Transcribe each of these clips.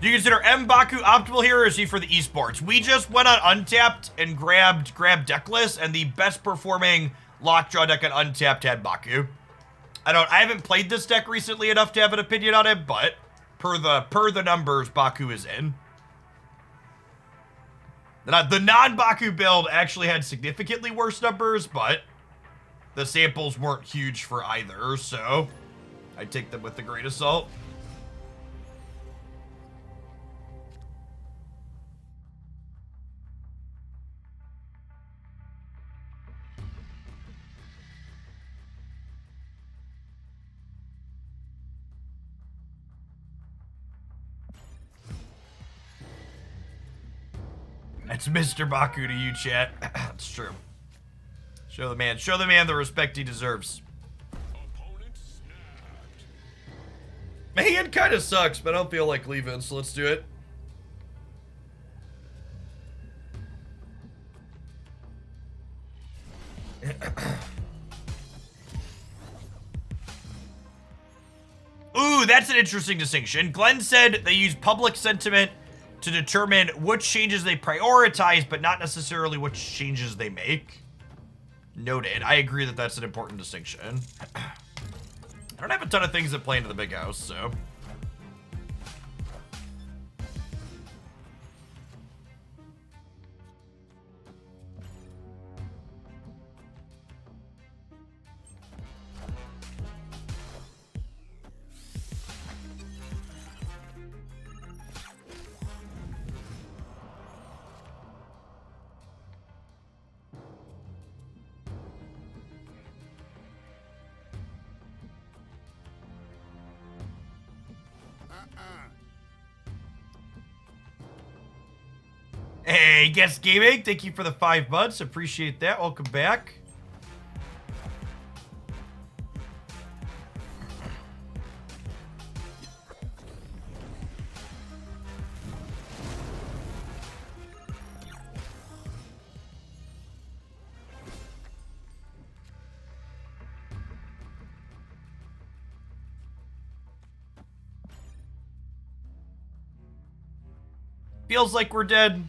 Do you consider M'Baku optimal here, or is he for the esports? We just went on Untapped and grabbed deck lists, and the best performing Lockjaw deck on Untapped had Baku. I haven't played this deck recently enough to have an opinion on it, but per the numbers, Baku is in. The non-Baku build actually had significantly worse numbers, but the samples weren't huge for either, so I take them with a grain of salt. That's Mr. Baku to you, chat. That's true. Show the man the respect he deserves. My hand kind of sucks, but I don't feel like leaving, so let's do it. Ooh, that's an interesting distinction. Glenn said they use public sentiment to determine which changes they prioritize, but not necessarily which changes they make. Noted. I agree that that's an important distinction. I don't have a ton of things that play into the big house, so. Hey, Guest Gaming, thank you for the 5 months. Appreciate that. Welcome back. Feels like we're dead.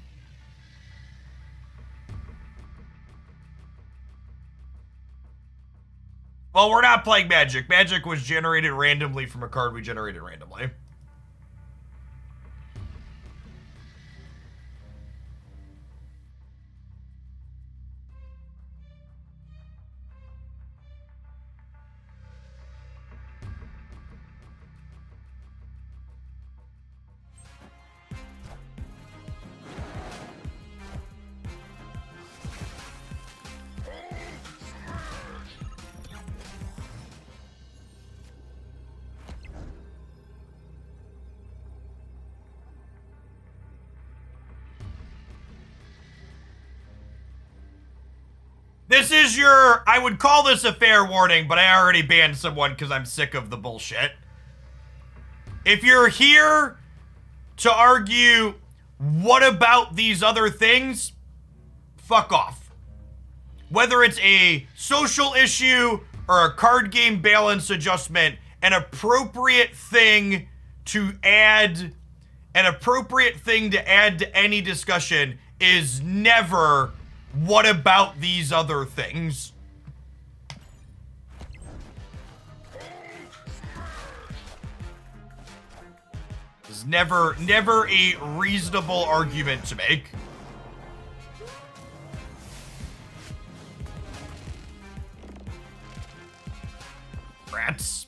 Well, we're not playing Magic. Magic was generated randomly from a card we generated randomly. This is I would call this a fair warning, but I already banned someone because I'm sick of the bullshit. If you're here to argue, what about these other things? Fuck off. Whether it's a social issue or a card game balance adjustment, an appropriate thing to add to any discussion is never, what about these other things? It's never a reasonable argument to make. Rats.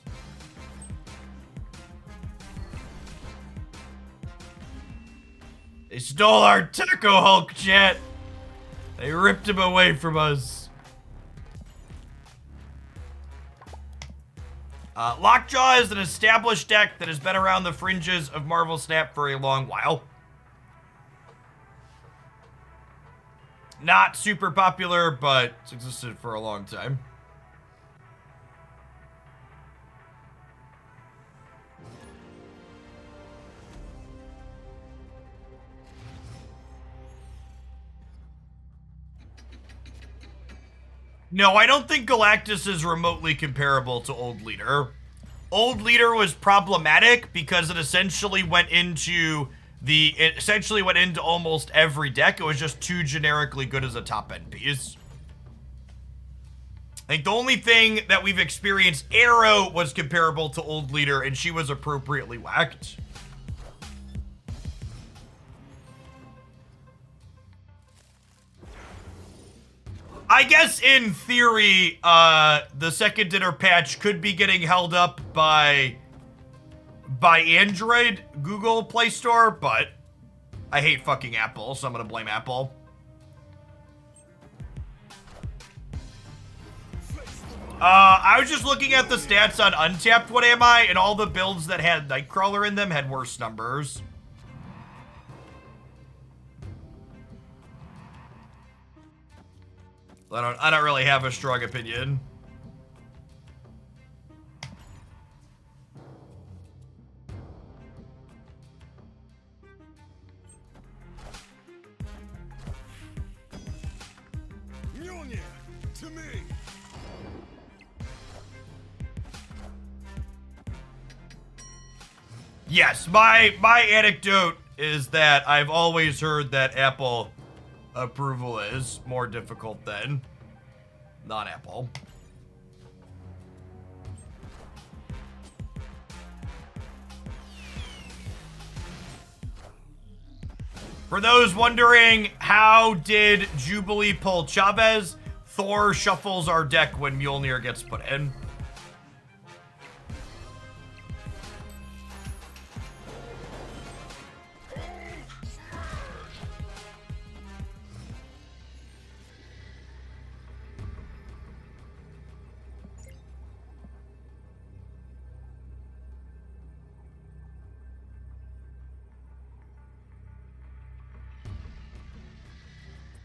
They stole our Taco Hulk, chat. They ripped him away from us. Lockjaw is an established deck that has been around the fringes of Marvel Snap for a long while. Not super popular, but it's existed for a long time. No, I don't think Galactus is remotely comparable to Old Leader. Old Leader was problematic because it essentially went into almost every deck. It was just too generically good as a top end piece. I think the only thing that we've experienced, Arrow was comparable to Old Leader, and she was appropriately whacked. I guess in theory, the second dinner patch could be getting held up by Android, Google Play Store, but I hate fucking Apple, so I'm gonna blame Apple. I was just looking at the stats on Untapped, what am I, and all the builds that had Nightcrawler in them had worse numbers. I don't really have a strong opinion. To me. Yes, my anecdote is that I've always heard that Apple approval is more difficult than non-Apple. For those wondering, how did Jubilee pull Chavez? Thor shuffles our deck when Mjolnir gets put in.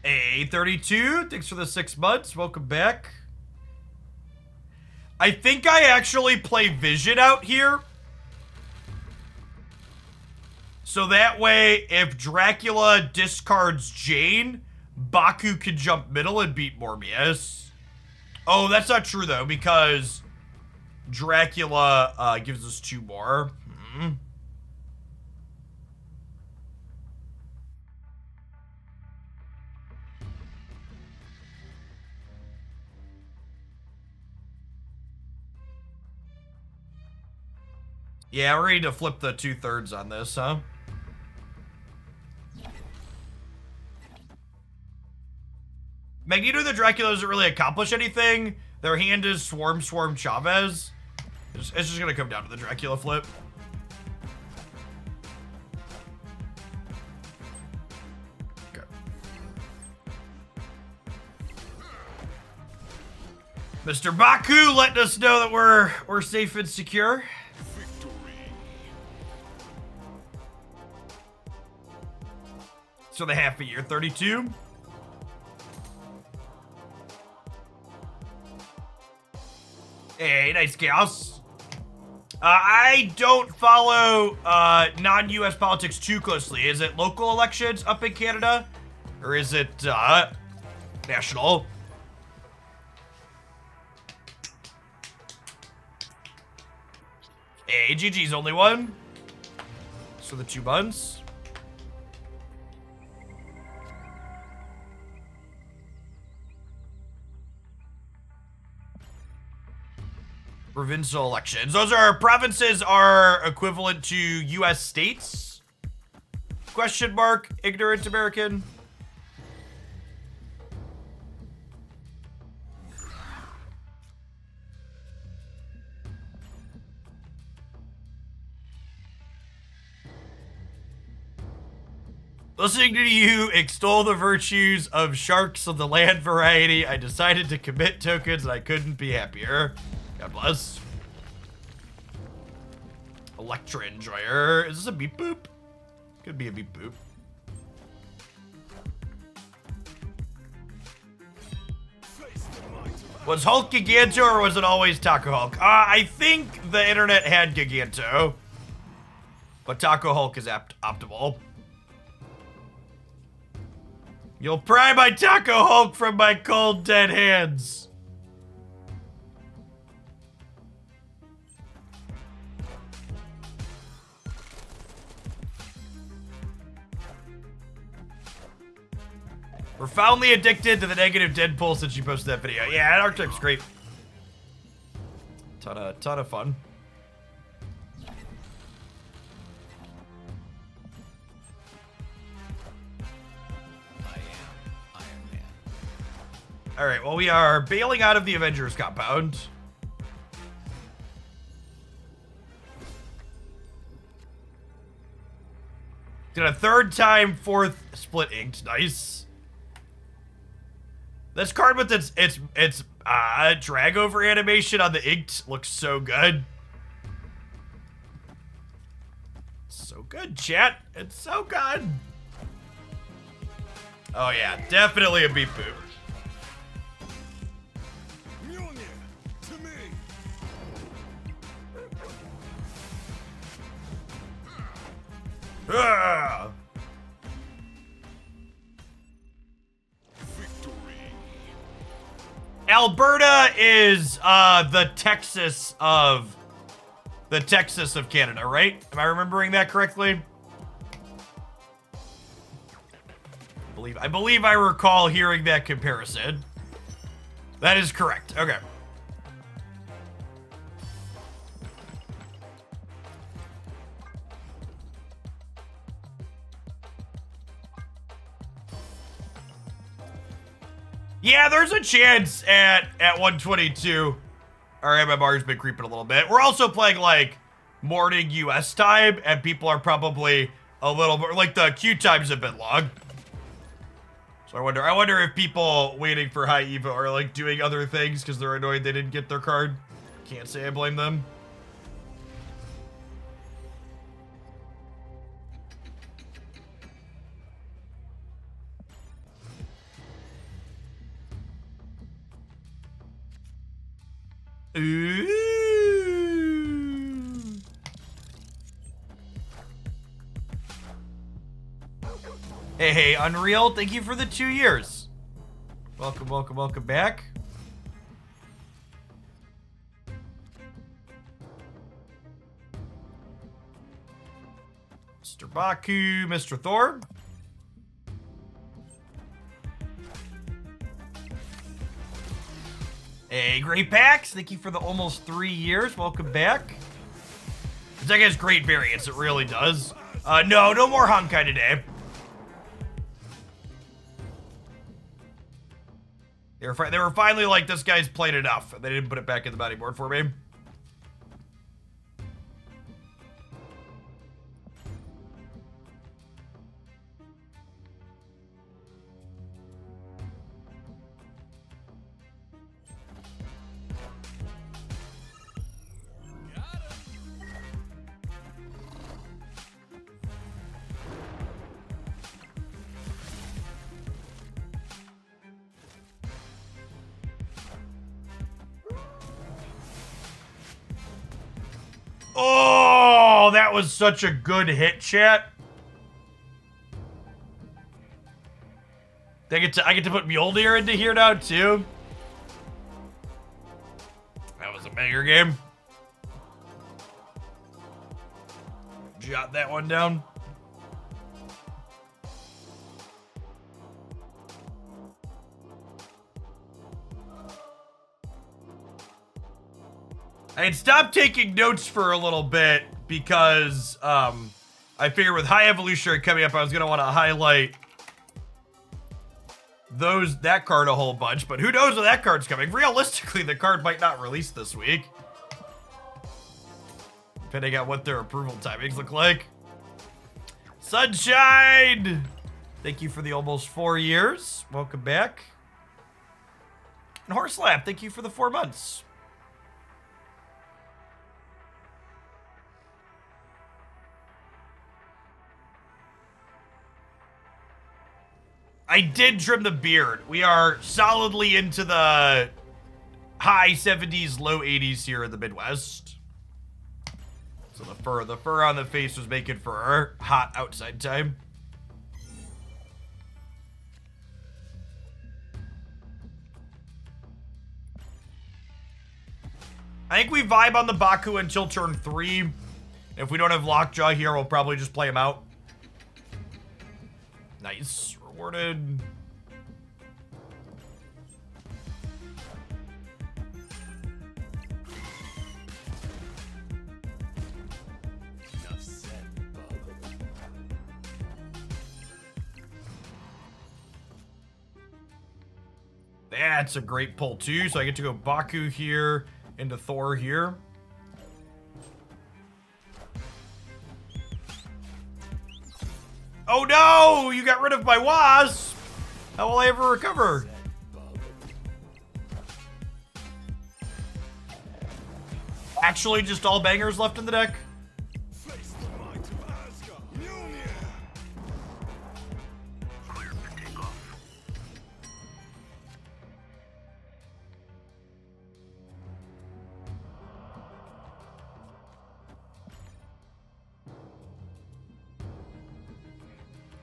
A32, thanks for the 6 months. Welcome back. I think I actually play Vision out here. So that way, if Dracula discards Jane, Baku can jump middle and beat Morbius. Oh, that's not true, though, because Dracula gives us 2 more. Yeah, we're ready to flip the 2/3 on this, huh? Magneto the Dracula doesn't really accomplish anything. Their hand is Swarm Chavez. It's just gonna come down to the Dracula flip. Okay. Mr. Baku letting us know that we're safe and secure. So the half a year, 32. Hey, nice chaos. I don't follow non-US politics too closely. Is it local elections up in Canada? Or is it national? Hey, GG's only one. So the 2 months. Provincial elections. Provinces are equivalent to US states? Question mark, ignorant American. Listening to you extol the virtues of sharks of the land variety, I decided to commit tokens and I couldn't be happier. God bless. Electra Enjoyer. Is this a beep boop? Could be a beep boop. Was Hulk Giganto or was it always Taco Hulk? I think the internet had Giganto. But Taco Hulk is optimal. You'll pry my Taco Hulk from my cold, dead hands. Profoundly addicted to the negative Deadpool since you posted that video. Yeah, that archetype's great. Ton of fun. All right, well, we are bailing out of the Avengers compound. Did a third time, fourth split inked. Nice. This card with its drag over animation on the inked looks so good. So good, chat. It's so good. Oh yeah, definitely a beep boop. Mjolnir, to me. Ah! Victory. Alberta is the Texas of Canada, right? Am I remembering that correctly? I believe I recall hearing that comparison. That is correct. Okay. Yeah, there's a chance at 122 our MMR's been creeping a little bit. We're also playing like morning US time, and people are probably a little more like the queue times have been long. So I wonder if people waiting for high Eva are like doing other things because they're annoyed they didn't get their card. Can't say I blame them. Ooh. Hey, Unreal, thank you for the 2 years. Welcome, welcome, welcome back. Mr. Baku, Mr. Thor. Hey, Great Packs, thank you for the almost 3 years. Welcome back. This deck has great variants, it really does. No more Honkai today. They were finally like, this guy's played enough. They didn't put it back in the bounty board for me. Oh, that was such a good hit, chat. I get to put Mjolnir into here now too. That was a banger game. Jot that one down. I had stopped taking notes for a little bit because I figured with High Evolutionary coming up, I was gonna want to highlight that card a whole bunch. But who knows when that card's coming? Realistically, the card might not release this week, depending on what their approval timings look like. Sunshine, thank you for the almost 4 years. Welcome back. And Horselap, thank you for the 4 months. I did trim the beard. We are solidly into the high 70s, low 80s here in the Midwest. So the fur on the face was making for hot outside time. I think we vibe on the Baku until turn 3. If we don't have Lockjaw here, we'll probably just play him out. Nice. Rewarded. That's a great pull too, so I get to go Baku here into Thor here. Oh no! You got rid of my wasp! How will I ever recover? Actually, just all bangers left in the deck? Face the might of Asgard. Mjolnir. Clear for takeoff.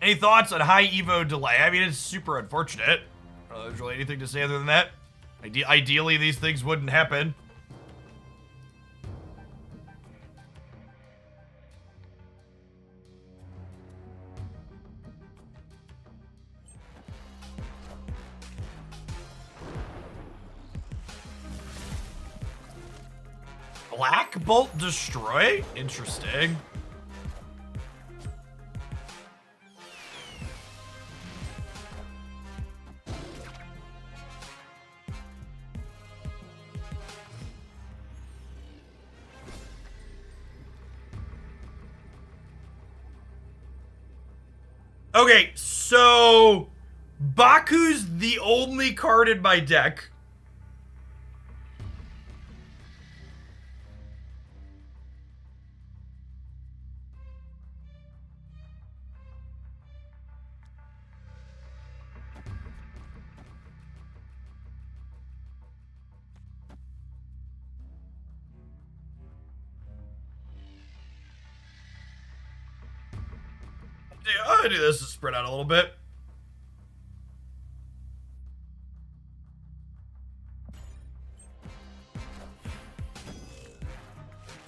Any thoughts on high Evo delay? I mean, it's super unfortunate. I don't know if there's really anything to say other than that. Ideally, these things wouldn't happen. Black Bolt Destroy? Interesting. Okay, so Baku's the only card in my deck. I'm gonna do this to spread out a little bit.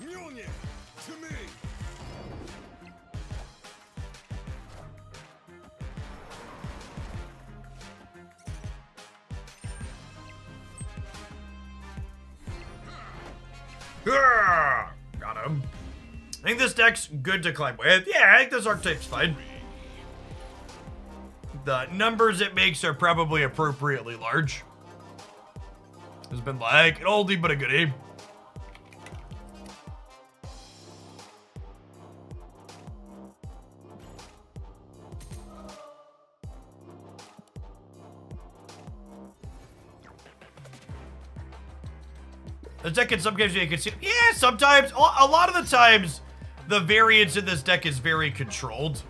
Mjolnir. To me. Got him. I think this deck's good to climb with. Yeah, I think this archetype's fine. The numbers it makes are probably appropriately large. Has been like an oldie but a goodie. The deck can sometimes be concealed. Yeah, sometimes. A lot of the times, the variance in this deck is very controlled.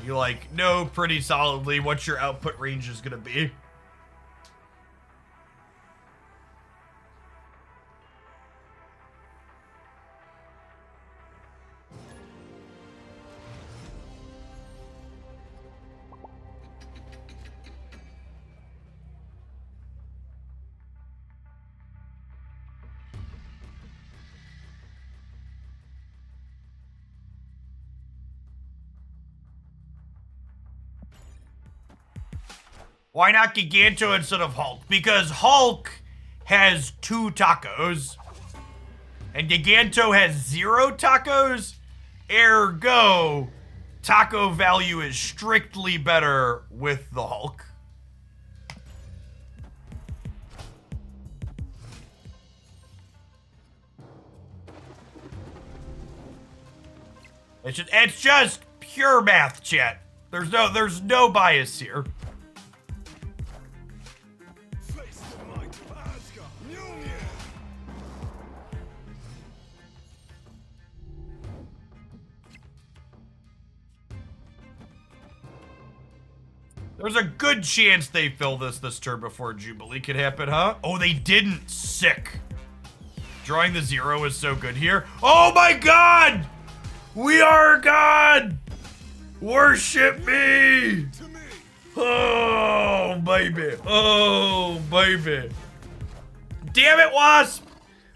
You like know pretty solidly what your output range is gonna be. Why not Giganto instead of Hulk? Because Hulk has 2 tacos. And Giganto has 0 tacos. Ergo, taco value is strictly better with the Hulk. It's just pure math, chat. There's no bias here. Face the might of Asgard. Mjolnir. There's a good chance they fill this turn before Jubilee could happen, huh? Oh, they didn't. Sick. Drawing the 0 is so good here. Oh my god! We are God! Worship me! To me. Oh, baby. Oh, baby. Damn it, Wasp!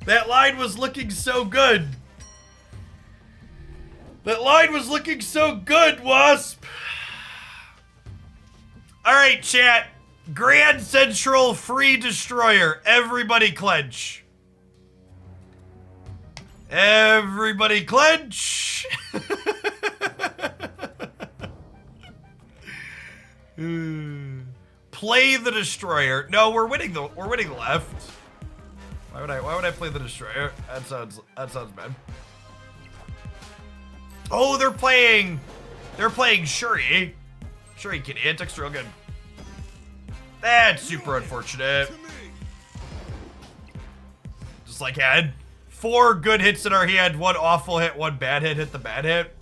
That line was looking so good. That line was looking so good, Wasp. All right, chat. Grand Central Free Destroyer. Everybody clench. Everybody clench. play the destroyer. No, we're winning the left. Why would I play the destroyer? That sounds bad. Oh, they're playing Shuri. Shuri can antics real good. That's super unfortunate. To me. Just like had 4 good hits in our hand, 1 awful hit, 1 bad hit the bad hit.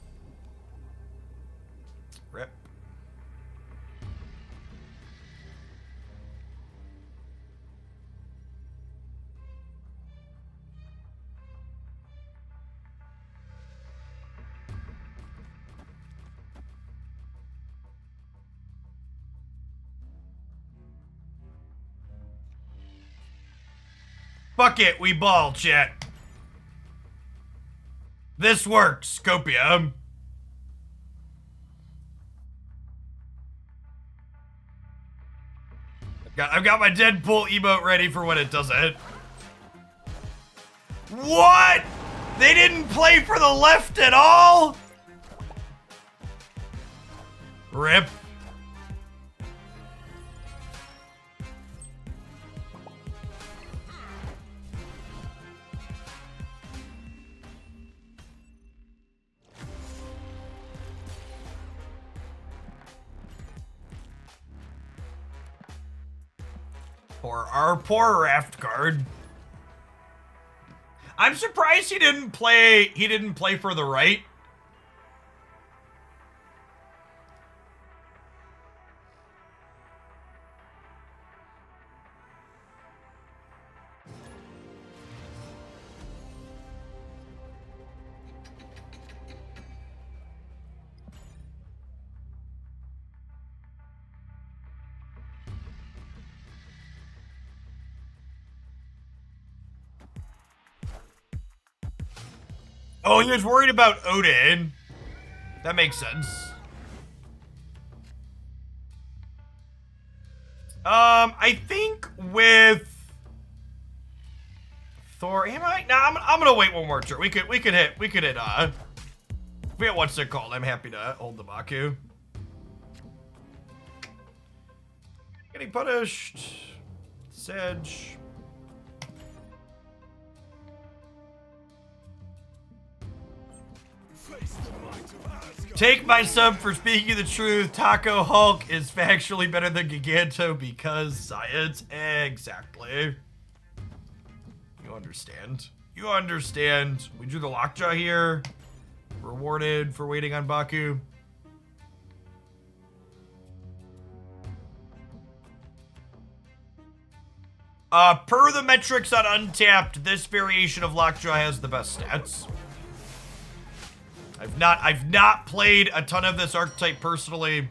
Rip. Fuck it, we ball, chat. This works, Scopia. I've got my Deadpool emote ready for when it does it. What? They didn't play for the left at all? Rip. Our poor Raft card. I'm surprised he didn't play for the right. Oh, he was worried about Odin. That makes sense. I think with Thor, am I? Nah, I'm gonna wait one more turn. We could hit. If we hit what's it called? I'm happy to hold the Baku. Getting punished. Sedge. Face the might of Asgard. Take my sub for speaking the truth. Taco Hulk is factually better than Giganto because science. Exactly. You understand. You understand. We drew the lockjaw here. Rewarded for waiting on Baku. Per the metrics on Untapped, this variation of lockjaw has the best stats. I've not played a ton of this archetype personally,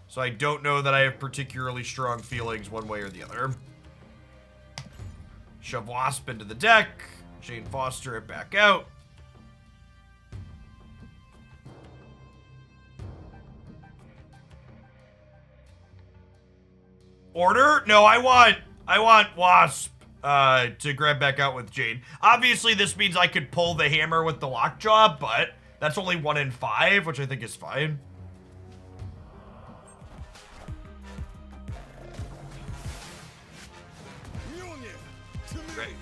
so I don't know that I have particularly strong feelings one way or the other. Shove Wasp into the deck. Jane Foster it back out. Order? No, I want Wasp to grab back out with Jane. Obviously, this means I could pull the hammer with the lockjaw, but that's only 1 in 5, which I think is fine. Mjolnir, to me. Right.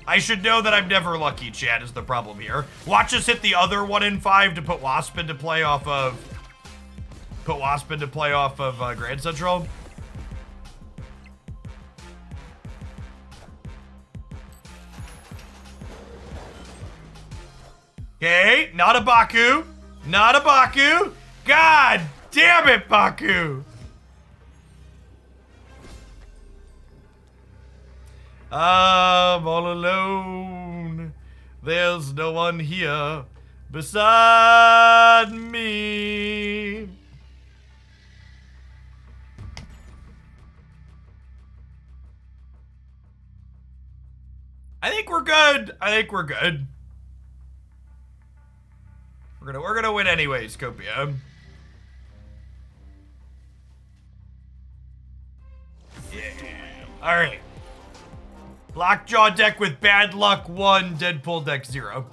I should know that I'm never lucky, Chad, is the problem here. Watch us hit the other 1 in 5 to put Wasp into play off of... Grand Central. Okay, not a Baku. Not a Baku. God damn it, Baku. I'm all alone. There's no one here beside me. I think we're good. We're gonna win anyways, Copia. Yeah. All right. Lockjaw deck with bad luck 1, Deadpool deck 0.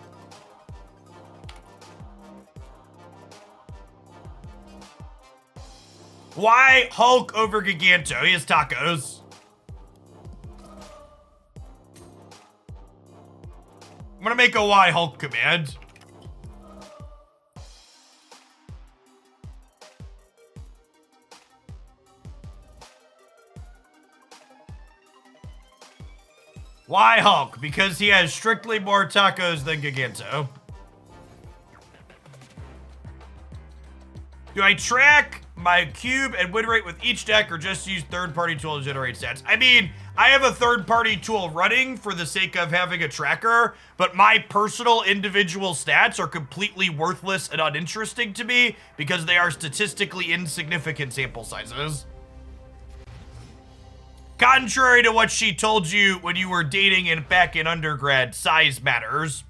Why Hulk over Giganto? He has tacos. I'm gonna make a why Hulk command. Why Hulk? Because he has strictly more tacos than Giganto. Do I track my cube and win rate with each deck or just use third-party tool to generate stats? I mean, I have a third-party tool running for the sake of having a tracker, but my personal individual stats are completely worthless and uninteresting to me because they are statistically insignificant sample sizes. Contrary to what she told you when you were dating and back in undergrad, size matters.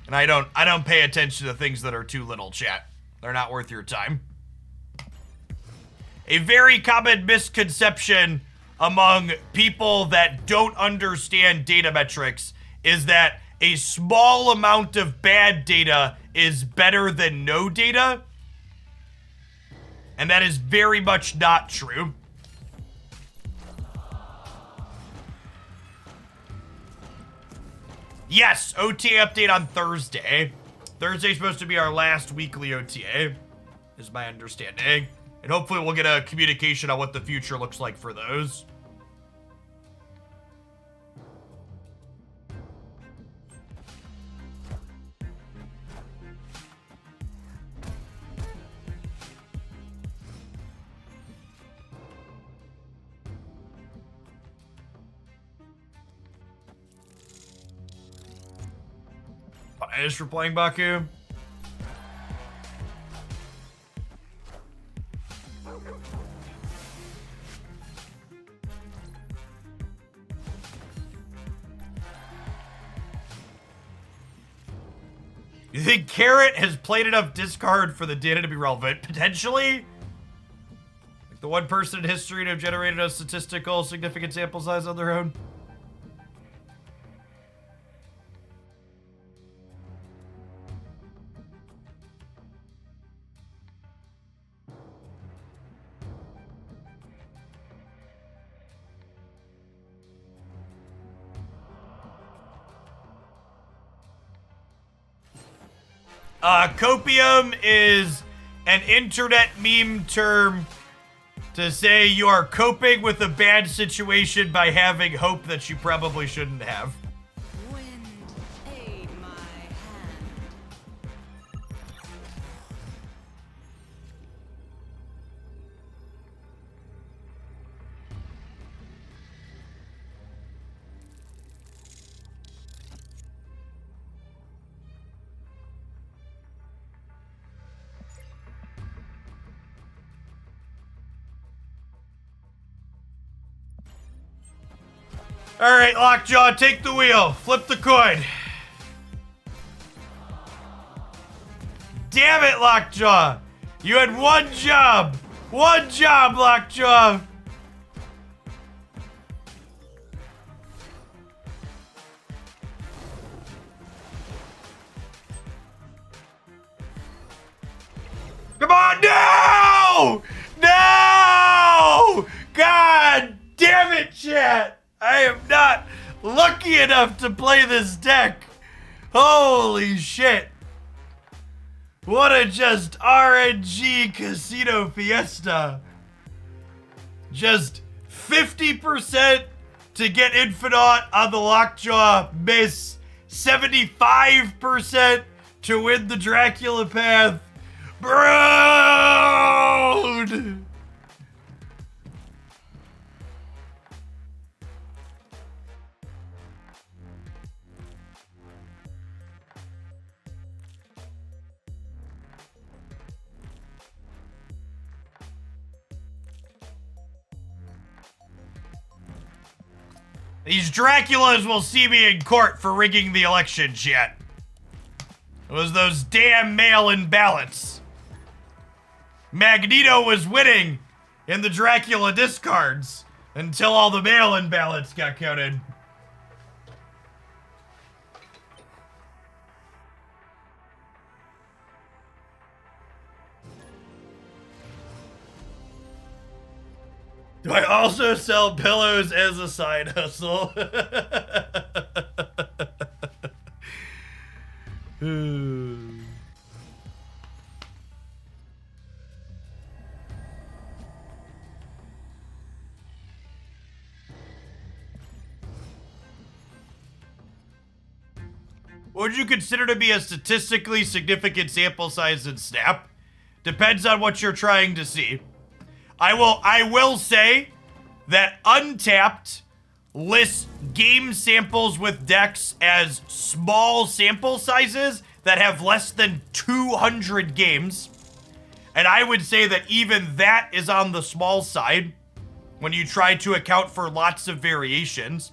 And I don't pay attention to things that are too little, chat. They're not worth your time. A very common misconception among people that don't understand data metrics is that a small amount of bad data is better than no data. And that is very much not true. Yes, OTA update on Thursday. Thursday's supposed to be our last weekly OTA, is my understanding. And hopefully we'll get a communication on what the future looks like for those. Punished for playing Baku. You think Carrot has played enough discard for the data to be relevant? Potentially? Like the one person in history to have generated a statistical significant sample size on their own? Copium is an internet meme term to say you are coping with a bad situation by having hope that you probably shouldn't have. Wind, aid my hand. All right, Lockjaw, take the wheel. Flip the coin. Damn it, Lockjaw. You had one job. One job, Lockjaw. Come on, no! No! God damn it, chat. I am not lucky enough to play this deck. Holy shit. What a just RNG casino fiesta. Just 50% to get Infinite on the Lockjaw miss. 75% to win the Dracula path. Brood! These Draculas will see me in court for rigging the elections yet. It was those damn mail-in ballots. Magneto was winning in the Dracula discards until all the mail-in ballots got counted. Do I also sell pillows as a side hustle? What would you consider to be a statistically significant sample size in Snap? Depends on what you're trying to see. I will say that Untapped lists game samples with decks as small sample sizes that have less than 200 games. And I would say that even that is on the small side when you try to account for lots of variations.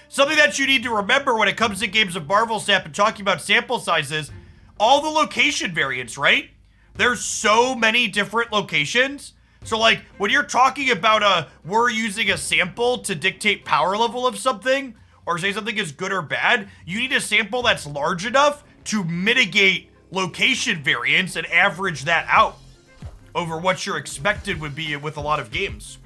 Something that you need to remember when it comes to games of Marvel Snap and talking about sample sizes, all the location variants, right? There's so many different locations. So like when you're talking about we're using a sample to dictate power level of something or say something is good or bad, you need a sample that's large enough to mitigate location variance and average that out over what your expected would be with a lot of games.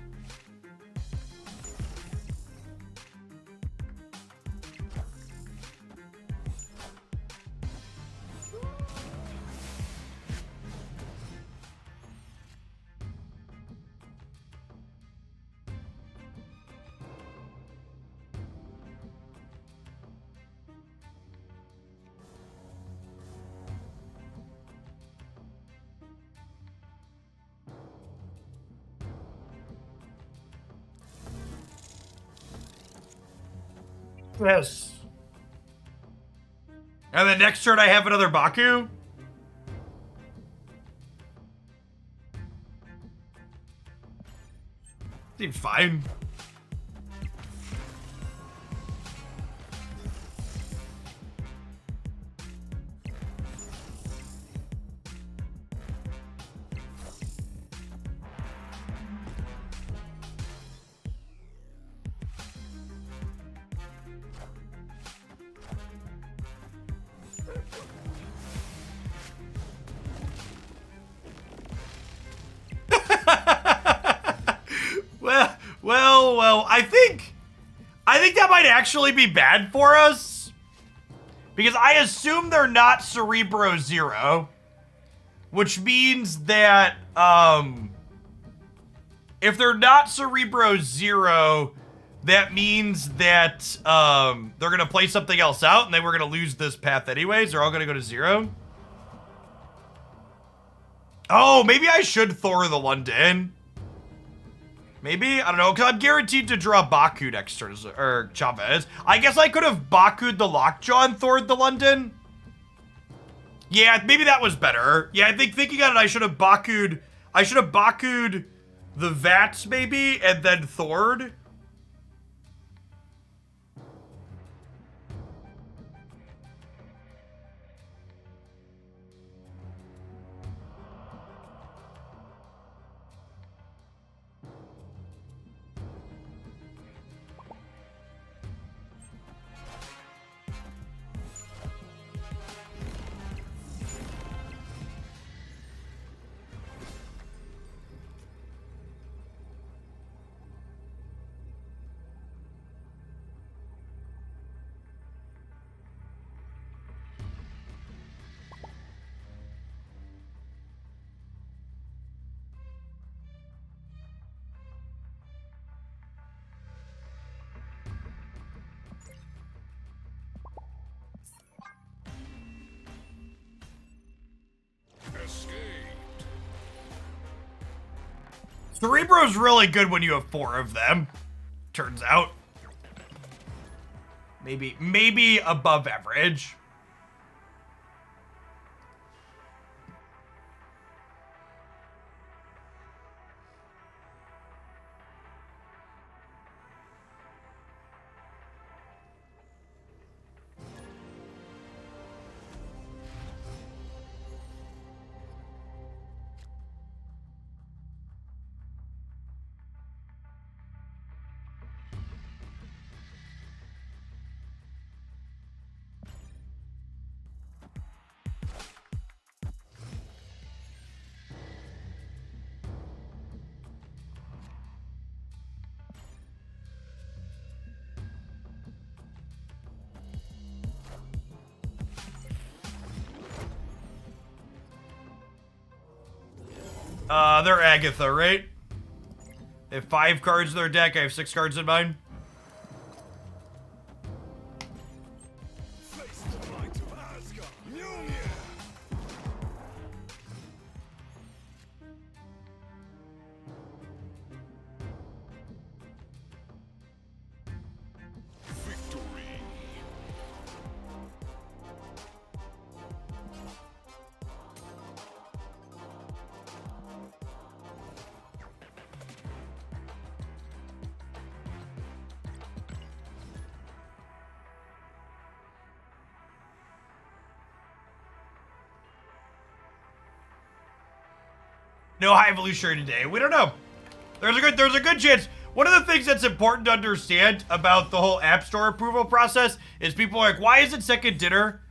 Yes. And then next turn I have another Baku. Seems fine. Well, I think that might actually be bad for us. Because I assume they're not Cerebro Zero. Which means that, if they're not Cerebro Zero, that means that, they're gonna play something else out and then we're gonna lose this path anyways. They're all gonna go to 0. Oh, maybe I should Thor the London. Maybe? I don't know, because I'm guaranteed to draw Baku next turn, or Chavez. I guess I could have Baku'd the Lockjaw and Thored the London. Yeah, maybe that was better. Yeah, I think thinking on it, I should have Baku'd the Vats, maybe, and then Thored. Escaped. Cerebro's really good when you have 4 of them. Turns out. Maybe above average. They're Agatha, right? They have 5 cards in their deck. I have 6 cards in mine. Face the might of Asgard. Mjolnir. Victory. No high evolutionary today. We don't know. There's a good chance. One of the things that's important to understand about the whole App Store approval process is people are like, why is it second dinner?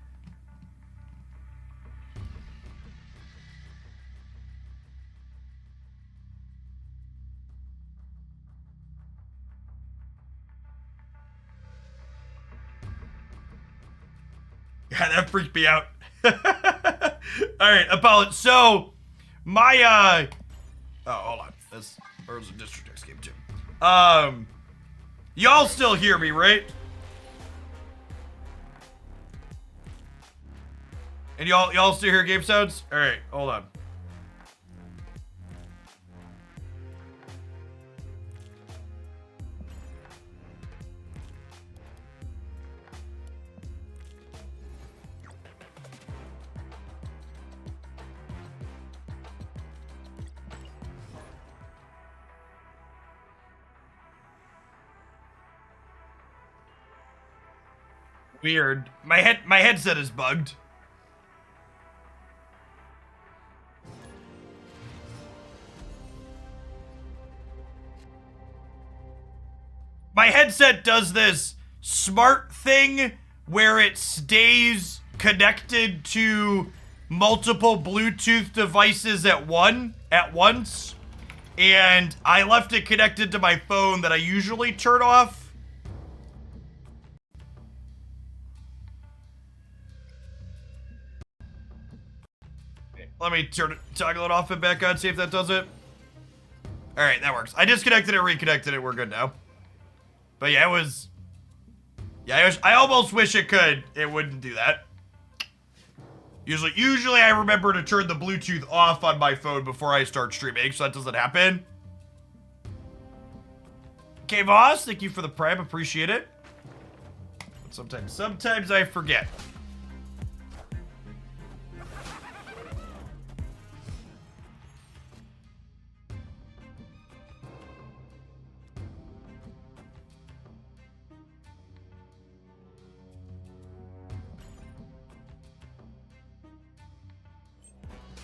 Yeah, that freaked me out. All right, Apollo. So, my oh, hold on. There's a District X game too. Y'all still hear me, right? And y'all still hear game sounds? All right, hold on. Weird. My headset is bugged. My headset does this smart thing where it stays connected to multiple Bluetooth devices at once. And I left it connected to my phone that I usually turn off. Let me toggle it off and back on, see if that does it. All right, that works. I disconnected it, reconnected it. We're good now. But yeah, it was... Yeah, I almost wish it could. It wouldn't do that. Usually I remember to turn the Bluetooth off on my phone before I start streaming, so that doesn't happen. Okay, Voss, thank you for the prime. Appreciate it. But sometimes I forget.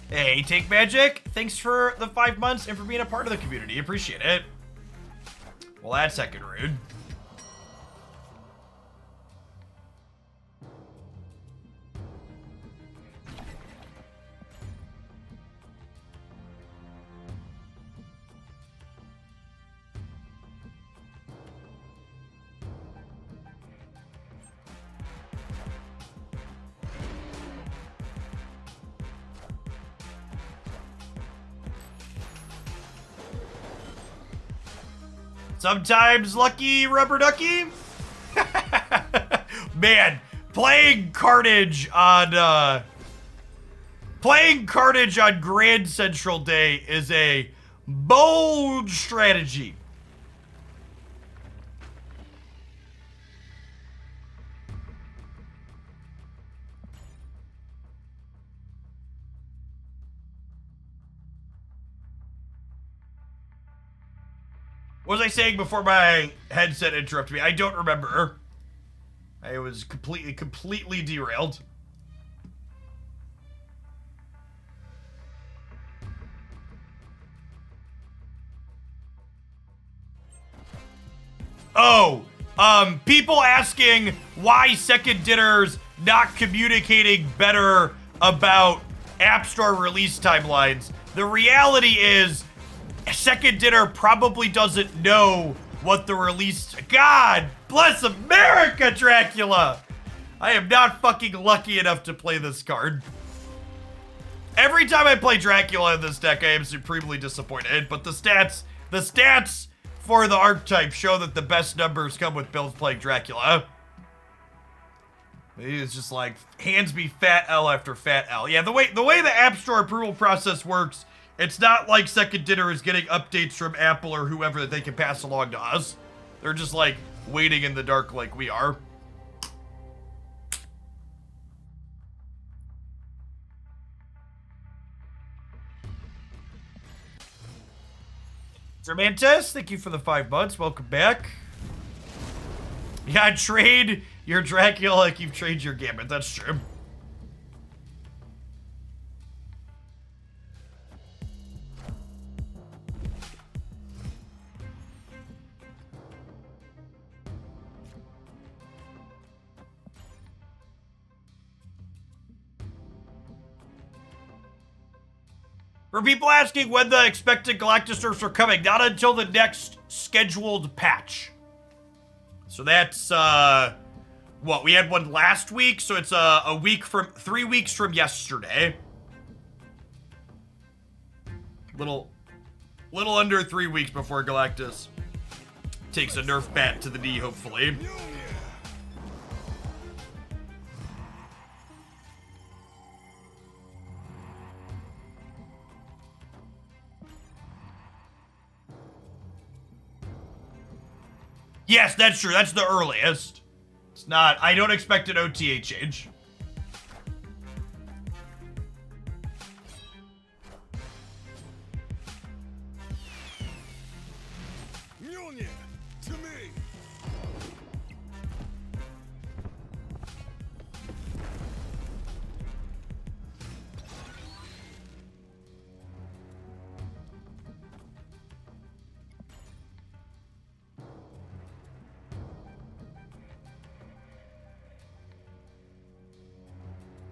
Hey, Take Magic, thanks for the 5 months and for being a part of the community. Appreciate it. Well, that's second rude. Sometimes lucky rubber ducky. Man, playing Carnage on Grand Central Day is a bold strategy. What was I saying before my headset interrupted me? I don't remember. I was completely derailed. Oh, people asking why Second Dinner's not communicating better about App Store release timelines. The reality is, Second Dinner probably doesn't know what the release... God bless America, Dracula! I am not fucking lucky enough to play this card. every time I play Dracula in this deck, I am supremely disappointed. But the stats for the archetype show that the best numbers come with builds playing Dracula. It's just like hands me fat L after fat L. Yeah, the way the App Store approval process works, it's not like Second Dinner is getting updates from Apple or whoever that they can pass along to us. They're just like waiting in the dark like we are. Sermantes, thank you for the 5 months. Welcome back. Yeah, trade your Dracula like you've traded your Gambit. That's true. For people asking when the expected Galactus nerfs are coming, not until the next scheduled patch. So that's, what, we had one last week, so it's a week from, 3 weeks from yesterday. Little under 3 weeks before Galactus takes a nerf bat to the knee, hopefully. Yes, that's true. That's the earliest. It's not... I don't expect an OTA change. Mjolnir, to me.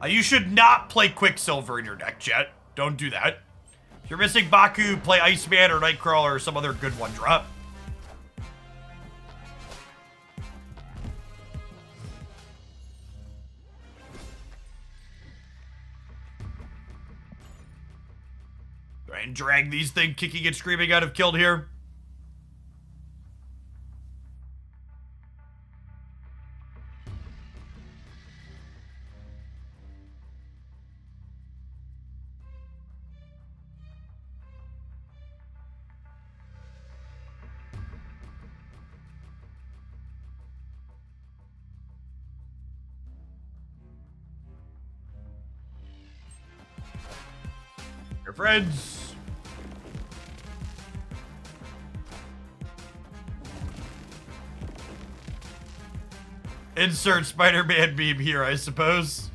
You should not play Quicksilver in your deck, Jet. Don't do that. If you're missing Baku, play Iceman or Nightcrawler or some other good one drop. Try and drag these things kicking and screaming out of killed here. Your friends. Insert Spider-Man meme here, I suppose.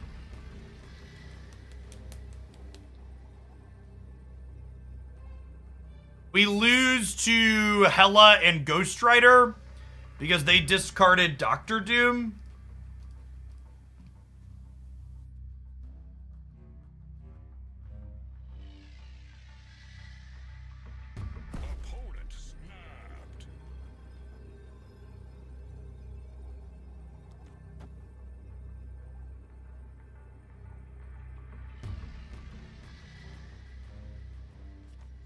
We lose to Hela and Ghost Rider because they discarded Doctor Doom. Opponent snapped.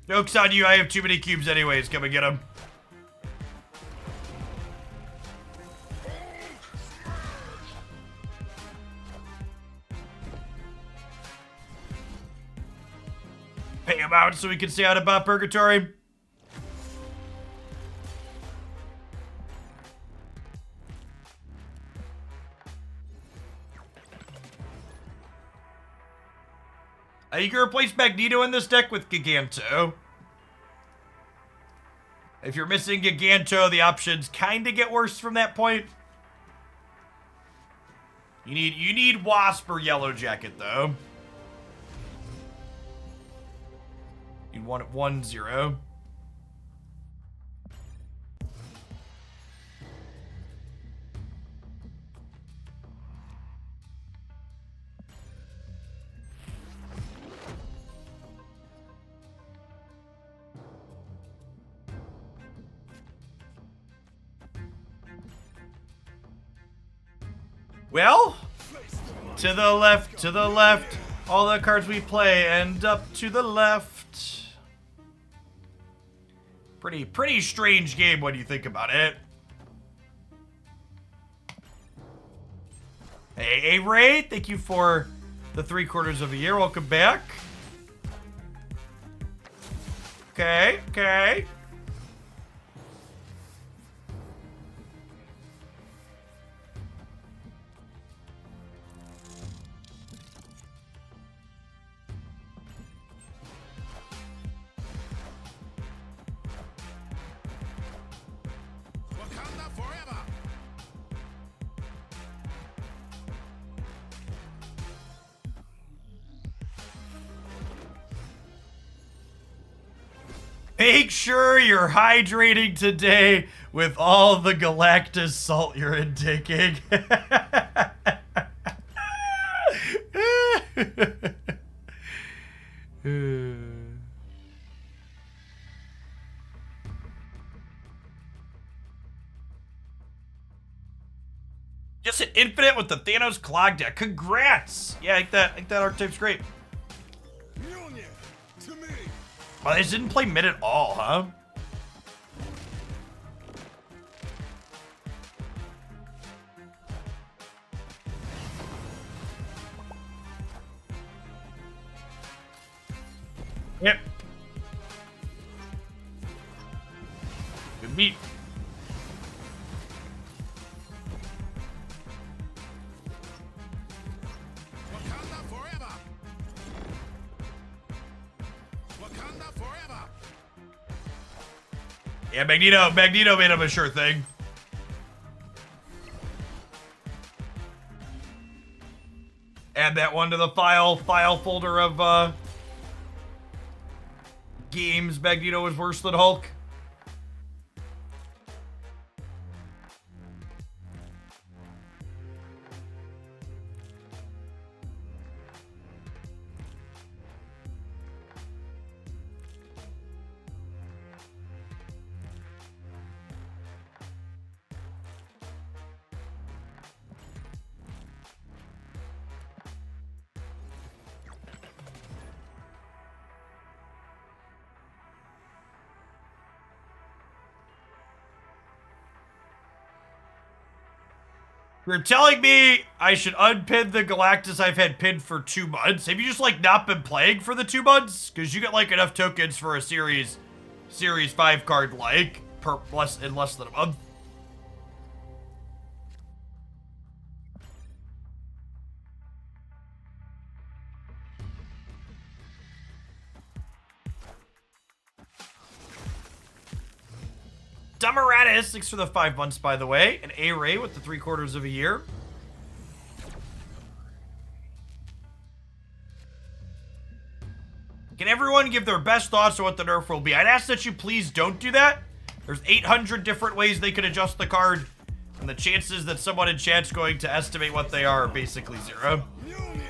Joke's on you, I have too many cubes anyways. Come and get them. Pay him out so we can stay out of Purgatory. You can replace Magneto in this deck with Giganto. If you're missing Giganto, the options kind of get worse from that point. You need Wasp or Yellow Jacket though. You want it 1-0. Well, to the left, to the left. All the cards we play end up to the left. Pretty strange game when you think about it. Hey, Ray, thank you for the 3/4 of a year. Welcome back. Okay, okay. Wakanda forever. Make sure you're hydrating today with all the Galactus salt you're intaking. Just hit infinite with the Thanos clog deck. Congrats! Yeah, I think that archetype's great. Mjolnir to me. Well, they didn't play mid at all, huh? Yep. Good meat. Wakanda forever. Wakanda forever. Yeah, Magneto made him a sure thing. Add that one to the file folder of games Magneto was worse than Hulk. You're telling me I should unpin the Galactus I've had pinned for 2 months? Have you just, like, not been playing for the 2 months? Because you get, like, enough tokens for a Series 5 card, like, in less than a month. Dummeratus, thanks for the 5 months, by the way. And A-Ray with the 3/4 of a year. Can everyone give their best thoughts on what the nerf will be? I'd ask that you please don't do that. There's 800 different ways they could adjust the card, and the chances that someone in chat's going to estimate what they are basically 0. Mjolnir.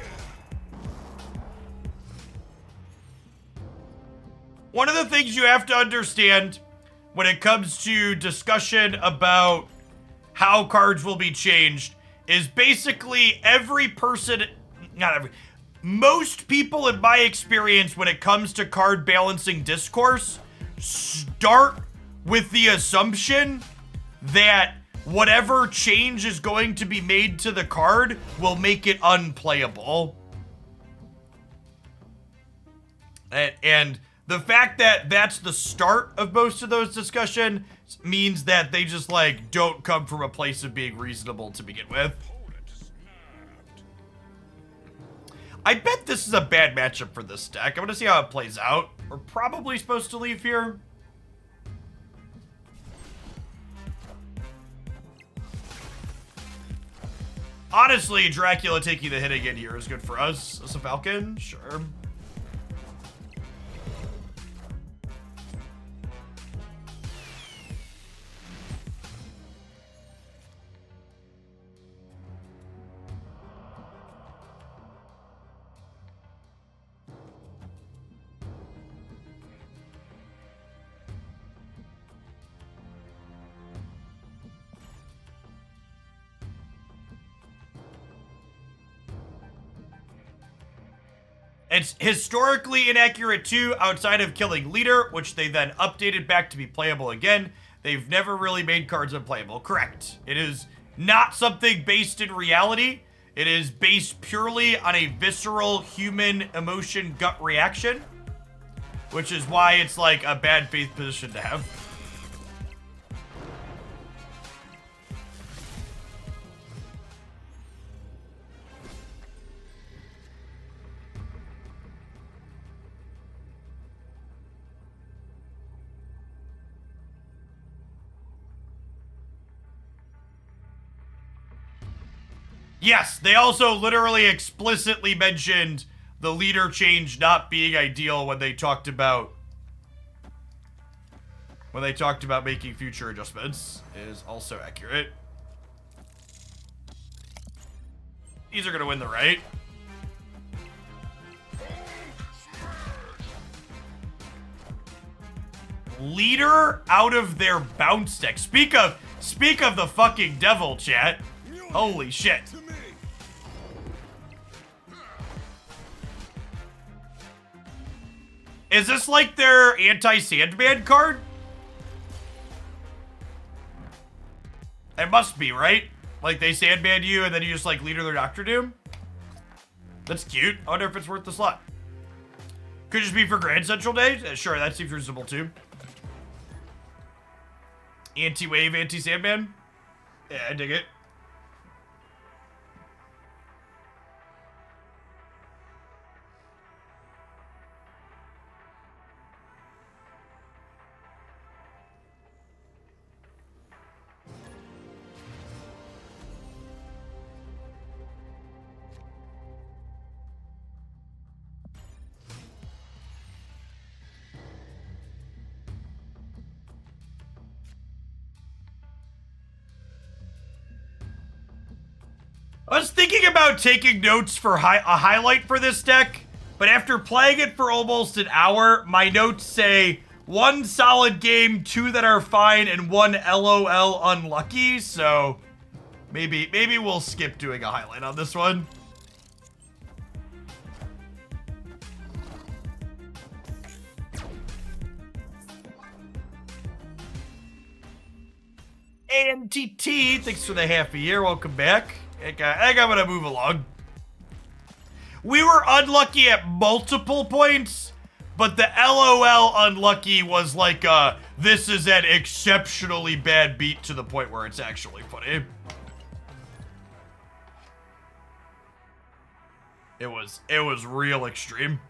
One of the things you have to understand when it comes to discussion about how cards will be changed is basically most people in my experience when it comes to card balancing discourse start with the assumption that whatever change is going to be made to the card will make it unplayable. And the fact that that's the start of most of those discussions means that they just, like, don't come from a place of being reasonable to begin with. I bet this is a bad matchup for this deck. I want to see how it plays out. We're probably supposed to leave here. Honestly, Dracula taking the hit again here is good for us. As a Falcon, sure. It's historically inaccurate too, outside of killing leader, which they then updated back to be playable again. They've never really made cards unplayable. Correct. It is not something based in reality. It is based purely on a visceral human emotion gut reaction, which is why it's like a bad faith position to have. Yes, they also literally explicitly mentioned the leader change not being ideal when they talked about making future adjustments. It is also accurate. These are gonna win the right. Leader out of their bounce deck. Speak of the fucking devil, chat. Holy shit. To me. Is this like their anti-Sandman card? It must be, right? Like they Sandman you and then you just like leader their Doctor Doom? That's cute. I wonder if it's worth the slot. Could just be for Grand Central Day? Sure, that seems reasonable too. Anti-Wave, anti-Sandman? Yeah, I dig it. I was thinking about taking notes for a highlight for this deck, but after playing it for almost an hour, my notes say 1 solid game, 2 that are fine, and 1 LOL unlucky, so maybe we'll skip doing a highlight on this one. ANTT, thanks for the half a year, welcome back. I think I'm gonna move along. We were unlucky at multiple points, but the LOL unlucky was like this is an exceptionally bad beat to the point where it's actually funny. It was real extreme.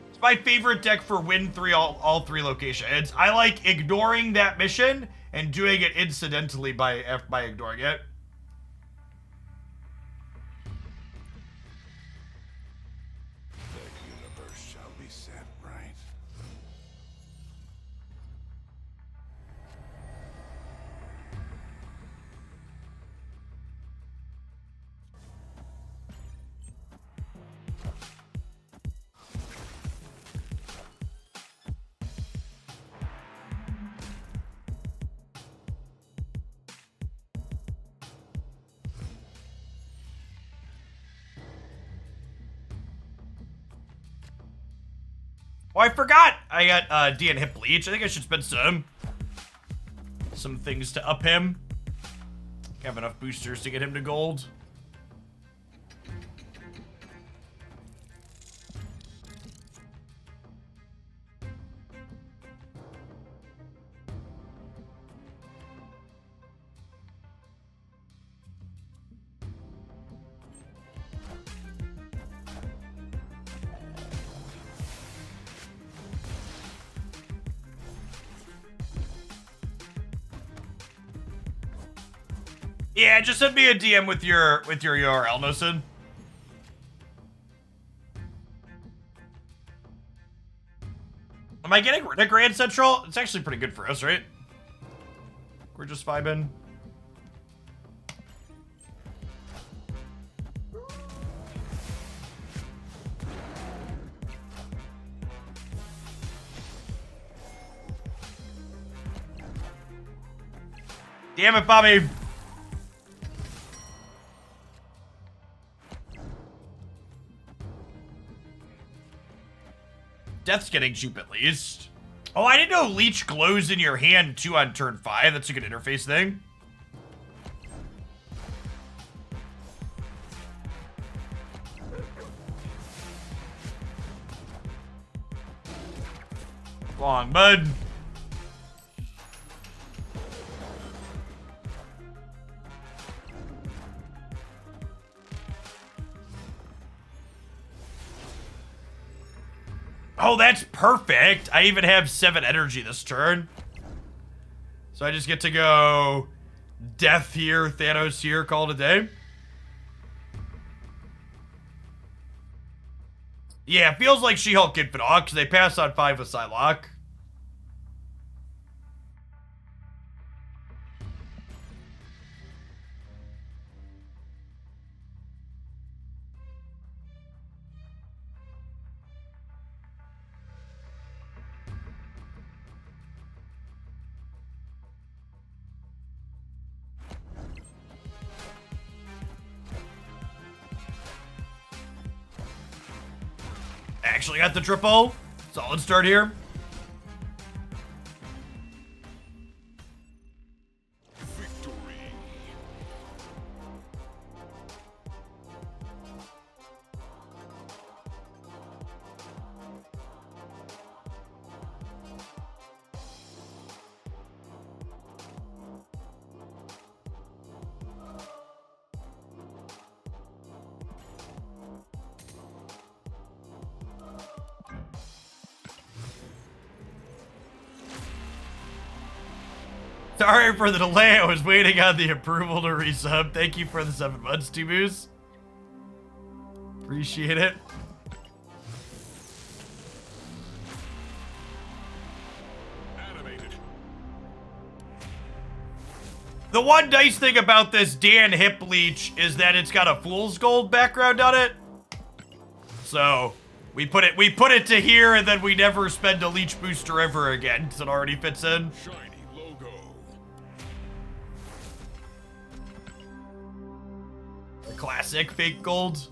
It's my favorite deck for win 3 all 3 locations. I like ignoring that mission and doing it incidentally by ignoring it. The universe shall be set right. Oh, I forgot! I got D and hip bleach. I think I should spend some things to up him. Have enough boosters to get him to gold. Yeah, just send me a DM with your URL, Noson. Am I getting rid of Grand Central? It's actually pretty good for us, right? We're just vibing. Damn it, Bobby. Death's getting cheap at least. Oh, I didn't know Leech glows in your hand too on turn 5. That's a good interface thing. Long, bud. Oh, that's perfect. I even have 7 energy this turn. So I just get to go Death here, Thanos here, call it a day. Yeah, it feels like She-Hulk Infinite because they pass on 5 with Psylocke. Actually got the triple. Solid start here. Victory. Sorry for the delay. I was waiting on the approval to resub. Thank you for the 7 months, T-Boos. Appreciate it. Animated. The one nice thing about this Dan Hip Leech is that it's got a fool's gold background on it. So we put it to here, and then we never spend a leech booster ever again because it already fits in. Shiny logo. The classic fake gold.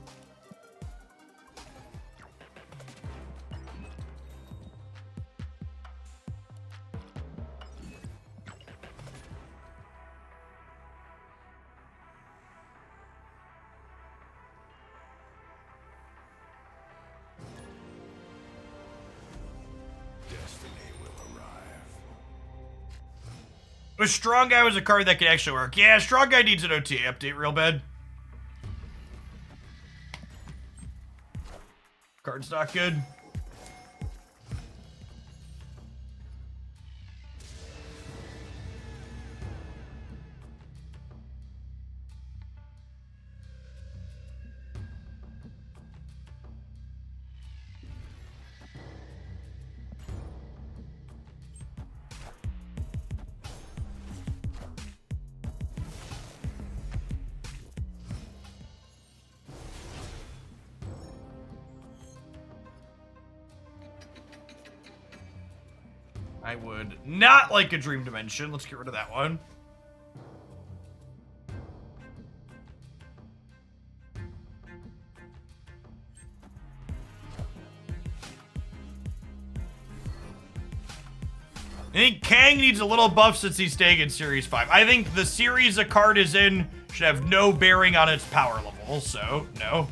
Destiny will arrive. A Strong Guy was a card that could actually work. Yeah, Strong Guy needs an OTA update real bad. Card's not good. I would not like a Dream Dimension. Let's get rid of that one. I think Kang needs a little buff since he's staying in Series 5. I think the series a card is in should have no bearing on its power level, so no.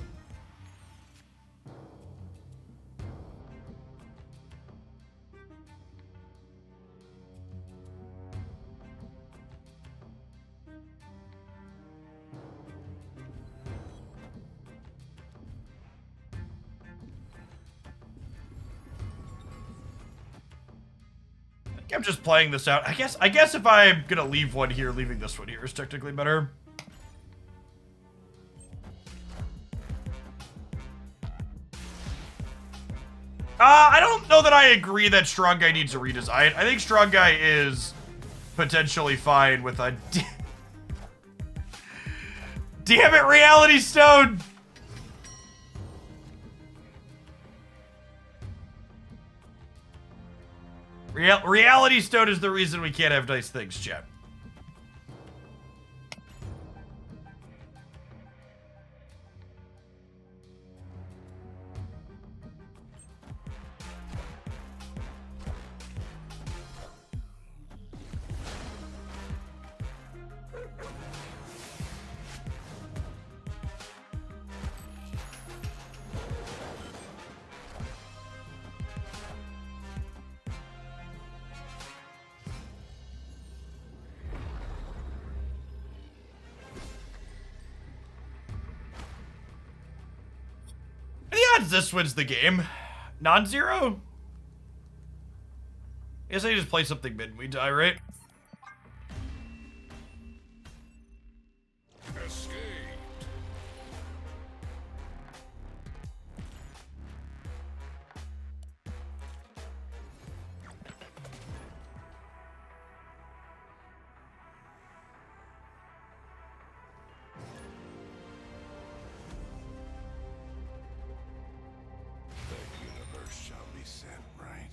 I'm just playing this out. I guess if I'm gonna leave one here, leaving this one here is technically better. I don't know that I agree that Strong Guy needs a redesign. I think Strong Guy is potentially fine with a... Damn it, Reality Stone! Reality Stone is the reason we can't have nice things, chat. odds this wins the game? Non-zero? I guess I just play something mid and we die, right? Escape. The universe shall be set right.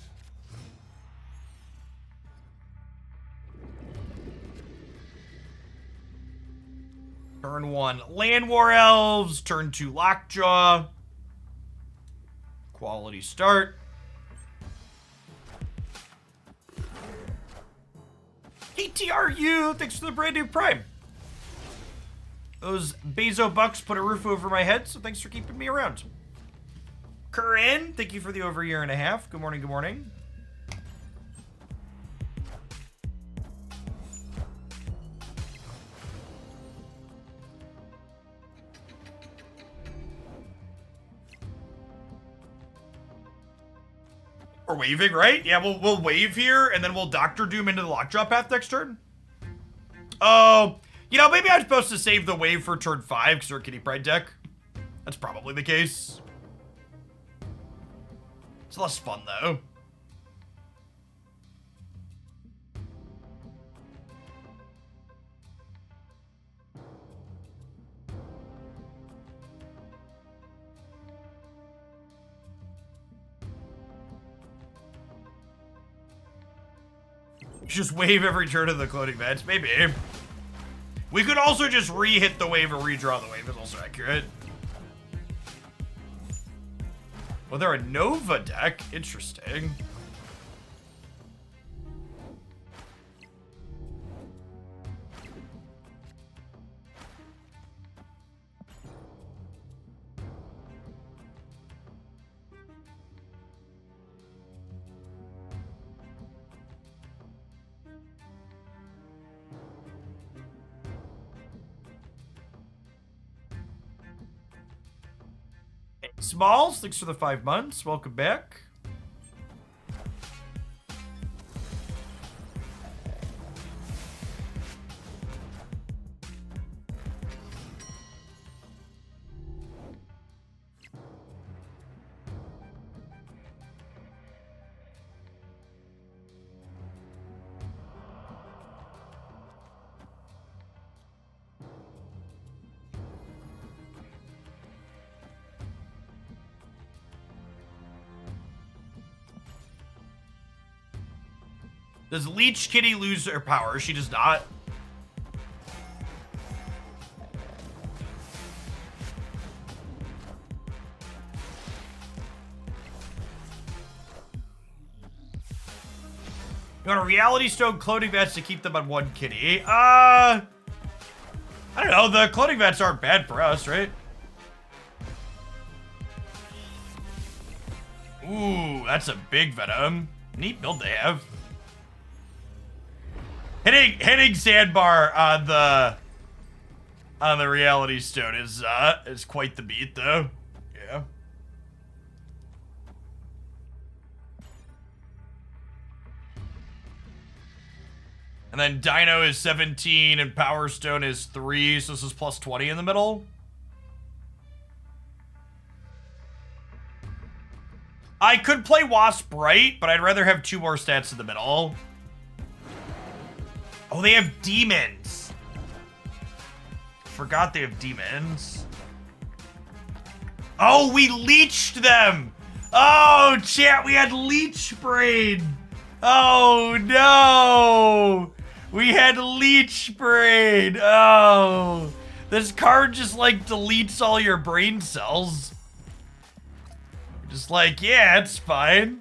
Turn 1, Land War Elves. Turn 2, Lockjaw. Quality start. ATRU, thanks for the brand new Prime. Those Bezo bucks put a roof over my head, so thanks for keeping me around. Corinne, thank you for the over year and a half. Good morning, good morning. We're waving, right? Yeah, we'll wave here, and then we'll Doctor Doom into the Lockjaw path next turn. Oh, you know, maybe I'm supposed to save the wave for turn 5 because we're Kitty Pride deck. That's probably the case. It's less fun, though. Just wave every turn of the cloning vents, maybe. We could also just re-hit the wave or redraw the wave, is also accurate. Well, they're a Nova deck. Interesting. Smalls, thanks for the 5 months. Welcome back. Does Leech Kitty lose her power? She does not. You want a Reality Stone cloning vets to keep them on 1 kitty? I don't know. The cloning vets aren't bad for us, right? Ooh, that's a big Venom. Neat build they have. Hitting Sandbar on the Reality Stone is quite the beat, though. Yeah. And then Dino is 17 and Power Stone is 3, so this is plus 20 in the middle. I could play Wasp right, but I'd rather have 2 more stats in the middle. Oh, they have demons. Forgot they have demons. Oh, we leeched them. Oh, chat, we had Leech Brain. Oh, no. We had Leech Brain. Oh. This card just, like, deletes all your brain cells. Just like, yeah, it's fine.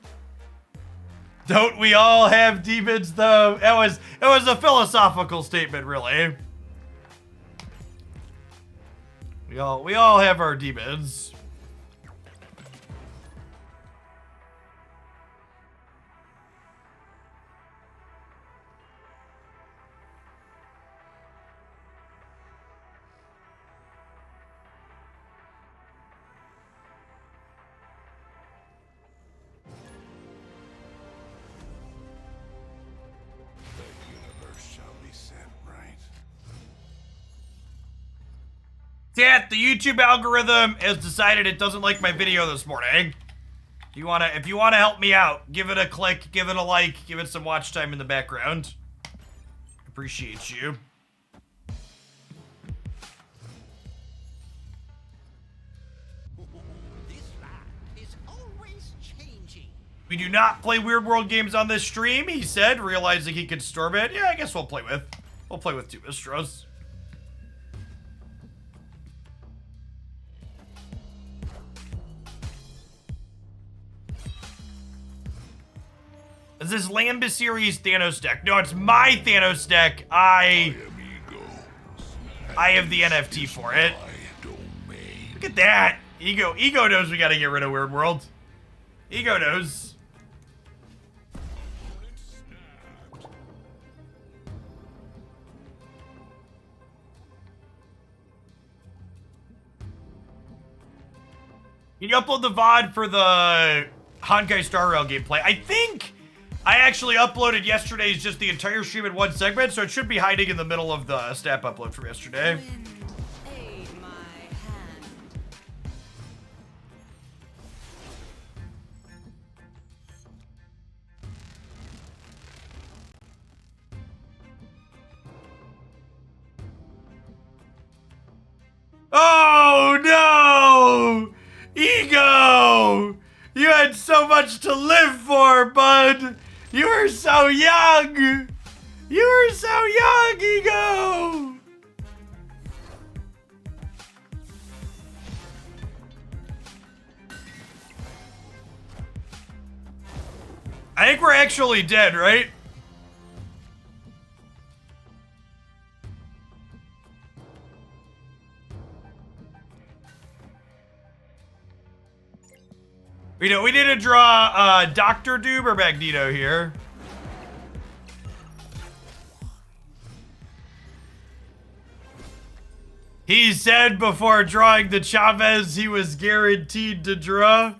Don't we all have demons, though? It was a philosophical statement, really. We all have our demons. Dad, the YouTube algorithm has decided it doesn't like my video this morning. If you wanna help me out, give it a click, give it a like, give it some watch time in the background. Appreciate you. This land is always changing. We do not play Weird World games on this stream, he said, realizing he could storm it. Yeah, I guess we'll play with two Istros. Is this Lambda series Thanos deck? No, it's my Thanos deck. I have the NFT for it. Look at that. Ego knows we gotta get rid of Weird World. Ego knows. Can you upload the VOD for the Honkai Star Rail gameplay? I think I actually uploaded yesterday's just the entire stream in one segment, so it should be hiding in the middle of the snap upload from yesterday. Wind, aid my hand. Oh no! Ego! You had so much to live for, bud! You were so young! You were so young, Ego! I think we're actually dead, right? We need to draw Dr. Doom or Magneto here. He said before drawing the Chavez he was guaranteed to draw.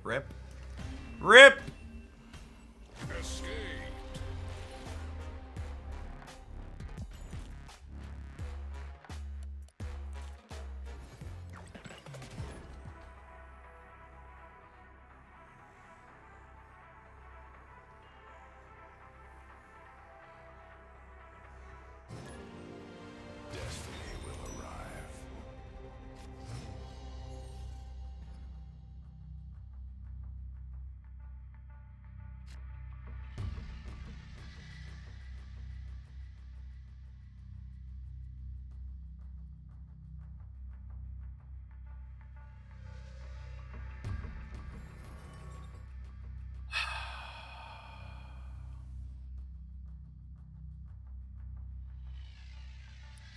Rip. Rip. Escaped. Destiny will arrive.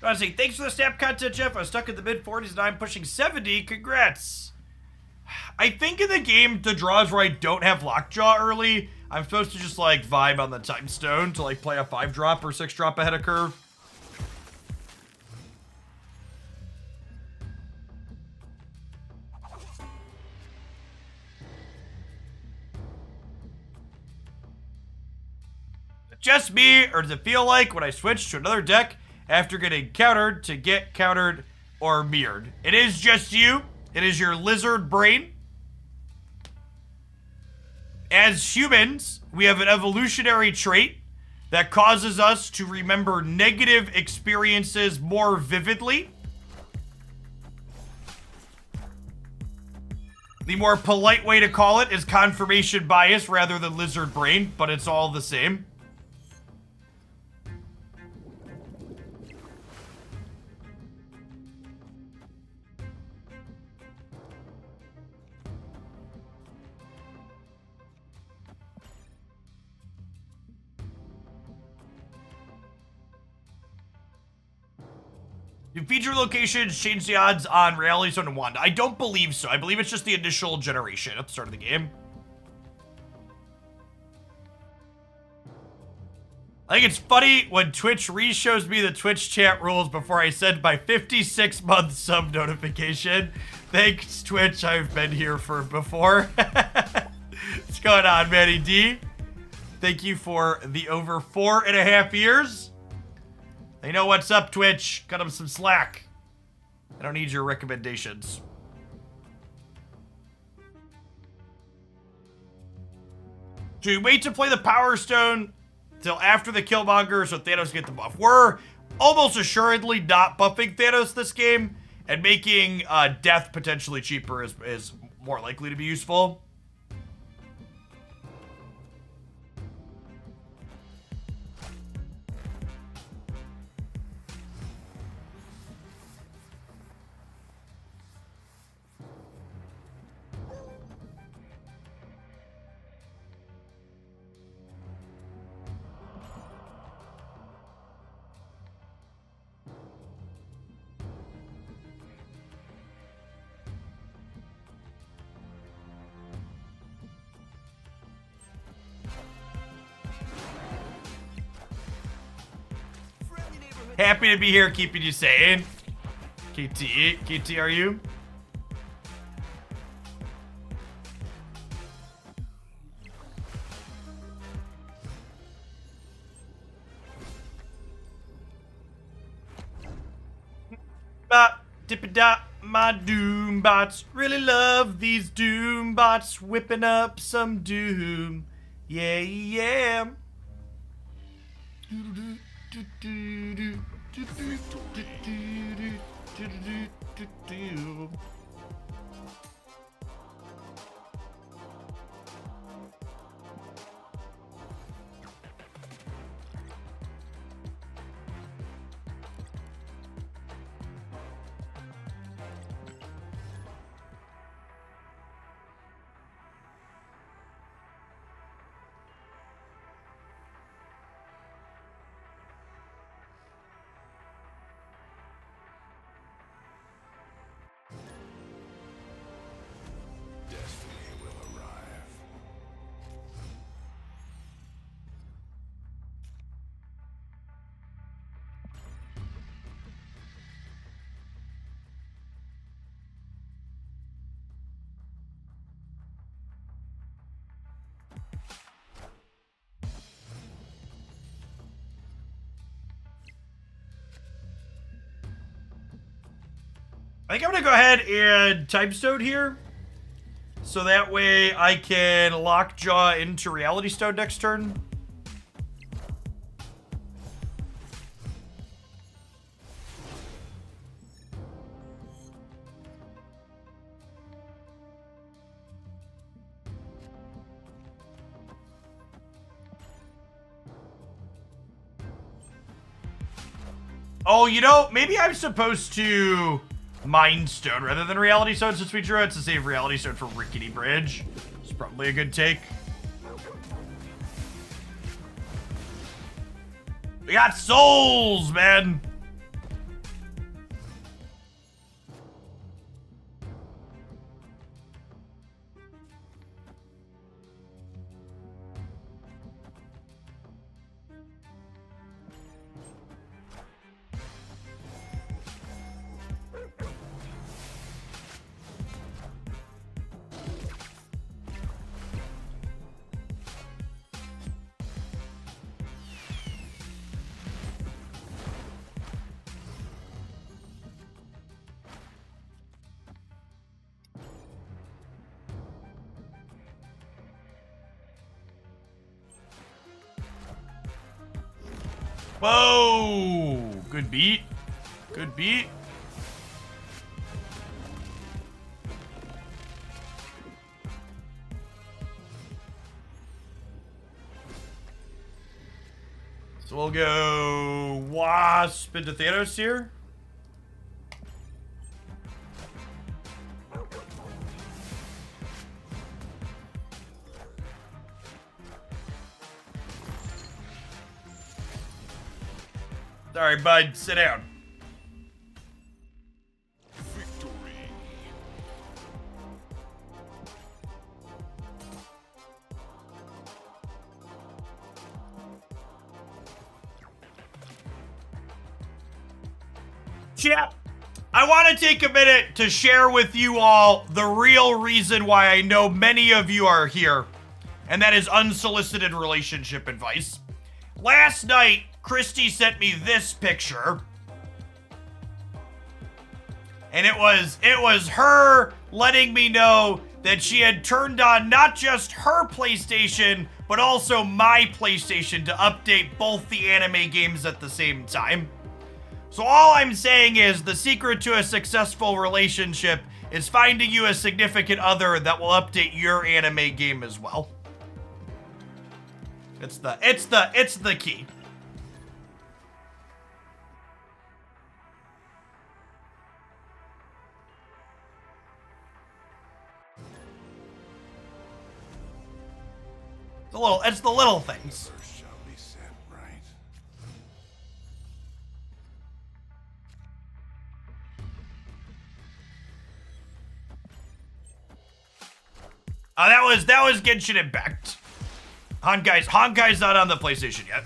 I want to say thanks for the snap content, Jeff. I was stuck in the mid 40s and I'm pushing 70. Congrats. I think in the game, the draws where I don't have Lockjaw early, I'm supposed to just like vibe on the Time Stone to like play a 5-drop or 6-drop ahead of curve. Just me, or does it feel like when I switch to another deck after getting countered to get countered or mirrored? It is just you. It is your lizard brain. As humans, we have an evolutionary trait that causes us to remember negative experiences more vividly. The more polite way to call it is confirmation bias rather than lizard brain, but it's all the same. Do feature locations change the odds on Reality Stone and Wanda? I don't believe so. I believe it's just the initial generation at the start of the game. I think it's funny when Twitch re-shows me the Twitch chat rules before I send my 56-month sub notification. Thanks, Twitch. I've been here for before. What's going on, Manny D? Thank you for the over 4.5 years. They know what's up, Twitch. Cut them some slack. I don't need your recommendations. Should we wait to play the Power Stone till after the Killmonger so Thanos get the buff? We're almost assuredly not buffing Thanos this game, and making death potentially cheaper is more likely to be useful. Happy to be here, keeping you sane. KT, are you? Dip-a-dop, my doom bots. Really love these doom bots, whipping up some doom. Yeah, yeah. Destiny will arrive. I think I'm gonna go ahead and time stone here, so that way I can lockjaw into Reality Stone next turn. Oh, you know, maybe I'm supposed to Mind Stone rather than Reality Stone since we drew it to save Reality Stone for Rickety Bridge. It's probably a good take. We got souls, man. Whoa! Good beat. Good beat. So we'll go Wasp into Thanos here. Sorry, bud. Sit down. Victory. Chat, I want to take a minute to share with you all the real reason why I know many of you are here, and that is unsolicited relationship advice. Last night, Christy sent me this picture, And it was her letting me know that she had turned on not just her PlayStation, but also my PlayStation to update both the anime games at the same time. So all I'm saying is the secret to a successful relationship is finding you a significant other that will update your anime game as well. It's the key. It's the little things. First shall be set right. That was Genshin Impact. Honkai's not on the PlayStation yet.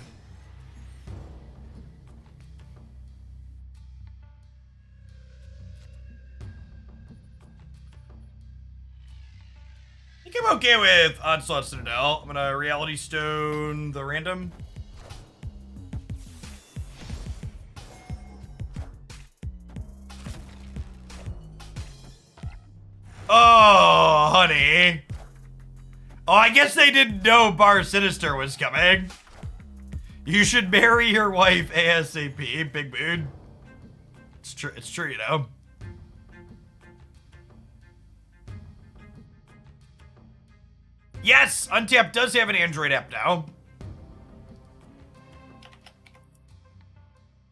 I think I'm okay with Onslaught Citadel. I'm gonna Reality Stone the random. Oh, honey. Oh, I guess they didn't know Bar Sinister was coming. You should marry your wife ASAP, Big Mood. It's true, you know. Yes, Untapped does have an Android app now.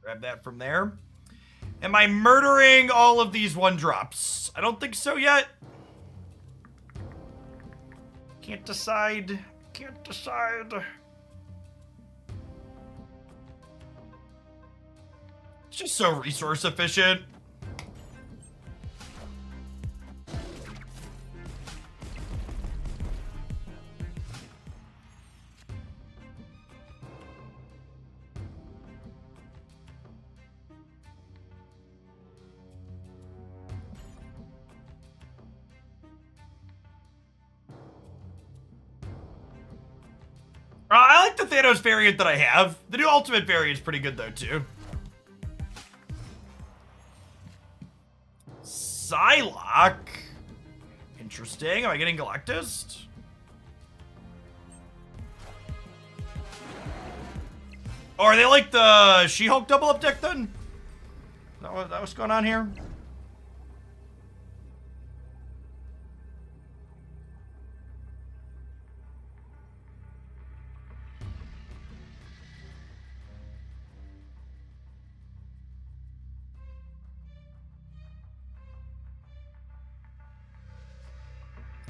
Grab that from there. Am I murdering all of these one drops? I don't think so yet. Can't decide. Can't decide. It's just so resource efficient. I like the Thanos variant that I have. The new Ultimate variant is pretty good though too. Psylocke. Interesting. Am I getting Galactus? Oh, are they like the She-Hulk double up deck then? Is that what's going on here?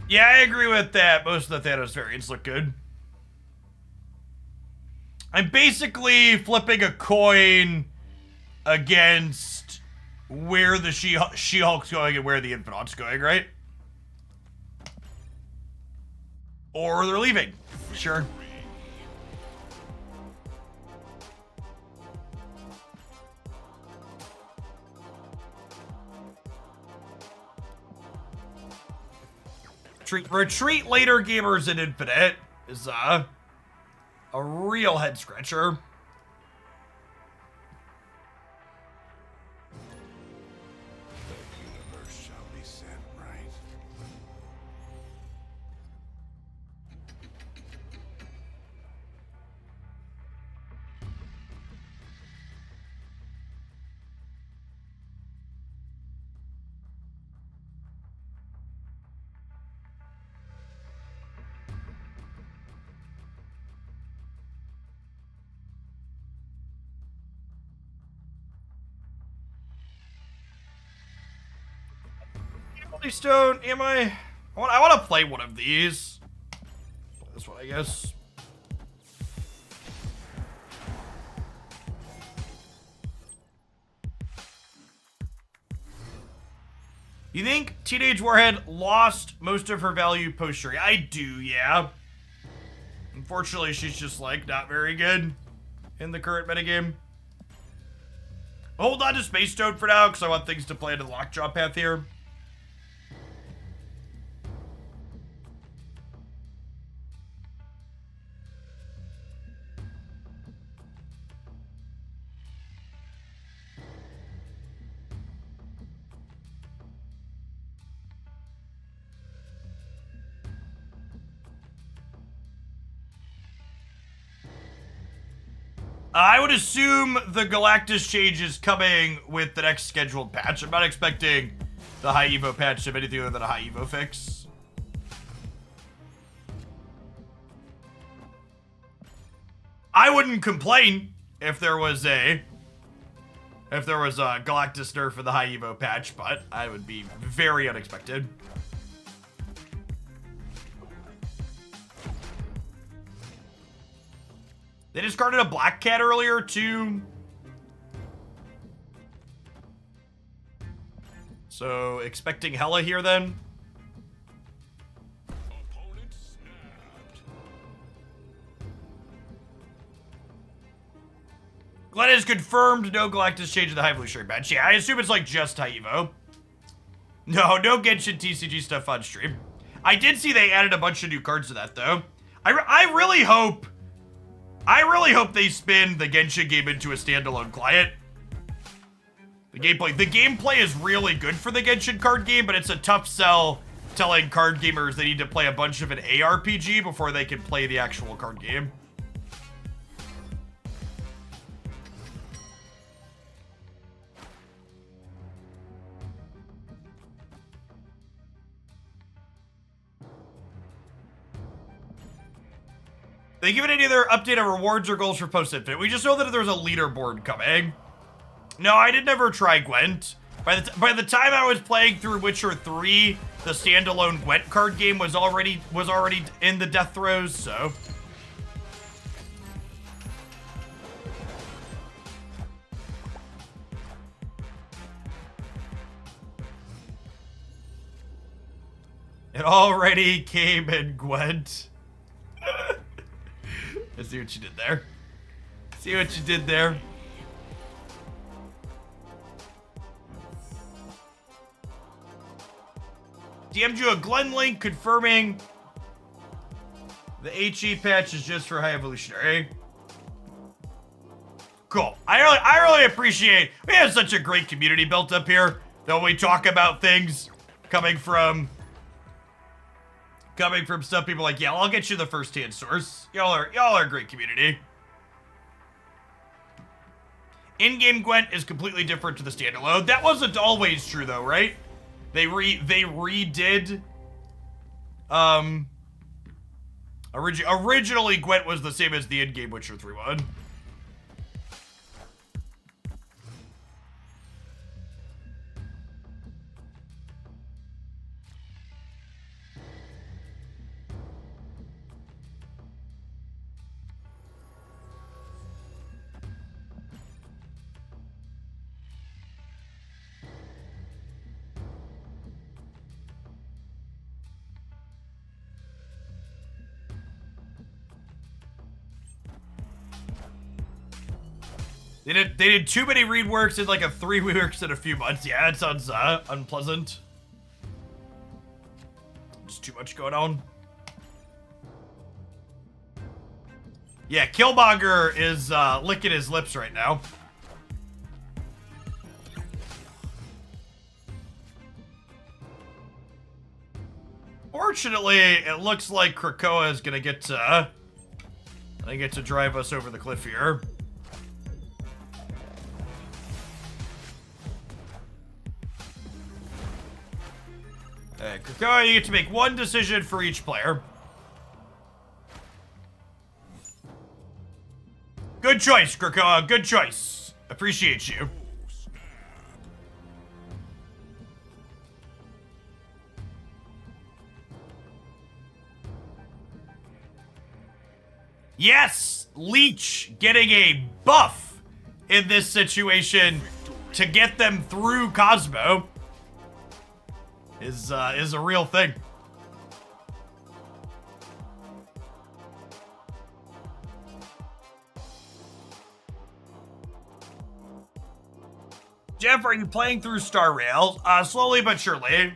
Yeah, I agree with that. Most of the Thanos variants look good. I'm basically flipping a coin against where the She-Hulk's going and where the Infinite's going, right? Or they're leaving. Sure. Retreat later, gamers in Infinite is a real head scratcher. The universe shall be set right. Stone, am I want to play one of these. Play this one, I guess. You think Teenage Warhead lost most of her value post-jury? I do, yeah. Unfortunately, she's just, like, not very good in the current metagame. Hold on to Space Toad for now, because I want things to play into the lockjaw path here. I would assume the Galactus change is coming with the next scheduled patch. I'm not expecting the high Evo patch to have anything other than a high Evo fix. I wouldn't complain if there was a Galactus nerf for the high Evo patch, but I would be very unexpected. They discarded a Black Cat earlier, too. So, expecting Hella here, then? Opponent snapped. Glenn has confirmed no Galactus change in the High Evolutionary patch. Yeah, I assume it's like just High Evo. No Genshin TCG stuff on stream. I did see they added a bunch of new cards to that, though. I really hope they spin the Genshin game into a standalone client. The gameplay is really good for the Genshin card game, but it's a tough sell telling card gamers they need to play a bunch of an ARPG before they can play the actual card game. They given any other update on rewards or goals for post-infinite? We just know that there's a leaderboard coming. No, I did never try Gwent. By the time I was playing through Witcher 3, the standalone Gwent card game was already in the death throes, so. It already came in Gwent. I see what you did there. See what you did there. DM'd you a Glen link confirming the HE patch is just for High Evolutionary. Cool. I really appreciate, we have such a great community built up here that when we talk about things coming from some people like, yeah, I'll get you the first-hand source. Y'all are a great community. In-game Gwent is completely different to the standalone. That wasn't always true though, right? They redid originally Gwent was the same as the in-game Witcher 3 one. They did too many reworks in like a 3 weeks in a few months. Yeah, it sounds unpleasant. Just too much going on. Yeah, Killmonger is licking his lips right now. Fortunately, it looks like Krakoa is gonna get to drive us over the cliff here. Krakoa, you get to make one decision for each player. Good choice, Krakoa. Good choice. Appreciate you. Yes, Leech getting a buff in this situation to get them through Cosmo is a real thing. Jeff, are you playing through Star Rail? Slowly but surely.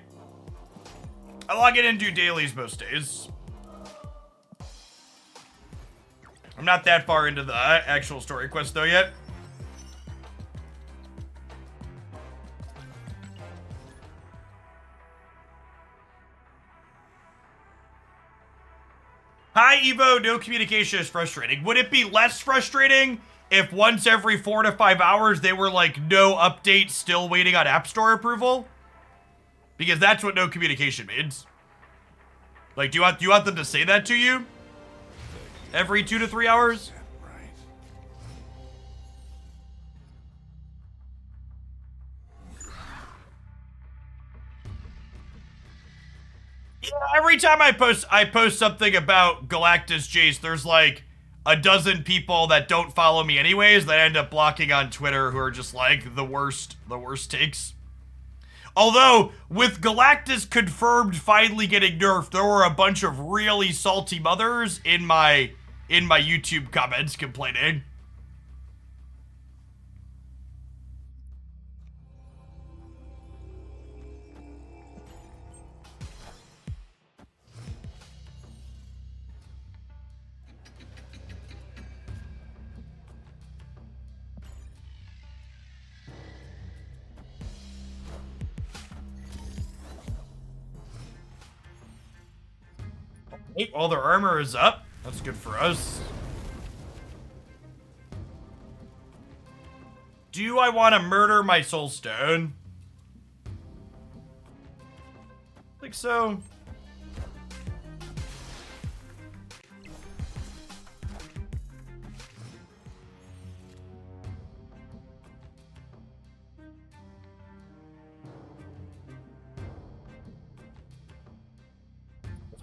I log in and do dailies most days. I'm not that far into the actual story quest though yet. Hi, Evo. No communication is frustrating. Would it be less frustrating if once every 4 to 5 hours they were like, no update, still waiting on App Store approval? Because that's what no communication means. Like, do you want them to say that to you? Every 2 to 3 hours? Right. Yeah, every time I post something about Galactus Jace, there's like a dozen people that don't follow me anyways that I end up blocking on Twitter who are just like the worst takes. Although, with Galactus confirmed finally getting nerfed, there were a bunch of really salty mothers in my YouTube comments complaining. Hey, all their armor is up. That's good for us. Do I want to murder my soulstone? I think so.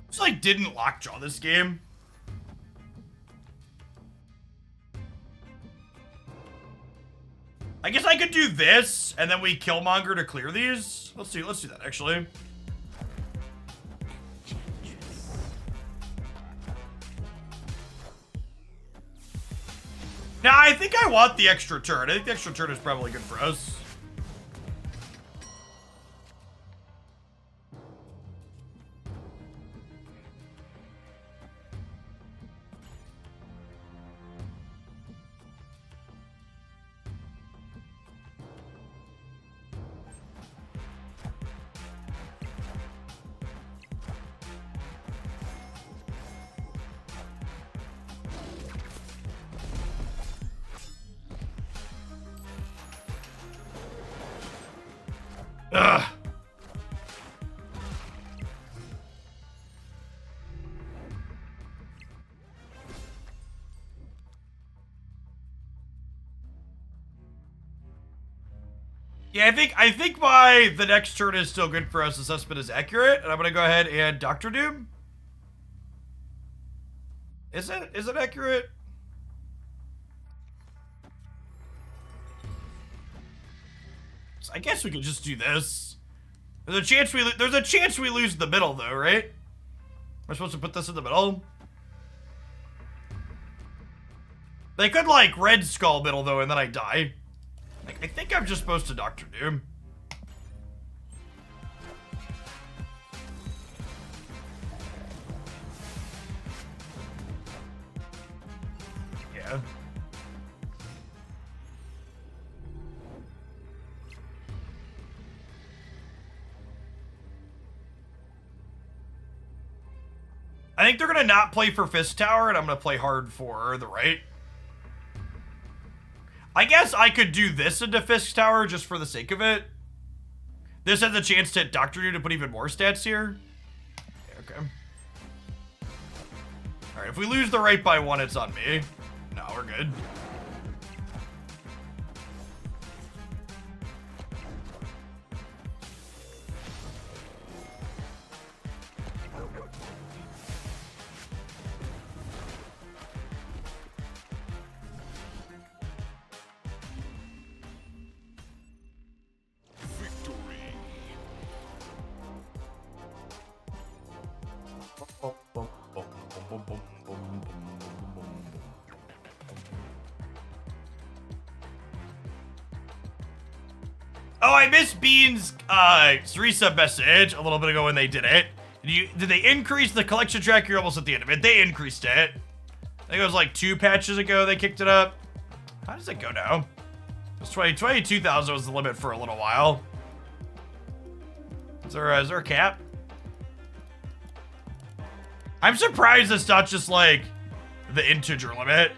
Just like didn't lockjaw this game. I guess I could do this and then we Killmonger to clear these. Let's do that actually. Nah, I think I want the extra turn. I think the extra turn is probably good for us. Ugh. Yeah, I think the next turn is still good for us. Assessment is accurate, and I'm gonna go ahead and Doctor Doom. Is it accurate? So I guess we could just do this. There's a chance we lose the middle though, right? Am I supposed to put this in the middle? They could like Red Skull middle though, and then I die. Like, I think I'm just supposed to Doctor Doom. Yeah. I think they're gonna not play for Fist Tower, and I'm gonna play hard for the right. I guess I could do this into Fist Tower just for the sake of it. This has a chance to hit Doctor Doom to put even more stats here. Okay. Alright, if we lose the right by 1, it's on me. No, we're good. Oh, I missed Bean's resub message a little bit ago when they did it. Did they increase the collection track? You're almost at the end of it. They increased it. I think it was like 2 patches ago they kicked it up. How does it go now? It was 22,000 was the limit for a little while. Is there a cap? I'm surprised it's not just like the integer limit.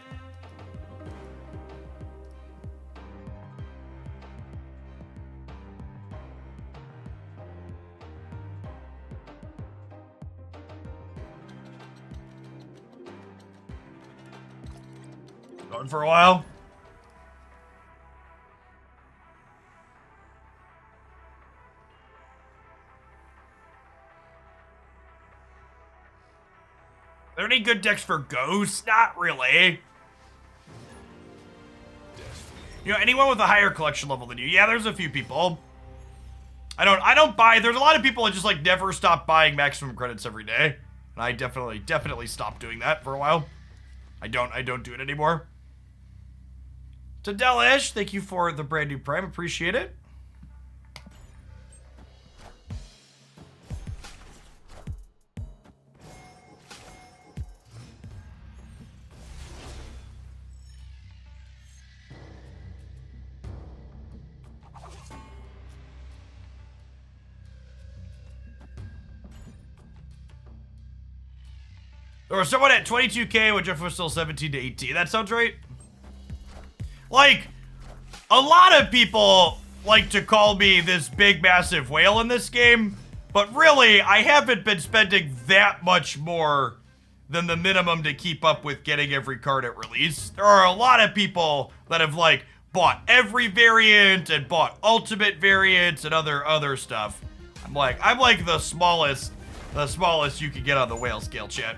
Going for a while. Are there any good decks for ghosts? Not really. You know, anyone with a higher collection level than you? Yeah, there's a few people. I don't buy. There's a lot of people that just like never stop buying maximum credits every day, and I definitely stopped doing that for a while. I don't do it anymore. To Delish, thank you for the brand new Prime. Appreciate it. There was someone at 22K when Jeff was still 17 to 18. That sounds right. Like, a lot of people like to call me this big, massive whale in this game, but really, I haven't been spending that much more than the minimum to keep up with getting every card at release. There are a lot of people that have, like, bought every variant and bought ultimate variants and other stuff. I'm like the smallest you can get on the whale scale, chat.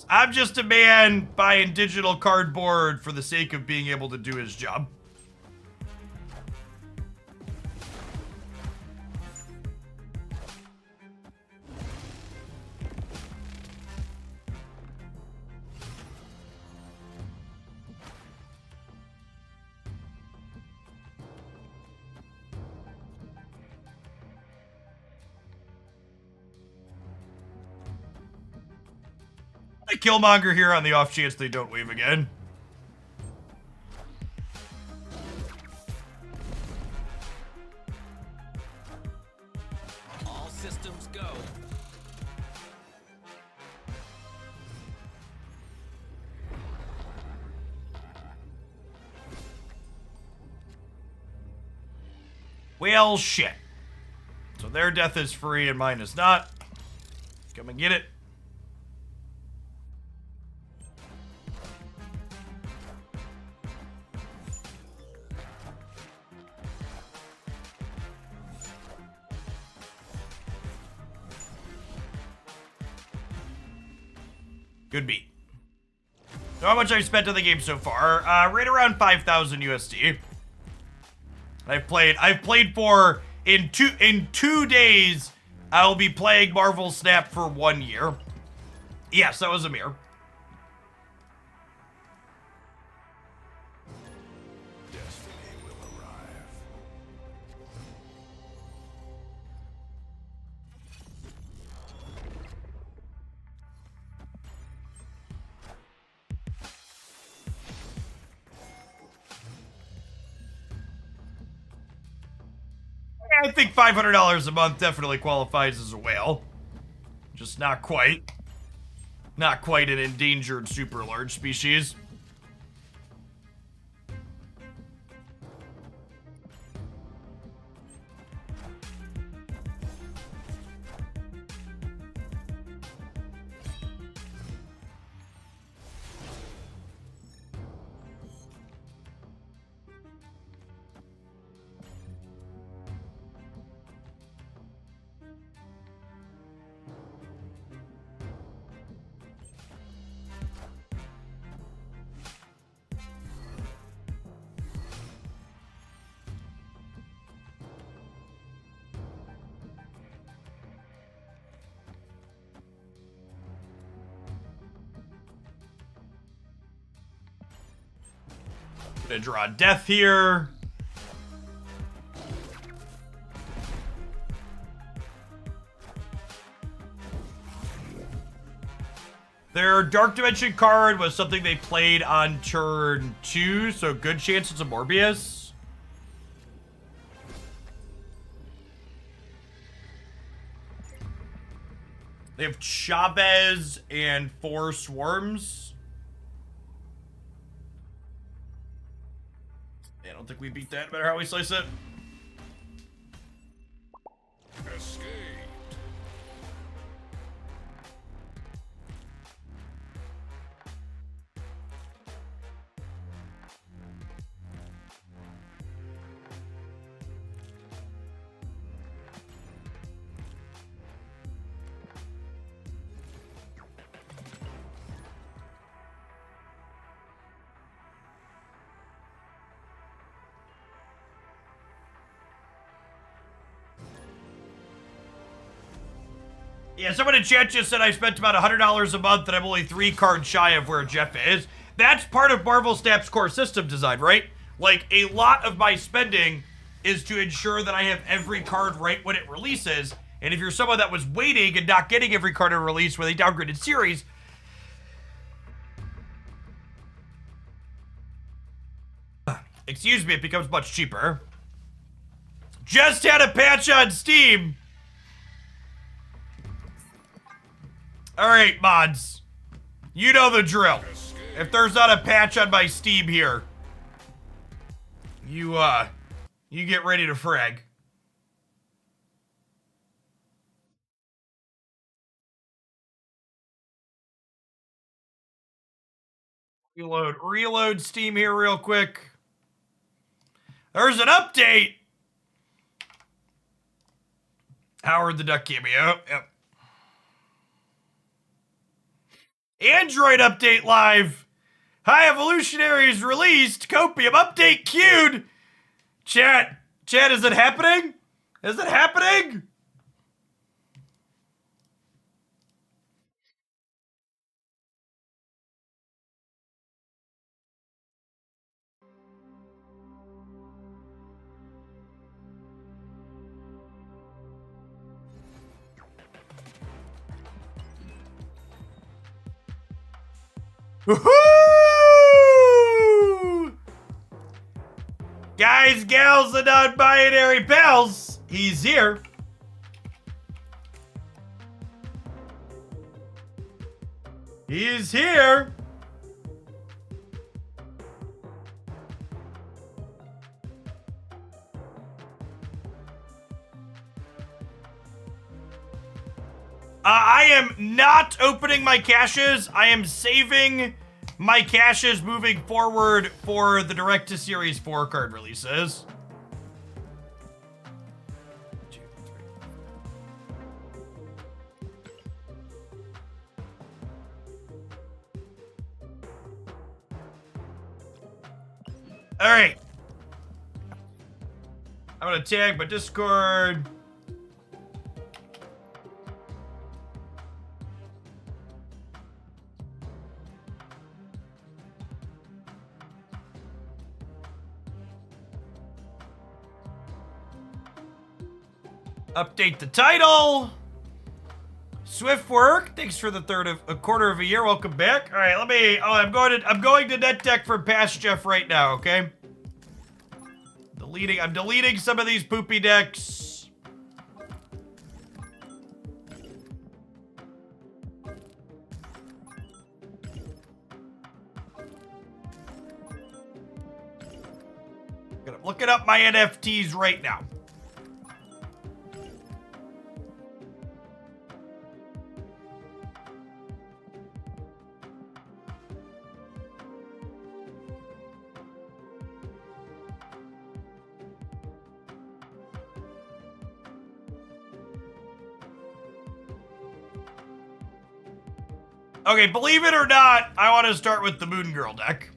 I'm just a man buying digital cardboard for the sake of being able to do his job. A Killmonger here on the off chance they don't wave again. All systems go. Well, shit. So their death is free and mine is not. Come and get it. Good beat. So how much I've spent on the game so far? Right around 5,000 USD. I've played for in 2 days. I'll be playing Marvel Snap for 1 year. Yes, that was a mirror. Destiny will arrive. I think $500 a month definitely qualifies as a whale. Just not quite. Not quite an endangered super large species. Gonna draw death here. Their Dark Dimension card was something they played on turn 2, so good chance it's a Morbius. They have Chavez and 4 swarms. I don't think we beat that, no matter how we slice it. Escape. Yeah, someone in chat just said I spent about $100 a month and I'm only 3 cards shy of where Jeff is. That's part of Marvel Snap's core system design, right? Like, a lot of my spending is to ensure that I have every card right when it releases. And if you're someone that was waiting and not getting every card at release with a downgraded series, excuse me, it becomes much cheaper. Just had a patch on Steam. Alright, mods. You know the drill. If there's not a patch on my Steam here, you get ready to frag. Reload Steam here real quick. There's an update. Howard the Duck cameo. Yep. Android update live. Hi, Evolutionary is released. Copium update queued. Chat, is it happening? Is it happening? Woohoo! Guys, gals, and non-binary pals, he's here. He's here. I am not opening my caches. I am saving my caches moving forward for the Direct-to-Series 4 card releases. All right. I'm gonna tag my Discord. Update the title. Swift work. Thanks for the quarter of a year. Welcome back. All right, let me. Oh, I'm going to net deck for past Jeff right now. Okay. I'm deleting some of these poopy decks. Looking up my NFTs right now. Okay, believe it or not, I want to start with the Moon Girl deck.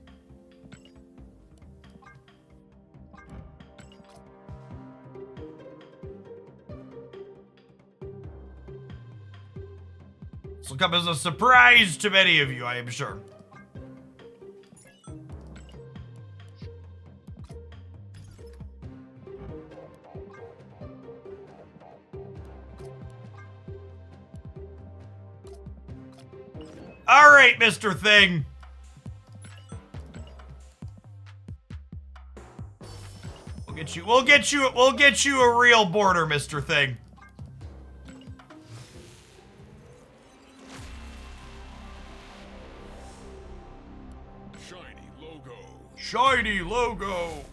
This will come as a surprise to many of you, I am sure. All right, Mr. Thing. We'll get you a real border, Mr. Thing. Shiny logo.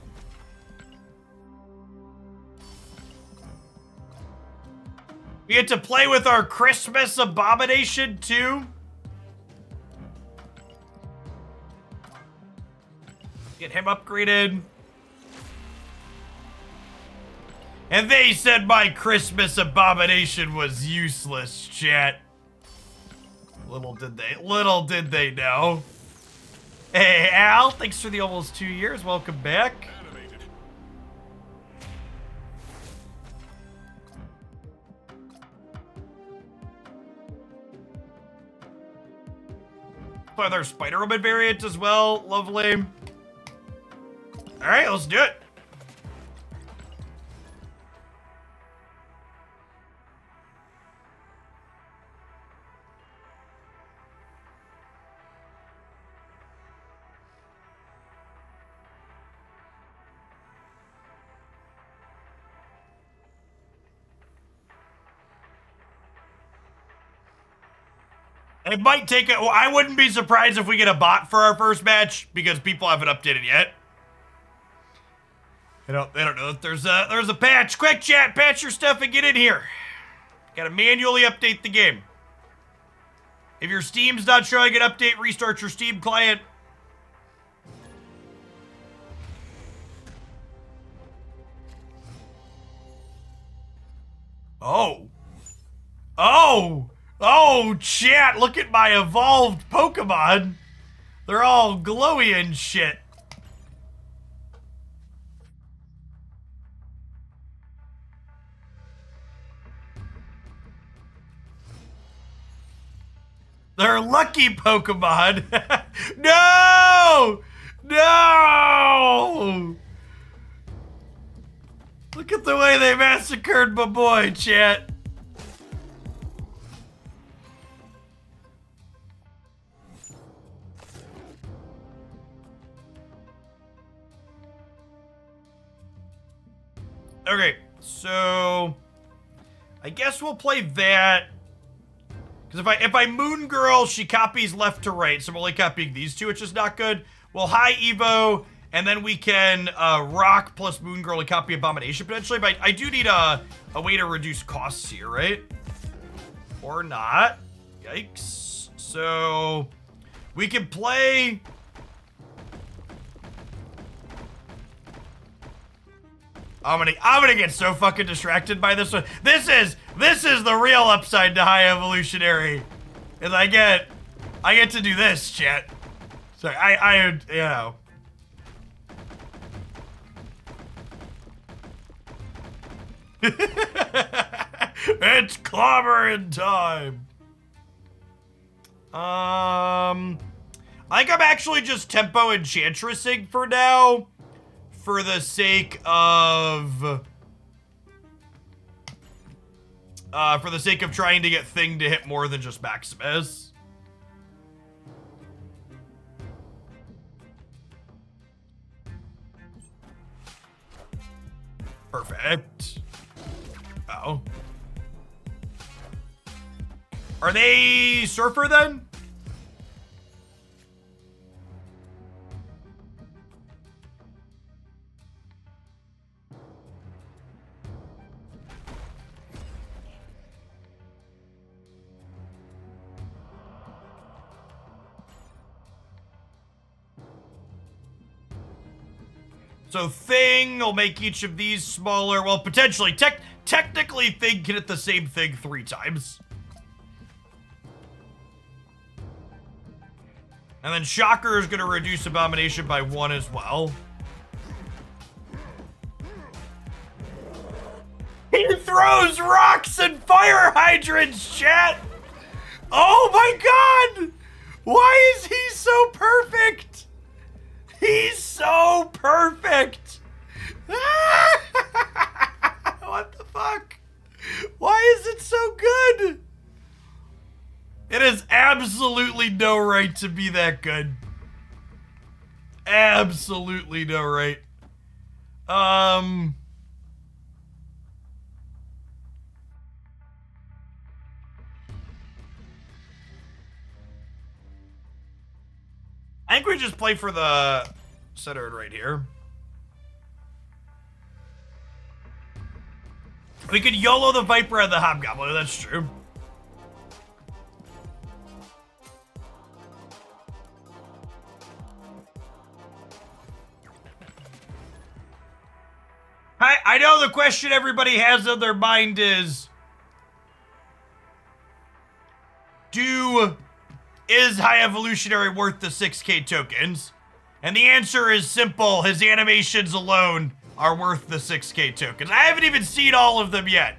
We get to play with our Christmas abomination too. Get him upgraded. And they said my Christmas abomination was useless, chat. Little did they know. Hey, Al, thanks for the almost 2 years. Welcome back. Animated. Play their Spider-Woman variant as well. Lovely. All right, let's do it. It might take a... Well, I wouldn't be surprised if we get a bot for our first match because people haven't updated yet. They don't know if there's a patch. Quick, chat, patch your stuff and get in here. Gotta manually update the game. If your Steam's not showing an update, restart your Steam client. Oh. Oh! Oh, chat, look at my evolved Pokemon. They're all glowy and shit. They're lucky Pokemon. No! No! Look at the way they massacred my boy, chat. Okay, so I guess we'll play that. Because if I Moon Girl, she copies left to right, so I'm only copying these two, which is not good. Well, high Evo, and then we can Rock plus Moon Girl and copy Abomination potentially, but I do need a way to reduce costs here, right? Or not. Yikes. So we can play... I'm gonna get so fucking distracted by this one. This is the real upside to High Evolutionary. Is I get to do this, chat. Sorry, I you know. It's clobbering time. I think I'm actually just tempo enchantressing for now. For the sake of trying to get Thing to hit more than just Maximus. Perfect. Oh. Are they Surfer then? So Thing will make each of these smaller. Well, potentially. Technically, Thing can hit the same thing 3 times. And then Shocker is going to reduce Abomination by 1 as well. He throws rocks and fire hydrants, chat! Oh my god! Why is he so perfect? He's so perfect! What the fuck? Why is it so good? It has absolutely no right to be that good. Absolutely no right. I think we just play for the centered right here. We could YOLO the Viper and the Hobgoblin, that's true. I know the question everybody has on their mind is, is High Evolutionary worth the 6k tokens? And the answer is simple. His animations alone are worth the 6k tokens. I haven't even seen all of them yet.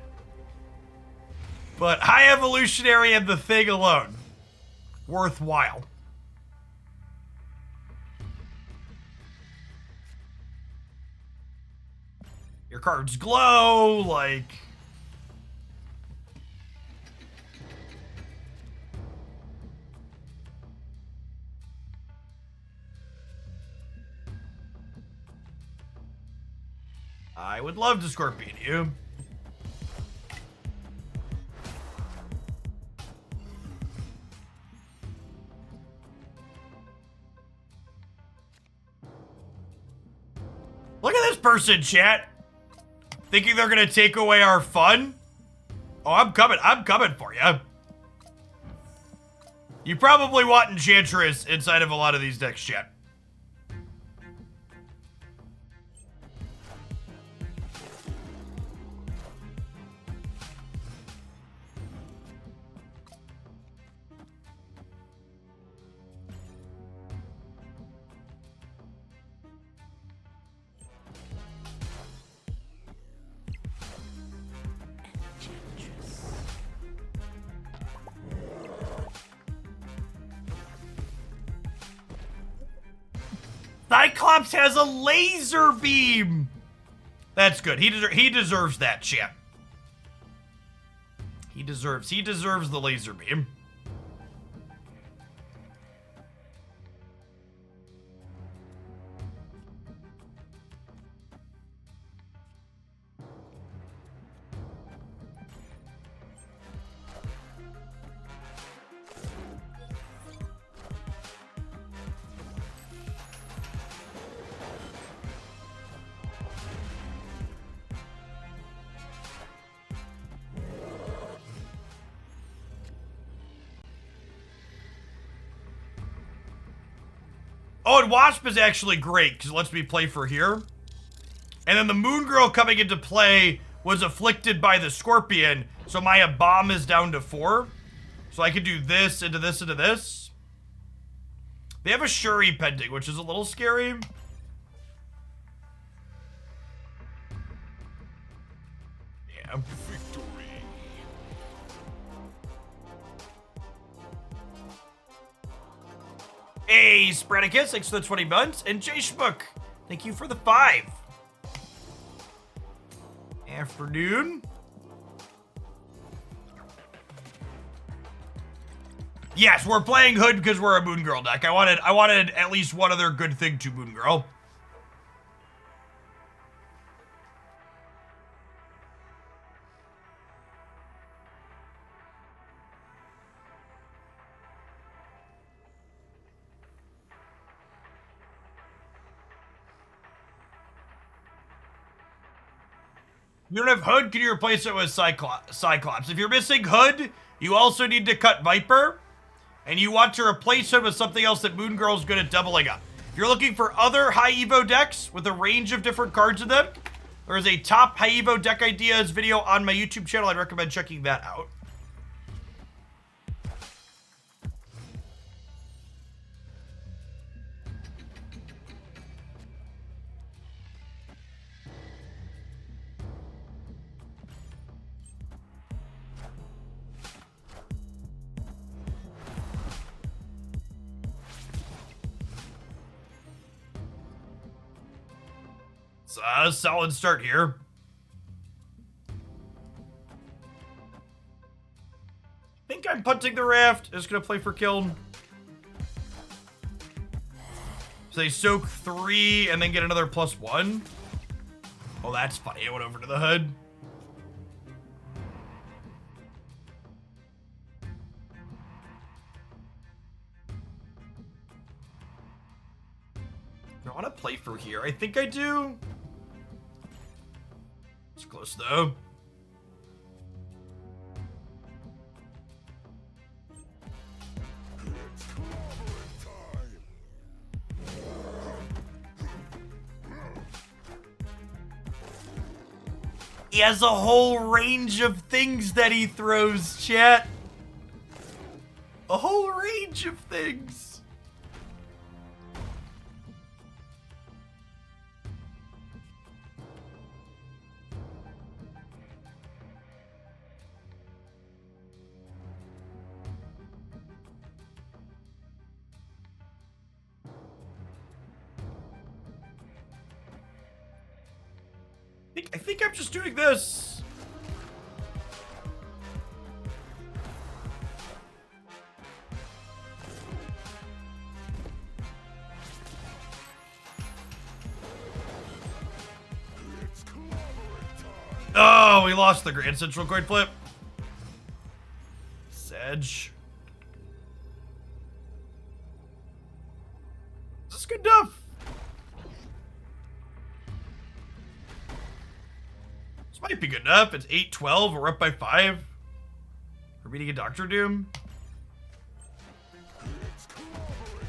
But High Evolutionary and the thing alone, worthwhile. Your cards glow, like... I would love to Scorpion you. Look at this person, chat. Thinking they're gonna take away our fun? Oh, I'm coming for you. You probably want Enchantress inside of a lot of these decks, chat. Cyclops has a laser beam. That's good. He deserves that, chat. He deserves the laser beam. Oh, and Wasp is actually great because it lets me play for here. And then the Moon Girl coming into play was afflicted by the Scorpion, so my bomb is down to 4. So I could do this into this into this. They have a Shuri pending, which is a little scary. Yeah. Victory. Hey, Spreadicus, thanks for the 20 months. And Jay Schmook, thank you for the 5. Afternoon. Yes, we're playing Hood because we're a Moon Girl deck. I wanted at least one other good thing to Moon Girl. You don't have Hood, can you replace it with Cyclops? If you're missing Hood, you also need to cut Viper, and you want to replace him with something else that Moon Girl's good at doubling up. If you're looking for other high Evo decks with a range of different cards in them, there is a top high Evo deck ideas video on my YouTube channel. I'd recommend checking that out. It's a solid start here. I think I'm punting the raft. Just gonna play for Kiln. So they soak 3 and then get another +1. Oh, that's funny. It went over to the Hood. I want to play through here. I think I do. It's close though. It's clobbering time. He has a whole range of things that he throws, chat. A whole range of things. I think I'm just doing this. It's clobbering time. Oh, we lost the Grand Central coin flip. Sedge. Is this good enough? This might be good enough. It's 8-12. We're up by 5. We're beating a Doctor Doom. It's clobbering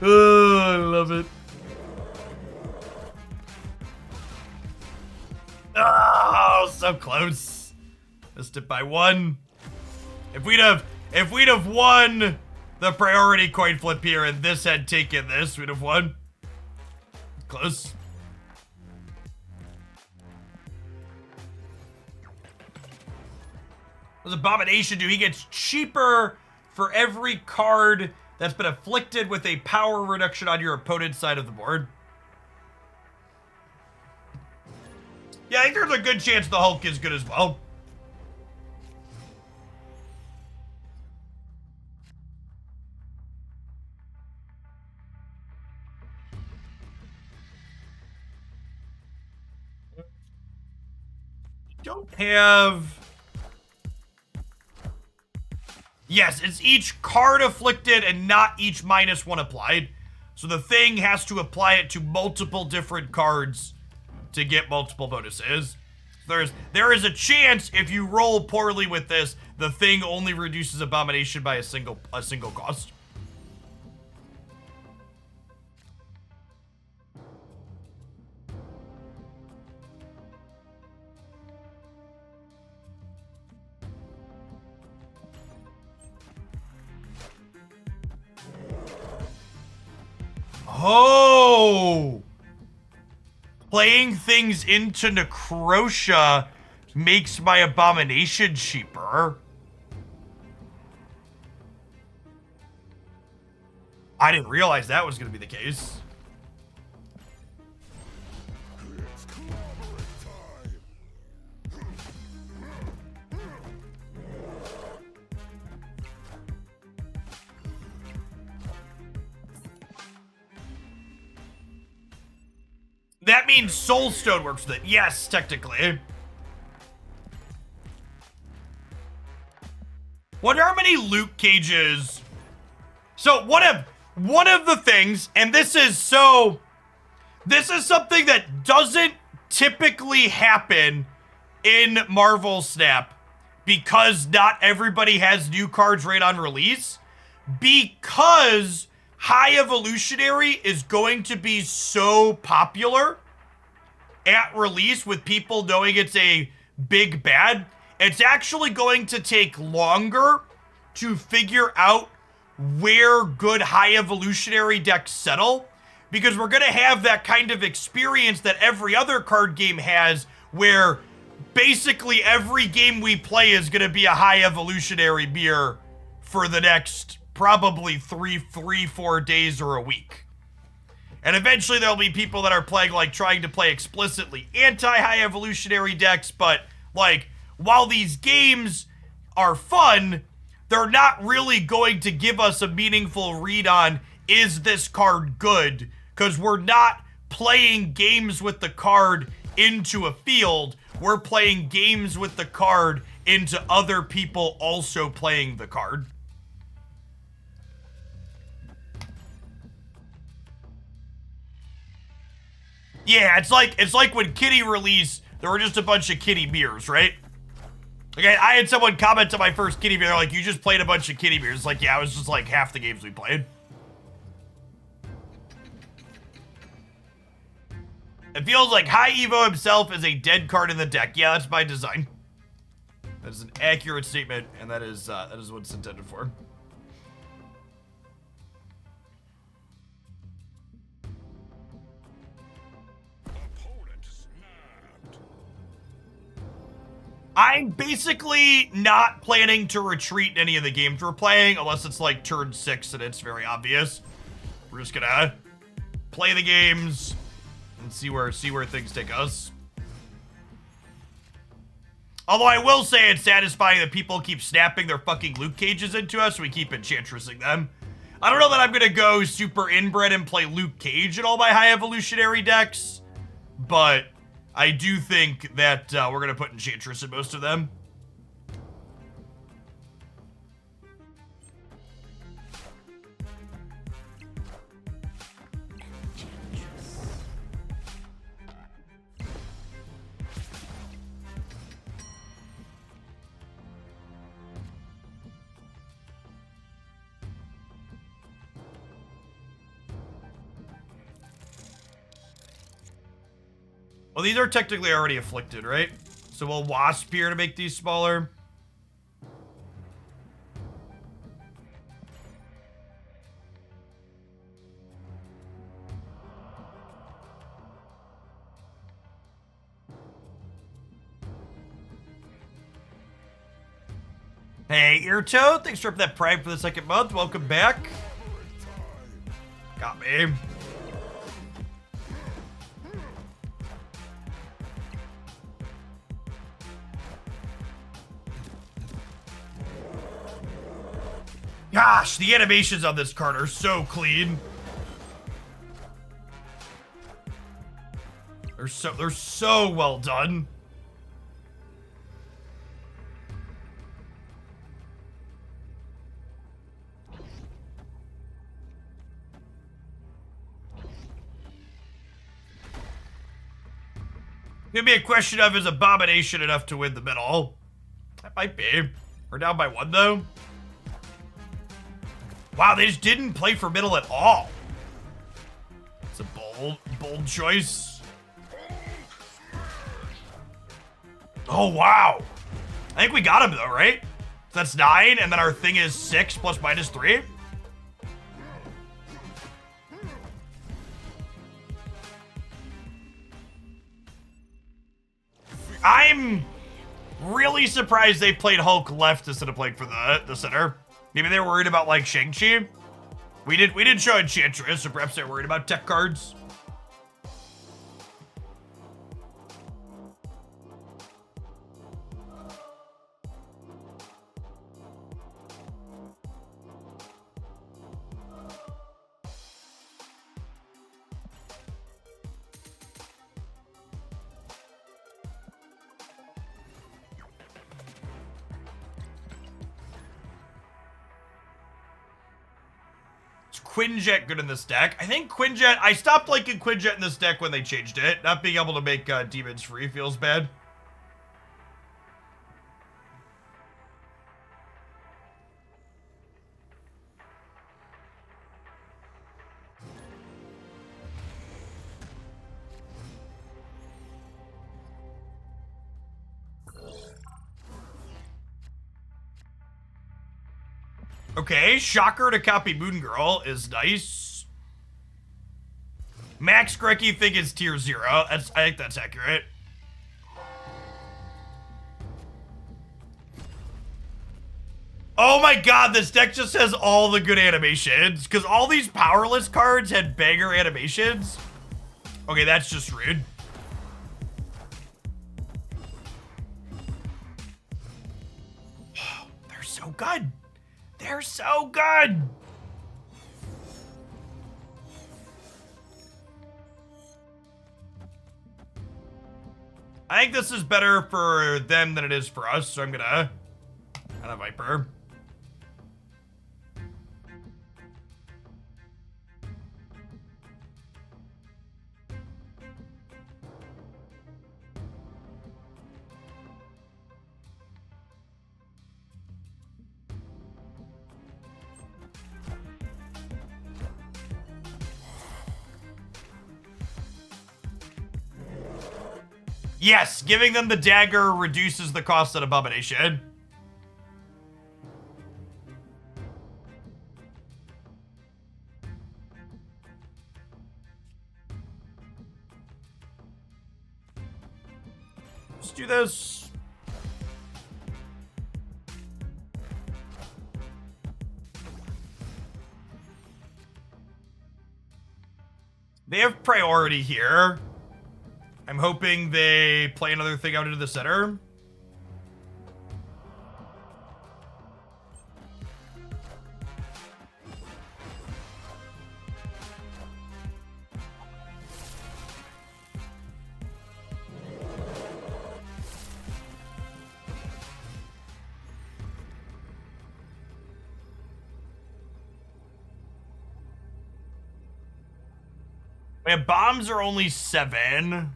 Oh, I love it. Oh, so close. Missed it by 1. If we'd have won the priority coin flip here and this had taken this, we'd have won. Close. What does Abomination do? He gets cheaper for every card that's been afflicted with a power reduction on your opponent's side of the board. Yeah, I think there's a good chance the Hulk is good as well. Don't have... Yes, it's each card afflicted and not each -1 applied. So the thing has to apply it to multiple different cards to get multiple bonuses. There is a chance if you roll poorly with this, the thing only reduces Abomination by a single cost. Oh! Playing things into Necrotia makes my Abomination cheaper. I didn't realize that was going to be the case. It's clobbering time. That means Soulstone works with it. Yes, technically. Wonder how many loot cages. So one of the things, and this is something that doesn't typically happen in Marvel Snap because not everybody has new cards right on release. Because High Evolutionary is going to be so popular at release with people knowing it's a big bad, it's actually going to take longer to figure out where good High Evolutionary decks settle, because we're going to have that kind of experience that every other card game has, where basically every game we play is going to be a High Evolutionary mirror for the next probably 3-4 days or a week. And eventually there'll be people that are playing, like, trying to play explicitly anti-High Evolutionary decks, but, like, while these games are fun, they're not really going to give us a meaningful read on, is this card good? Because we're not playing games with the card into a field. we're playing games with the card into other people also playing the card. Yeah, it's like when Kitty released, there were just a bunch of Kitty beers, right? Okay, I had someone comment on my first Kitty beer, they're like, you just played a bunch of Kitty beers. It's like, yeah, it was just like half the games we played. It feels like High Evo himself is a dead card in the deck. Yeah, that's by design. That is an accurate statement, and that is what it's intended for. Opponent snapped. I'm basically not planning to retreat in any of the games we're playing, unless it's like turn 6 and it's very obvious. We're just gonna play the games and see where things take us. Although I will say it's satisfying that people keep snapping their fucking Luke Cages into us, so we keep enchantressing them. I don't know that I'm gonna go super inbred and play Luke Cage in all my high evolutionary decks, but I do think that we're gonna put enchantress in most of them. Well, these are technically already afflicted, right? So we'll Wasp here to make these smaller. Hey, Eartoad, thanks for up that Prime for the 2nd month. Welcome back. Got me. Gosh, the animations on this card are so clean. They're so well done. Gonna be a question of, is Abomination enough to win the middle? That might be. We're down by 1 though. Wow, they just didn't play for middle at all. It's a bold choice. Oh, wow. I think we got him though, right? So that's 9, and then our thing is 6 plus minus 3. I'm really surprised they played Hulk left instead of playing for the center. Maybe they were worried about like Shang-Chi. We did show Enchantress, so perhaps they're worried about tech cards. Quinjet good in this deck. I think Quinjet, I stopped liking Quinjet in this deck when they changed it. Not being able to make demons free feels bad. Okay, Shocker to copy Moon Girl is nice. Max Grecki think it's tier 0. I think that's accurate. Oh my god, this deck just has all the good animations. Because all these powerless cards had banger animations. Okay, that's just rude. They're so good. They're so good. I think this is better for them than it is for us, so I'm gonna kind of Viper. Yes, giving them the dagger reduces the cost of Abomination. Let's do this. They have priority here. I'm hoping they play another thing out into the center. Man, bombs are only 7.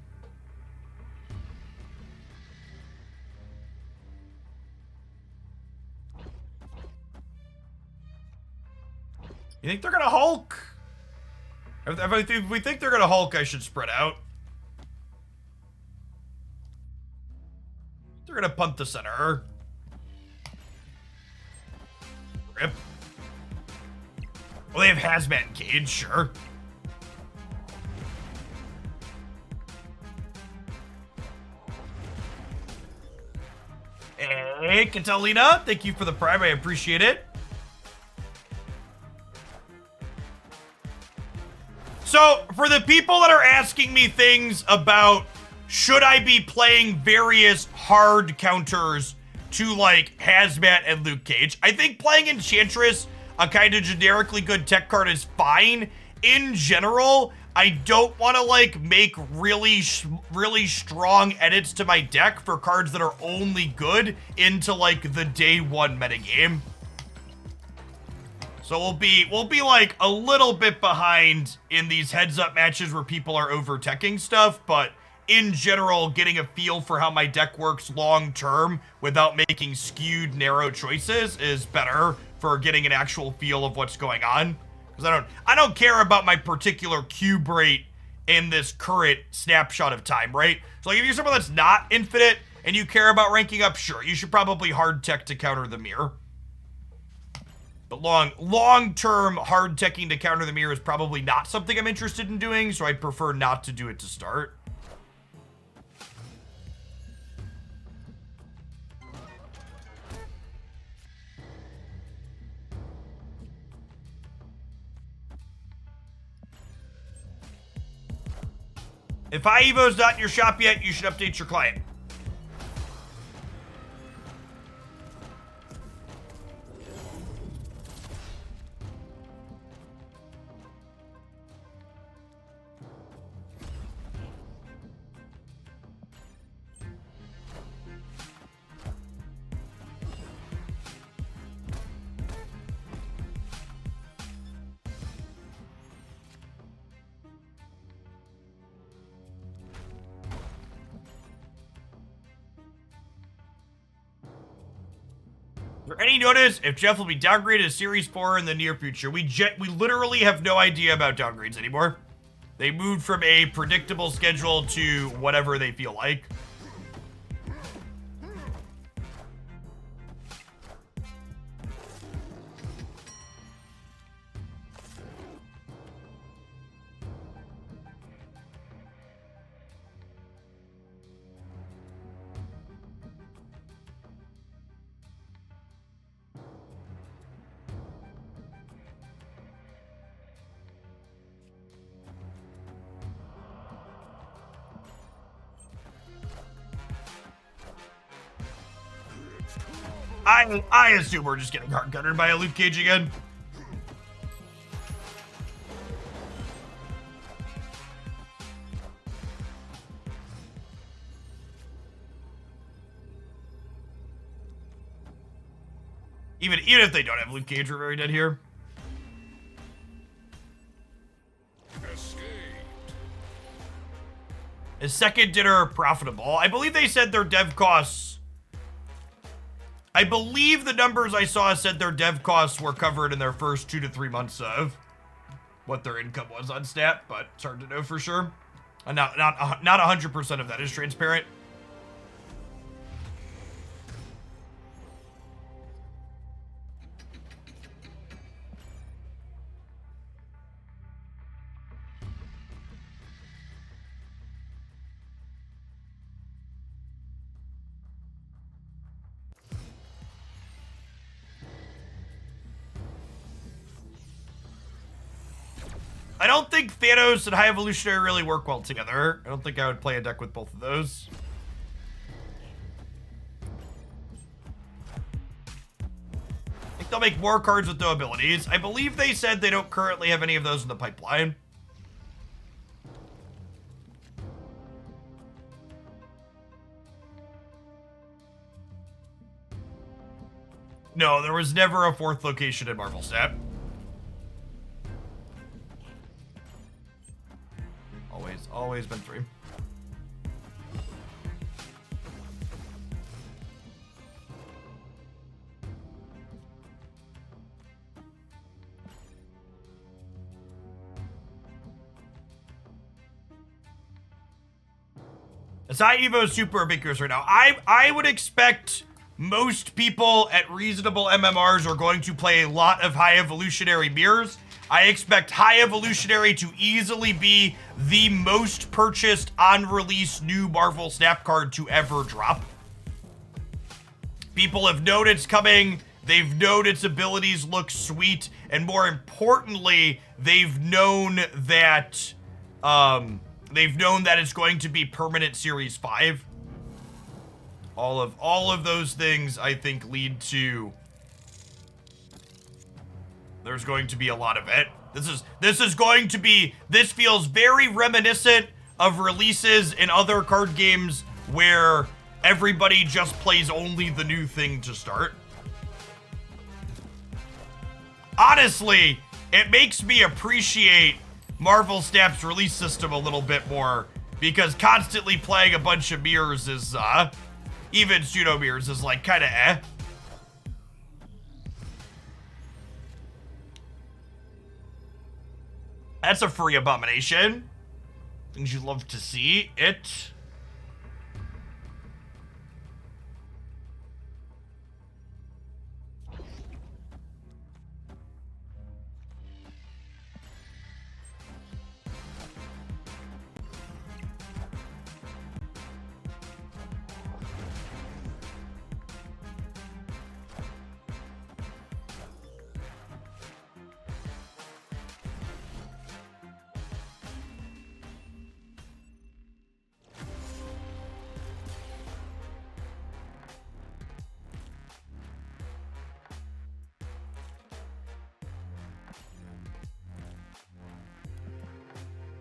You think they're gonna Hulk? If we think they're gonna Hulk, I should spread out. They're gonna punt the center. Rip. Well, they have Hazmat and Cage, sure. Hey, Catalina, thank you for the prime. I appreciate it. So, for the people that are asking me things about should I be playing various hard counters to like Hazmat and Luke Cage, I think playing Enchantress, a kind of generically good tech card, is fine. In general, I don't want to like make really strong edits to my deck for cards that are only good into like the day 1 metagame. So we'll be like a little bit behind in these heads up matches where people are over teching stuff, but in general, getting a feel for how my deck works long term without making skewed narrow choices is better for getting an actual feel of what's going on. Because I don't care about my particular cube rate in this current snapshot of time, right? So like if you're someone that's not infinite and you care about ranking up, sure, you should probably hard tech to counter the mirror. But long-term hard teching to counter the mirror is probably not something I'm interested in doing, so I'd prefer not to do it to start. If iEvo's not in your shop yet, you should update your client. For any notice if Jeff will be downgraded to Series 4 in the near future? We literally have no idea about downgrades anymore. They moved from a predictable schedule to whatever they feel like. I assume we're just getting hard guttered by a Luke Cage again. Even if they don't have Luke Cage, we're very dead here. Escaped. Is second dinner profitable? I believe they said their dev costs. I believe the numbers I saw said their dev costs were covered in their first 2 to 3 months of what their income was on stat, but it's hard to know for sure. And not 100% of that is transparent. I don't think Thanos and High Evolutionary really work well together. I don't think I would play a deck with both of those. I think they'll make more cards with no abilities. I believe they said they don't currently have any of those in the pipeline. No, there was never a fourth location in Marvel Snap. Always been 3. Asai Evo is super ubiquitous right now. I would expect most people at reasonable MMRs are going to play a lot of High Evolutionary mirrors. I expect High Evolutionary to easily be the most purchased on-release new Marvel Snap card to ever drop. People have known it's coming, they've known its abilities look sweet, and more importantly, they've known that it's going to be permanent Series 5. All of those things, I think, lead to there's going to be a lot of it. This feels very reminiscent of releases in other card games where everybody just plays only the new thing to start. Honestly, it makes me appreciate Marvel Snap's release system a little bit more, because constantly playing a bunch of mirrors is, even pseudo mirrors is like kinda eh. That's a free abomination. Things you love to see. It.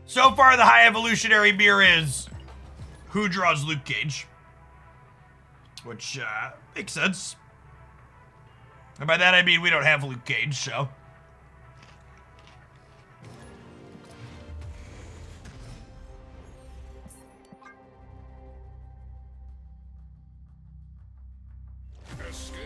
So far, the High Evolutionary mirror is who draws Luke Cage, which makes sense. And by that I mean we don't have Luke Cage, so. Escaped.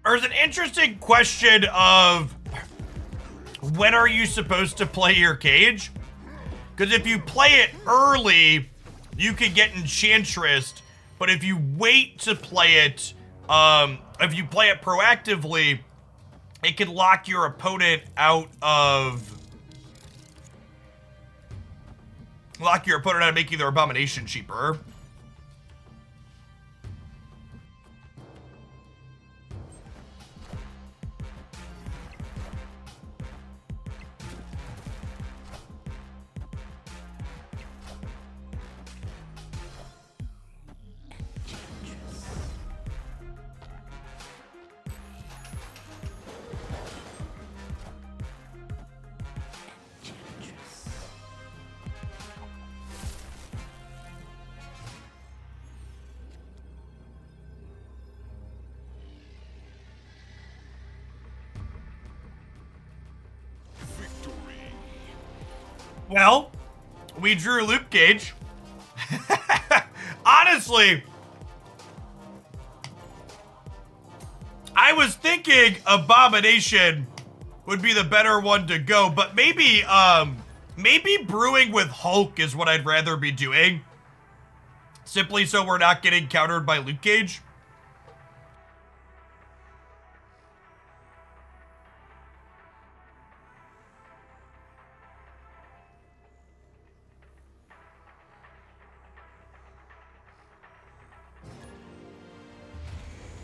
there's an interesting question of when are you supposed to play your cage? Because if you play it early, you could get Enchantress, but if you wait to play it, if you play it proactively, it can lock your opponent out of making their abomination cheaper. Well, we drew Loop Cage. Honestly, I was thinking Abomination would be the better one to go, but maybe brewing with Hulk is what I'd rather be doing. Simply so we're not getting countered by Luke Cage.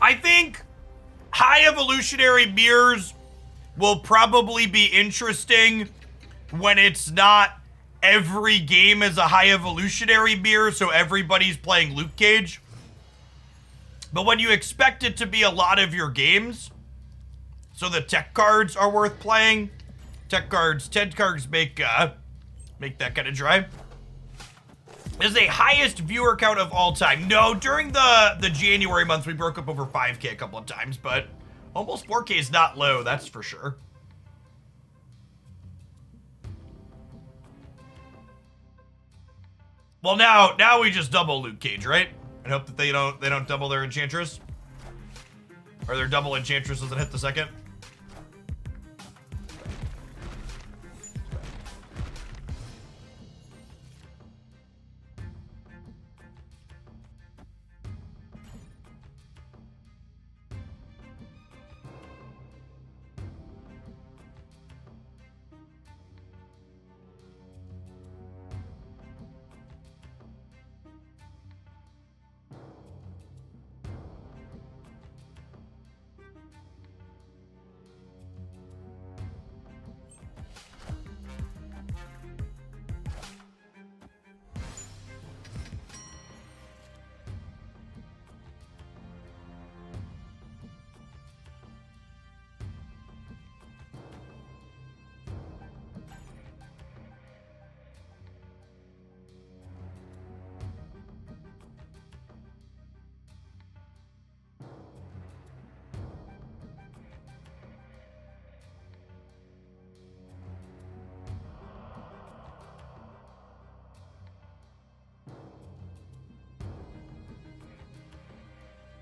I think high evolutionary mirrors will probably be interesting when it's not every game is a high evolutionary mirror, so everybody's playing Luke Cage. But when you expect it to be a lot of your games, so the tech cards are worth playing. Tech cards make that kind of dry. This is the highest viewer count of all time. No, during the January months, we broke up over 5K a couple of times, but almost 4K is not low, that's for sure. Well, now we just double Luke Cage, right? And hope that they don't double their Enchantress. Or their double Enchantress doesn't hit the second.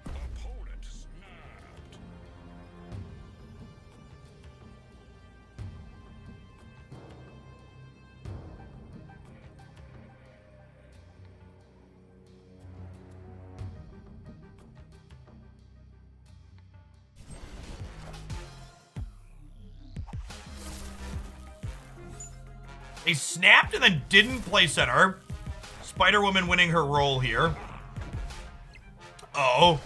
Opponent snapped. They snapped and then didn't play center. Spider-Woman winning her role here. Oh.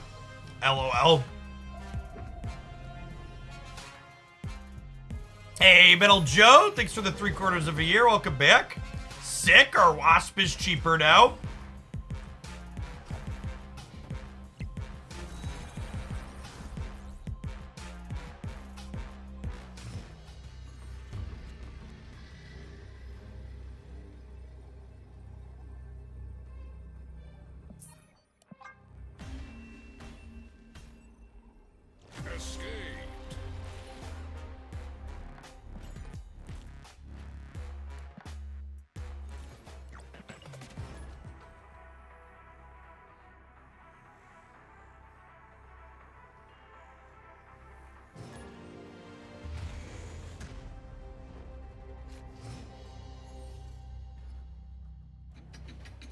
LOL. Hey, Metal Joe. Thanks for the 3/4 of a year. Welcome back. Sick. Our Wasp is cheaper now. Escaped.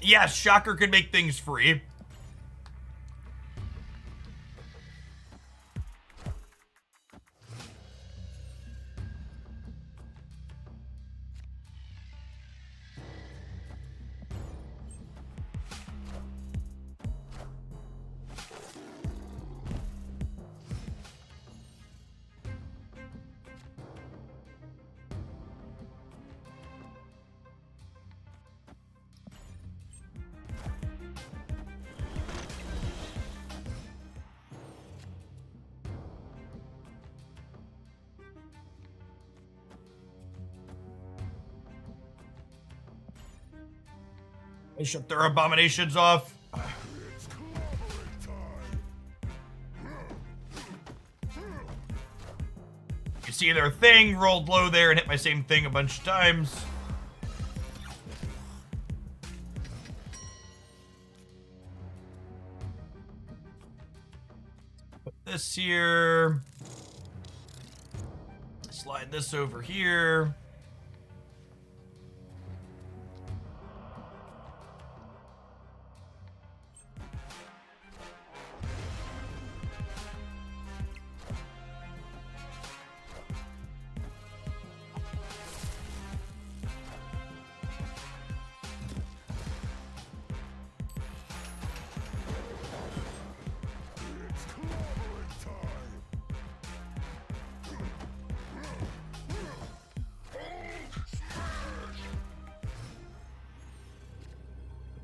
Yes, Shocker could make things free. They shut their abominations off. It's clobbering time. You see their thing, rolled low there and hit my same thing a bunch of times. Put this here. Slide this over here. It's clobbering time.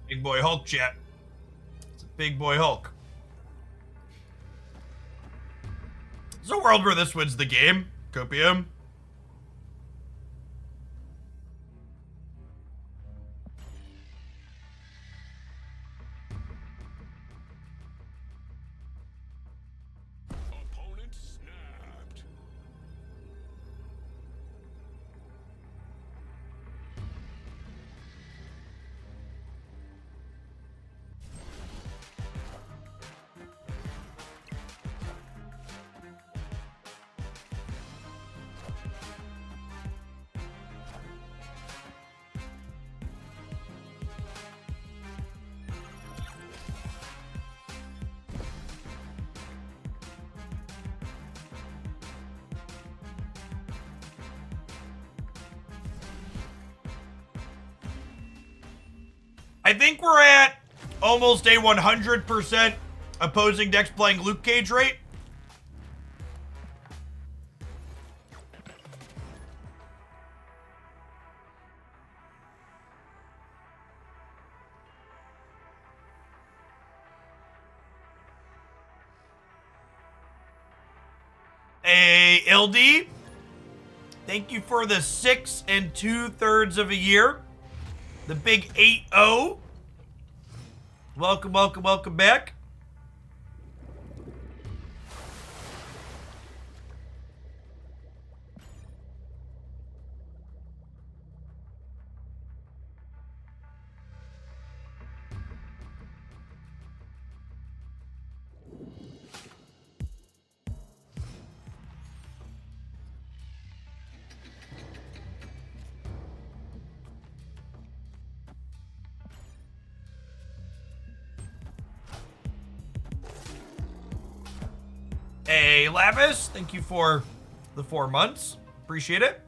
Big boy Hulk, chat. It's a big boy Hulk. There's a world where this wins the game, Copium. Opponent snapped. I think we're at almost a 100% opposing decks playing Luke Cage rate. Hey, LD. Thank you for the 6 2/3 of a year. The big 8-0. Welcome, welcome, welcome back. Hey, Lavis, thank you for the 4 months. Appreciate it.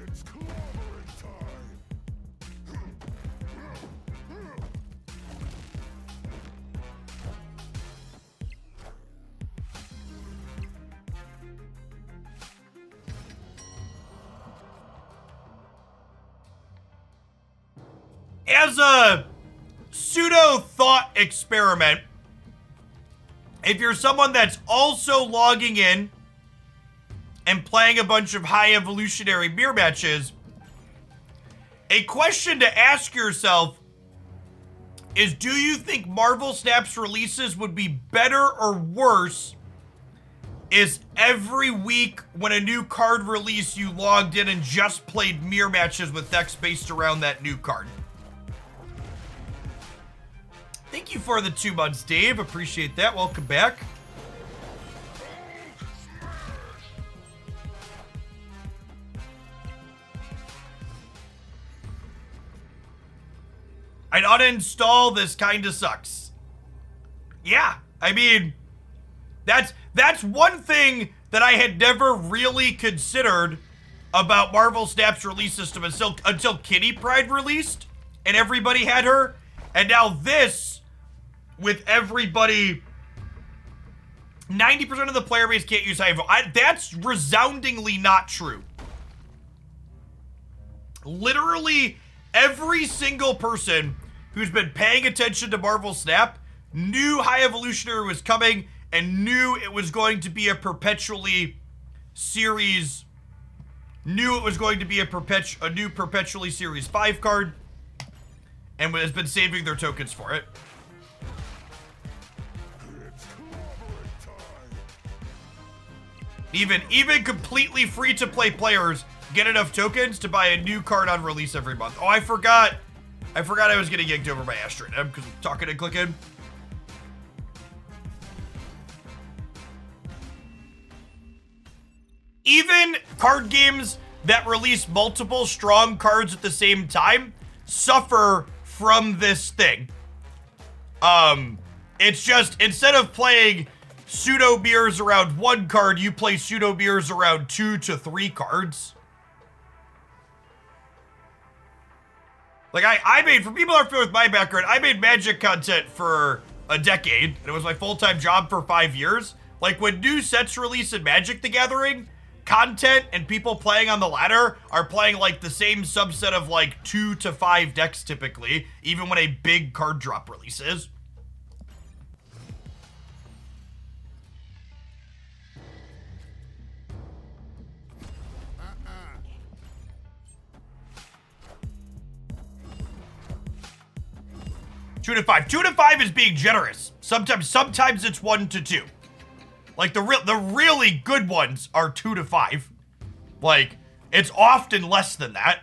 It's clobbering time. As a pseudo thought experiment, if you're someone that's also logging in and playing a bunch of high evolutionary mirror matches, a question to ask yourself is, do you think Marvel Snap's releases would be better or worse is every week when a new card release you logged in and just played mirror matches with decks based around that new card? Thank you for the 2 months, Dave. Appreciate that. Welcome back. I'd uninstall. This kind of sucks. Yeah, I mean, that's one thing that I had never really considered about Marvel Snap's release system until Kitty Pryde released and everybody had her. And now this, with everybody, 90% of the player base can't use high evo. That's resoundingly not true. Literally every single person who's been paying attention to Marvel Snap knew High Evolutionary was coming and knew it was going to be a perpetually series, knew it was going to be a new perpetually series 5 card, and has been saving their tokens for it. Even completely free-to-play players get enough tokens to buy a new card on release every month. Oh, I forgot I was getting yanked over by Astrid because I'm talking and clicking. Even card games that release multiple strong cards at the same time suffer from this thing. It's just, instead of playing pseudo mirrors around 1 card, you play pseudo mirrors around 2 to 3 cards. Like, I made, for people who are familiar with my background, I made Magic content for a decade, and it was my full-time job for 5 years. Like, when new sets release in Magic the Gathering, content and people playing on the ladder are playing, like, the same subset of, like, 2 to 5 decks typically, even when a big card drop releases. Two to five is being generous. Sometimes it's 1 to 2. Like the really good ones are 2 to 5. Like, it's often less than that.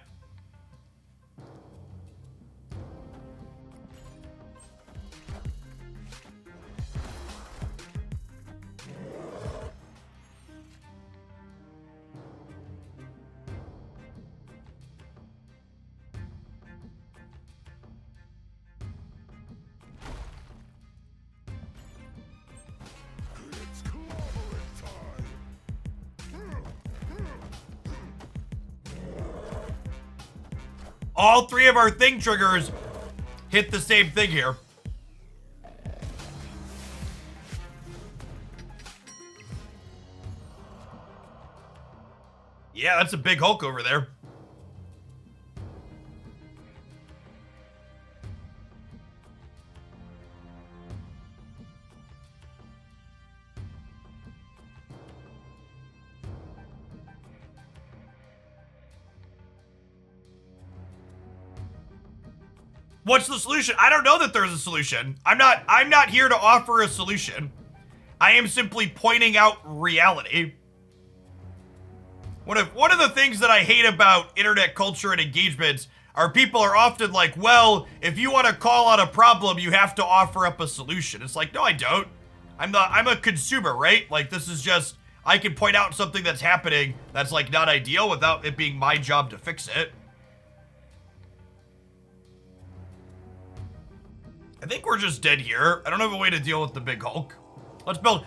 All 3 of our thing triggers hit the same thing here. Yeah, that's a big Hulk over there. What's the solution? I don't know that there's a solution. I'm not here to offer a solution. I am simply pointing out reality. One of the things that I hate about internet culture and engagements are people are often like, well, if you want to call out a problem, you have to offer up a solution. It's like, no, I don't. I'm a consumer, right? Like, this is just, I can point out something that's happening that's like not ideal without it being my job to fix it. I think we're just dead here. I don't have a way to deal with the big Hulk. Let's build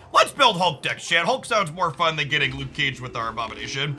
Hulk decks, chat. Hulk sounds more fun than getting Luke Cage with our Abomination.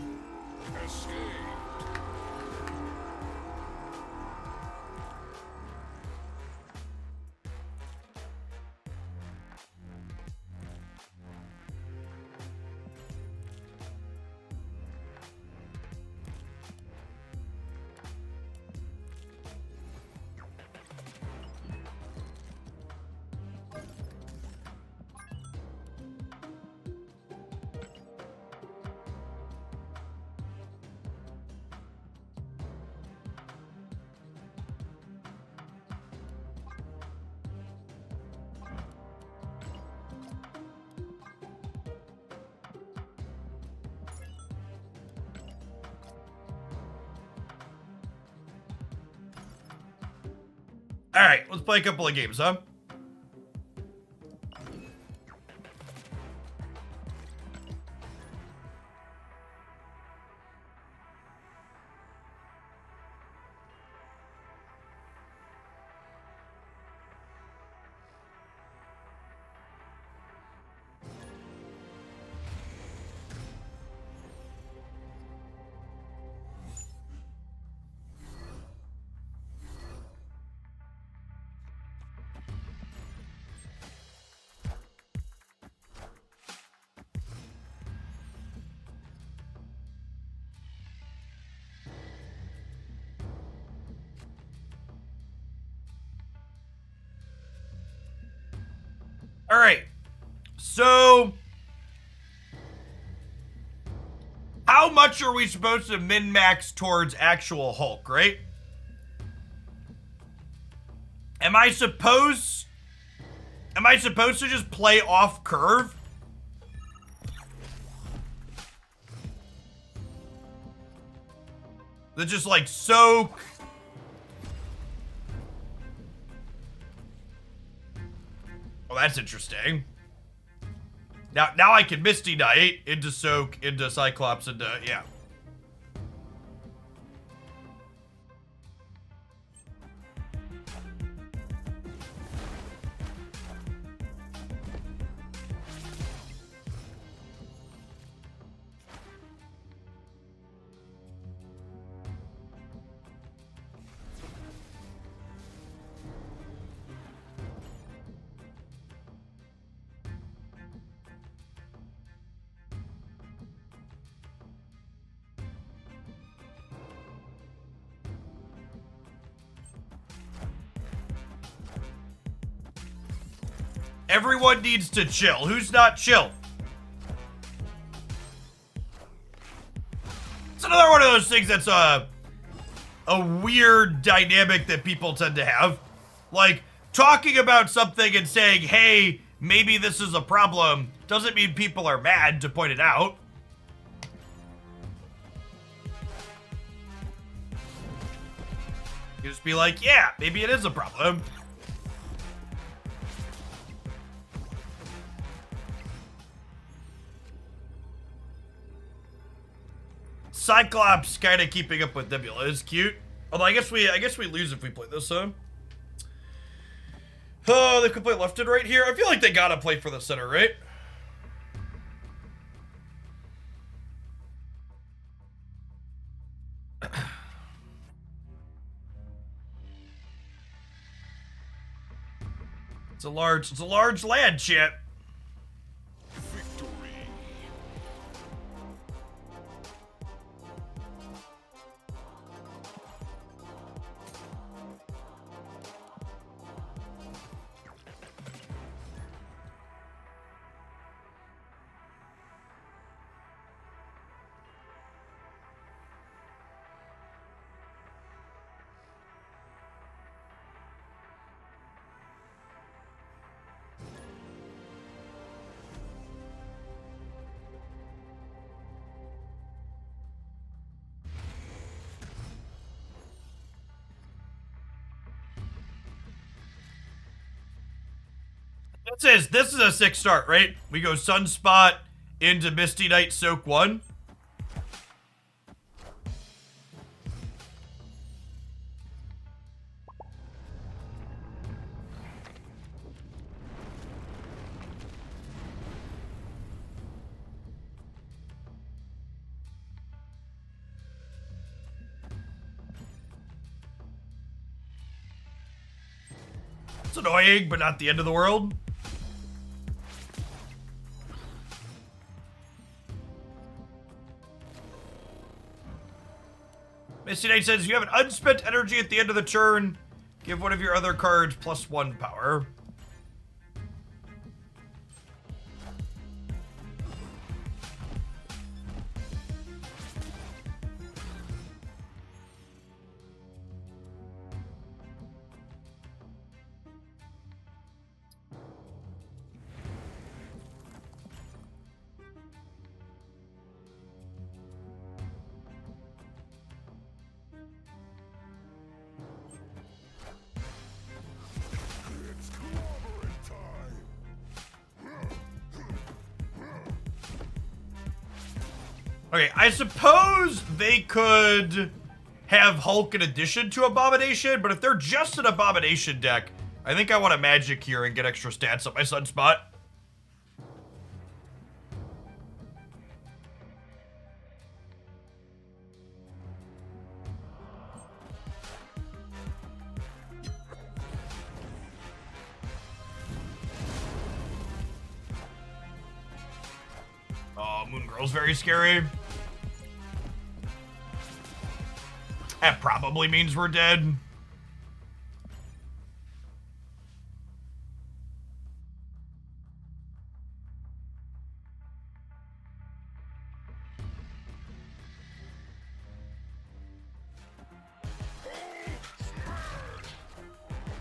All right, let's play a couple of games, huh? All right. So, how much are we supposed to min-max towards actual Hulk, right? Am I supposed to just play off curve? That just like soak. Oh, that's interesting. Now I can Misty Knight into soak, into Cyclops, into yeah. Everyone needs to chill. Who's not chill? It's another one of those things that's a weird dynamic that people tend to have. Like, talking about something and saying, hey, maybe this is a problem, doesn't mean people are mad to point it out. You just be like, yeah, maybe it is a problem. Cyclops kind of keeping up with Nebula is cute. Although I guess we lose if we play this, huh? Oh, they could play left and right here. I feel like they gotta play for the center, right? It's a large land, chat. Victory. This is a 6 start, right? We go Sunspot into Misty Knight Soak 1. It's annoying, but not the end of the world. Misty Knight says, you have an unspent energy at the end of the turn. Give one of your other cards +1 power. Okay, I suppose they could have Hulk in addition to Abomination, but if they're just an Abomination deck, I think I want to Magic here and get extra stats up my Sunspot. Oh, Moon Girl's very scary. That probably means we're dead.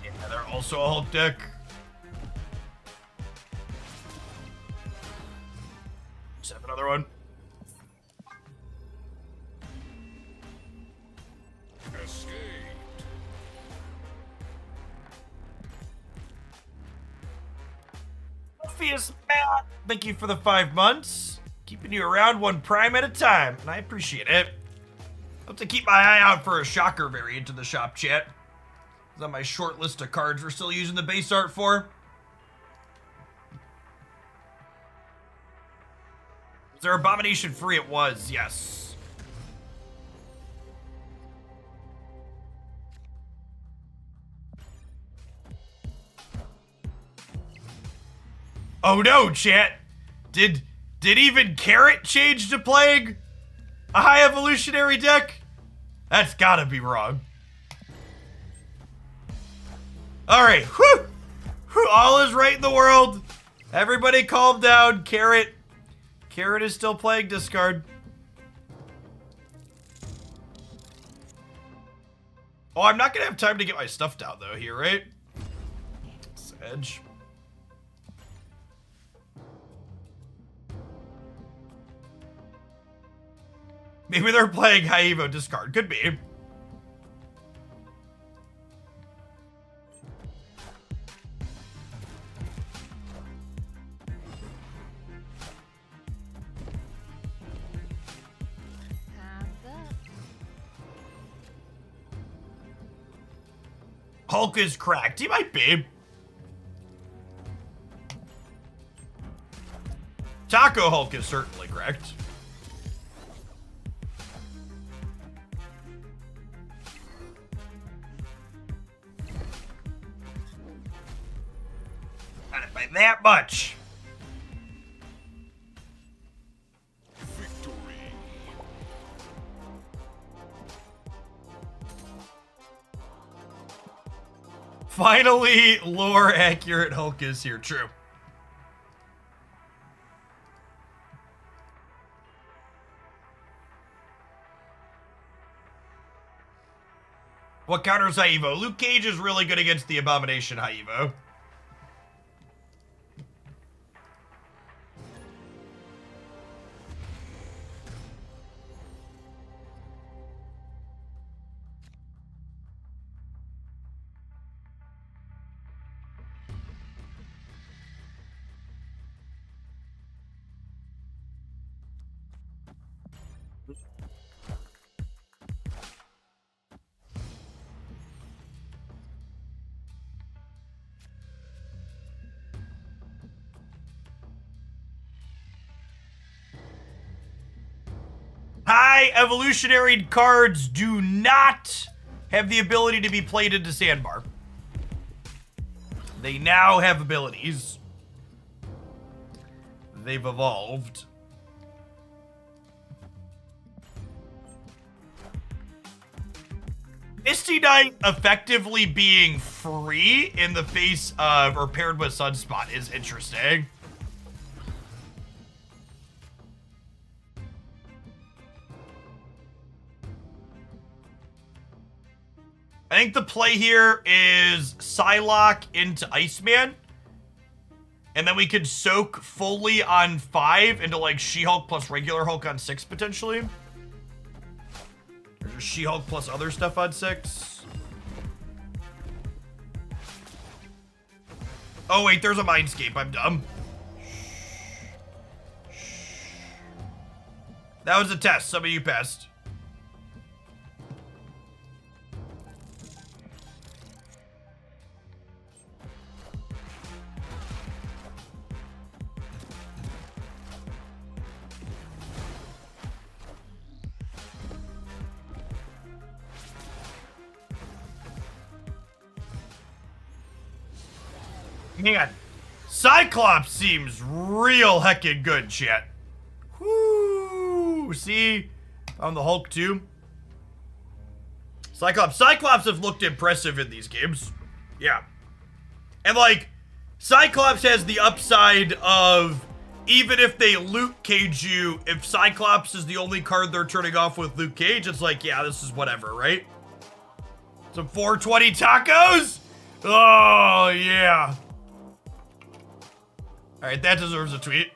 Yeah, they're also a Hulk deck. Set up another one. Escaped. Orpheus Matt, thank you for the 5 months. Keeping you around one prime at a time, and I appreciate it. I'll have to keep my eye out for a Shocker variant in the shop chat. Is on my short list of cards we're still using the base art for. Is there Abomination free? It was, yes. Oh no, chat. Did even Carrot change to playing a high evolutionary deck? That's gotta be wrong. Alright, whew! All is right in the world. Everybody calm down, Carrot. Carrot is still playing discard. Oh, I'm not gonna have time to get my stuff down though here, right? Edge. Maybe they're playing high Evo discard. Could be. Hulk is cracked. He might be. Taco Hulk is certainly cracked. Not it by that much. Victory. Finally, lore accurate Hulk is here. True. What counters high Evo? Luke Cage is really good against the Abomination high Evo. High evolutionary cards do not have the ability to be played into Sandbar. They now have abilities. They've evolved. Misty Knight effectively being free in the face of, or paired with Sunspot is interesting. I think the play here is Psylocke into Iceman. And then we could soak fully on 5 into like She-Hulk plus regular Hulk on 6 potentially. Or just She-Hulk plus other stuff on 6. Oh wait, there's a Mindscape. I'm dumb. That was a test. Some of you passed. Hang on. Cyclops seems real heckin' good, chat. Whoo! See? Found the Hulk too. Cyclops have looked impressive in these games. Yeah. And like, Cyclops has the upside of, even if they Luke Cage you, if Cyclops is the only card they're turning off with Luke Cage, it's like, yeah, this is whatever, right? Some 420 tacos? Oh, yeah. Alright, that deserves a tweet.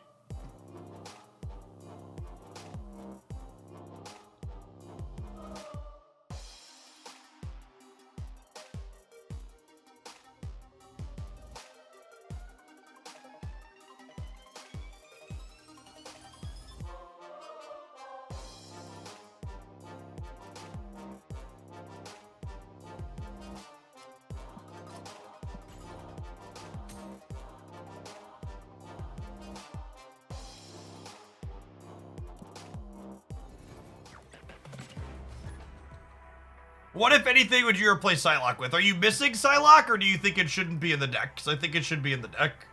What, if anything, would you replace Psylocke with? Are you missing Psylocke, or do you think it shouldn't be in the deck? Because I think it should be in the deck.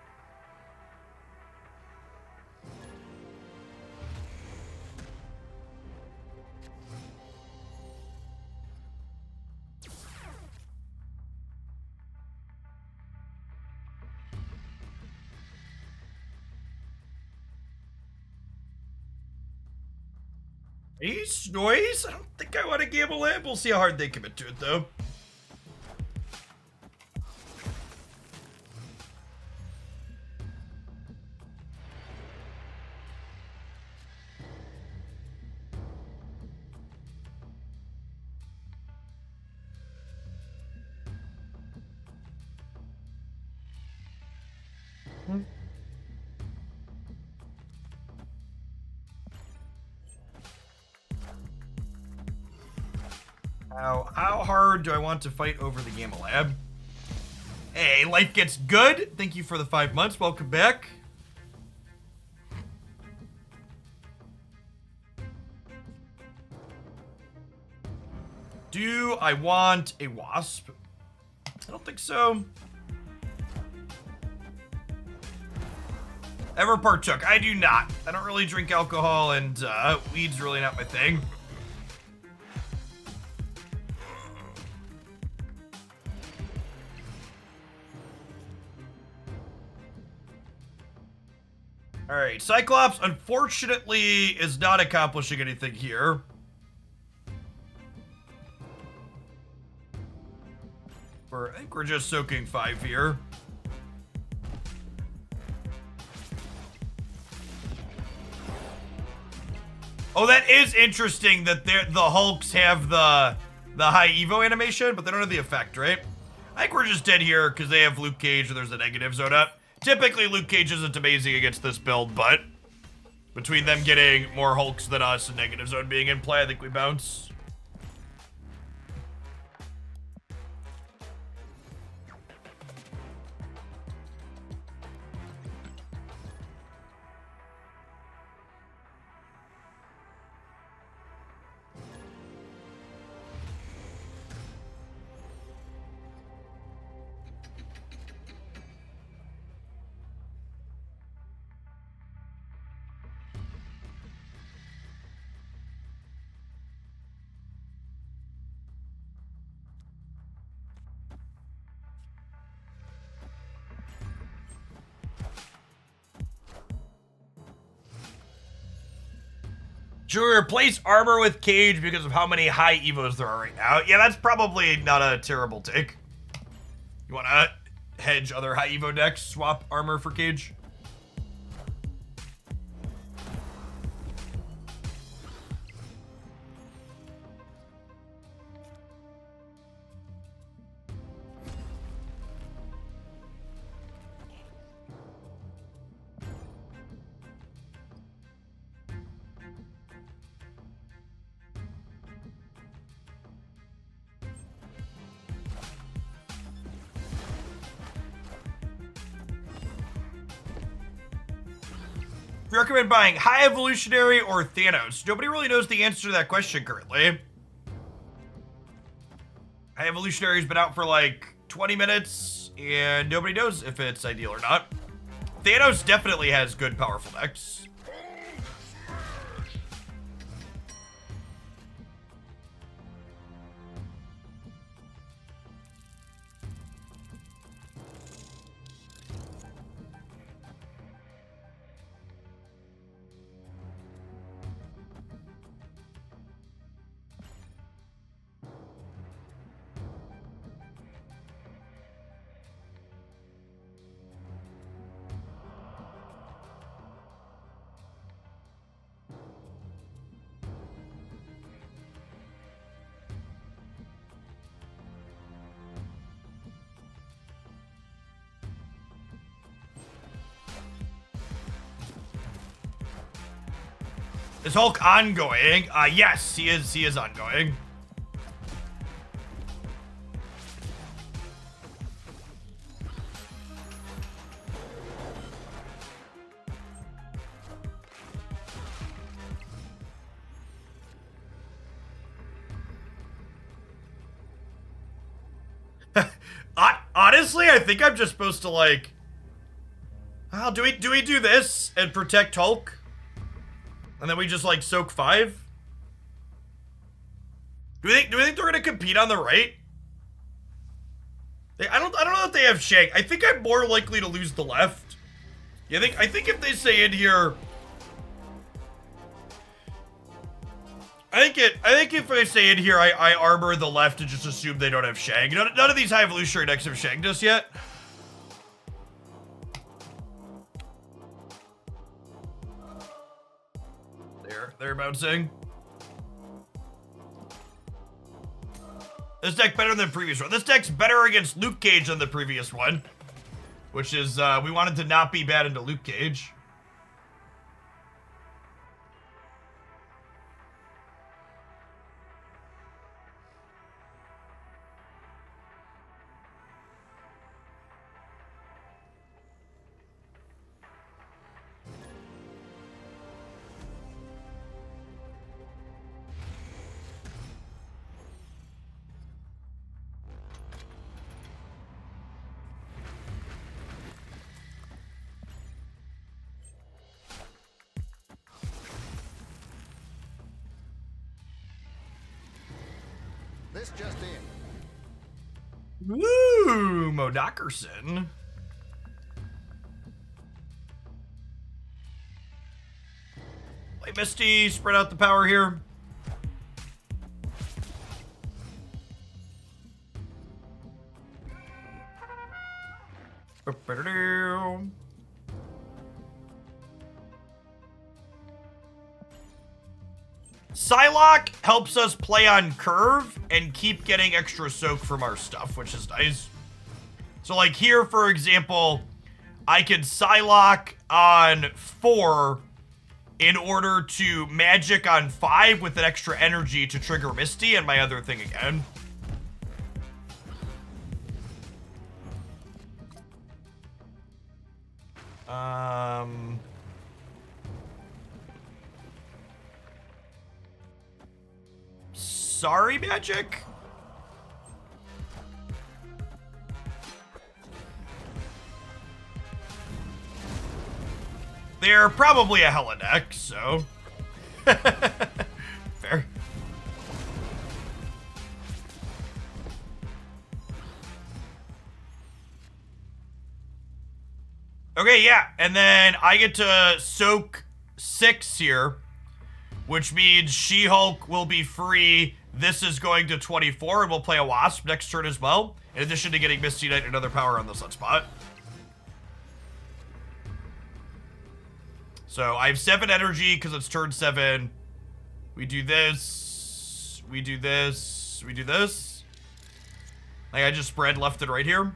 Ace noise? I don't think I want to gamble it. We'll see how hard they commit to it, though. How hard do I want to fight over the Gamma Lab? Hey, life gets good. Thank you for the 5 months. Welcome back. Do I want a wasp? I don't think so. Ever partook? I do not. I don't really drink alcohol, and weed's really not my thing. Alright, Cyclops, unfortunately, is not accomplishing anything here. I think we're just soaking 5 here. Oh, that is interesting that the Hulks have the high Evo animation, but they don't have the effect, right? I think we're just dead here because they have Luke Cage and there's a negative zone up. Typically, Luke Cage isn't amazing against this build, but between them getting more Hulks than us and negative zone being in play, I think we bounce. Should we replace armor with Cage because of how many high Evos there are right now? Yeah, that's probably not a terrible take. You want to hedge other high Evo decks, swap armor for Cage? you recommend buying High Evolutionary or Thanos? Nobody really knows the answer to that question currently. High Evolutionary's been out for like 20 minutes, and nobody knows if it's ideal or not. Thanos definitely has good, powerful decks. Is Hulk ongoing? Yes, he is. He is ongoing. Honestly, I think I'm just supposed to like. Oh, do we do this and protect Hulk? And then we just like soak 5? Do we think they're gonna compete on the right? I don't know if they have Shank. I think I'm more likely to lose the left. Yeah, I think if they say in here, I think if I say in here, I armor the left and just assume they don't have Shang. None of these High Evolutionary decks have Shang just yet. They're bouncing. This deck better than the previous one. This deck's better against Luke Cage than the previous one, which is we wanted to not be bad into Luke Cage. This just in. Woo, Modockerson. Play Misty, spread out the power here. Psylocke helps us play on curve and keep getting extra soak from our stuff, which is nice. So like here, for example, I could Psylocke on 4 in order to magic on 5 with an extra energy to trigger Misty and my other thing again. Sorry, Magic. They're probably a hella deck, so. Fair. Okay, yeah, and then I get to soak 6 here, which means She-Hulk will be free. This is going to 24, and we'll play a Wasp next turn as well, in addition to getting Misty Knight and another power on the Sunspot. So I have 7 energy because it's turn 7. We do this. We do this. We do this. Like I just spread left and right here.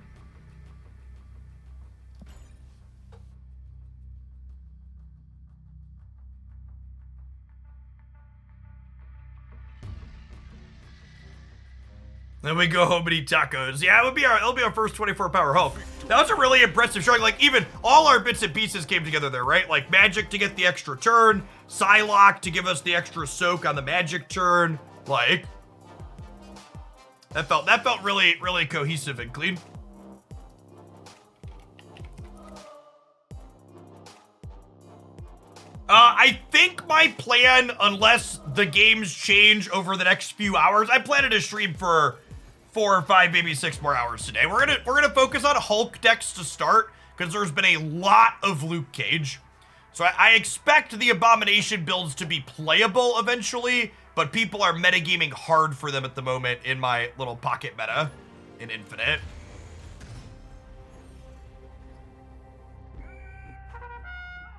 Then we go home and eat tacos. Yeah, it'll be our first 24-power Hulk. That was a really impressive showing. Like, even all our bits and pieces came together there, right? Like, Magic to get the extra turn, Psylocke to give us the extra soak on the Magic turn. Like, that felt really, really cohesive and clean. I think my plan, unless the games change over the next few hours, I plan to stream for 4 or 5, maybe 6 more hours today. We're gonna focus on Hulk decks to start, because there's been a lot of Luke Cage. So I expect the Abomination builds to be playable eventually, but people are metagaming hard for them at the moment in my little pocket meta in Infinite.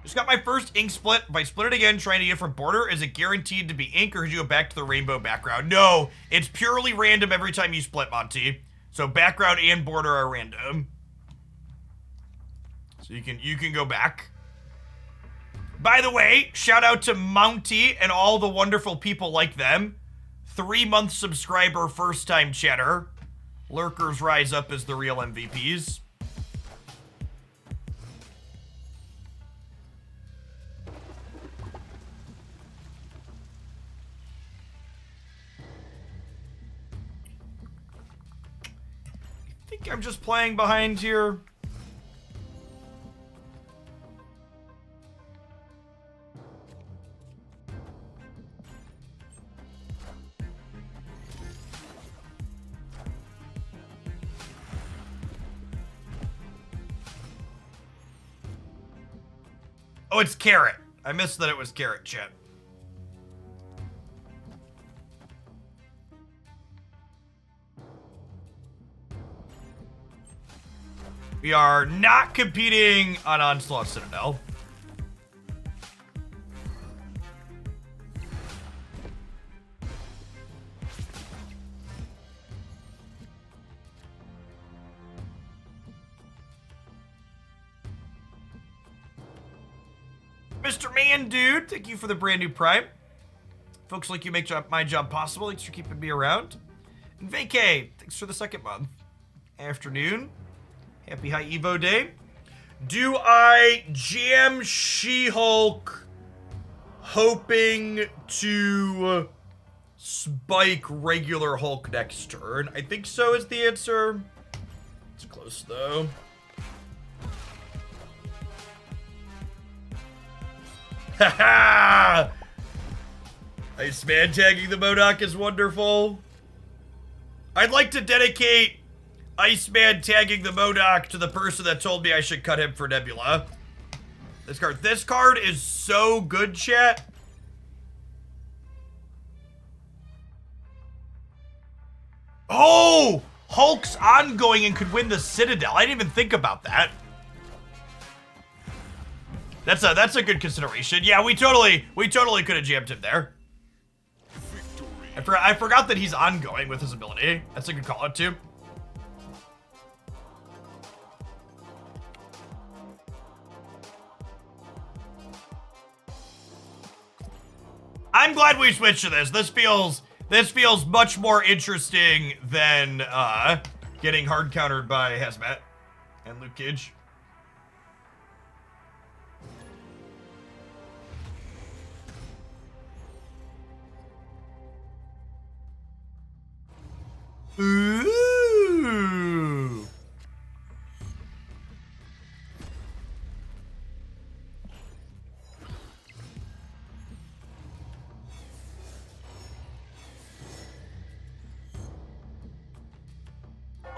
Just got my first ink split. If I split it again, trying to get from border, is it guaranteed to be ink, or could you go back to the rainbow background? No, it's purely random every time you split, Monty. So background and border are random. So you can go back. By the way, shout out to Mounty and all the wonderful people like them. 3-month subscriber, first time chatter. Lurkers rise up as the real MVPs. I think I'm just playing behind here. Oh, it's Carrot. I missed that it was Carrot, chat. We are not competing on Onslaught Citadel. Mr. Man Dude, thank you for the brand new Prime. Folks like you make my job possible. Thanks for keeping me around. And Vacay, thanks for the 2nd month. Afternoon. Happy High Evo Day. Do I jam She-Hulk hoping to spike regular Hulk next turn? I think so is the answer. It's close though. Haha! Iceman tagging the MODOK is wonderful. I'd like to dedicate Iceman tagging the MODOK to the person that told me I should cut him for Nebula. This card is so good, chat. Oh! Hulk's ongoing and could win the Citadel. I didn't even think about that. That's a good consideration. Yeah, we totally could have jammed him there. I forgot that he's ongoing with his ability. That's a good call out too. I'm glad we switched to this. This feels much more interesting than getting hard countered by Hazmat and Luke Cage. Ooh.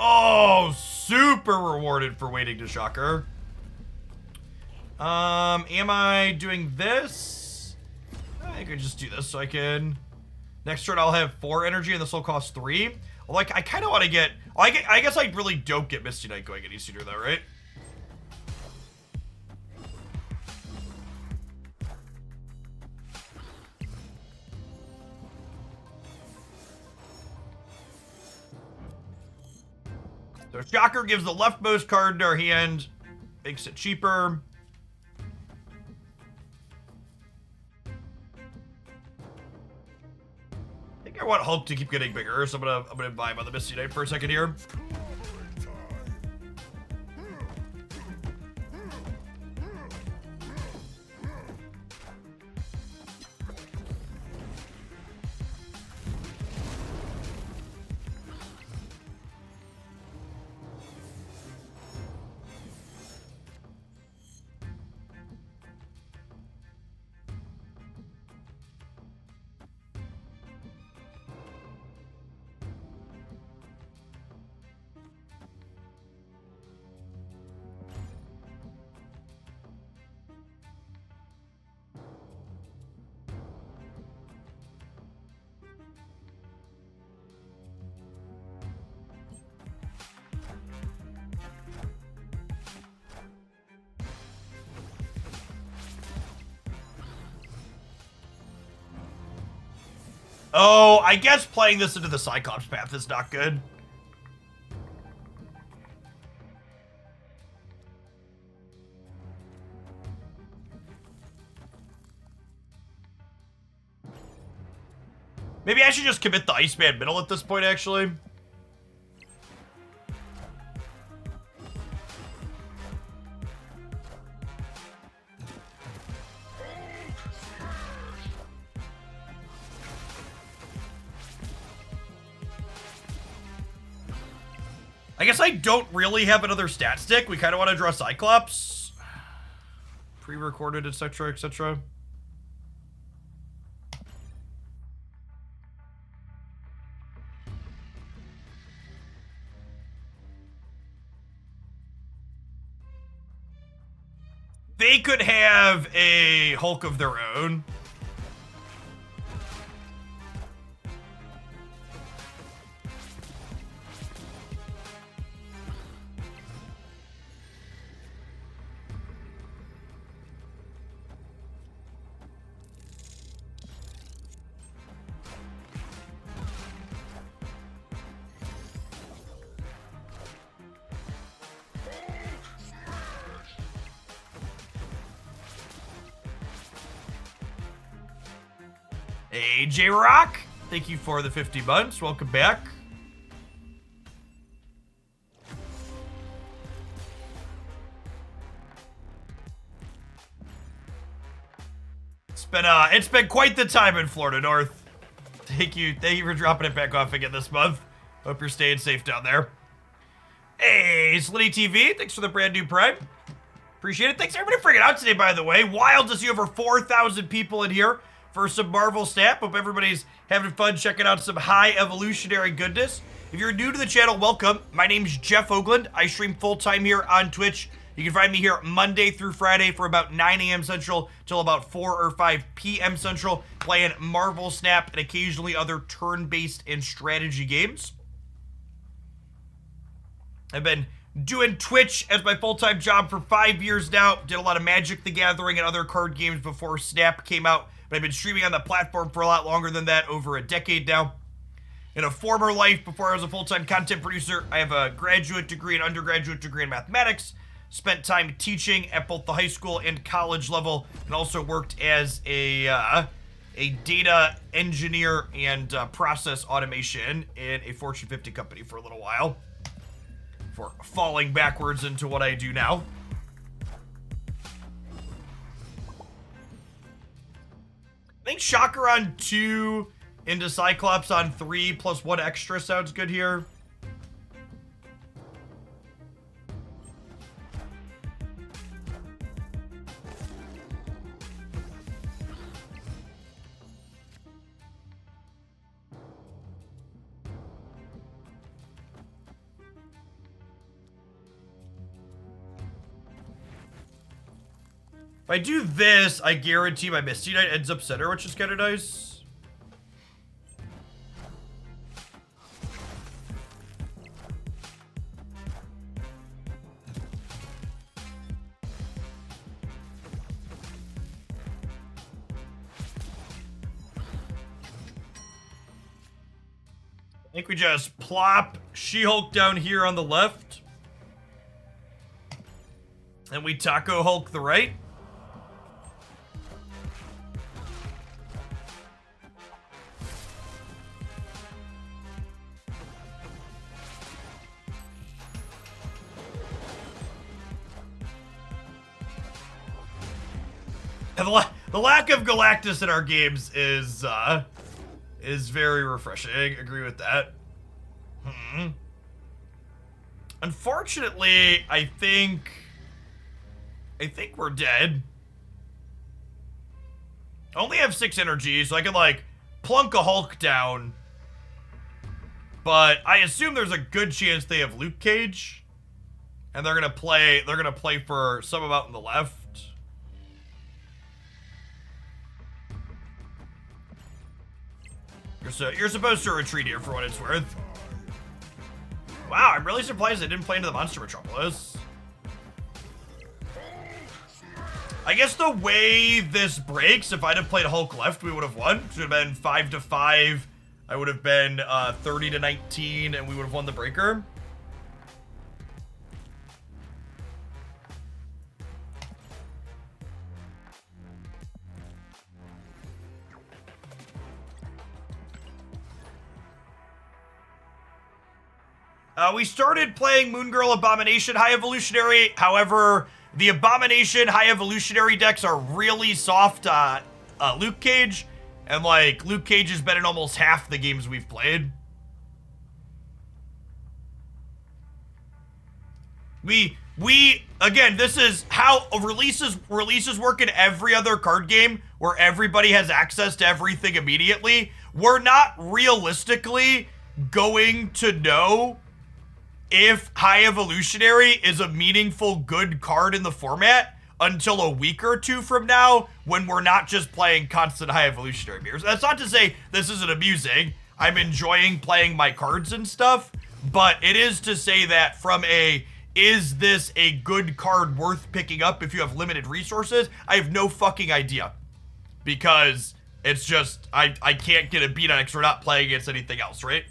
Oh, super rewarded for waiting to Shocker. Am I doing this? I could just do this so I can... Next turn I'll have 4 energy and this will cost 3. Like, I kind of want to get... I guess I really don't get Misty Knight going any sooner though, right? So Shocker gives the leftmost card to our hand, makes it cheaper. I think I want Hulk to keep getting bigger, so I'm gonna buy him on the Misty Knight for a second here. Oh, I guess playing this into the Cyclops path is not good. Maybe I should just commit the Iceman middle at this point, actually. I guess I don't really have another stat stick. We kind of want to draw Cyclops. Pre-recorded, etc., etc. They could have a Hulk of their own. Hey, J-Rock, thank you for the 50 months. Welcome back. It's been quite the time in Florida North. Thank you for dropping it back off again this month. Hope you're staying safe down there. Hey, Slitty TV, thanks for the brand new Prime. Appreciate it. Thanks everybody for hanging out today, by the way. Wild to see over 4,000 people in here for some Marvel Snap. Hope everybody's having fun checking out some high evolutionary goodness. If you're new to the channel, welcome. My name's Jeff Oakland. I stream full-time here on Twitch. You can find me here Monday through Friday for about 9 a.m. Central till about 4 or 5 p.m. Central, playing Marvel Snap and occasionally other turn-based and strategy games. I've been doing Twitch as my full-time job for 5 years now. Did a lot of Magic the Gathering and other card games before Snap came out. But I've been streaming on the platform for a lot longer than that, over a decade now. In a former life, before I was a full-time content producer, I have a graduate degree and undergraduate degree in mathematics. Spent time teaching at both the high school and college level, and also worked as a data engineer and process automation in a Fortune 50 company for a little while, before falling backwards into what I do now. I think Shocker on 2 into Cyclops on 3 plus 1 extra sounds good here. If I do this, I guarantee my Misty Knight ends up center, which is kind of nice. I think we just plop She-Hulk down here on the left. And we Taco Hulk the right. And the lack of Galactus in our games is very refreshing. Agree with that. Unfortunately, I think we're dead. I only have 6 energy, so I can like plunk a Hulk down. But I assume there's a good chance they have Luke Cage. And they're gonna play for some out on the left. You're supposed to retreat here for what it's worth. Wow, I'm really surprised they didn't play into the Monster Metropolis. I guess the way this breaks, if I'd have played Hulk left, we would have won. Should have been 5-5. I would have been 30-19, and we would have won the breaker. We started playing Moon Girl Abomination High Evolutionary. However, the Abomination High Evolutionary decks are really soft Luke Cage. And, like, Luke Cage has been in almost half the games we've played. Again, this is how releases work in every other card game where everybody has access to everything immediately. We're not realistically going to know if High Evolutionary is a meaningful good card in the format until a week or two from now, when we're not just playing constant High Evolutionary mirrors. That's not to say this isn't amusing. I'm enjoying playing my cards and stuff, but it is to say that from is this a good card worth picking up if you have limited resources? I have no fucking idea. Because it's just, I can't get a beat on it because we're not playing against anything else, right?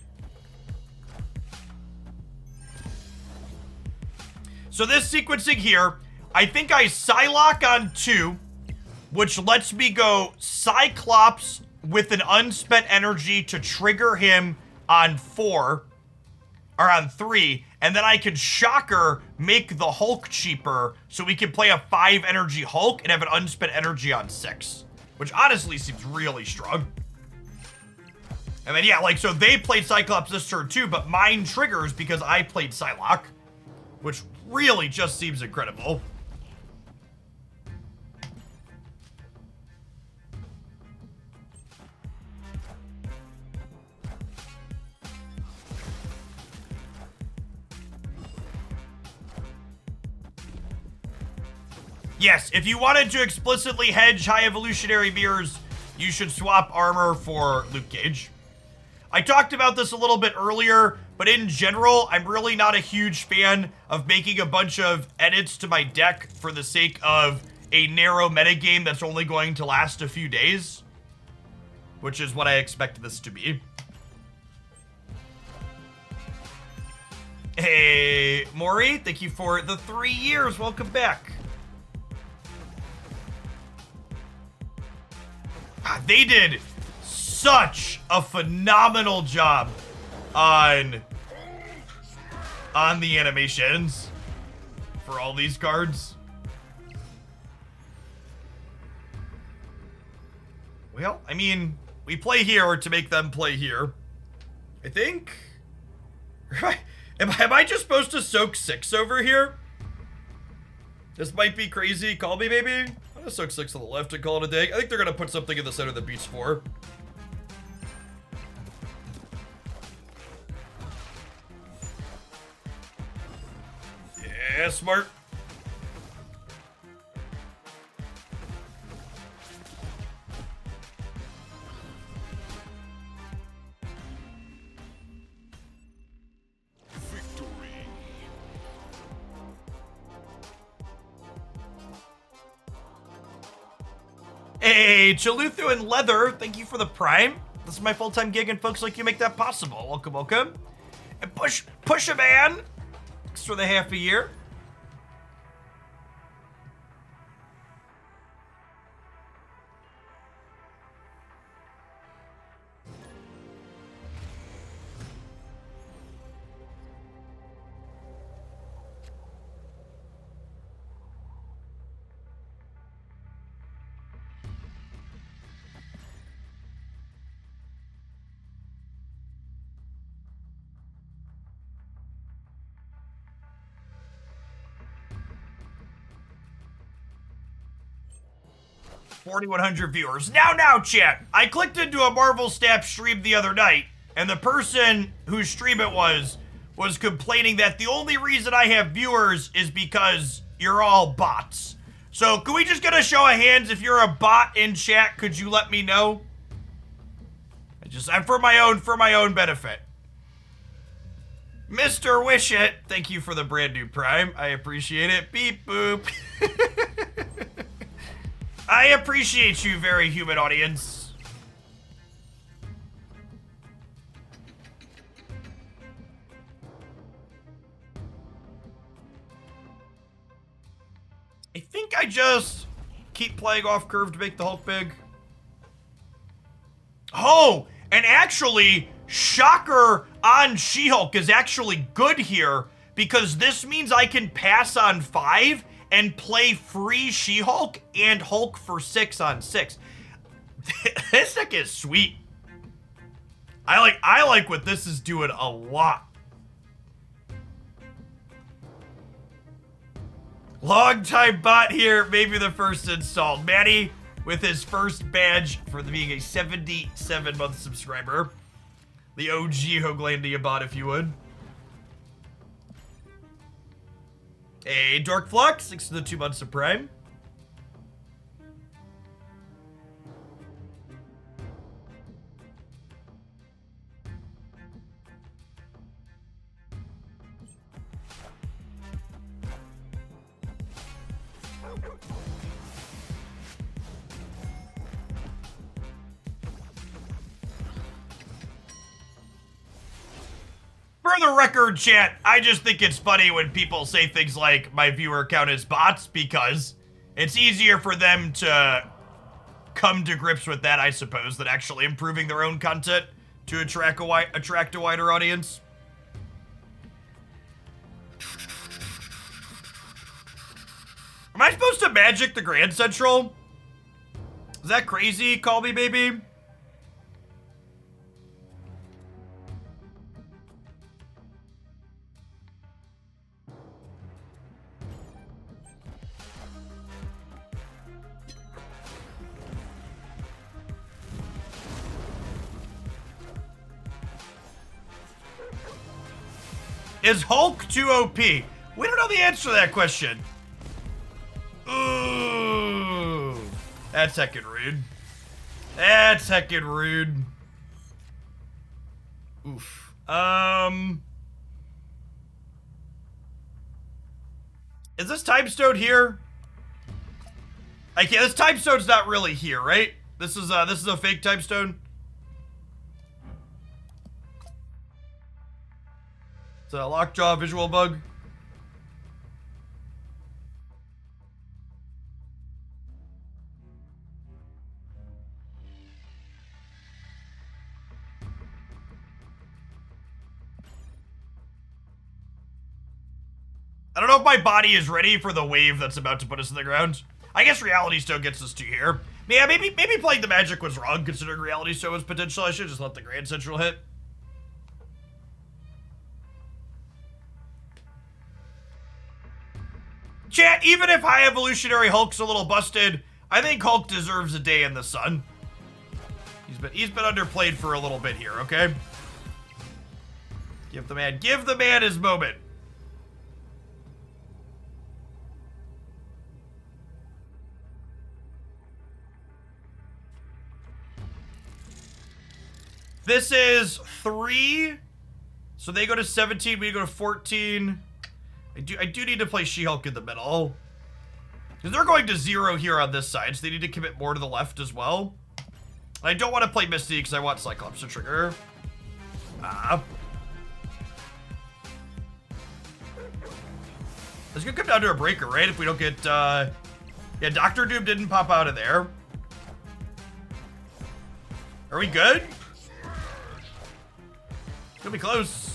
So this sequencing here, I think I Psylocke on 2, which lets me go Cyclops with an unspent energy to trigger him on 4, or on 3, and then I can Shocker make the Hulk cheaper so we can play a 5 energy Hulk and have an unspent energy on 6, which honestly seems really strong. And then yeah, like, so they played Cyclops this turn too, but mine triggers because I played Psylocke, which really just seems incredible. Yes, if you wanted to explicitly hedge High Evolutionary mirrors, you should swap armor for Luke Cage. I talked about this a little bit earlier, but in general, I'm really not a huge fan of making a bunch of edits to my deck for the sake of a narrow metagame that's only going to last a few days, which is what I expect this to be. Hey, Maury, thank you for the 3 years. Welcome back. They did such a phenomenal job on the animations for all these cards. Well, I mean, we play here to make them play here. I think. Am I just supposed to soak 6 over here? This might be crazy. Call me, baby. I'm gonna soak 6 on the left and call it a day. I think they're gonna put something in the center of the beach 4. Yeah, smart. Victory. Hey, Chaluthu and Leather, thank you for the Prime. This is my full-time gig, and folks like you make that possible. Welcome, welcome. And push a man. Thanks for the half a year. 4,100 viewers. Now, chat. I clicked into a Marvel Snap stream the other night, and the person whose stream it was complaining that the only reason I have viewers is because you're all bots. So, can we just get a show of hands? If you're a bot in chat, could you let me know? I'm for my own benefit. Mr. Wishit, thank you for the brand new Prime. I appreciate it. Beep boop. I appreciate you, very human audience. I think I just keep playing off curve to make the Hulk big. Oh, and actually, shocker on She-Hulk is actually good here because this means I can pass on 5 and play free She-Hulk and Hulk for 6 on 6. This deck is sweet. I like what this is doing a lot. Long time bot here, maybe the first installed. Manny with his first badge for being a 77-month subscriber. The OG Hoaglandia bot, if you would. A Dark Flux, thanks to the 2 months of Prime. For the record, chat, I just think it's funny when people say things like my viewer count is bots because it's easier for them to come to grips with that, I suppose, than actually improving their own content to attract a wider audience. Am I supposed to magic the Grand Central? Is that crazy? Call me, baby. Is Hulk too OP? We don't know the answer to that question. Ooh. That's heckin' rude. That's heckin' rude. Oof. Is this time stone here? I can't. This time stone's not really here, right? This is a fake time stone. It's a lockjaw visual bug. I don't know if my body is ready for the wave that's about to put us in the ground. I guess Reality Stone gets us to here. Yeah, maybe playing the magic was wrong considering Reality Stone was potential. I should just let the Grand Central hit. Chat, even if High Evolutionary Hulk's a little busted, I think Hulk deserves a day in the sun. He's been underplayed for a little bit here, okay? Give the man his moment. This is 3. So they go to 17, we go to 14. I do need to play She-Hulk in the middle. Because they're going to 0 here on this side, so they need to commit more to the left as well. I don't want to play Misty because I want Cyclops to trigger. It's gonna come down to a breaker, right? If we don't get, yeah, Doctor Doom didn't pop out of there. Are we good? It's gonna be close.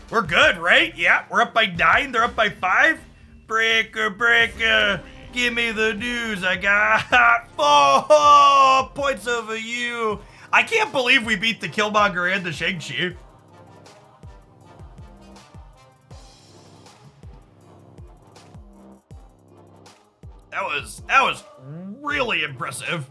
We're good, right? Yeah, we're up by 9, they're up by 5. Breaker, breaker, give me the news. I got 4 points over you. I can't believe we beat the Killmonger and the Shang-Chi. That was really impressive.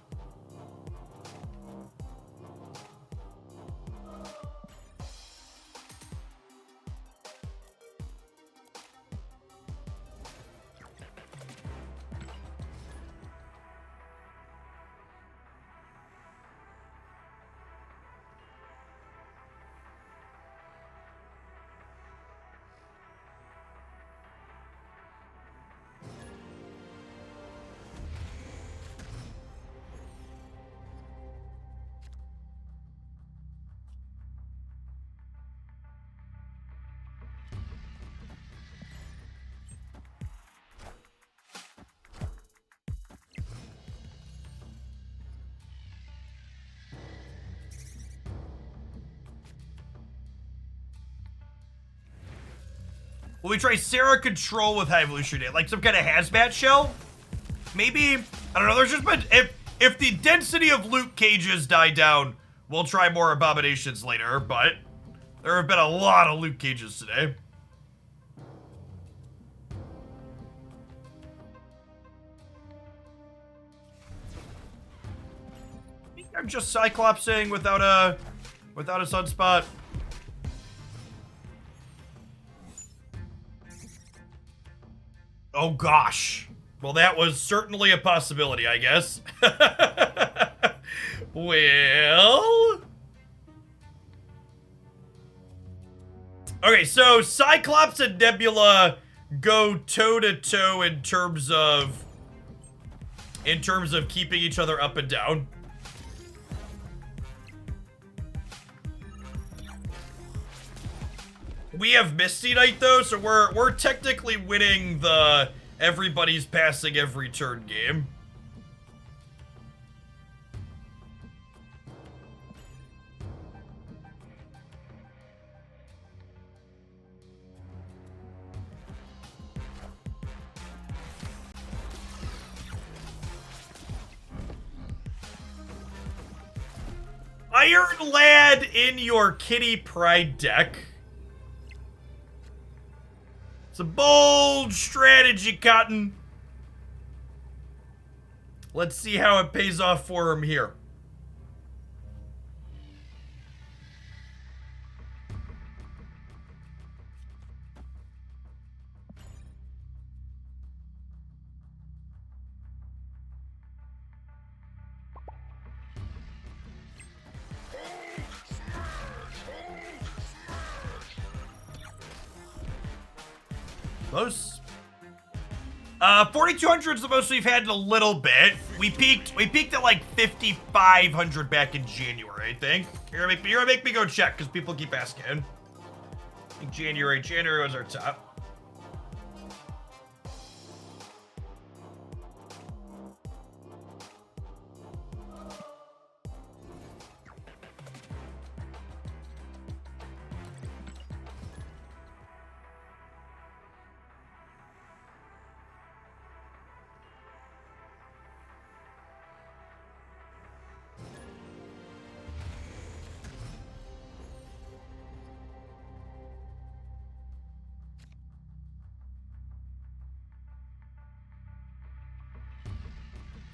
Will we try Sarah Control with High Evolutionary? Like some kind of hazmat shell? Maybe? I don't know. There's just been... If the density of loot cages die down, we'll try more abominations later, but there have been a lot of loot cages today. I think I'm just Cyclopsing without a sunspot. Oh gosh. Well, that was certainly a possibility, I guess. Well... Okay, so Cyclops and Nebula go toe-to-toe in terms of keeping each other up and down. We have Misty Knight though, so we're technically winning the everybody's passing every turn game. Iron Lad in your Kitty Pride deck. It's a bold strategy, Cotton. Let's see how it pays off for him here. Close. 4,200 is the most we've had in a little bit. We peaked at like 5,500 back in January, I think. You're gonna make me go check because people keep asking. I think January was our top.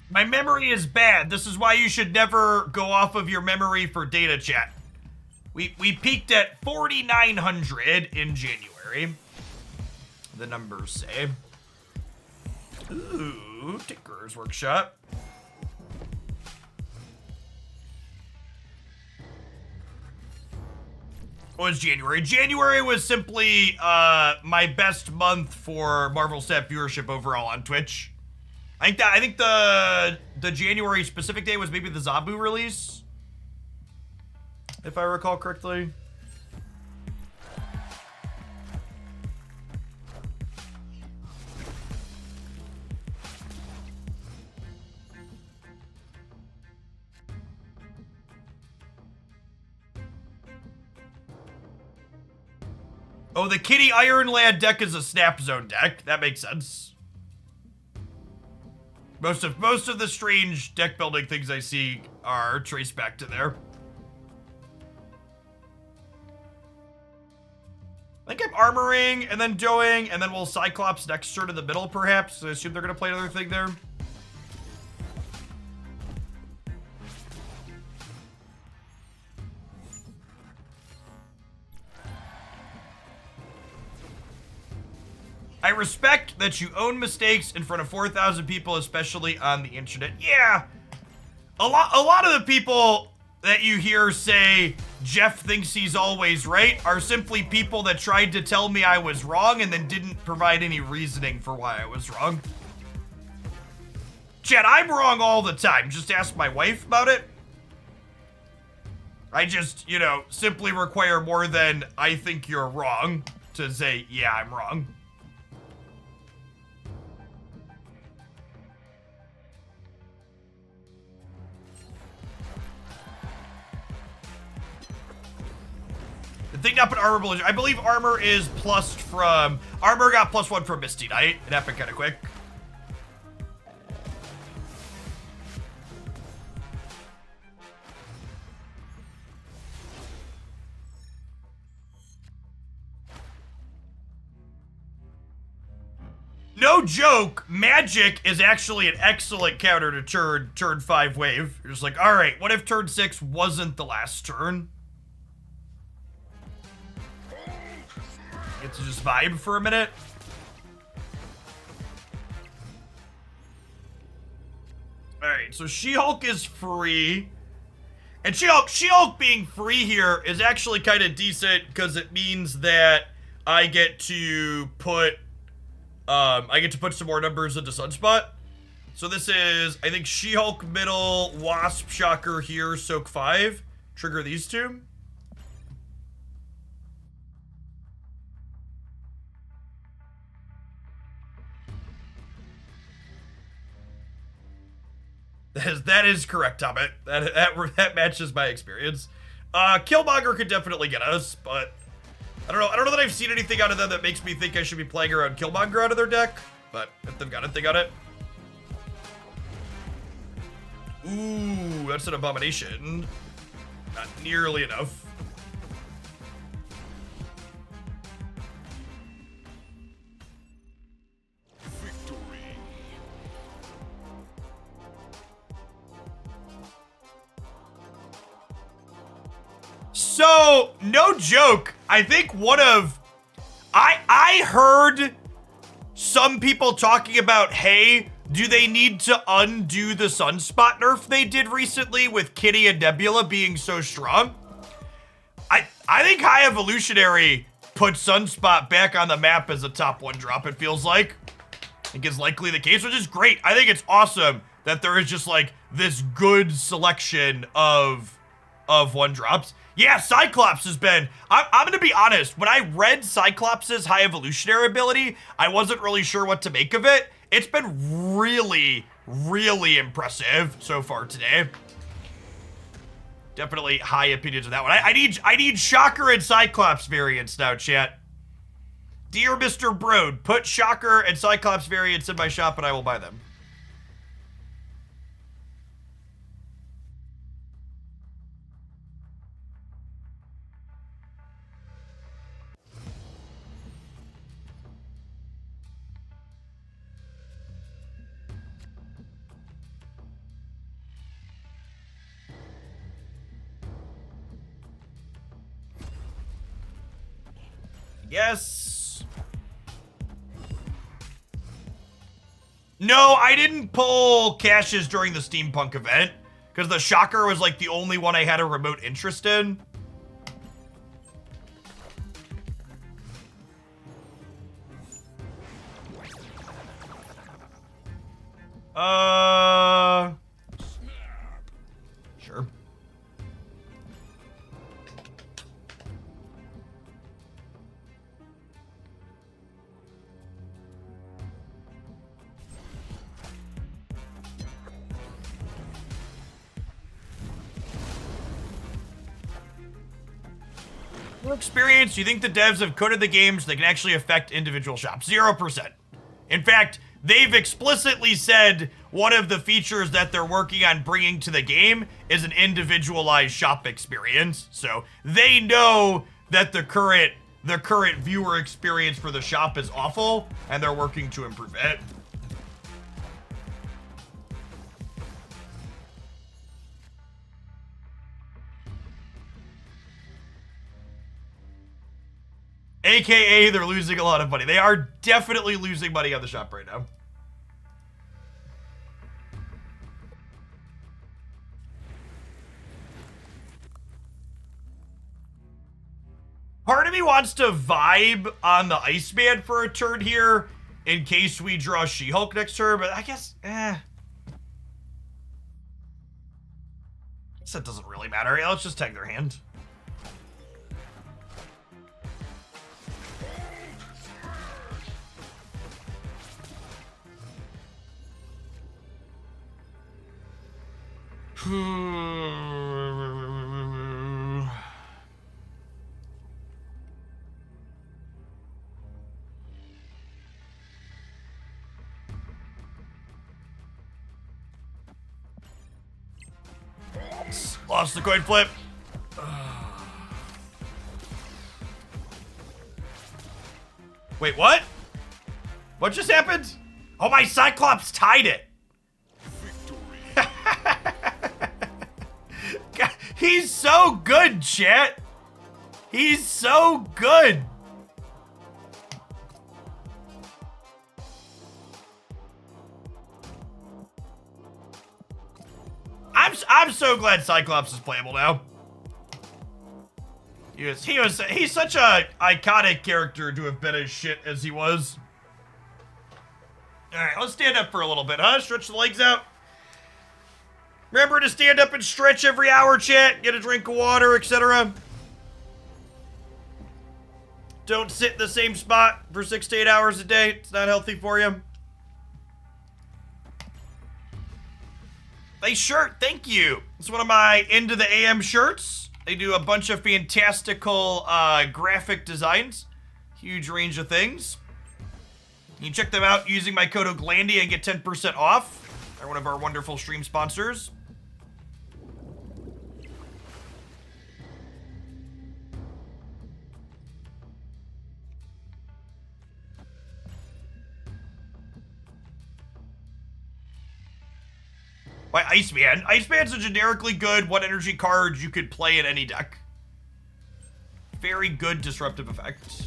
My memory is bad. This is why you should never go off of your memory for data chat. We peaked at 4,900 in January. The numbers say. Ooh, Tinkerer's Workshop. What was January? January was simply my best month for Marvel Snap viewership overall on Twitch. I think the January specific day was maybe the Zabu release, if I recall correctly. Oh, the Kitty Iron Lad deck is a Snap Zone deck. That makes sense. Most of the strange deck building things I see are traced back to there. I think I'm armoring and then doing, and then we'll Cyclops next turn in the middle, perhaps. So I assume they're going to play another thing there. I respect that you own mistakes in front of 4,000 people, especially on the internet. Yeah, a lot of the people that you hear say Jeff thinks he's always right are simply people that tried to tell me I was wrong and then didn't provide any reasoning for why I was wrong. Chad, I'm wrong all the time. Just ask my wife about it. I just, you know, simply require more than I think you're wrong to say, yeah, I'm wrong. The thing up in armor, I believe armor is plussed from, armor got +1 from Misty Knight. It happened kind of quick. No joke, magic is actually an excellent counter to turn 5 wave. You're just like, all right, what if turn 6 wasn't the last turn? Get to just vibe for a minute. All right, so She-Hulk is free. And She-Hulk being free here is actually kind of decent because it means that I get to put some more numbers into Sunspot. So this is, I think, She-Hulk middle, Wasp, Shocker here, Soak 5. Trigger these two. That is correct, Thomas. That matches my experience. Killmonger could definitely get us, but I don't know that I've seen anything out of them that makes me think I should be playing around Killmonger out of their deck. But if they've got it, they got it. Ooh, that's an abomination. Not nearly enough. So, no joke, I think I heard some people talking about, hey, do they need to undo the Sunspot nerf they did recently with Kitty and Nebula being so strong? I think High Evolutionary put Sunspot back on the map as a top 1 drop, it feels like. I think is likely the case, which is great. I think it's awesome that there is just like this good selection of 1 drops. Yeah, Cyclops has been, I'm gonna be honest, when I read Cyclops' High Evolutionary ability, I wasn't really sure what to make of it. It's been really, really impressive so far today. Definitely high opinions of that one. I need Shocker and Cyclops variants now, chat. Dear Mr. Broad, put Shocker and Cyclops variants in my shop and I will buy them. Yes. No, I didn't pull caches during the Steampunk event because the Shocker was like the only one I had a remote interest in. Sure. Experience, do you think the devs have coded the games that can actually affect individual shops? 0%. In fact, they've explicitly said one of the features that they're working on bringing to the game is an individualized shop experience. So they know that the current the current viewer experience for the shop is awful, and they're working to improve it. AKA, they're losing a lot of money. They are definitely losing money on the shop right now. Part of me wants to vibe on the Iceman for a turn here in case we draw She-Hulk next turn, but I guess, I guess that doesn't really matter. Yeah, let's just tag their hand. Lost the coin flip. Wait, what? What just happened? Oh, my Cyclops tied it. God, he's so good, chat. He's so good. I'm so glad Cyclops is playable now. He's such a iconic character to have been as shit as he was. All right, let's stand up for a little bit, huh? Stretch the legs out. Remember to stand up and stretch every hour, chat. Get a drink of water, etc. Don't sit in the same spot for 6 to 8 hours a day. It's not healthy for you. Nice shirt, thank you. It's one of my Into the AM shirts. They do a bunch of fantastical graphic designs. Huge range of things. You can check them out using my code Glandy and get 10% off. They're one of our wonderful stream sponsors. Why Iceman? Iceman's a generically good 1 energy card you could play in any deck. Very good disruptive effect.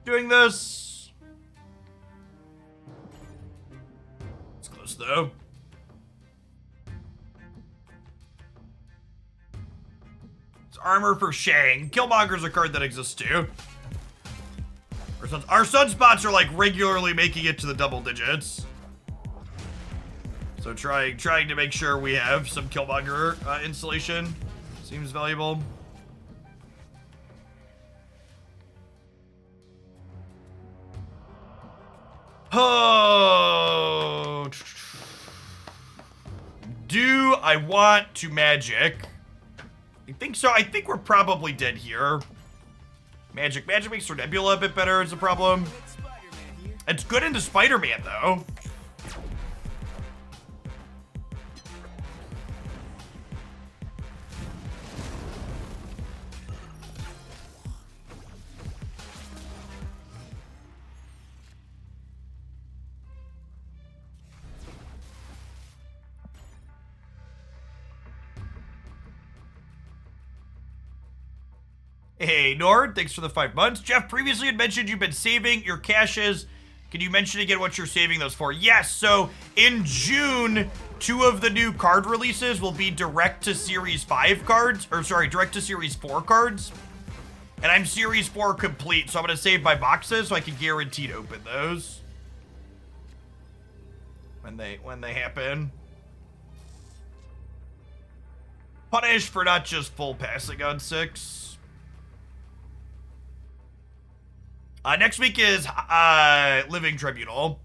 Doing this. It's close though. It's armor for Shang. Killmonger's a card that exists too. Our sunspots are like regularly making it to the double digits. So trying to make sure we have some Killmonger installation seems valuable. Oh, do I want to magic? I think so. I think we're probably dead here. Magic makes our Nebula a bit better is a problem. It's good into Spider-Man though. Hey, Nord, thanks for the 5 months. Jeff previously had mentioned you've been saving your caches. Can you mention again what you're saving those for? Yes, so in June, 2 of the new card releases will be direct to Series 5 cards, or sorry, direct to Series 4 cards. And I'm Series 4 complete, so I'm gonna save my boxes so I can guaranteed open those. When they happen. Punished for not just full passing on 6. Next week is Living Tribunal.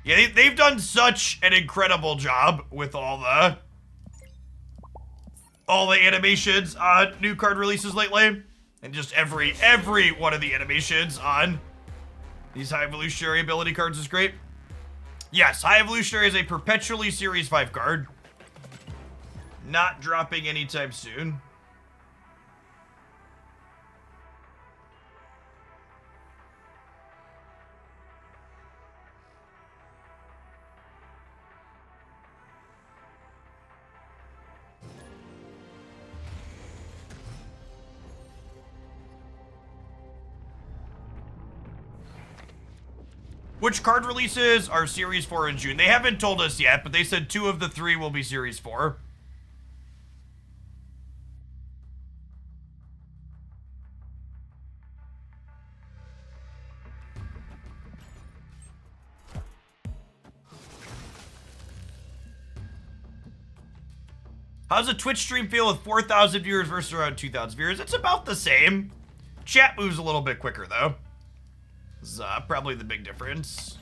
Yeah, they've done such an incredible job with all the animations on new card releases lately, and just every one of the animations on these High Evolutionary ability cards is great. Yes, High Evolutionary is a perpetually Series 5 card. Not dropping anytime soon. Which card releases are Series 4 in June? They haven't told us yet, but they said 2 of the 3 will be Series 4. How's a Twitch stream feel with 4,000 viewers versus around 2,000 viewers? It's about the same. Chat moves a little bit quicker, though. This is probably the big difference.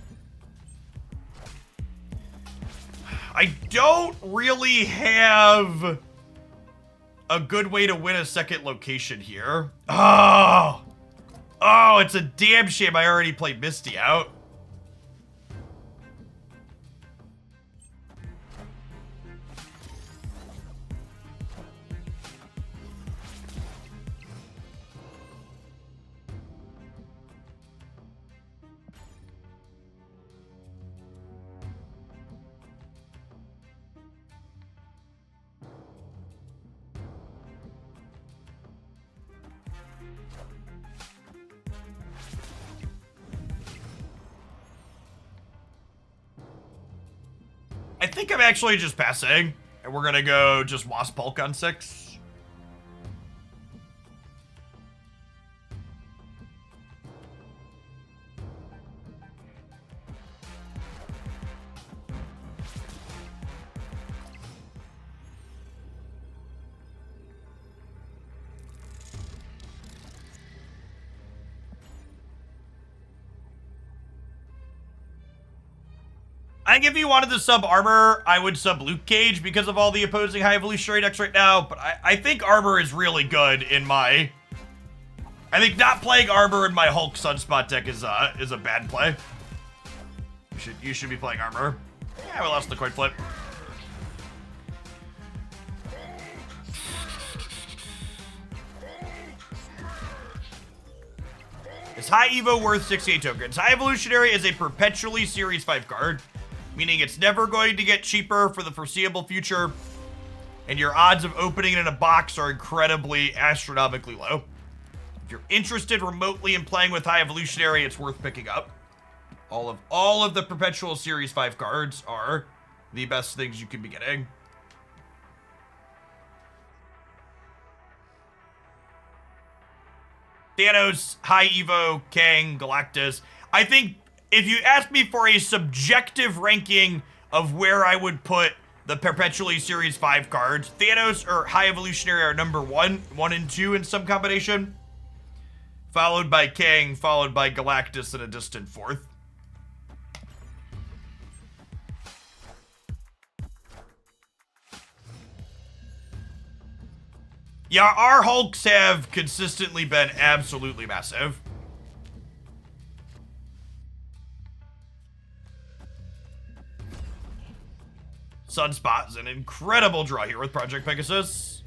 I don't really have a good way to win a second location here. Oh, it's a damn shame I already played Misty out. I think I'm actually just passing, and we're gonna go just Wasp Bulk on 6. I think if you wanted to sub Armor, I would sub Luke Cage because of all the opposing High Evolutionary decks right now, but I think Armor is really good in my... I think not playing Armor in my Hulk Sunspot deck is a bad play. You should be playing Armor. Yeah, we lost the coin flip. Is High Evo worth 68 tokens? High Evolutionary is a perpetually Series 5 card, meaning it's never going to get cheaper for the foreseeable future, and your odds of opening it in a box are incredibly astronomically low. If you're interested remotely in playing with High Evolutionary, it's worth picking up. All of the perpetual Series 5 cards are the best things you could be getting. Thanos, High Evo, Kang, Galactus. I think if you ask me for a subjective ranking of where I would put the perpetually Series 5 cards, Thanos or High Evolutionary are number 1 and 2 in some combination, followed by Kang, followed by Galactus in a distant 4th. Yeah, our Hulks have consistently been absolutely massive. Sunspot is an incredible draw here with Project Pegasus.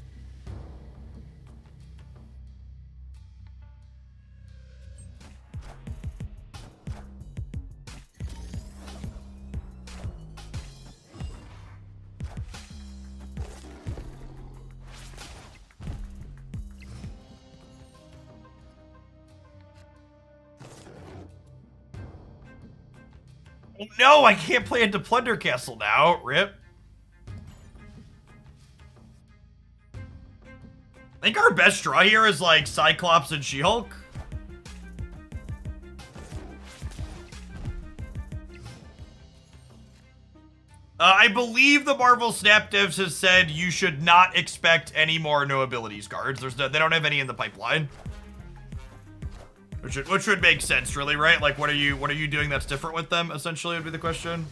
Oh, no, I can't play into Plunder Castle now. Rip. I think our best draw here is like Cyclops and She-Hulk. I believe the Marvel Snap Devs has said you should not expect any more no abilities cards. They don't have any in the pipeline. Which would make sense, really, right? Like, what are you doing that's different with them? Essentially, would be the question.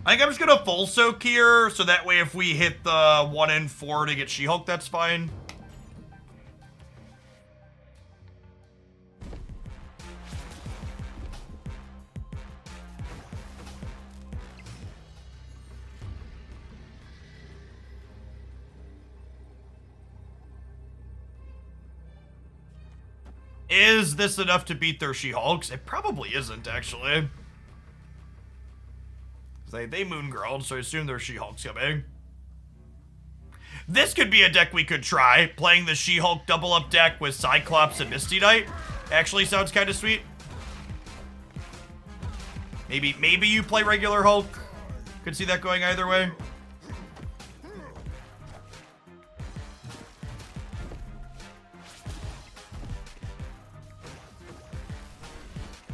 I think I'm just gonna full soak here, so that way if we hit the 1 in 4 to get She-Hulk, that's fine. Is this enough to beat their She-Hulks? It probably isn't, actually. They moon girled, so I assume there's She-Hulks coming. This could be a deck we could try. Playing the She-Hulk double up deck with Cyclops and Misty Knight actually sounds kind of sweet. Maybe you play regular Hulk. Could see that going either way.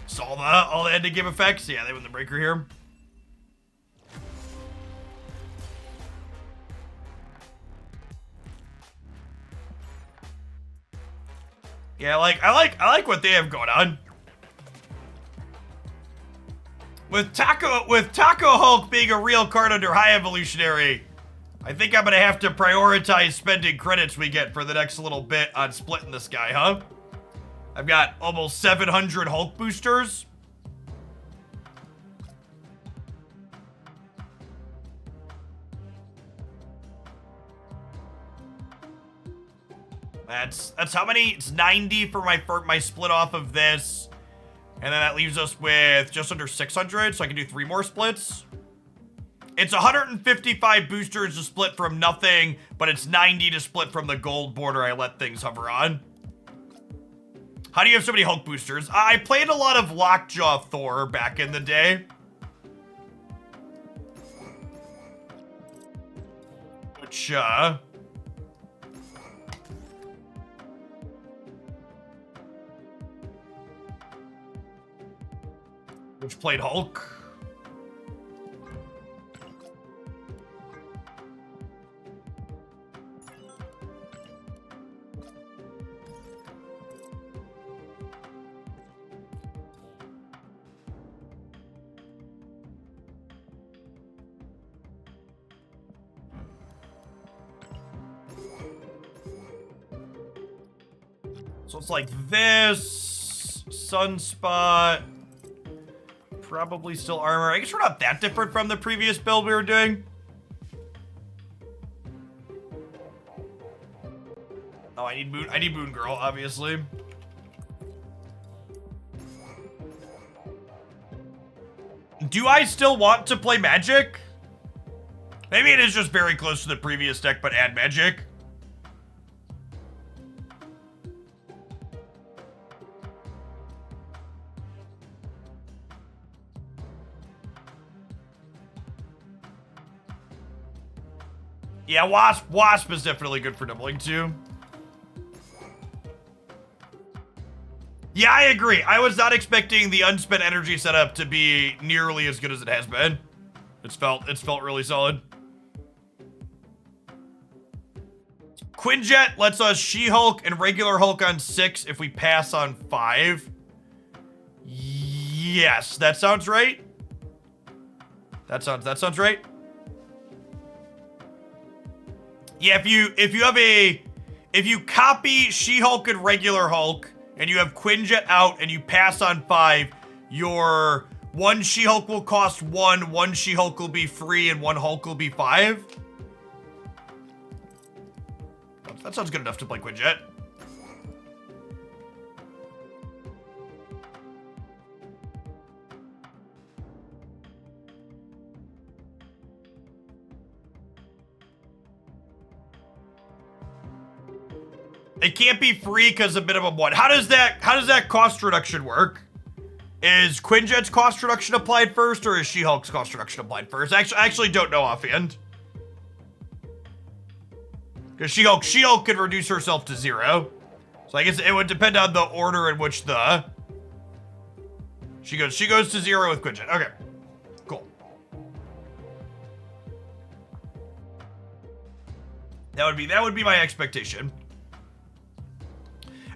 Saw all the ending game effects. Yeah, they win the breaker here. Yeah, I like what they have going on. With Taco Hulk being a real card under High Evolutionary, I think I'm gonna have to prioritize spending credits we get for the next little bit on splitting this guy, huh? I've got almost 700 Hulk boosters. That's how many? It's 90 for my split off of this. And then that leaves us with just under 600, so I can do 3 more splits. It's 155 boosters to split from nothing, but it's 90 to split from the gold border I let things hover on. How do you have so many Hulk boosters? I played a lot of Lockjaw Thor back in the day. Which played Hulk. So it's like this, Sunspot, probably still armor. I guess we're not that different from the previous build we were doing. Oh, I need Moon Girl, obviously. Do I still want to play Magic? Maybe it is just very close to the previous deck, but add Magic. Yeah, Wasp is definitely good for doubling too. Yeah, I agree. I was not expecting the unspent energy setup to be nearly as good as it has been. It's felt really solid. Quinjet lets us She-Hulk and regular Hulk on 6 if we pass on 5. Yes, that sounds right. That sounds right. Yeah, if you copy She-Hulk and regular Hulk and you have Quinjet out and you pass on 5, your 1 She-Hulk will cost 1 She-Hulk will be free, and 1 Hulk will be 5. That sounds good enough to play Quinjet. It can't be free because of minimum 1. How does that cost reduction work? Is Quinjet's cost reduction applied first, or is She-Hulk's cost reduction applied first? I actually don't know offhand. Because She-Hulk could reduce herself to 0. So I guess it would depend on the order in which she goes to 0 with Quinjet. Okay. Cool. That would be my expectation.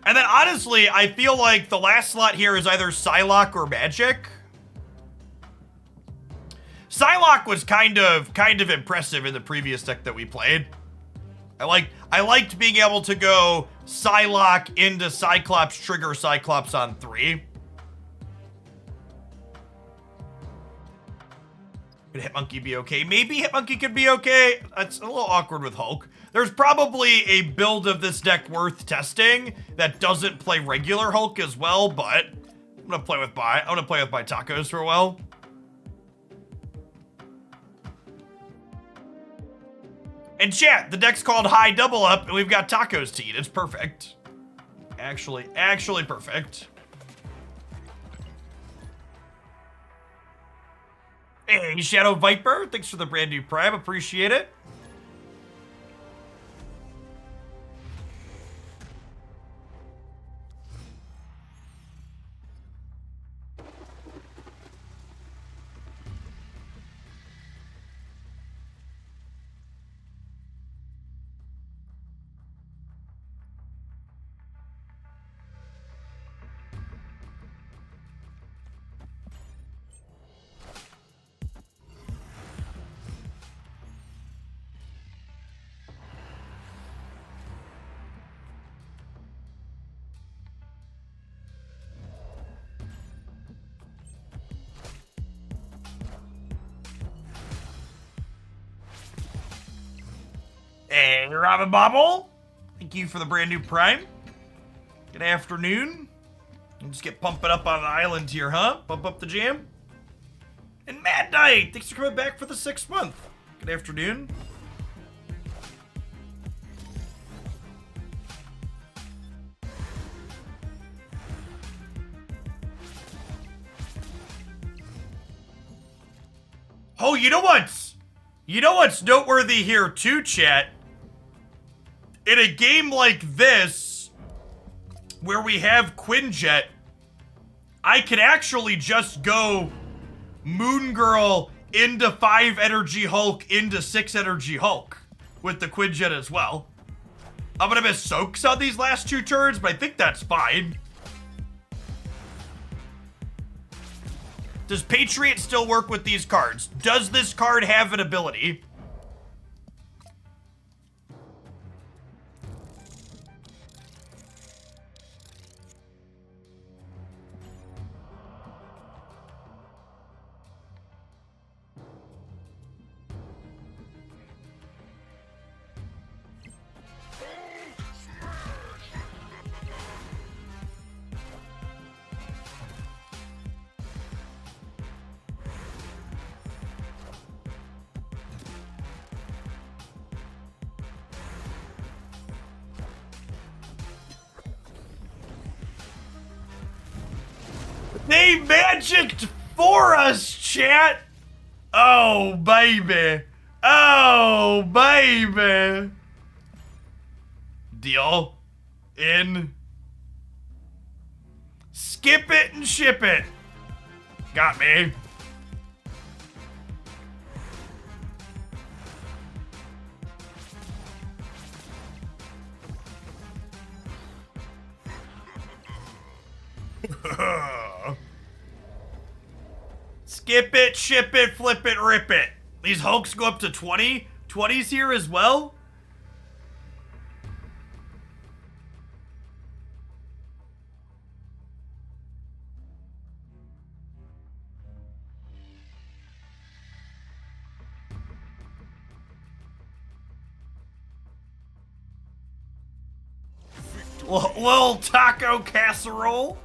And then honestly, I feel like the last slot here is either Psylocke or Magic. Psylocke was kind of impressive in the previous deck that we played. I liked being able to go Psylocke into Cyclops, trigger Cyclops on 3. Could Hitmonkey be okay? Maybe Hitmonkey could be okay. That's a little awkward with Hulk. There's probably a build of this deck worth testing that doesn't play regular Hulk as well, but I'm gonna play with my tacos for a while. And chat, the deck's called High Double Up, and we've got tacos to eat. It's perfect. Actually perfect. Hey, Shadow Viper, thanks for the brand new Prime. Appreciate it. Hey, Robin Bobble. Thank you for the brand new Prime. Good afternoon. We'll just get pumping up on an island here, huh? Pump up the jam. And Mad Knight, thanks for coming back for the 6th month. Good afternoon. Oh, you know what's noteworthy here too, chat? In a game like this, where we have Quinjet, I can actually just go Moon Girl into 5 energy Hulk into 6 energy Hulk with the Quinjet as well. I'm gonna miss Soaks on these last 2 turns, but I think that's fine. Does Patriot still work with these cards? Does this card have an ability? They magicked for us, chat! Oh, baby. Oh, baby. Deal. In. Skip it and ship it. Got me. Skip it, ship it, flip it, rip it. These Hulks go up to 20? 20s here as well? Little taco casserole.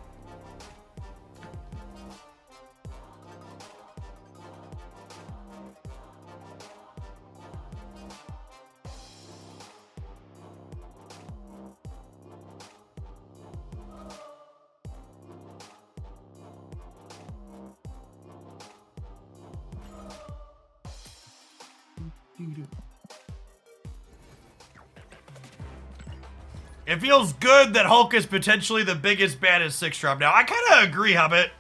It feels good that Hulk is potentially the biggest, baddest 6-drop now. I kind of agree, Hobbit.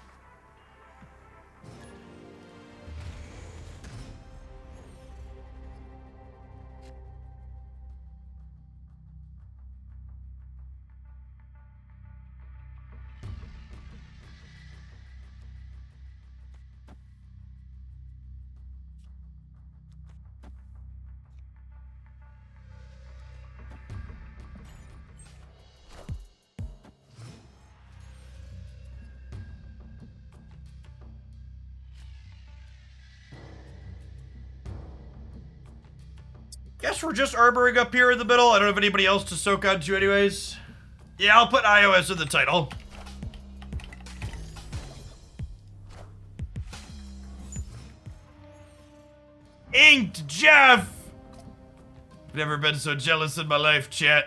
Guess we're just arboring up here in the middle. I don't have anybody else to soak onto anyways. Yeah, I'll put iOS in the title. Inked Jeff! Never been so jealous in my life, chat.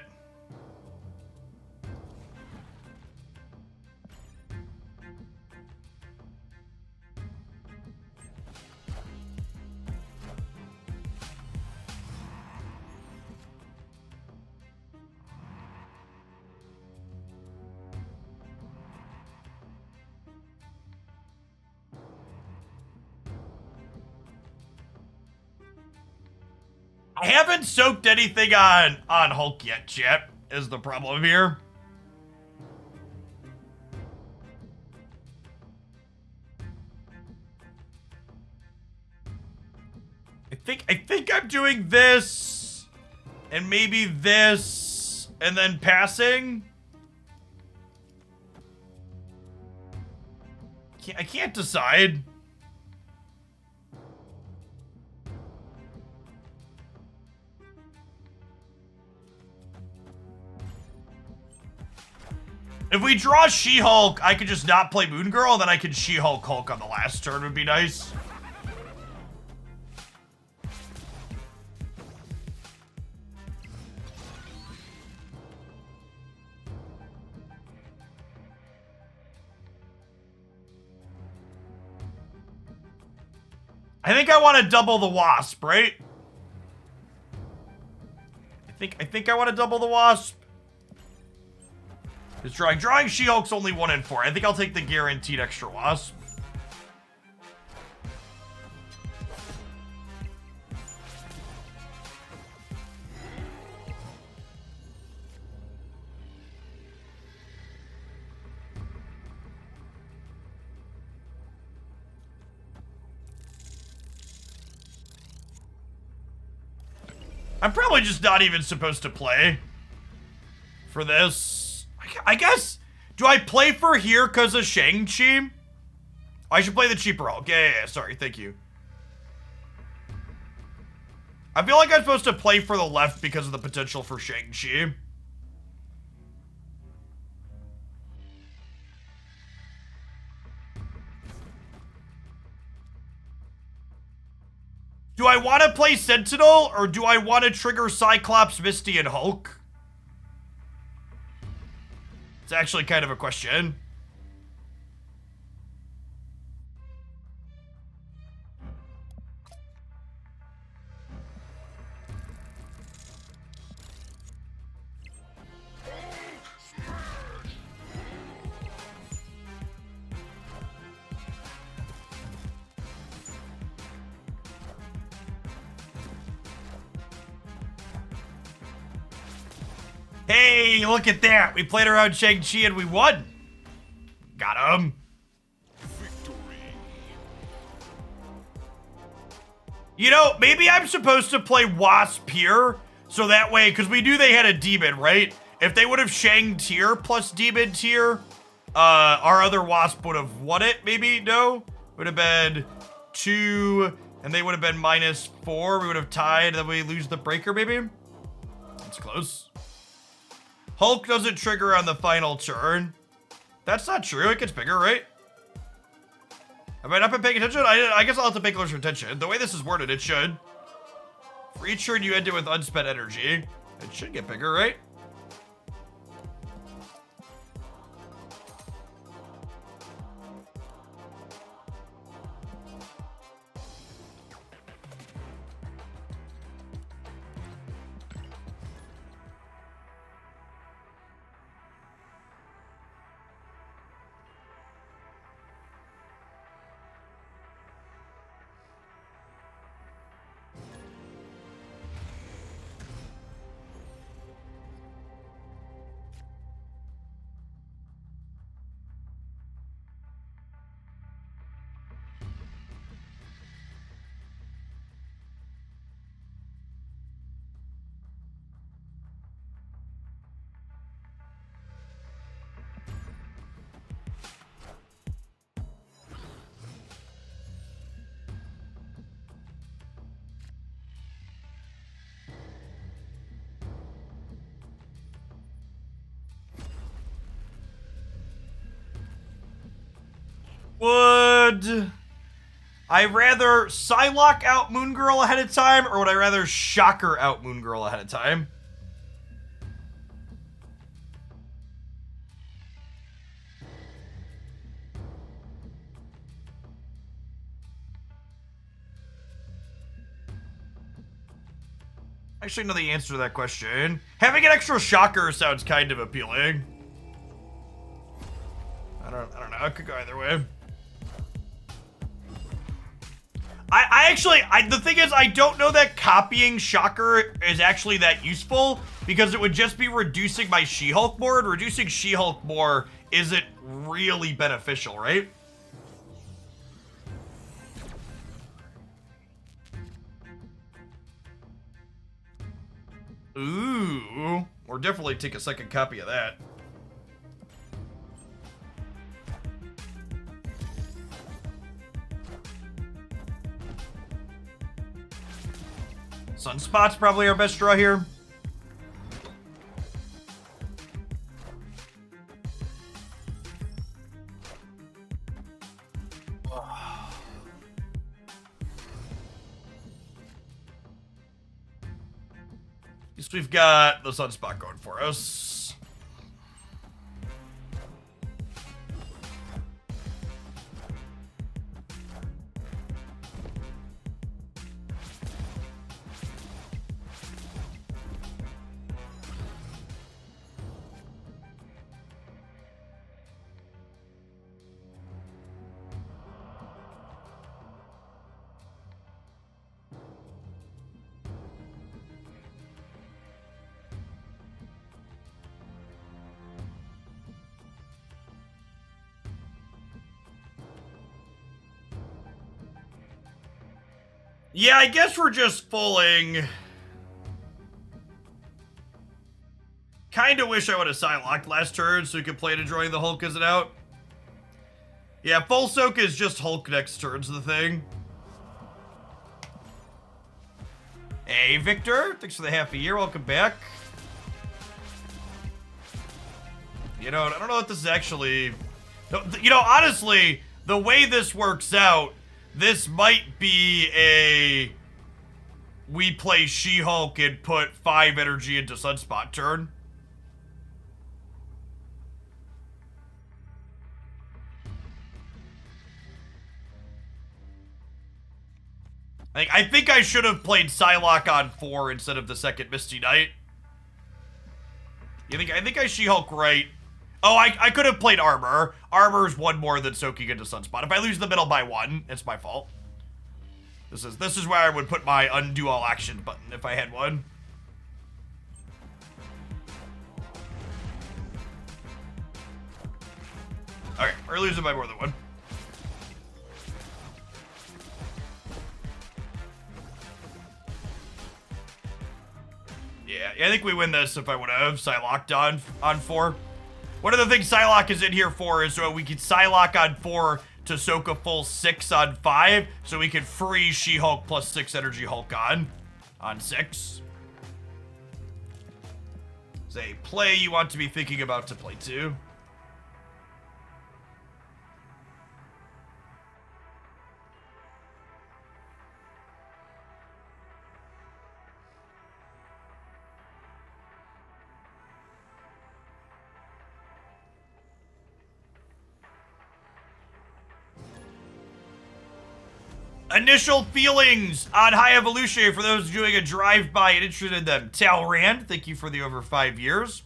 I haven't soaked anything on Hulk yet, chat, is the problem here. I think I'm doing this, and maybe this, and then passing. I can't decide. If we draw She-Hulk, I could just not play Moon Girl, and then I could She-Hulk Hulk on the last turn would be nice. I think I want to double the Wasp, right? I think I want to double the Wasp. Just drawing She-Hulk's only 1 in 4. I think I'll take the guaranteed extra Wasp. I'm probably just not even supposed to play for this. I guess, do I play for here because of Shang-Chi? I should play the cheaper Hulk. Yeah, sorry, thank you. I feel like I'm supposed to play for the left because of the potential for Shang-Chi. Do I want to play Sentinel, or do I want to trigger Cyclops, Misty, and Hulk? It's actually kind of a question. Hey, look at that. We played around Shang-Chi and we won. Got him. Victory. You know, maybe I'm supposed to play Wasp here. So that way, because we knew they had a demon, right? If they would have Shang tier plus demon tier, our other Wasp would have won it, maybe? No? Would have been 2, and they would have been -4. We would have tied, then we lose the breaker, maybe? That's close. Hulk doesn't trigger on the final turn. That's not true. It gets bigger, right? Have I not been paying attention? I guess I'll have to pay closer attention. The way this is worded, it should. For each turn you end it with unspent energy. It should get bigger, right? Would I rather Psylocke out Moon Girl ahead of time, or would I rather Shocker out Moon Girl ahead of time? Actually, know the answer to that question. Having an extra Shocker sounds kind of appealing. I don't know. It could go either way. The thing is, I don't know that copying Shocker is actually that useful, because it would just be reducing my She-Hulk more, and reducing She-Hulk more isn't really beneficial, right? Ooh, or definitely take a second copy of that. Sunspot's probably our best draw here. At least we've got the Sunspot going for us. Yeah, I guess we're just fulling. Kinda wish I would have Psylocke last turn so we could play Destroying the Hulk as it out. Yeah, full soak is just Hulk next turn's the thing. Hey, Victor. Thanks for the half a year. Welcome back. You know, I don't know if this is actually... You know, honestly, the way this works out, this might be a... We play She-Hulk and put 5 energy into Sunspot turn. I think I should have played Psylocke on 4 instead of the second Misty Knight. I think I She-Hulk right. Oh, I could have played Armor. Armor's 1 more than soaking into Sunspot. If I lose the middle by 1, it's my fault. This is where I would put my undo all action button if I had one. Okay, we're losing by more than 1. Yeah, I think we win this if I would have Psylocke on 4. One of the things Psylocke is in here for is so we can Psylocke on 4 to soak a full 6 on 5, so we can free She-Hulk plus 6 energy Hulk on 6. It's a play you want to be thinking about to play too. Initial feelings on High Evolutionary for those doing a drive-by and interested in them. Talrand, thank you for the over 5 years.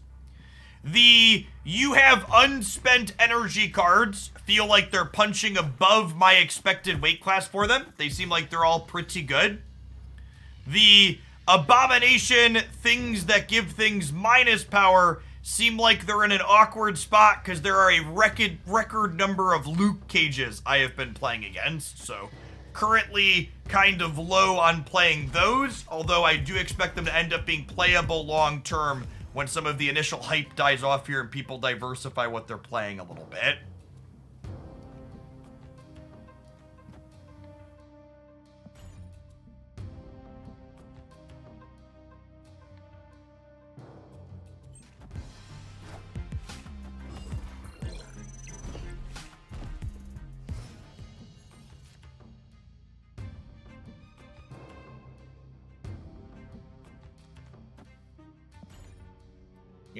You have unspent energy cards feel like they're punching above my expected weight class for them. They seem like they're all pretty good. The Abomination things that give things minus power seem like they're in an awkward spot because there are a record number of Luke cages I have been playing against, so... Currently kind of low on playing those, although I do expect them to end up being playable long term when some of the initial hype dies off here and people diversify what they're playing a little bit.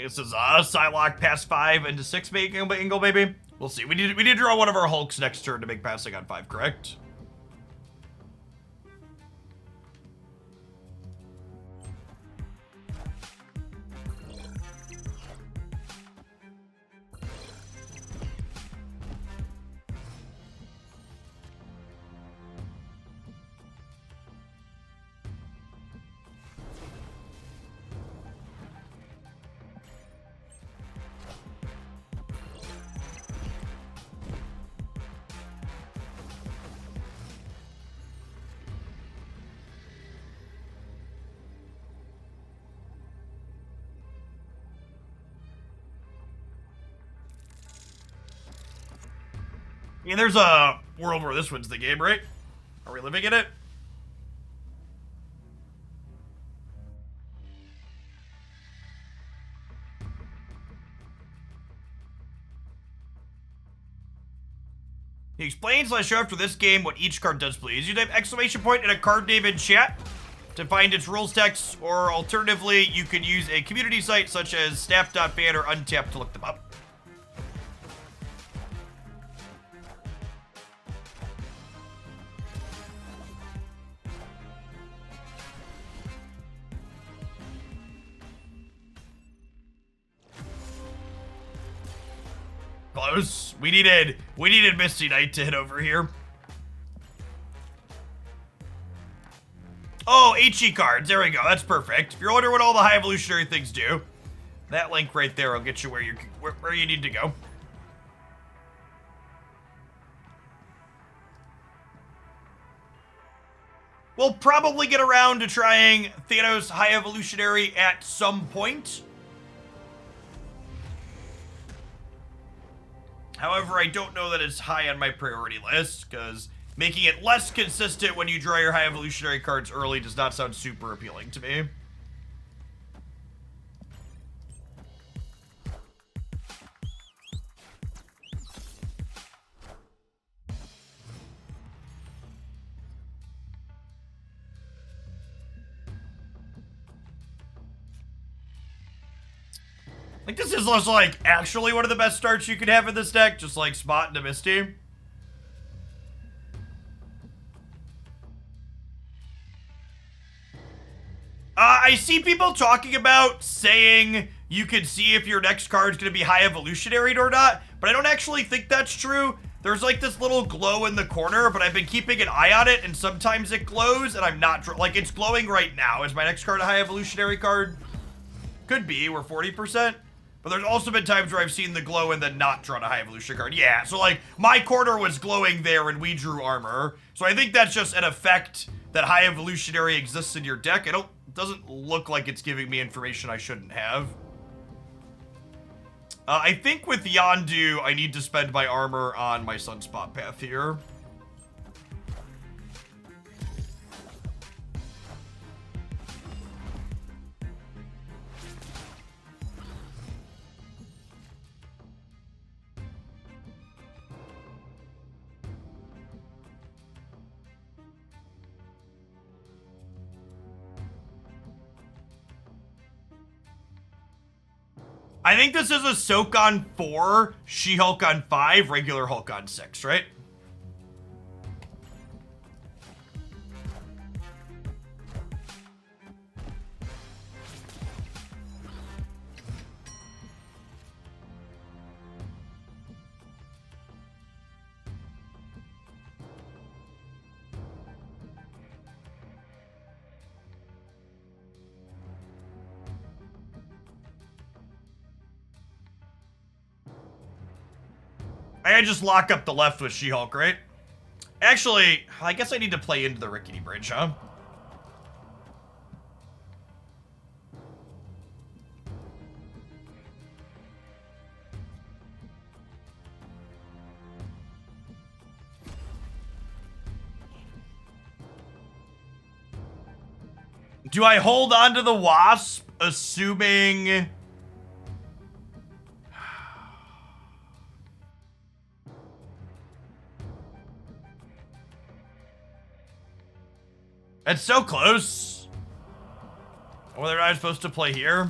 This is Psylocke pass 5 into 6 angle, maybe. We'll see. We need to draw one of our Hulks next turn to make passing on 5, correct? I mean, there's a world where this wins the game, right? Are we living in it? He explains last show after this game what each card does, please. You type exclamation point and a card name in chat to find its rules text, or alternatively, you could use a community site such as snap.ban or Untap to look them up. Close. We needed Misty Knight to hit over here. Oh, HE cards. There we go. That's perfect. If you're wondering what all the high evolutionary things do, that link right there will get you where you need to go. We'll probably get around to trying Thanos high evolutionary at some point. However, I don't know that it's high on my priority list, because making it less consistent when you draw your high evolutionary cards early does not sound super appealing to me. Like, this is also, like, actually one of the best starts you could have in this deck, just, like, Spot into Misty. I see people talking about saying you can see if your next card's gonna be high evolutionary or not, but I don't actually think that's true. There's, like, this little glow in the corner, but I've been keeping an eye on it, and sometimes it glows, and I'm not... Like, it's glowing right now. Is my next card a high evolutionary card? Could be. We're 40%. But there's also been times where I've seen the glow and then not drawn a high evolutionary card. Yeah, so like, my corner was glowing there and we drew armor. So I think that's just an effect that high evolutionary exists in your deck. It doesn't look like it's giving me information I shouldn't have. I think with Yondu, I need to spend my armor on my Sunspot path here. I think this is a Soak on 4, She-Hulk on 5, regular Hulk on 6, right? I just lock up the left with She-Hulk, right? Actually, I guess I need to play into the rickety bridge, huh? Do I hold on to the Wasp, assuming... It's so close. Whether I'm supposed to play here.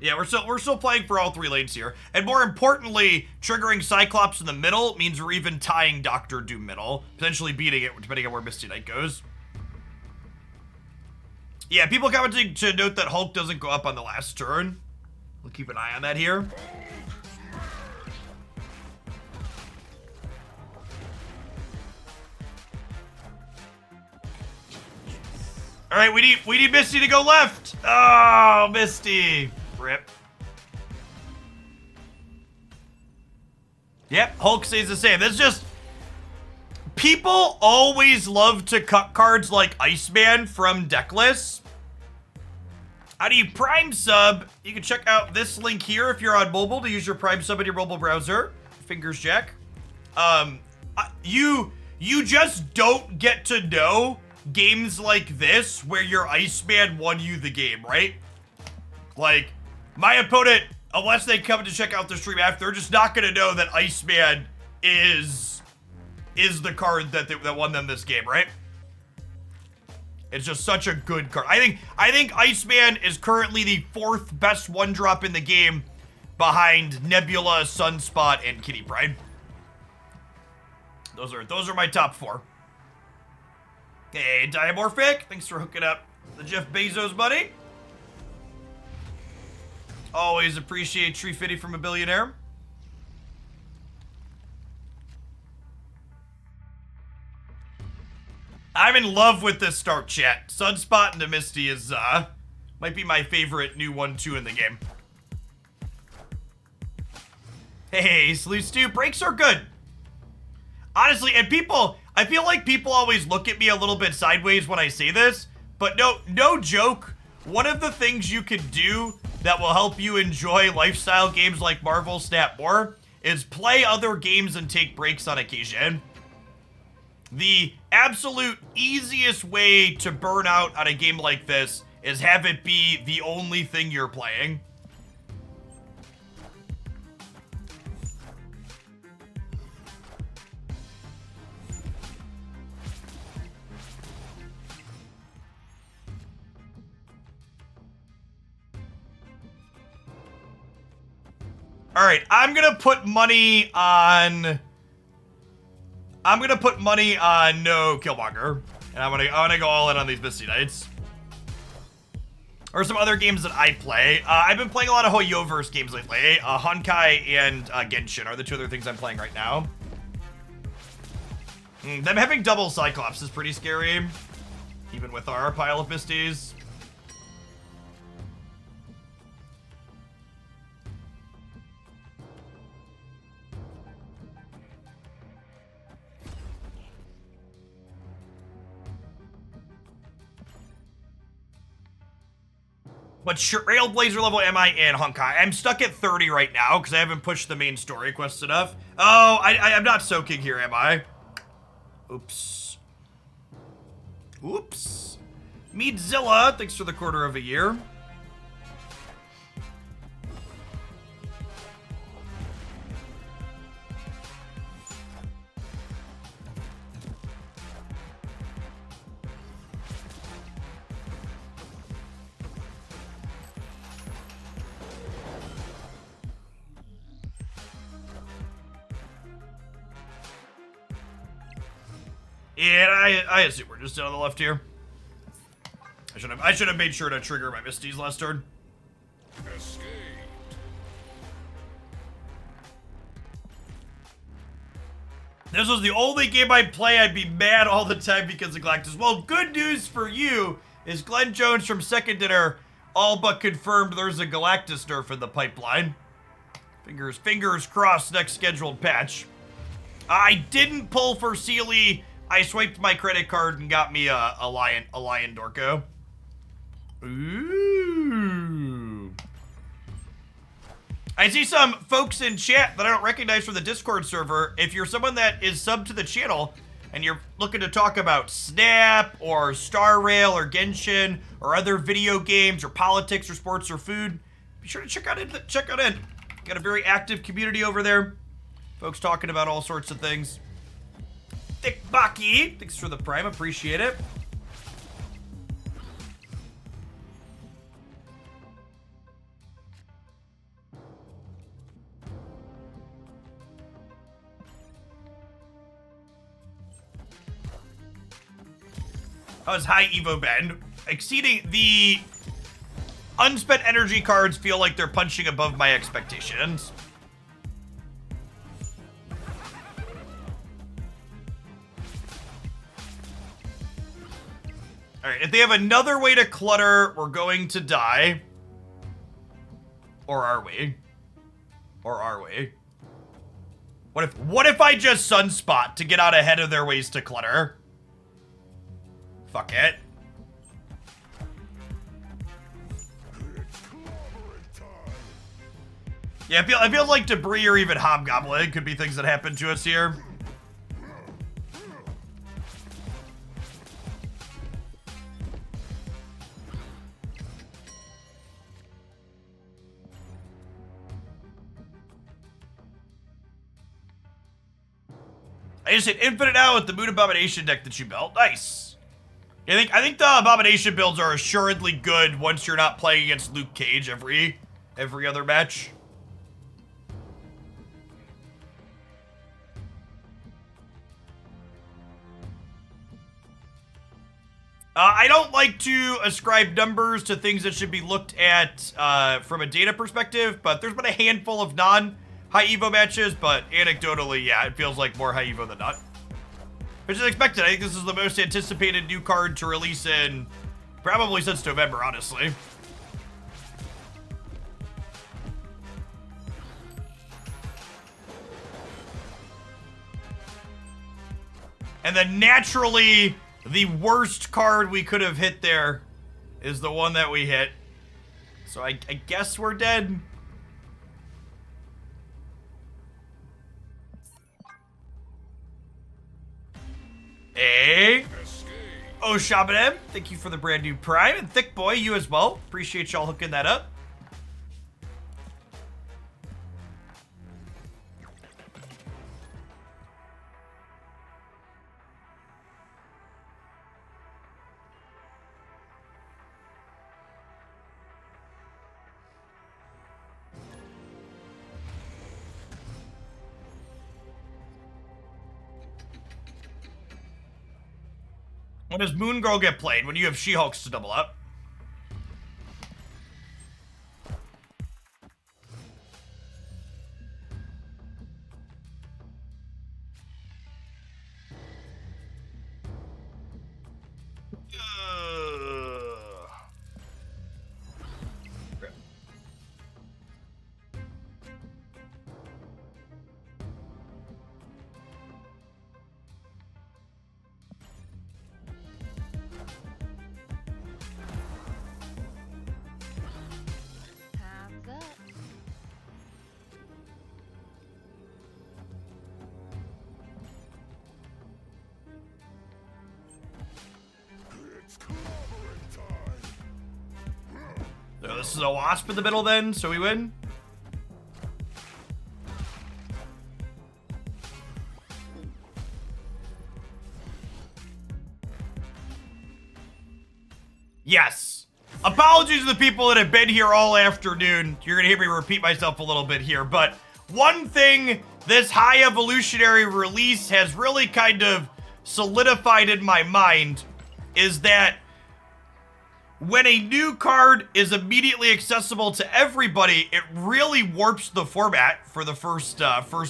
Yeah, we're still playing for all 3 lanes here. And more importantly, triggering Cyclops in the middle means we're even tying Doctor Doom middle, potentially beating it depending on where Misty Knight goes. Yeah, people commenting to note that Hulk doesn't go up on the last turn. We'll keep an eye on that here. All right, we need Misty to go left. Oh, Misty. Rip. Yep, Hulk stays the same. That's just... People always love to cut cards like Iceman from deck lists. How do you Prime sub? You can check out this link here if you're on mobile to use your Prime sub in your mobile browser. Fingers Jack. You just don't get to know games like this where your Iceman won you the game, right? Like, my opponent, unless they come to check out the stream after, they're just not gonna know that Iceman is the card that won them this game, right? It's just such a good card. I think Iceman is currently the 4th best 1-drop in the game behind Nebula, Sunspot, and Kitty Pryde. Those are my top 4. Hey, Diamorphic, thanks for hooking up the Jeff Bezos buddy. Always appreciate Tree Fitty from a billionaire. I'm in love with this start chat. Sunspot into Misty is, might be my favorite new 1-2 in the game. Hey, Slew Stew, breaks are good. Honestly, and I feel like people always look at me a little bit sideways when I say this, but no joke. One of the things you can do that will help you enjoy lifestyle games like Marvel Snap more is play other games and take breaks on occasion. The absolute easiest way to burn out on a game like this is have it be the only thing you're playing. All right, I'm gonna put money on no Killmonger, and I'm gonna go all in on these Misty Knights. Or some other games that I play. I've been playing a lot of Hoyoverse games lately. Honkai and Genshin are the 2 other things I'm playing right now. Them having double Cyclops is pretty scary, even with our pile of Misties. What Trailblazer level am I in Honkai? I'm stuck at 30 right now because I haven't pushed the main story quests enough. Oh, I'm not soaking here, am I? Oops. Oops. Meadzilla, thanks for the quarter of a year. Yeah, I assume we're just down on the left here. I should have made sure to trigger my Misties last turn. Escaped. This was the only game I'd play, I'd be mad all the time because of Galactus. Well, good news for you is Glenn Jones from Second Dinner all but confirmed there's a Galactus nerf in the pipeline. Fingers crossed next scheduled patch. I didn't pull for Sealy. I swiped my credit card and got me a lion Dorko. Ooh. I see some folks in chat that I don't recognize from the Discord server. If you're someone that is subbed to the channel and you're looking to talk about Snap or Star Rail or Genshin or other video games or politics or sports or food, be sure to check out in. Got a very active community over there. Folks talking about all sorts of things. Thick Baki, thanks for the prime, appreciate it. How's high Evo been? Exceeding the unspent energy cards feel like they're punching above my expectations. Alright, if they have another way to clutter, we're going to die. Or are we? Or are we? What if I just Sunspot to get out ahead of their ways to clutter? Fuck it. Yeah, I feel like Debris or even Hobgoblin could be things that happen to us here. I just hit infinite now with the Moon Abomination deck that you built. Nice. I think the Abomination builds are assuredly good once you're not playing against Luke Cage every other match. I don't like to ascribe numbers to things that should be looked at from a data perspective, but there's been a handful of non-high Evo matches, but anecdotally, yeah, it feels like more high Evo than not. Which is expected. I think this is the most anticipated new card to release in probably since November, honestly. And then naturally, the worst card we could have hit there is the one that we hit. So I guess we're dead. Hey. Oh, Shabanem, thank you for the brand new Prime. And Thick Boy, you as well. Appreciate y'all hooking that up. When does Moon Girl get played? When you have She-Hulks to double up. Time's up. So this is a Wasp in the middle then, so we win? Yes. Apologies to the people that have been here all afternoon. You're gonna hear me repeat myself a little bit here, but one thing this high evolutionary release has really kind of solidified in my mind is that when a new card is immediately accessible to everybody, it really warps the format for the first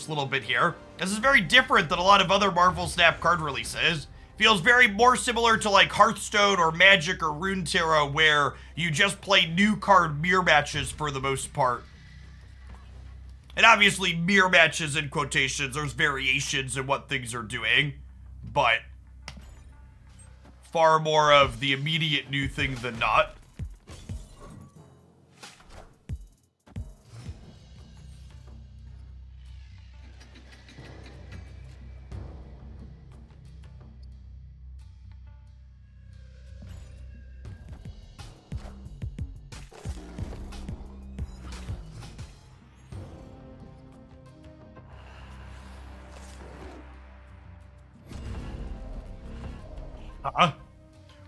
little bit here. This is very different than a lot of other Marvel Snap card releases. Feels very more similar to like Hearthstone or Magic or Runeterra, where you just play new card mirror matches for the most part. And obviously mirror matches in quotations, there's variations in what things are doing, but far more of the immediate new thing than not.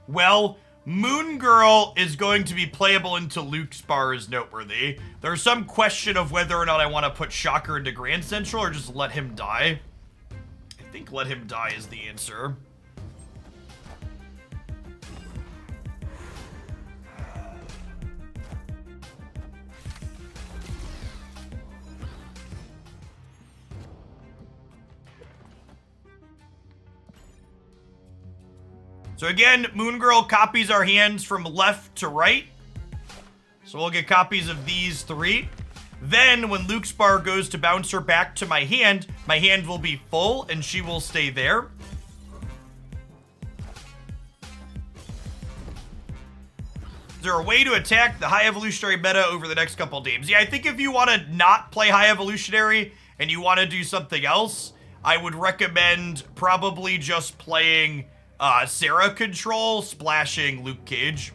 Well, Moon Girl is going to be playable into Luke's bar is noteworthy. There's some question of whether or not I want to put Shocker into Grand Central or just let him die. I think let him die is the answer. So again, Moon Girl copies our hands from left to right. So we'll get copies of these 3. Then when Luke's bar goes to bounce her back to my hand will be full and she will stay there. Is there a way to attack the high evolutionary meta over the next couple games? Yeah, I think if you want to not play high evolutionary and you want to do something else, I would recommend probably just playing Sarah control, splashing Luke Cage.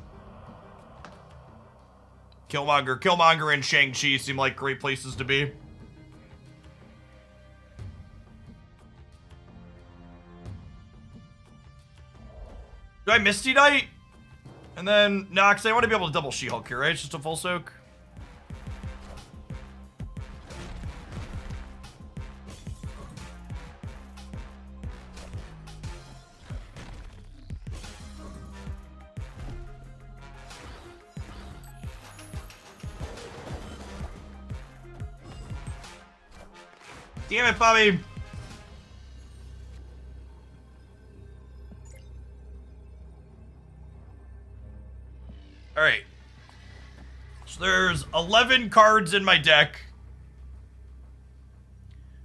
Killmonger and Shang-Chi seem like great places to be. Do I Misty Knight? And then, nah, because I want to be able to double She-Hulk here, right? It's just a full soak. Damn it, Bobby. All right. So there's 11 cards in my deck,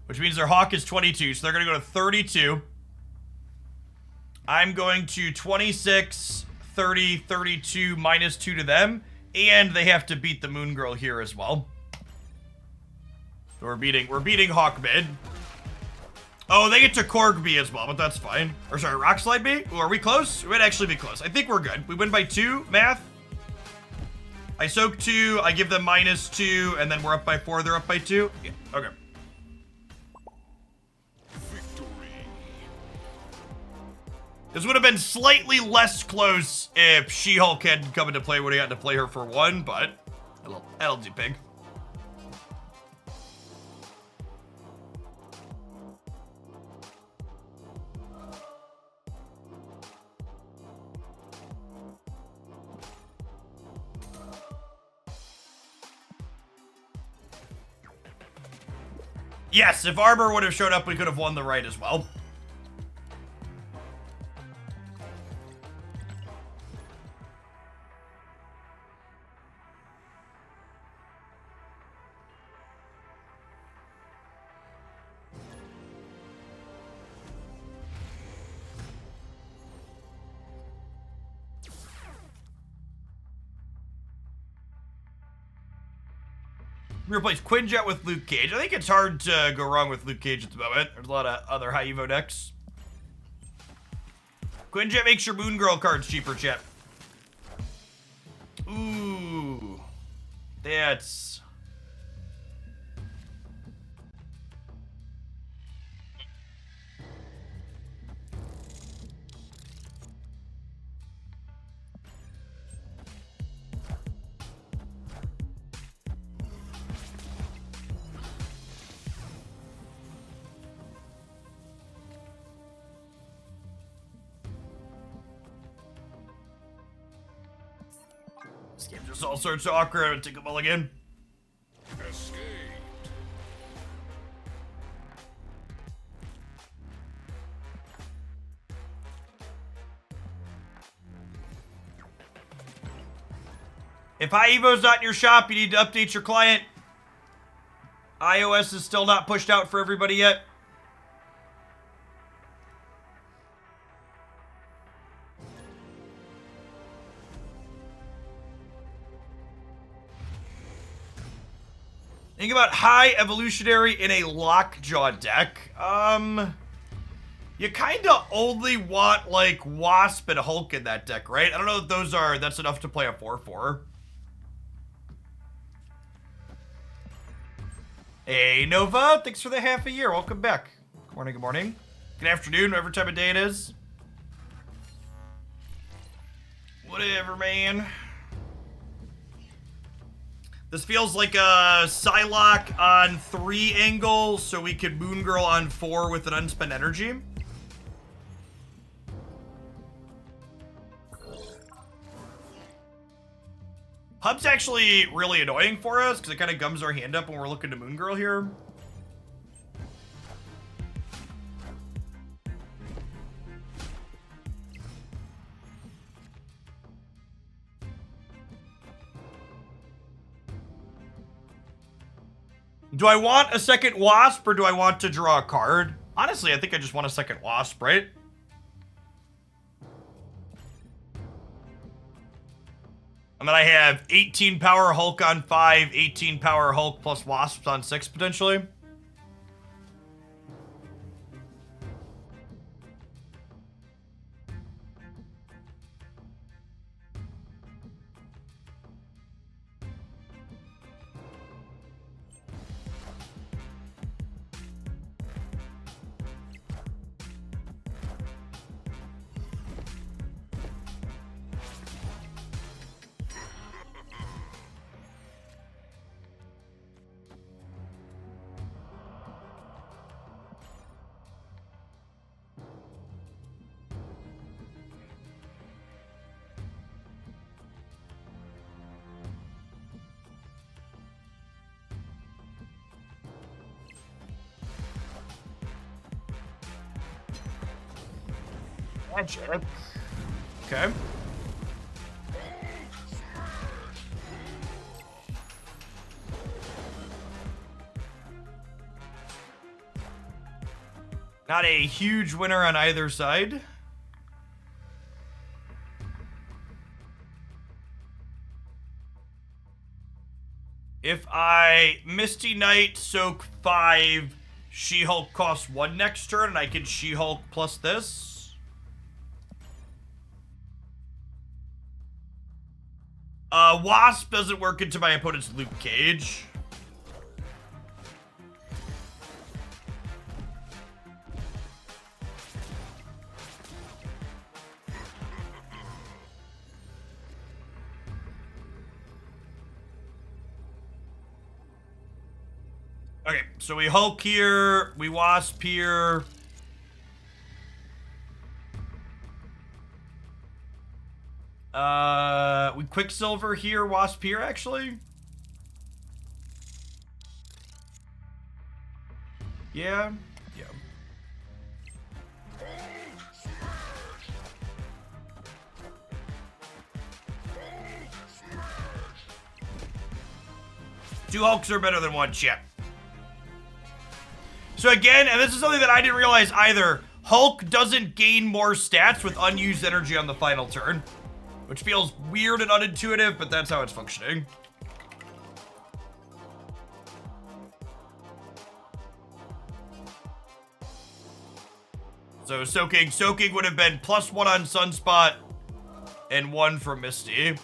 which means their Hawk is 22. So they're going to go to 32. I'm going to 26, 30, 32, minus 2 to them. And they have to beat the Moon Girl here as well. So we're beating Hawk mid. Oh, they get to Korg B as well, but that's fine. Or sorry, Rock Slide B? Ooh, are we close? We might actually be close. I think we're good. We win by 2, math. I soak 2, I give them minus 2, and then we're up by 4, they're up by 2? Yeah, okay. Victory. This would have been slightly less close if She-Hulk hadn't come into play when he had to play her for 1, but that'll do big. Yes, if Arbor would have showed up, we could have won the right as well. We replace Quinjet with Luke Cage. I think it's hard to go wrong with Luke Cage at the moment. There's a lot of other high Evo decks. Quinjet makes your Moon Girl cards cheaper, chat. Ooh. That's... This game's just all sorts of awkward. I'm gonna take a mulligan. Escaped. If High Evo's not in your shop, you need to update your client. iOS is still not pushed out for everybody yet. Think about High Evolutionary in a Lockjaw deck. You kind of only want, like, Wasp and Hulk in that deck, right? I don't know if that's enough to play a 4-4. Hey, Nova, thanks for the half a year. Welcome back. Good morning, good morning. Good afternoon, whatever time of day it is. Whatever, man. This feels like a Psylocke on 3 angle, so we could Moon Girl on 4 with an unspent energy. Hub's actually really annoying for us, because it kind of gums our hand up when we're looking to Moon Girl here. Do I want a second Wasp or do I want to draw a card? Honestly, I think I just want a second Wasp, right? And then I have 18 power Hulk on 5, 18 power Hulk plus Wasps on 6 potentially. Magic. Okay. Not a huge winner on either side. If I Misty Knight, Soak 5, She-Hulk costs 1 next turn, and I can She-Hulk plus this. Wasp doesn't work into my opponent's Luke Cage. Okay, so we Hulk here, we Wasp here. We Quicksilver here, Wasp here, actually. Yeah, yeah. Two Hulks are better than one chip. So again, and this is something that I didn't realize either, Hulk doesn't gain more stats with unused energy on the final turn, which feels weird and unintuitive, but that's how it's functioning. So soaking would have been +1 on Sunspot and 1 for Misty.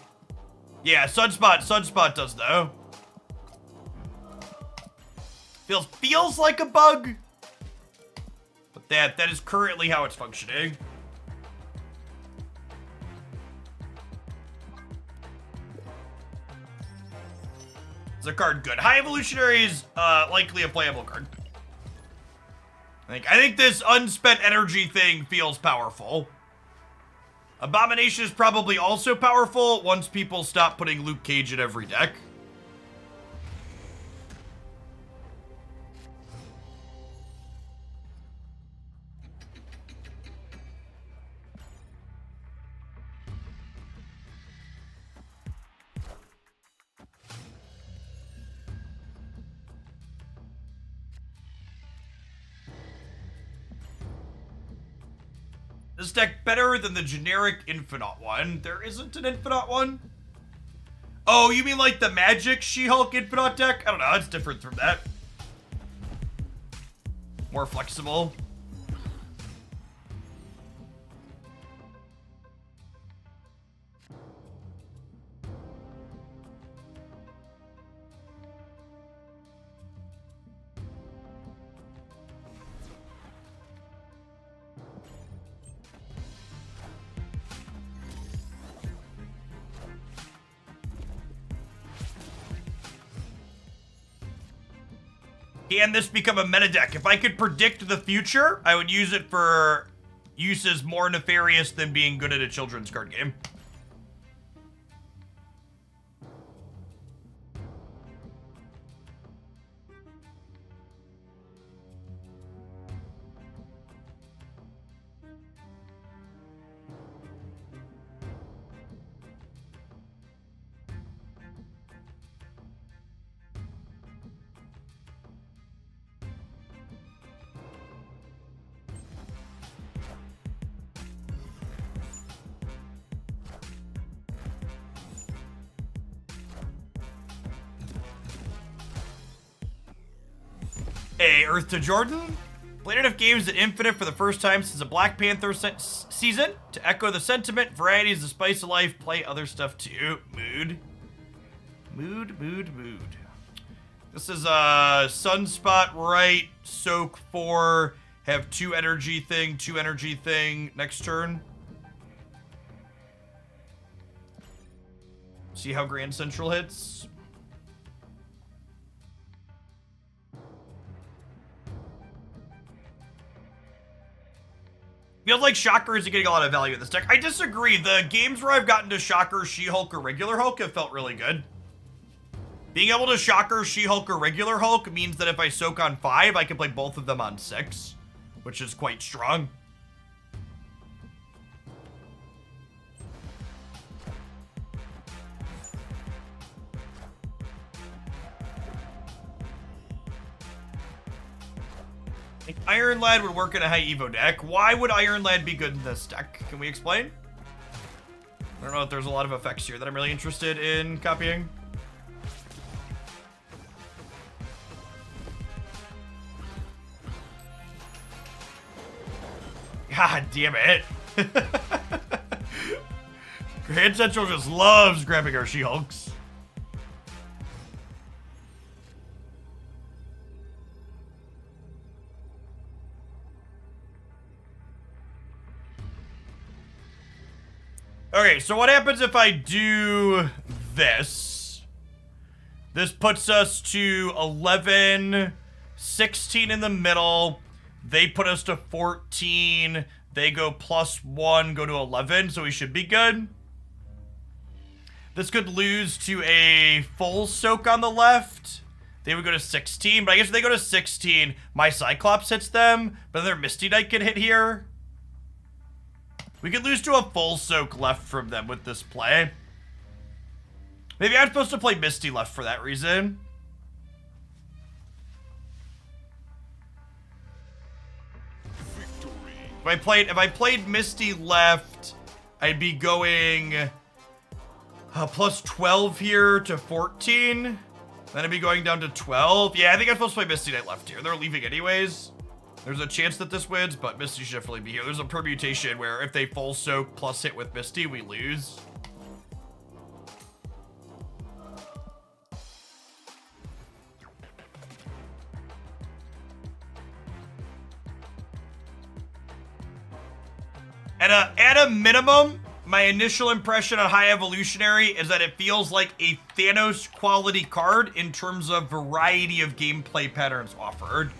Yeah, Sunspot does though. Feels like a bug, but that is currently how it's functioning. Is the card good? High Evolutionary is likely a playable card. I think this unspent energy thing feels powerful. Abomination is probably also powerful once people stop putting Luke Cage in every deck. This deck better than the generic Infinite one. There isn't an Infinite one. Oh, you mean like the Magic She-Hulk Infinite deck? I don't know, it's different from that. More flexible. Can this become a meta deck? If I could predict the future, I would use it for uses more nefarious than being good at a children's card game. A Earth to Jordan. Played enough games at Infinite for the first time since the Black Panther season to echo the sentiment. Variety is the spice of life. Play other stuff too. Mood. Mood, mood, mood. This is a Sunspot right, Soak 4, have 2 energy thing next turn. See how Grand Central hits. Feels like Shocker isn't getting a lot of value in this deck. I disagree. The games where I've gotten to Shocker, She-Hulk, or regular Hulk have felt really good. Being able to Shocker, She-Hulk, or regular Hulk means that if I soak on 5, I can play both of them on 6, which is quite strong. I think Iron Lad would work in a high Evo deck. Why would Iron Lad be good in this deck? Can we explain? I don't know if there's a lot of effects here that I'm really interested in copying. God damn it. Grand Central just loves grabbing our She-Hulks. Okay, so what happens if I do this? This puts us to 11, 16 in the middle. They put us to 14. They go +1, go to 11, so we should be good. This could lose to a full soak on the left. They would go to 16, but I guess if they go to 16, my Cyclops hits them, but then their Misty Knight could hit here. We could lose to a full soak left from them with this play. Maybe I'm supposed to play Misty left for that reason. If I played Misty left, I'd be going plus 12 here to 14. Then I'd be going down to 12. Yeah, I think I'm supposed to play Misty Knight left here. They're leaving anyways. There's a chance that this wins, but Misty should definitely be here. There's a permutation where if they full soak plus hit with Misty, we lose. At a minimum, my initial impression on High Evolutionary is that it feels like a Thanos quality card in terms of variety of gameplay patterns offered.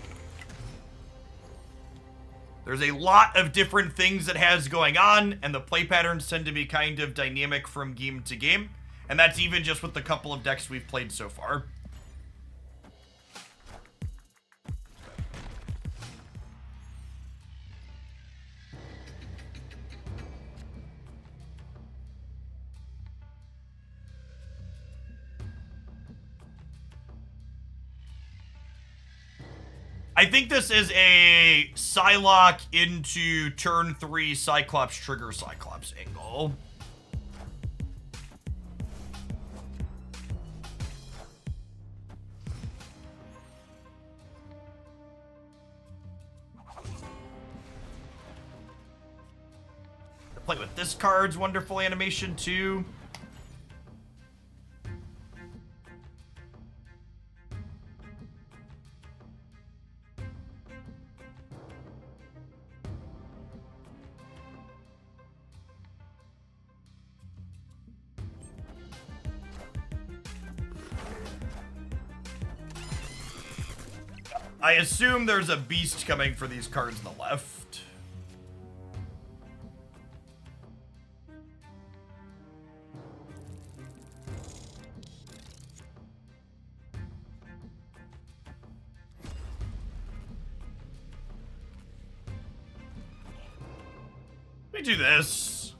There's a lot of different things it has going on, and the play patterns tend to be kind of dynamic from game to game. And that's even just with the couple of decks we've played so far. I think this is a Psylocke into turn 3 Cyclops trigger Cyclops angle. Play with this card's wonderful animation too. I assume there's a beast coming for these cards on the left. Let me do this.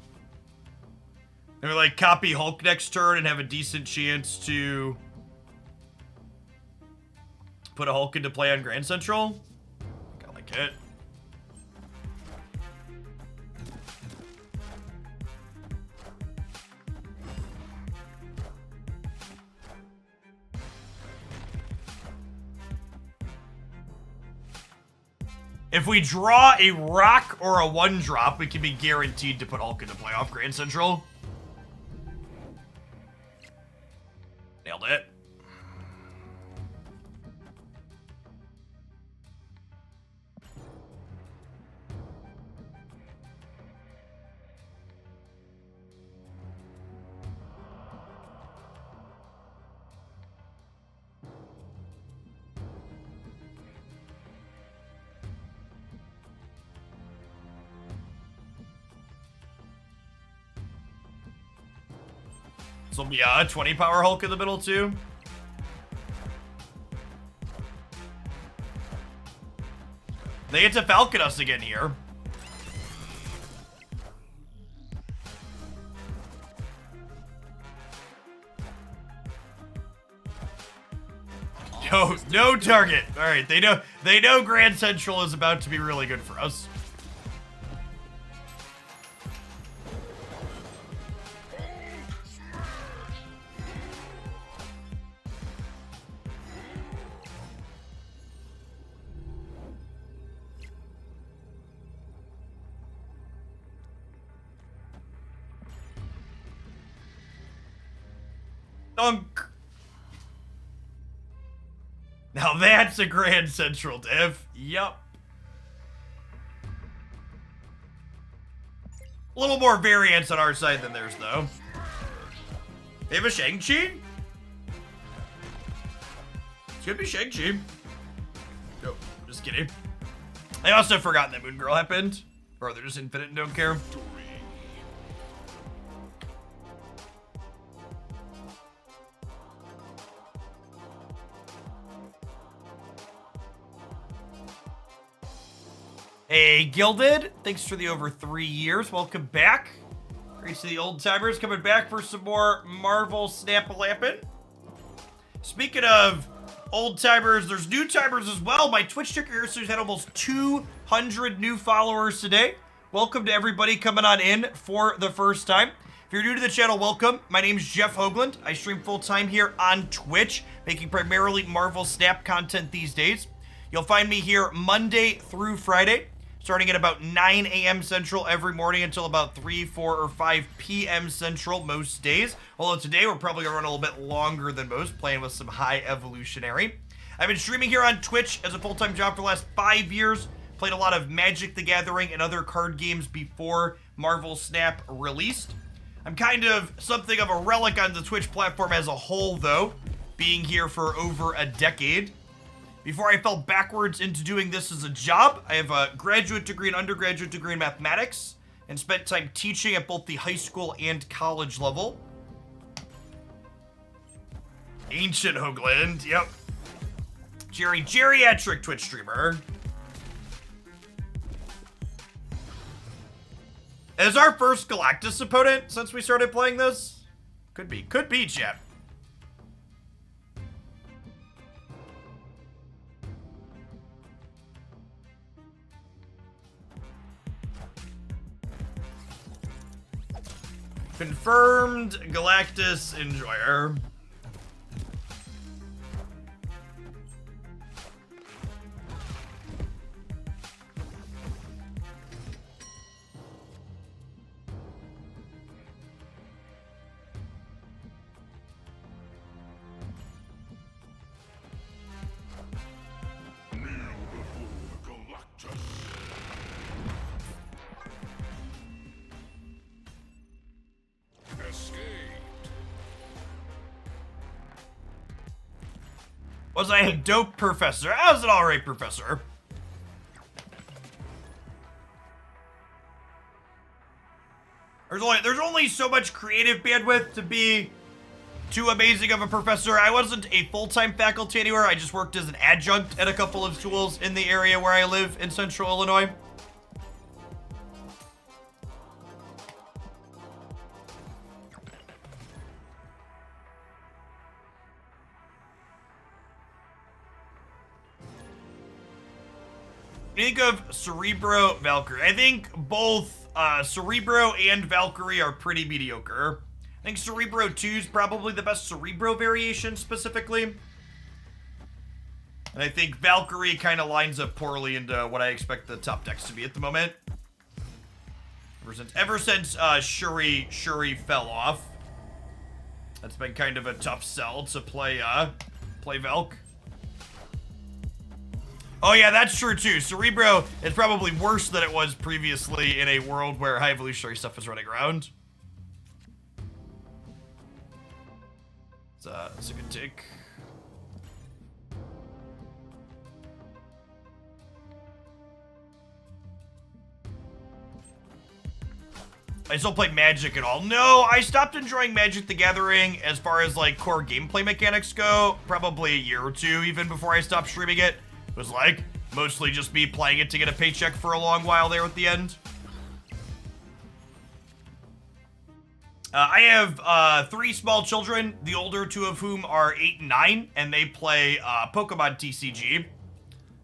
Maybe like copy Hulk next turn and have a decent chance to put a Hulk into play on Grand Central. I like it. If we draw a rock or a 1-drop, we can be guaranteed to put Hulk into playoff Grand Central. Nailed it. This will be a 20 power Hulk in the middle too. They get to Falcon us again here. No target. All right, they know Grand Central is about to be really good for us. Dunk. Now that's a Grand Central div. Yup. A little more variance on our side than theirs, though. They have a Shang-Chi? It's gonna be Shang-Chi. No, just kidding. I also have forgotten that Moon Girl happened. Or they're just infinite and don't care. Hey, Gilded, thanks for the over 3 years. Welcome back. Great to see the old timers coming back for some more Marvel Snap-a-Lappin'. Speaking of old timers, there's new timers as well. My Twitch ticker here has had almost 200 new followers today. Welcome to everybody coming on in for the first time. If you're new to the channel, welcome. My name is Jeff Hoagland. I stream full-time here on Twitch, making primarily Marvel Snap content these days. You'll find me here Monday through Friday, starting at about 9 a.m. Central every morning until about 3, 4, or 5 p.m. Central most days. Although today we're probably going to run a little bit longer than most, playing with some high Evolutionary. I've been streaming here on Twitch as a full-time job for the last 5 years. Played a lot of Magic the Gathering and other card games before Marvel Snap released. I'm kind of something of a relic on the Twitch platform as a whole, though, being here for over a decade. Before I fell backwards into doing this as a job, I have a graduate degree and undergraduate degree in mathematics and spent time teaching at both the high school and college level. Ancient Hoagland, yep. Geriatric Twitch streamer. As our first Galactus opponent since we started playing this? Could be, chat. Confirmed Galactus enjoyer. Was I a dope professor? I was an alright professor. There's only so much creative bandwidth to be too amazing of a professor. I wasn't a full-time faculty anywhere. I just worked as an adjunct at a couple of schools in the area where I live in central Illinois. Think of Cerebro, Valkyrie. I think both Cerebro and Valkyrie are pretty mediocre. I think Cerebro 2 is probably the best Cerebro variation specifically. And I think Valkyrie kind of lines up poorly into what I expect the top decks to be at the moment. Ever since Shuri fell off, that's been kind of a tough sell to play Valk. Oh yeah, that's true too. Cerebro is probably worse than it was previously in a world where high evolutionary stuff is running around. It's a good take. I still play Magic at all. No, I stopped enjoying Magic the Gathering as far as like core gameplay mechanics go, probably a year or two even before I stopped streaming it. It was like mostly just me playing it to get a paycheck for a long while there at the end. I have 3 small children, the older 2 of whom are 8 and 9, and they play Pokemon TCG.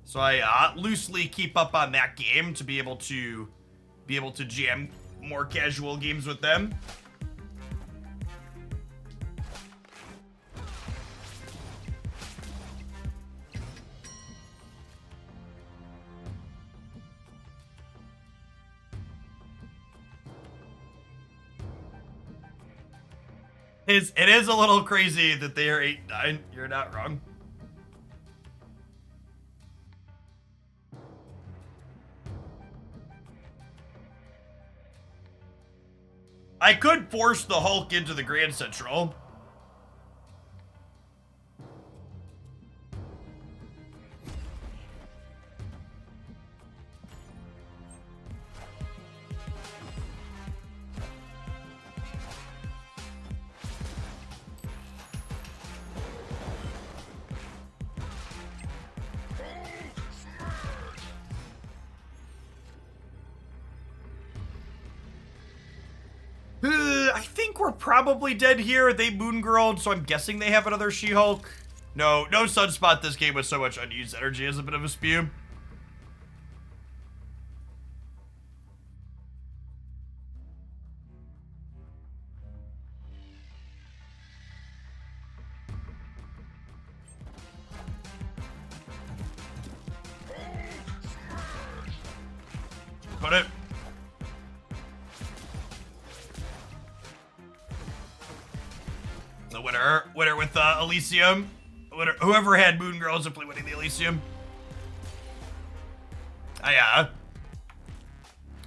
So I loosely keep up on that game to be able to jam more casual games with them. It is a little crazy that they are 8 and 9. You're not wrong. I could force the Hulk into the Grand Central. I think we're probably dead here. They Moon Girled, so I'm guessing they have another She-Hulk. No Sunspot this game with so much unused energy is a bit of a spew. Put it. The winner with Elysium. Whoever had Moon Girl is simply winning the Elysium.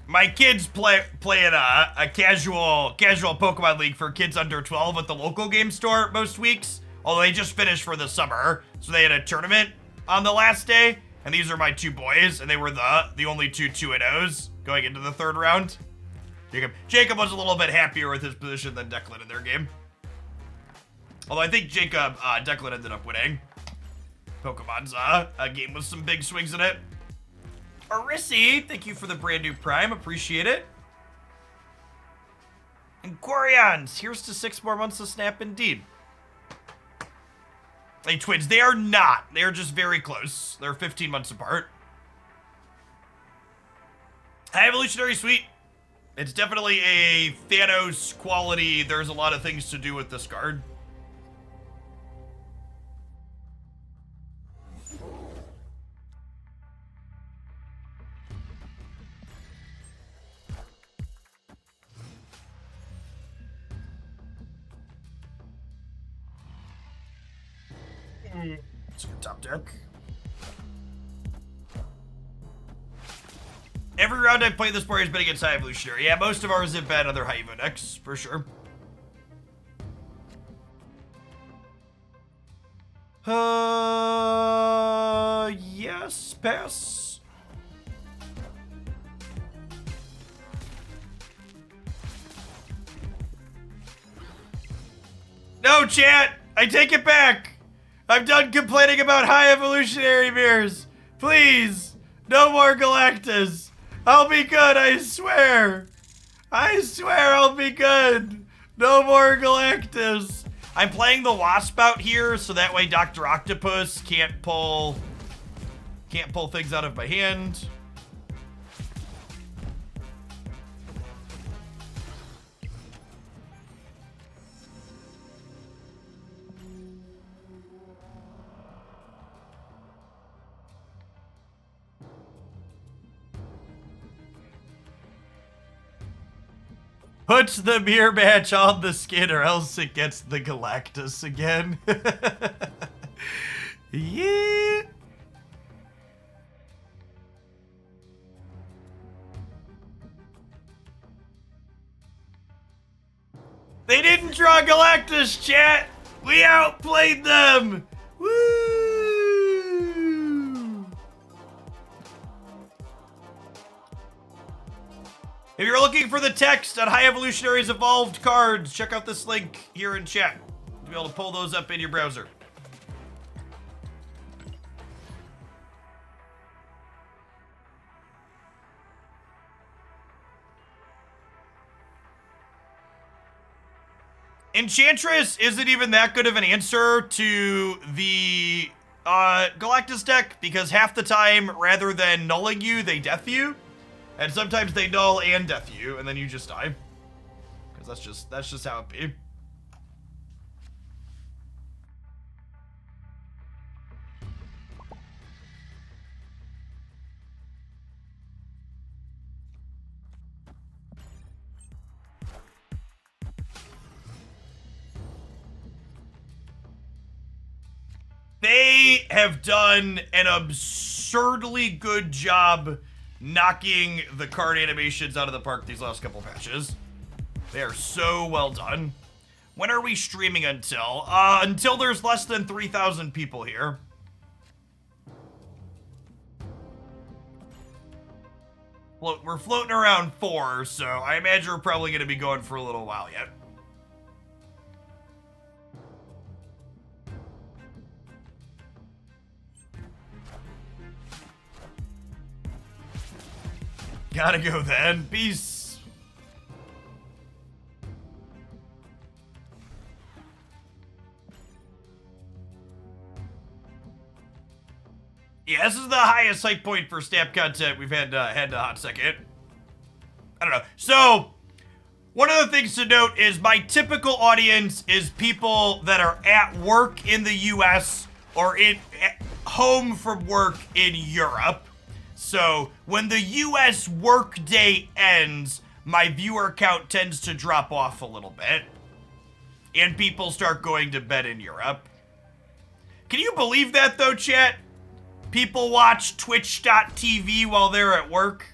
My kids play in a casual Pokemon League for kids under 12 at the local game store most weeks. Although they just finished for the summer, so they had a tournament on the last day. And these are my 2 boys, and they were the only 2 2-0s going into the 3rd round. Jacob was a little bit happier with his position than Declan in their game. Although I think Declan ended up winning. Pokemon's a game with some big swings in it. Arissi, thank you for the brand new Prime. Appreciate it. And Quarions, here's to 6 more months of Snap indeed. Hey, twins, they are not. They are just very close. They're 15 months apart. High Evolutionary Suite. It's definitely a Thanos quality. There's a lot of things to do with this card. It's a good top deck. Every round I've played this board has been against High Evolutionary. Yeah, most of ours have been other High Evo decks, for sure. Yes, pass. No, chat! I take it back! I'm done complaining about High Evolutionary mirrors. Please, no more Galactus. I'll be good, I swear. I swear I'll be good. No more Galactus. I'm playing the Wasp out here, so that way Dr. Octopus can't pull things out of my hand. Put the mirror match on the skin or else it gets the Galactus again. Yeah. They didn't draw Galactus, chat! We outplayed them! Woo! If you're looking for the text on High Evolutionary's Evolved cards, check out this link here in chat. You'll be able to pull those up in your browser. Enchantress isn't even that good of an answer to the Galactus deck because half the time, rather than nulling you, they death you. And sometimes they null and death you, and then you just die. Because that's just how it be. They have done an absurdly good job knocking the card animations out of the park these last couple patches. They are so well done. When are we streaming until? Until there's less than 3,000 people here. We're floating around 4, so I imagine we're probably going to be going for a little while yet. Gotta go then. Peace. Yeah, this is the highest hype point for stamp content we've had in a hot second. I don't know. So, one of the things to note is my typical audience is people that are at work in the US or at home from work in Europe. So, when the US workday ends, my viewer count tends to drop off a little bit. And people start going to bed in Europe. Can you believe that, though, chat? People watch twitch.tv while they're at work.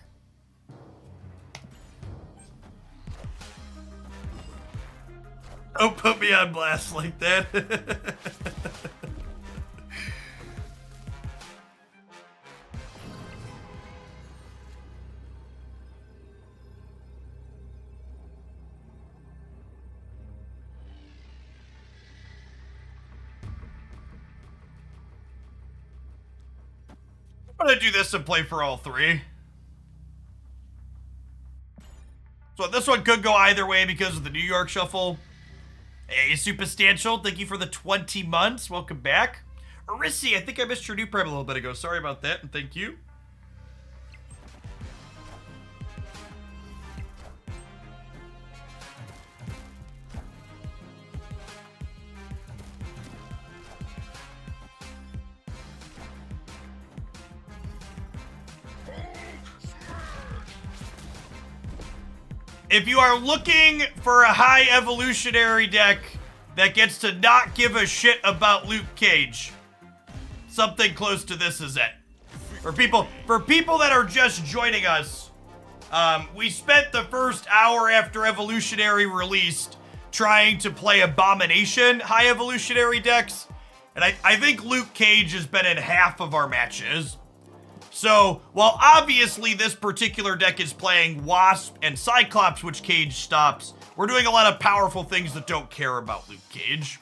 Don't put me on blast like that. I'm gonna do this and play for all 3. So this one could go either way because of the New York Shuffle. Hey, Substantial, thank you for the 20 months. Welcome back. Arissi, I think I missed your new prime a little bit ago. Sorry about that, and thank you. If you are looking for a high evolutionary deck that gets to not give a shit about Luke Cage, something close to this is it. For people that are just joining us, we spent the first hour after Evolutionary released trying to play Abomination high evolutionary decks, and I think Luke Cage has been in half of our matches. So, while obviously this particular deck is playing Wasp and Cyclops, which Cage stops, we're doing a lot of powerful things that don't care about Luke Cage.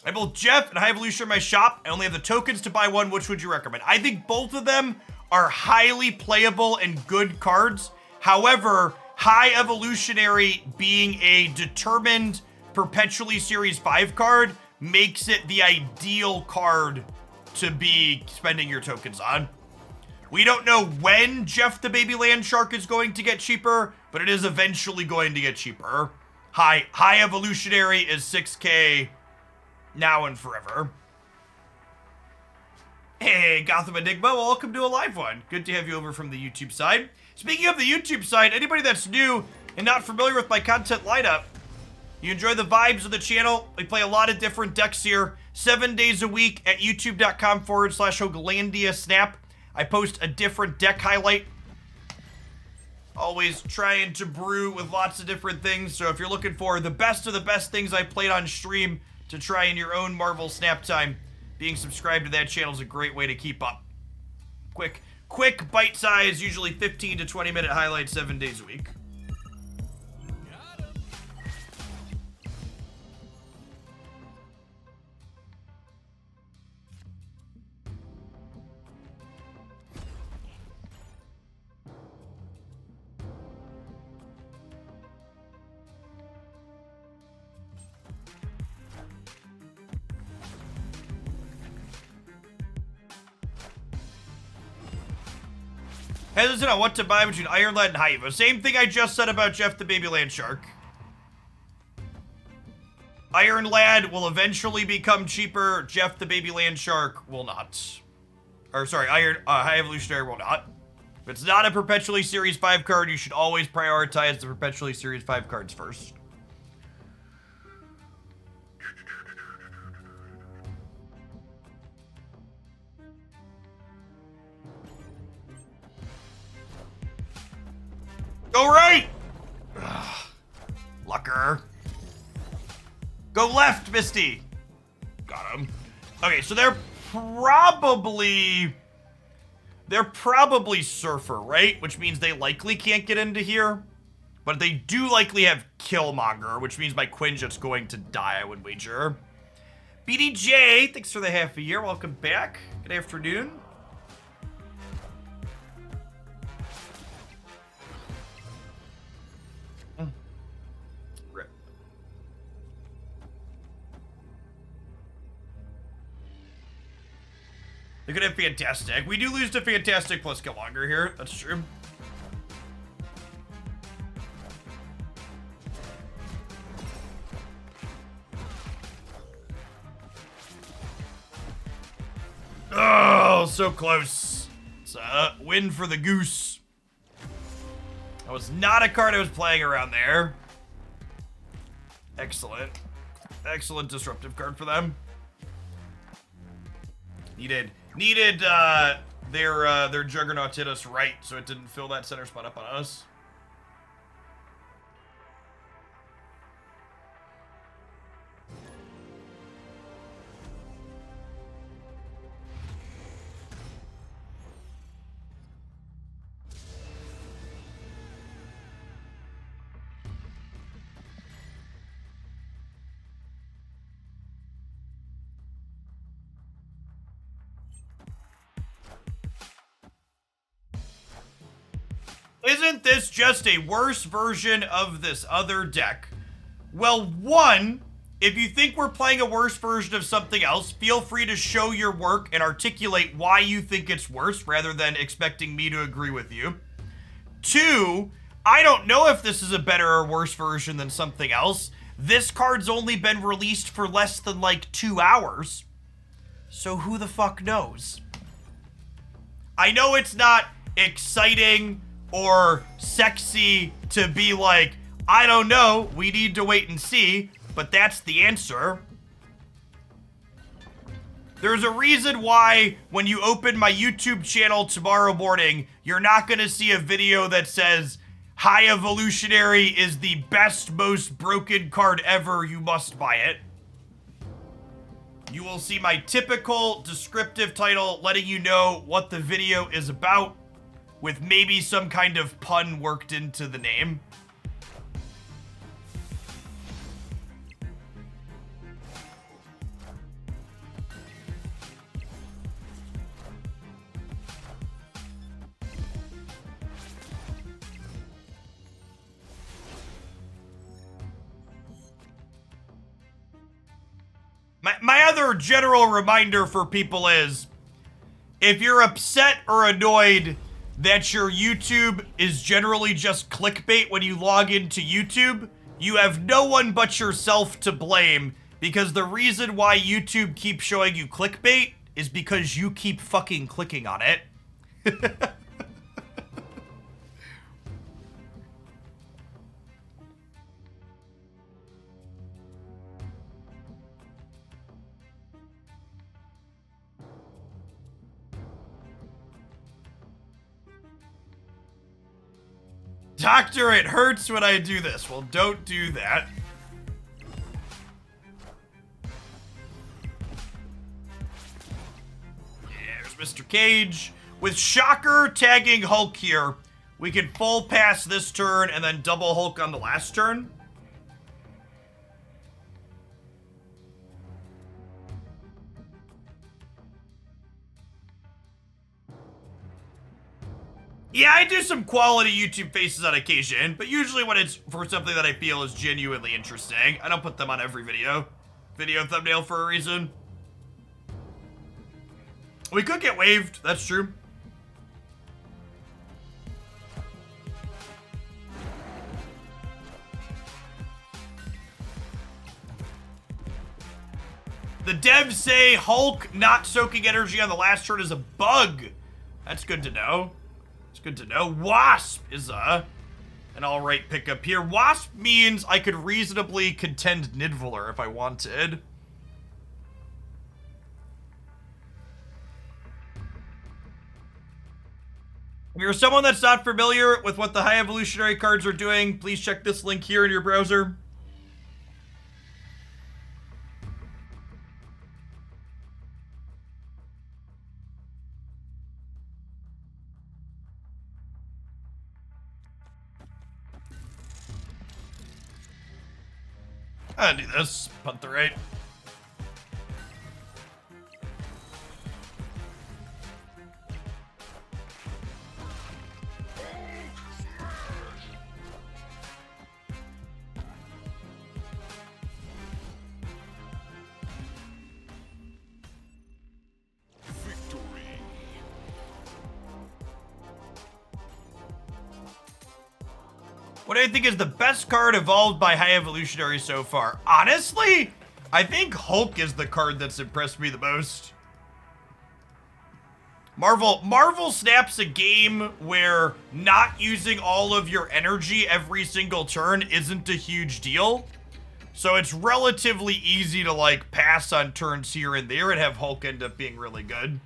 I have both Jeff and High Evolution in my shop. I only have the tokens to buy one. Which would you recommend? I think both of them are highly playable and good cards. However, High Evolutionary being a determined perpetually Series 5 card makes it the ideal card to be spending your tokens on. We don't know when Jeff the Baby Land Shark is going to get cheaper, but it is eventually going to get cheaper. High Evolutionary is 6K now and forever. Hey, Gotham Enigma, welcome to a live one. Good to have you over from the YouTube side. Speaking of the YouTube side, anybody that's new, and not familiar with my content lineup, you enjoy the vibes of the channel. We play a lot of different decks here, 7 days a week at youtube.com/Hooglandia Snap. I post a different deck highlight. Always trying to brew with lots of different things. So if you're looking for the best of the best things I played on stream to try in your own Marvel Snap time, being subscribed to that channel is a great way to keep up. Quick bite size, usually 15 to 20 minute highlights 7 days a week. Hesitant on what to buy between Iron Lad and Haiva. Same thing I just said about Jeff the Baby Land Shark. Iron Lad will eventually become cheaper. Jeff the Baby Land Shark will not. Or sorry, High Evolutionary will not. If it's not a Perpetually Series 5 card, you should always prioritize the Perpetually Series 5 cards first. Go right! Ugh. Lucker. Go left, Misty. Got him. Okay, so they're probably Surfer, right? Which means they likely can't get into here. But they do likely have Killmonger, which means my Quinjet's going to die, I would wager. BDJ, thanks for the half a year. Welcome back. Good afternoon. They're gonna have Fantastic. We do lose to Fantastic plus Killmonger here. That's true. Oh, so close. It's a win for the Goose. That was not a card I was playing around there. Excellent. Excellent disruptive card for them. Needed their Juggernaut hit us right, so it didn't fill that center spot up on us. Isn't this just a worse version of this other deck? Well, one, if you think we're playing a worse version of something else, feel free to show your work and articulate why you think it's worse rather than expecting me to agree with you. Two, I don't know if this is a better or worse version than something else. This card's only been released for less than like 2 hours. So who the fuck knows? I know it's not exciting or sexy to be like, I don't know, we need to wait and see, but that's the answer. There's a reason why when you open my YouTube channel tomorrow morning, you're not gonna see a video that says, High Evolutionary is the best, most broken card ever, you must buy it. You will see my typical descriptive title letting you know what the video is about, with maybe some kind of pun worked into the name. My other general reminder for people is, if you're upset or annoyed that your YouTube is generally just clickbait when you log into YouTube, you have no one but yourself to blame, because the reason why YouTube keeps showing you clickbait is because you keep fucking clicking on it. Doctor, it hurts when I do this. Well, don't do that. There's Mr. Cage. With Shocker tagging Hulk here, we can full pass this turn and then double Hulk on the last turn. Yeah, I do some quality YouTube faces on occasion, but usually when it's for something that I feel is genuinely interesting. I don't put them on every video thumbnail for a reason. We could get waived, that's true. The devs say Hulk not soaking energy on the last turn is a bug. That's good to know. It's good to know. Wasp is an alright pickup here. Wasp means I could reasonably contend Nidvaler if I wanted. If you're someone that's not familiar with what the High Evolutionary cards are doing, please check this link here in your browser. I'll do this. Punt the right. Victory. What do you think is the best card evolved by High Evolutionary so far? Honestly, I think Hulk is the card that's impressed me the most. Marvel snaps a game where not using all of your energy every single turn isn't a huge deal. So it's relatively easy to like pass on turns here and there and have Hulk end up being really good.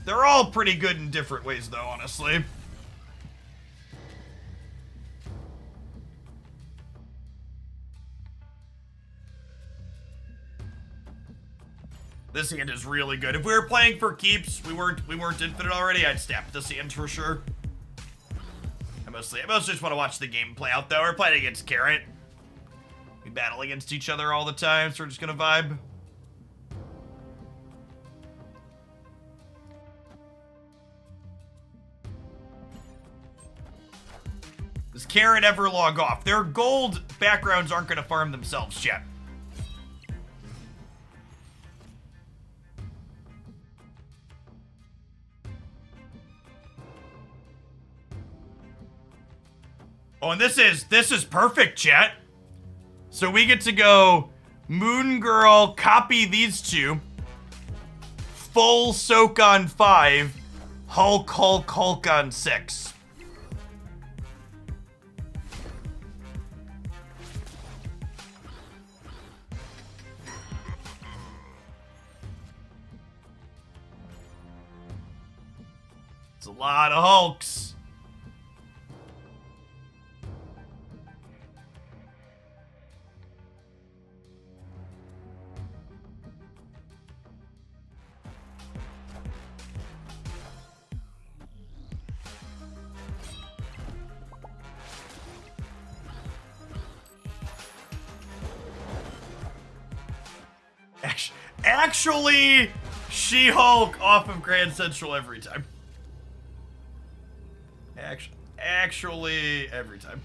They're all pretty good in different ways though, honestly. This hand is really good. If we were playing for keeps, we weren't infinite already, I'd snap this hand for sure. I mostly just want to watch the game play out though. We're playing against Carrot. We battle against each other all the time, so we're just gonna vibe. Does Carrot ever log off? Their gold backgrounds aren't gonna farm themselves yet. Oh, and this is perfect, chat. So we get to go Moon Girl, copy these two. Full soak on 5. Hulk, Hulk, Hulk on 6. It's a lot of Hulks. Actually, She-Hulk off of Grand Central every time. Actually, every time.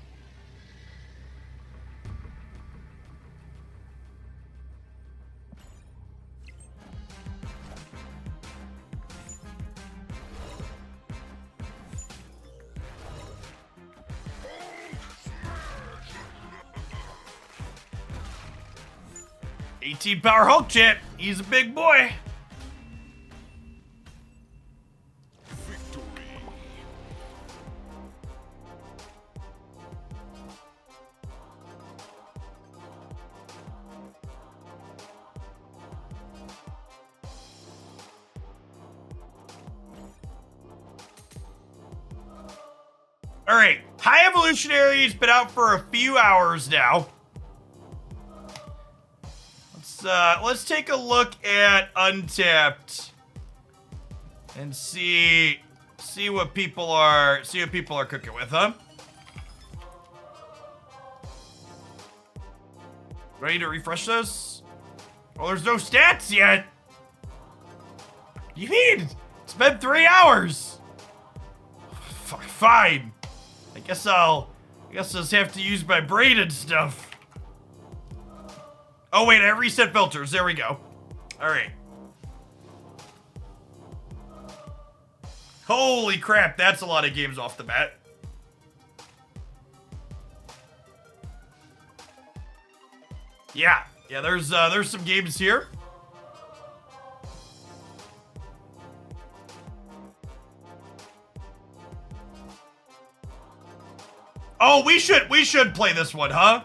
Power Hulk chat. He's a big boy. Victory. All right, High Evolutionary's been out for a few hours now. Let's take a look at Untapped and see what people are cooking with, huh? Ready to refresh this? Oh, there's no stats yet. You mean it's been 3 hours? Fine. I guess I'll just have to use my brain and stuff. Oh wait, I reset filters. There we go. All right. Holy crap, that's a lot of games off the bat. Yeah, there's some games here. Oh, we should play this one, huh?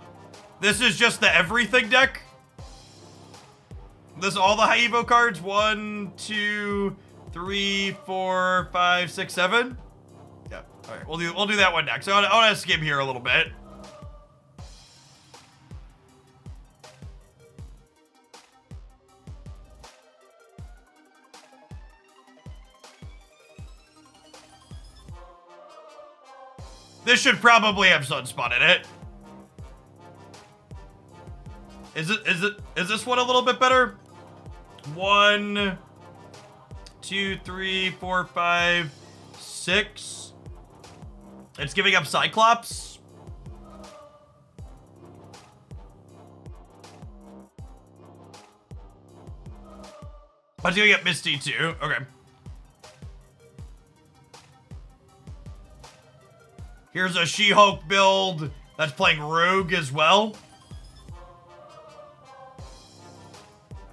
This is just the everything deck. This all the high Evo cards. 1, 2, 3, 4, 5, 6, 7. Yeah. All right, we'll do that one next. I want to skim here a little bit. This should probably have Sunspot in it. Is this one a little bit better? 1, 2, 3, 4, 5, 6. It's giving up Cyclops. But it's giving up Misty too. Okay. Here's a She-Hulk build that's playing Rogue as well.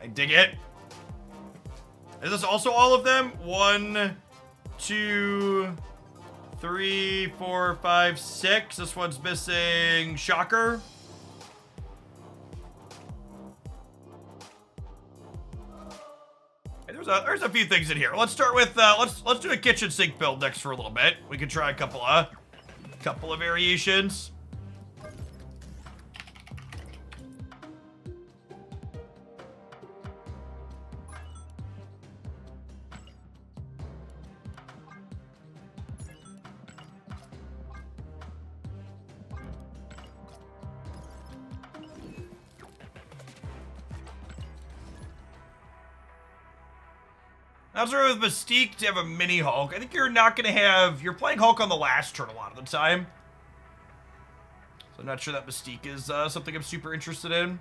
I dig it. Is this also all of them? 1, 2, 3, 4, 5, 6. This one's missing Shocker. And there's a few things in here. Let's start with let's do a kitchen sink build next for a little bit. We can try a couple of variations. Now, with Mystique to have a mini Hulk. I think you're not going to have... You're playing Hulk on the last turn a lot of the time. So I'm not sure that Mystique is something I'm super interested in.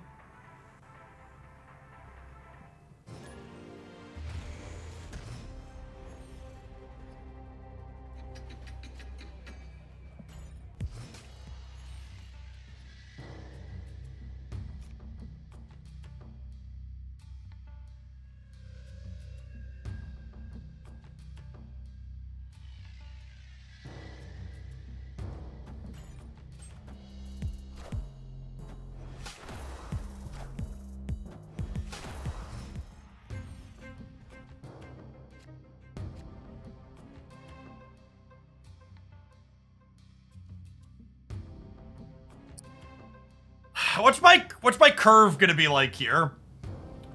What's my curve gonna be like here?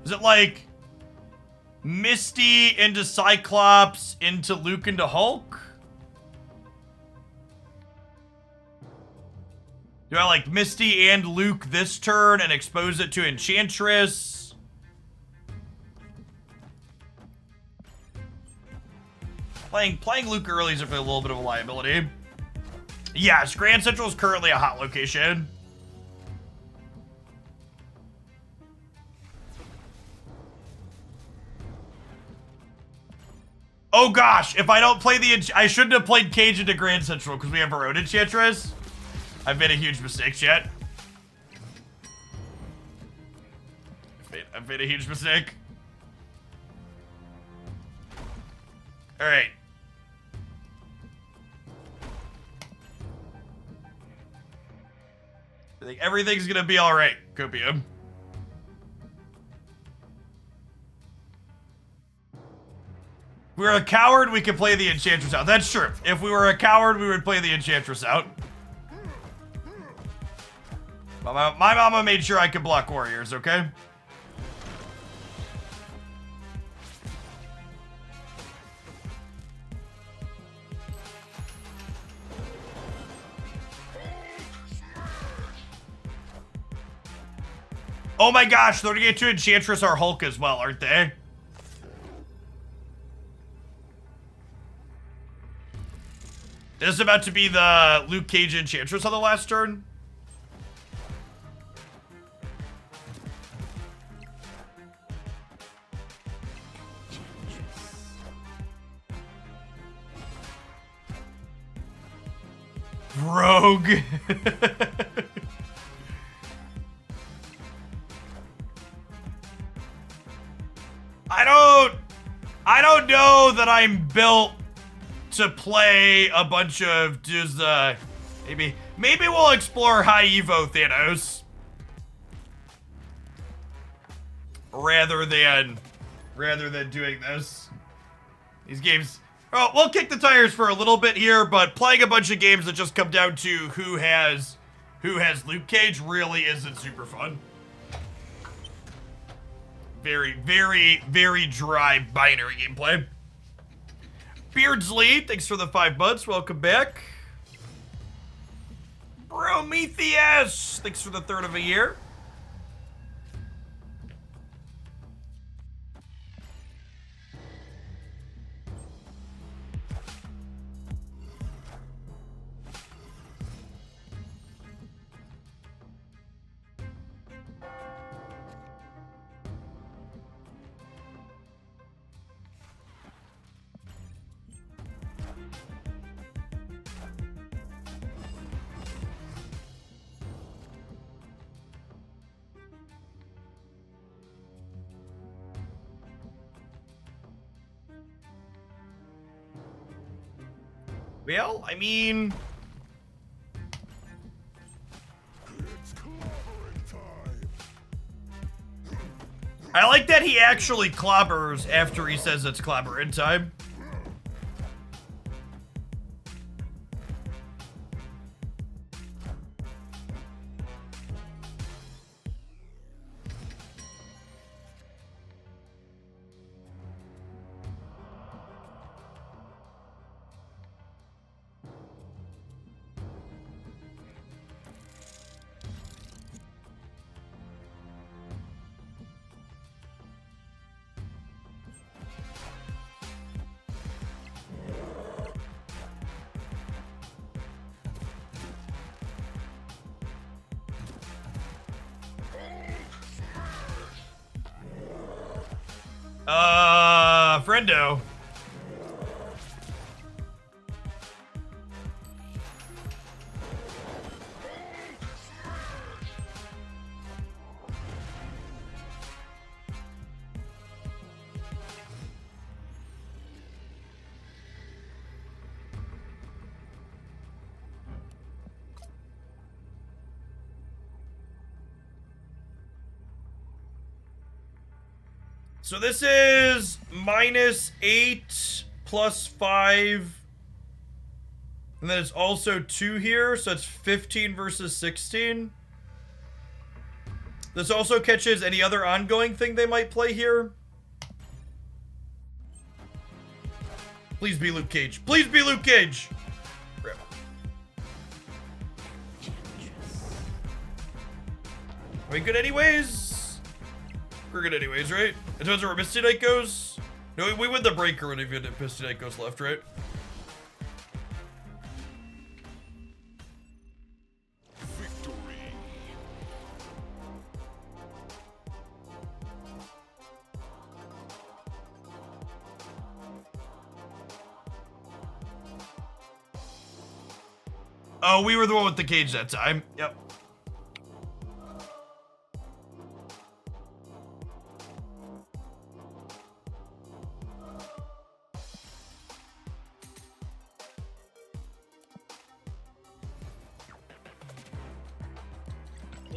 Is it like Misty into Cyclops into Luke into Hulk? Do I like Misty and Luke this turn and expose it to Enchantress? Playing Luke early is a little bit of a liability. Yes, Grand Central is currently a hot location. Oh gosh, if I don't play I shouldn't have played Cage into Grand Central because we have our own Enchantress. I've made a huge mistake, chat. I've made a huge mistake. Alright. I think everything's gonna be alright, Copium. If we were a coward, we could play the Enchantress out. That's true. If we were a coward, we would play the Enchantress out. My mama made sure I could block warriors, okay? Oh my gosh, they're gonna get to Enchantress our Hulk as well, aren't they? This is about to be the Luke Cage Enchantress on the last turn. Rogue. I don't know that I'm built to play a bunch of just maybe we'll explore high Evo Thanos rather than doing this. These games, oh, we'll kick the tires for a little bit here, but playing a bunch of games that just come down to who has Luke Cage really isn't super fun. Very, very, very dry binary gameplay. Beardsley, thanks for the 5 months. Welcome back. Prometheus, thanks for the 3rd of a year. Well, I mean, It's clobbering time. I like that he actually clobbers after he says it's clobbering time. Friendo. So this is -8 plus 5. And then it's also 2 here, so it's 15 versus 16. This also catches any other ongoing thing they might play here. Please be Luke Cage. Please be Luke Cage! Rip. Are we good anyways? We're good anyways, right? It depends where Misty Knight goes. No, we win the breaker when even if Misty Knight goes left, right? Victory. Oh, we were the one with the cage that time. Yep.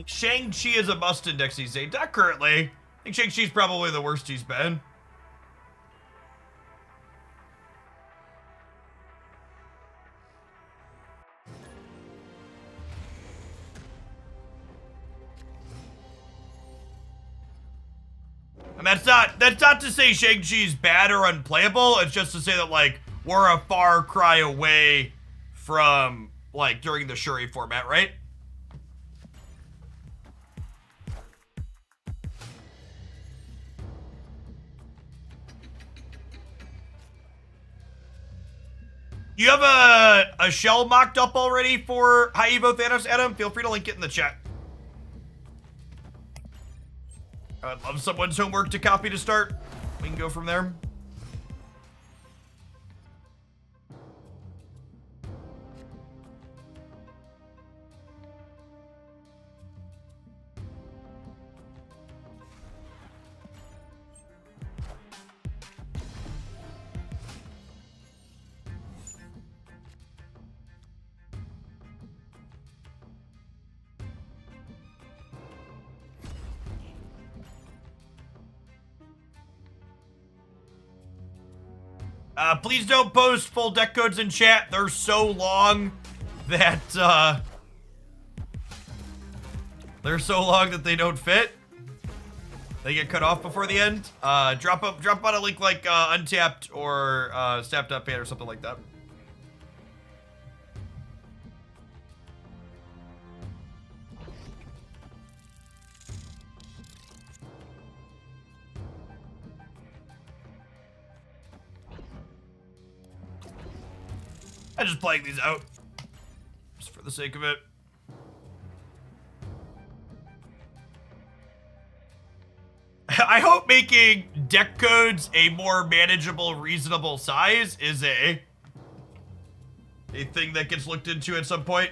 Shang-Chi is a must index these days. Not currently. I think Shang-Chi's probably the worst he's been. And that's not to say Shang-Chi's bad or unplayable. It's just to say that, like, we're a far cry away from, like, during the Shuri format, right? You have a shell mocked up already for High Evo Thanos, Adam? Feel free to link it in the chat. I'd love someone's homework to copy to start. We can go from there. Please don't post full deck codes in chat. They're so long that, they don't fit. They get cut off before the end. Drop on a link like, Untapped or, Stapped Up Pan or something like that. I'm just playing these out. Just for the sake of it. I hope making deck codes a more manageable, reasonable size is a thing that gets looked into at some point.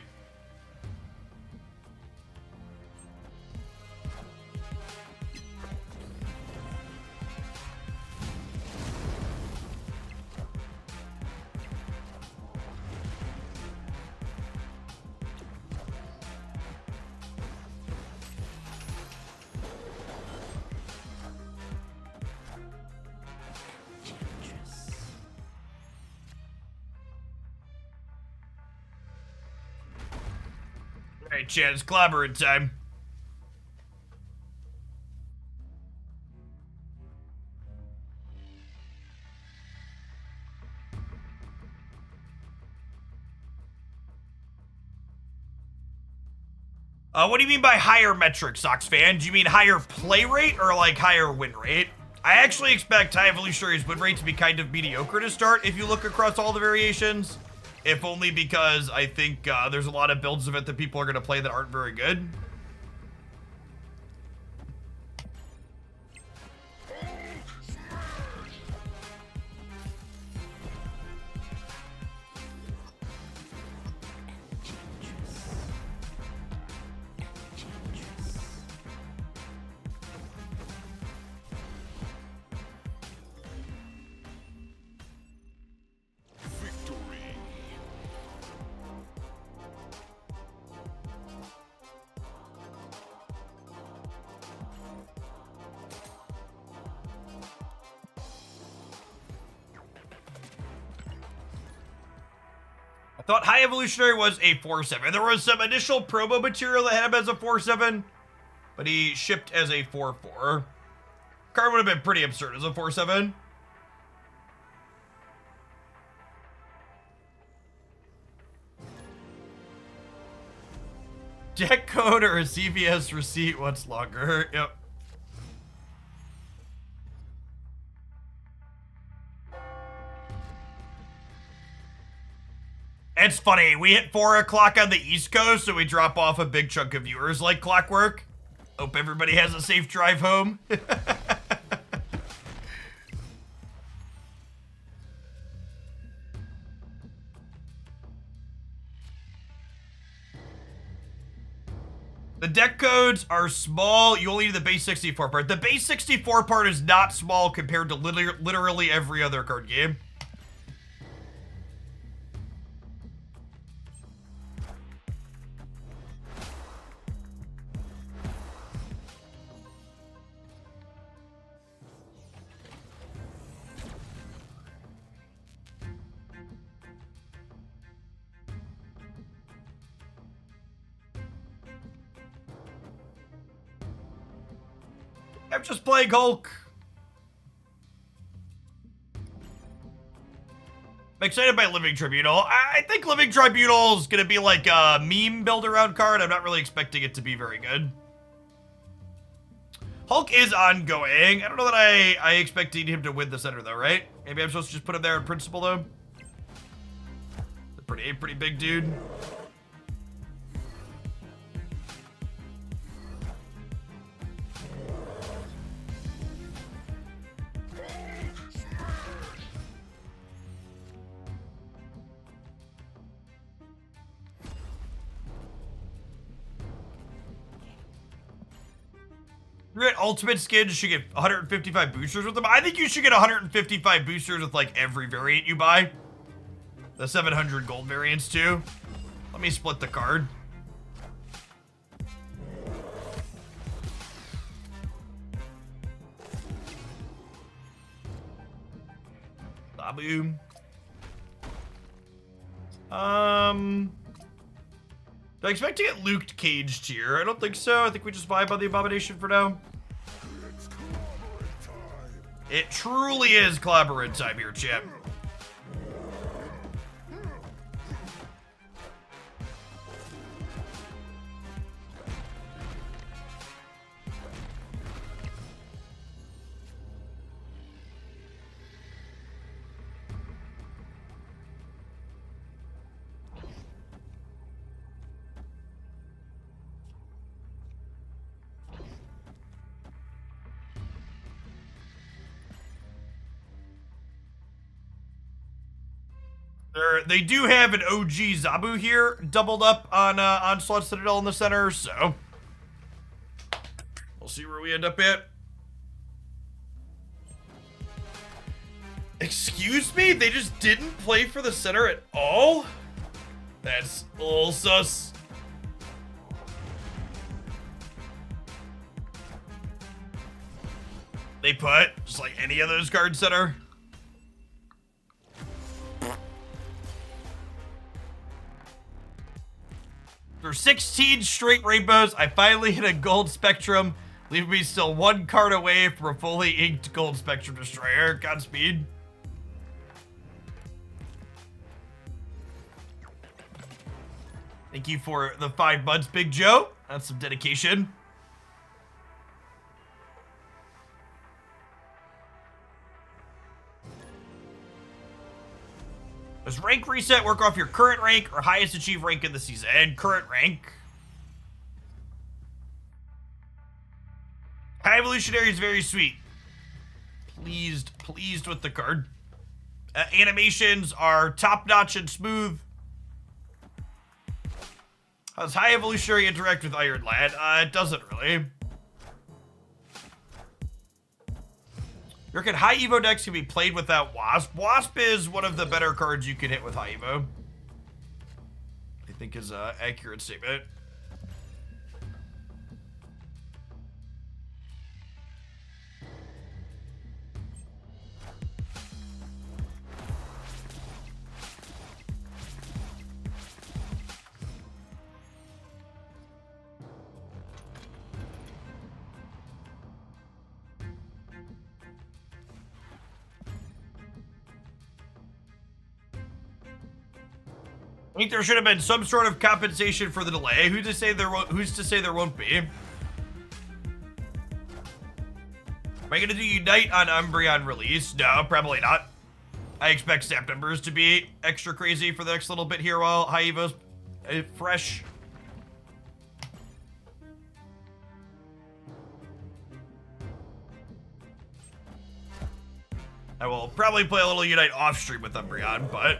Alright, chat, it's clobbering time. What do you mean by higher metrics, Sox fan? Do you mean higher play rate or like higher win rate? I actually expect High Evolutionary's win rate to be kind of mediocre to start if you look across all the variations. If only because I think there's a lot of builds of it that people are going to play that aren't very good. Thought High Evolutionary was a 4-7. There was some initial promo material that had him as a 4-7, but he shipped as a 4-4. Card would have been pretty absurd as a 4-7. Deck code or a CVS receipt, what's longer? Yep. It's funny, we hit 4 o'clock on the East Coast, so we drop off a big chunk of viewers like clockwork. Hope everybody has a safe drive home. The deck codes are small. You only need the base 64 part. The base 64 part is not small compared to literally every other card game. I'm just playing Hulk. I'm excited by Living Tribunal. I think Living Tribunal is going to be like a meme build-around card. I'm not really expecting it to be very good. Hulk is ongoing. I don't know that I expected him to win the center, though, right? Maybe I'm supposed to just put him there in principle, though. A pretty big dude. Ultimate skins should get 155 boosters with them. I think you should get 155 boosters with like every variant you buy. The 700 gold variants too. Let me split the card. Baboom. Do I expect to get Luke caged here? I don't think so. I think we just vibe on the Abomination for now. It's collaborate time. It truly is collaborate time here, champ. They do have an OG Zabu here, doubled up on Onslaught Citadel in the center, so we'll see where we end up at. Excuse me? They just didn't play for the center at all? That's a little sus. They put just like any of those cards center. For 16 straight rainbows, I finally hit a gold spectrum, leaving me still one card away from a fully inked gold spectrum destroyer. Godspeed. Thank you for the 5 months, Big Joe. That's some dedication. Does rank reset work off your current rank or highest achieved rank in the season? And current rank. High Evolutionary is very sweet. Pleased with the card. Animations are top-notch and smooth. How does High Evolutionary interact with Iron Lad? It doesn't really. You reckon High Evo decks can be played without Wasp? Wasp is one of the better cards you can hit with High Evo. I think is an accurate statement. I think there should have been some sort of compensation for the delay. Who's to say there won't be? Am I gonna do Unite on Umbreon release? No, probably not. I expect stamp numbers to be extra crazy for the next little bit here while High Evo's fresh. I will probably play a little Unite off stream with Umbreon, but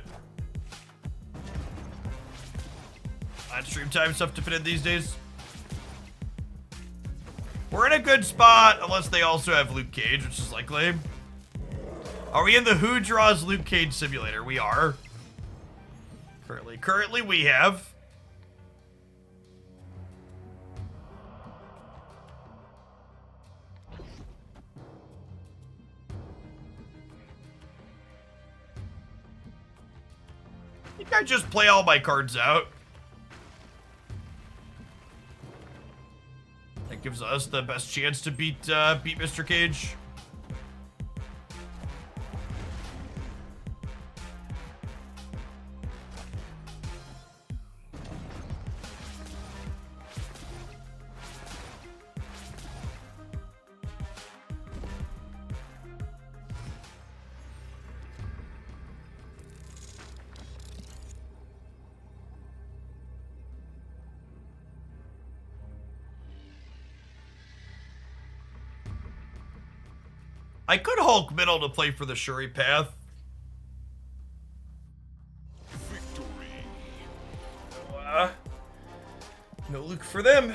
on stream time stuff to fit in these days. We're in a good spot unless they also have Luke Cage, which is likely. Are we in the Who Draws Luke Cage simulator? We are. Currently we have. I think I just play all my cards out. That gives us the best chance to beat Mr. Cage. I could Hulk middle to play for the Shuri path. Victory. No Luke for them.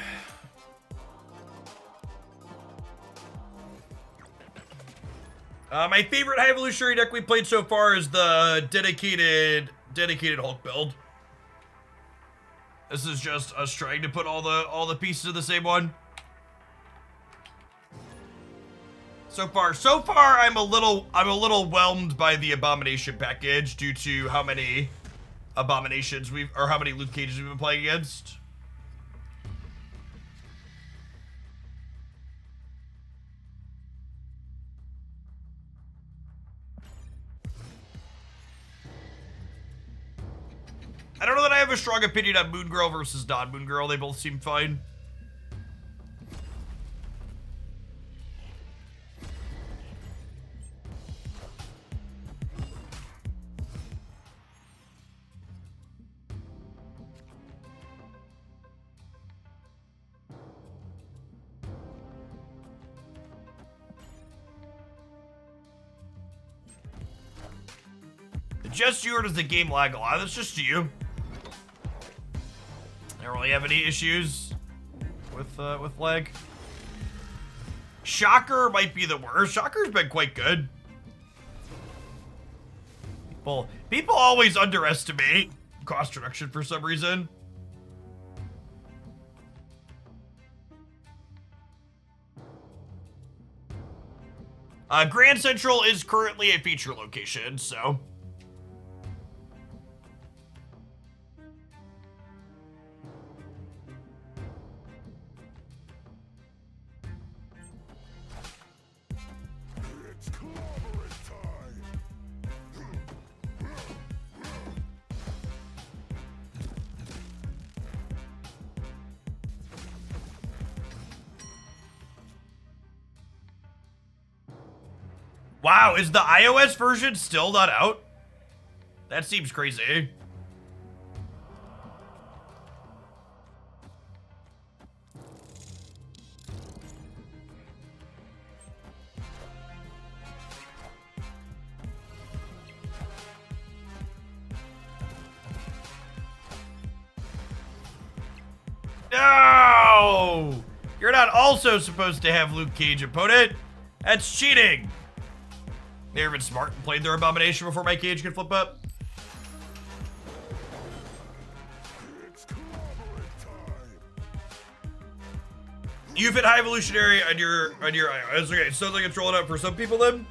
My favorite High Evolutionary deck we played so far is the dedicated Hulk build. This is just us trying to put all the pieces of the same one. So far, I'm a little whelmed by the Abomination package due to how many Abominations how many Luke Cages we've been playing against. I don't know that I have a strong opinion on Moon Girl versus non-Moon Girl. They both seem fine. Just you, or does the game lag a lot? That's just you. I don't really have any issues with lag. Shocker might be the worst. Shocker's been quite good. People always underestimate cost reduction for some reason. Grand Central is currently a feature location, so. It's clobbering time. Wow, is the iOS version still not out? That seems crazy. No! You're not also supposed to have Luke Cage, opponent. That's cheating. They've been smart and played their Abomination before my Cage could flip up. It's clobbering time. You've hit High Evolutionary on your iOS. Okay, it sounds like it's rolling out for some people then.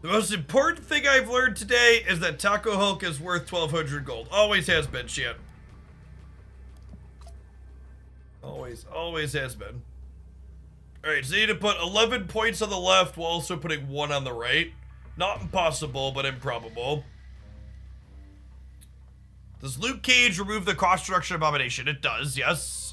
The most important thing I've learned today is that Taco Hulk is worth 1,200 gold. Always has been, shit. Always has been. Alright, so you need to put 11 points on the left while also putting 1 on the right. Not impossible, but improbable. Does Luke Cage remove the cost reduction abomination? It does, yes.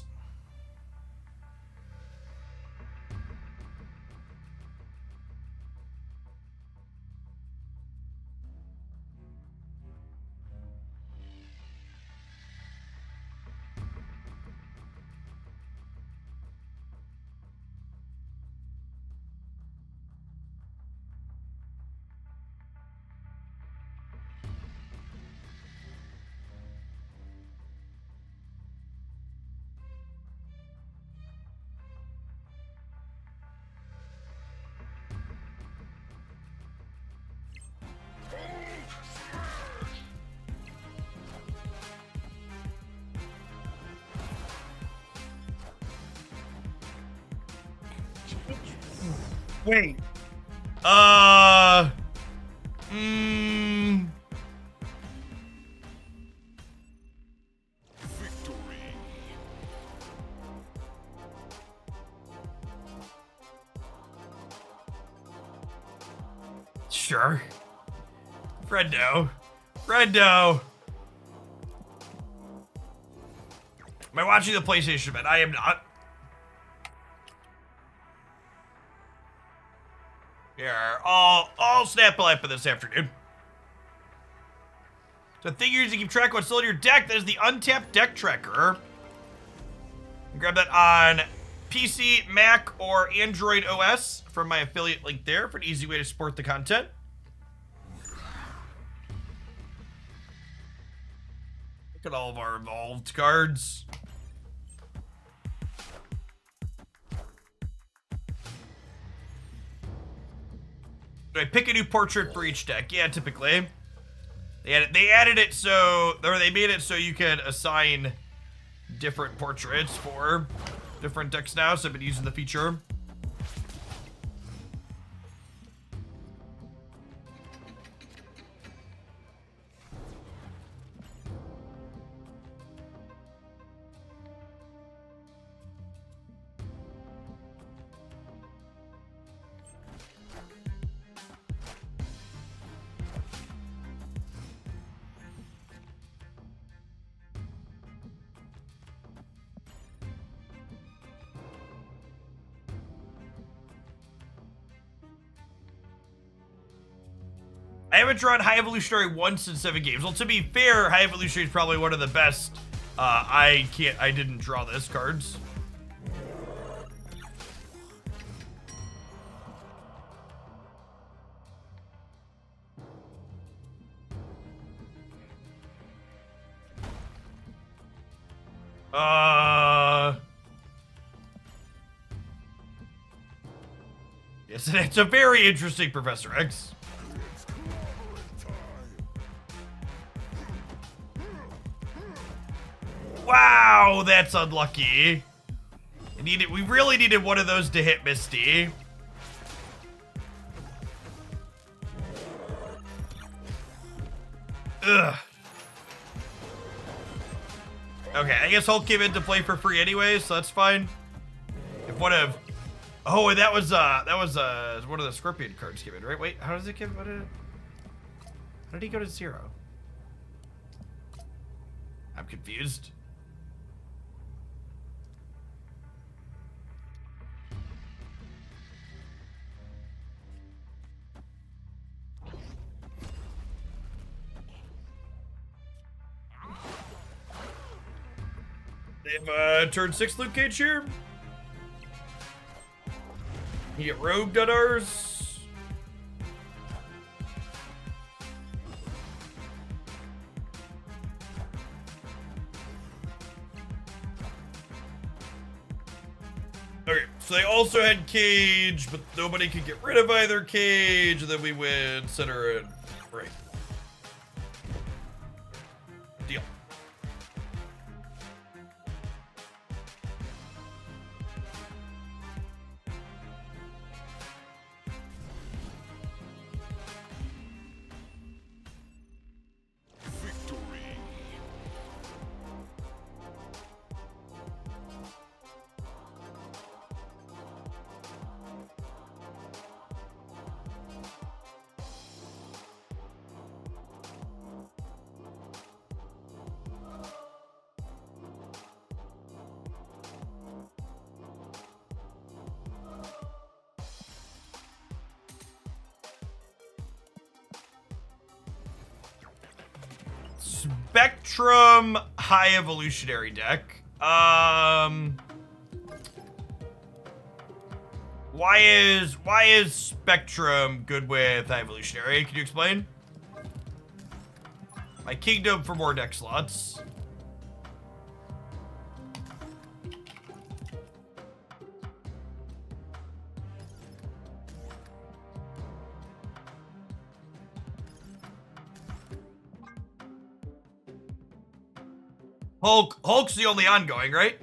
Wait. Victory. Sure. Friendo. Friendo. Am I watching the PlayStation event? I am not. Yeah, I'll snap a lap of this afternoon. So the thing you're using to keep track of what's still in your deck, that is the untapped deck tracker. Grab that on PC, Mac, or Android OS from my affiliate link there for an easy way to support the content. Look at all of our evolved cards. Do I pick a new portrait for each deck? Yeah, typically. They added it so, or they made it so you could assign different portraits for different decks now, so I've been using the feature. I haven't drawn High Evolutionary once in 7 games. Well, to be fair, High Evolutionary is probably one of the best. I didn't draw this cards. Yes, it's a very interesting Professor X. Wow, that's unlucky. We really needed one of those to hit Misty. Ugh. Okay, I guess Hulk came into play for free anyway, so that's fine. If one of... Oh, and that was one of the Scorpion cards came in, right? Wait, how does it give... How did he go to 0? I'm confused. They have turn 6 Luke Cage here. You get rogued on ours. Okay, so they also had Cage, but nobody could get rid of either Cage, and then we win center and right. Deal. Victory. Spectrum High Evolutionary deck. Why is Spectrum good with High Evolutionary? Can you explain? My Kingdom for more deck slots. Hulk's the only ongoing, right?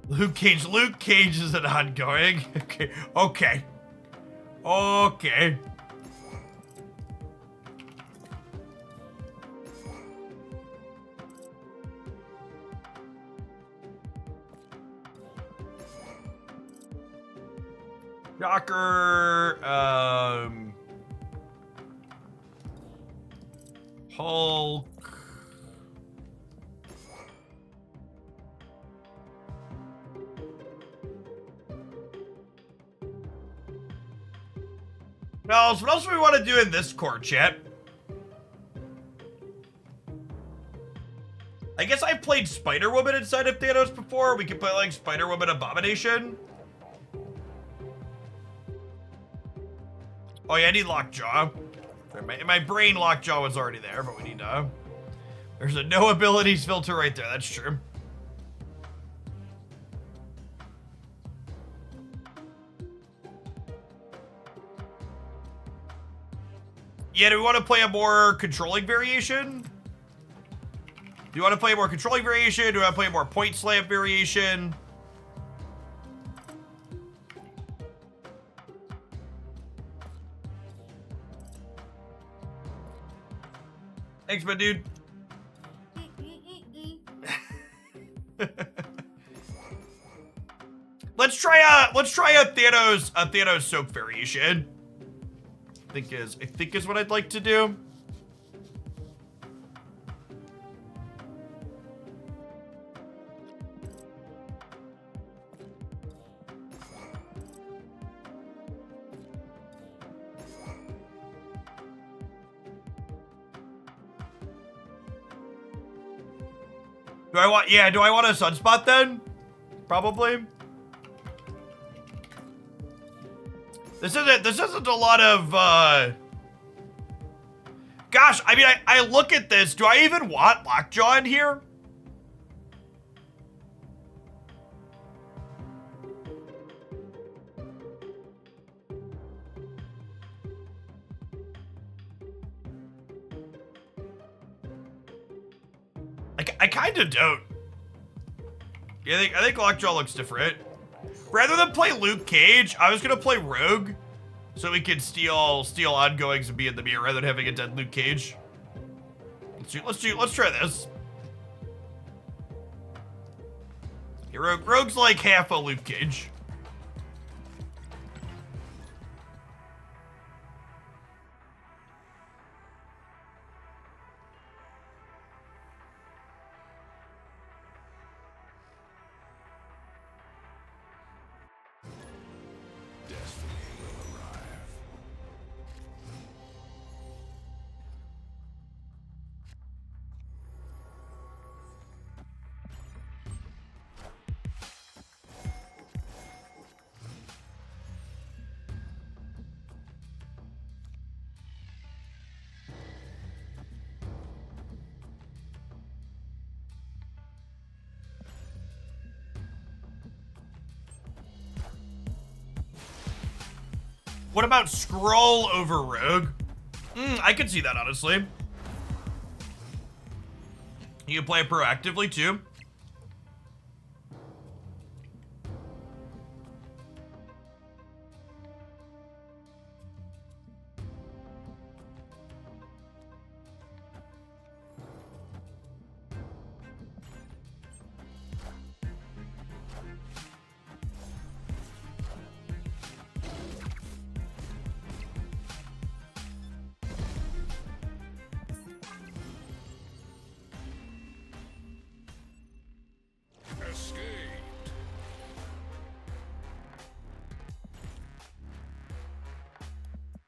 Luke Cage is an ongoing. Okay. Shocker, Hulk. Now, what else do we want to do in this core, chat? I guess I played Spider-Woman inside of Thanos before. We could play, like, Spider-Woman Abomination. Oh, yeah, I need Lockjaw. In my brain, Lockjaw was already there, but we need to... There's a no abilities filter right there. That's true. Yeah, do we want to play a more controlling variation? Do you want to play a more controlling variation? Do I want to play a more point slam variation? Thanks, my dude. Let's try a Thanos soak variation. I think is what I'd like to do. Do I want a Sunspot then? Probably. This isn't a lot of, Gosh, I mean, I look at this. Do I even want Lockjaw in here? I kind of don't. Yeah, I think Lockjaw looks different. Rather than play Luke Cage, I was gonna play Rogue, so we could steal ongoings and be in the mirror rather than having a dead Luke Cage. Let's try this. Yeah, Rogue's like half a Luke Cage. What about Scroll over Rogue? I could see that, honestly. You can play it proactively, too.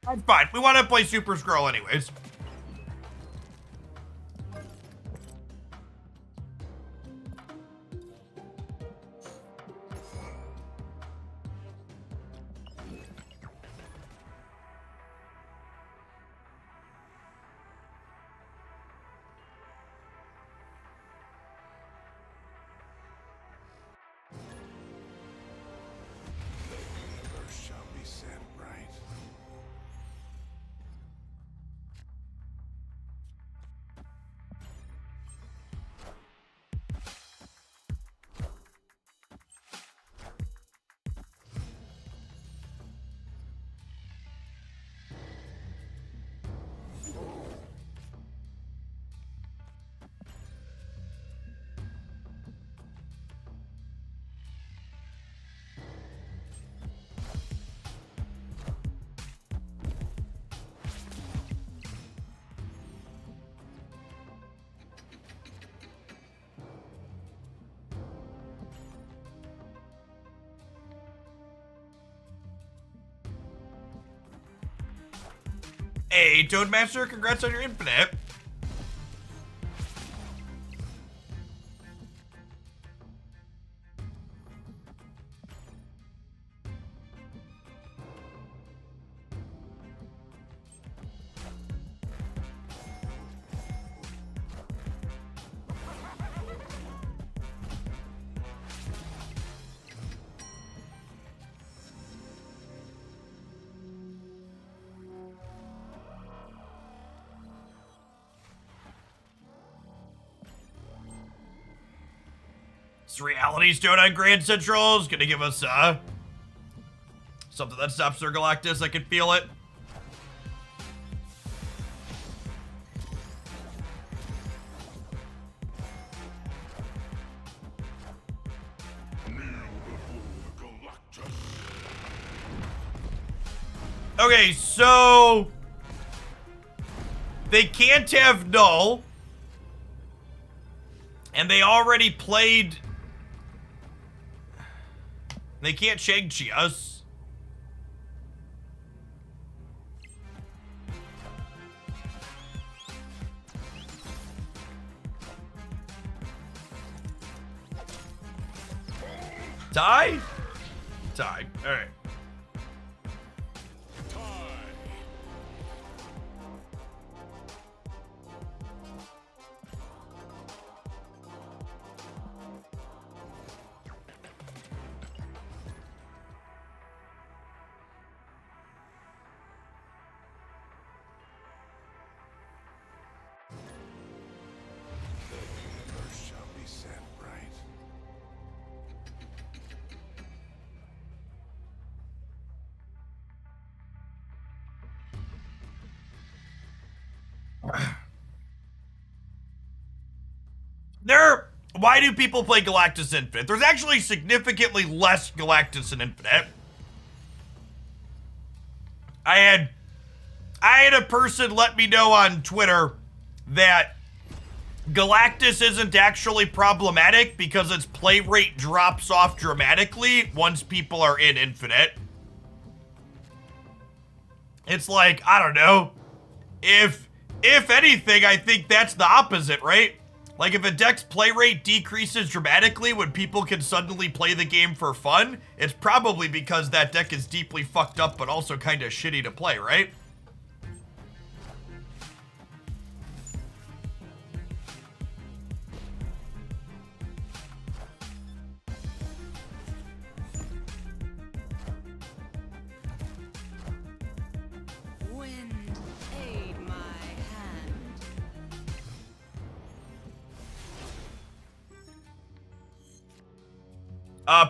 That's fine. We want to play Super Scroll anyways. Shall be set right. Hey, Toadmaster, congrats on your infinite. This reality stone on Grand Central is gonna give us something that stops Sir Galactus. I can feel it. Okay, so they can't have null, and they already played. They can't Shang-Chi us. Tie? Tie. All right. Shall be set right. Why do people play Galactus Infinite? There's actually significantly less Galactus in Infinite. I had a person let me know on Twitter that Galactus isn't actually problematic because its play rate drops off dramatically once people are in Infinite. It's like, I don't know. If anything, I think that's the opposite, right? Like, if a deck's play rate decreases dramatically when people can suddenly play the game for fun, it's probably because that deck is deeply fucked up but also kind of shitty to play, right? Wind, aid my hand.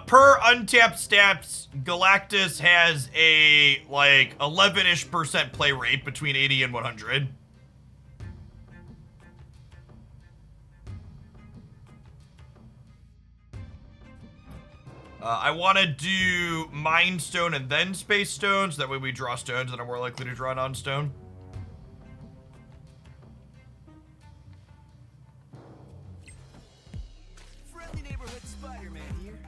Per untapped stats, Galactus has a, like, 11-ish% play rate between 80 and 100. I want to do Mind Stone and then Space Stones. That way we draw stones that are more likely to draw non-stone. Friendly neighborhood Spider-Man here.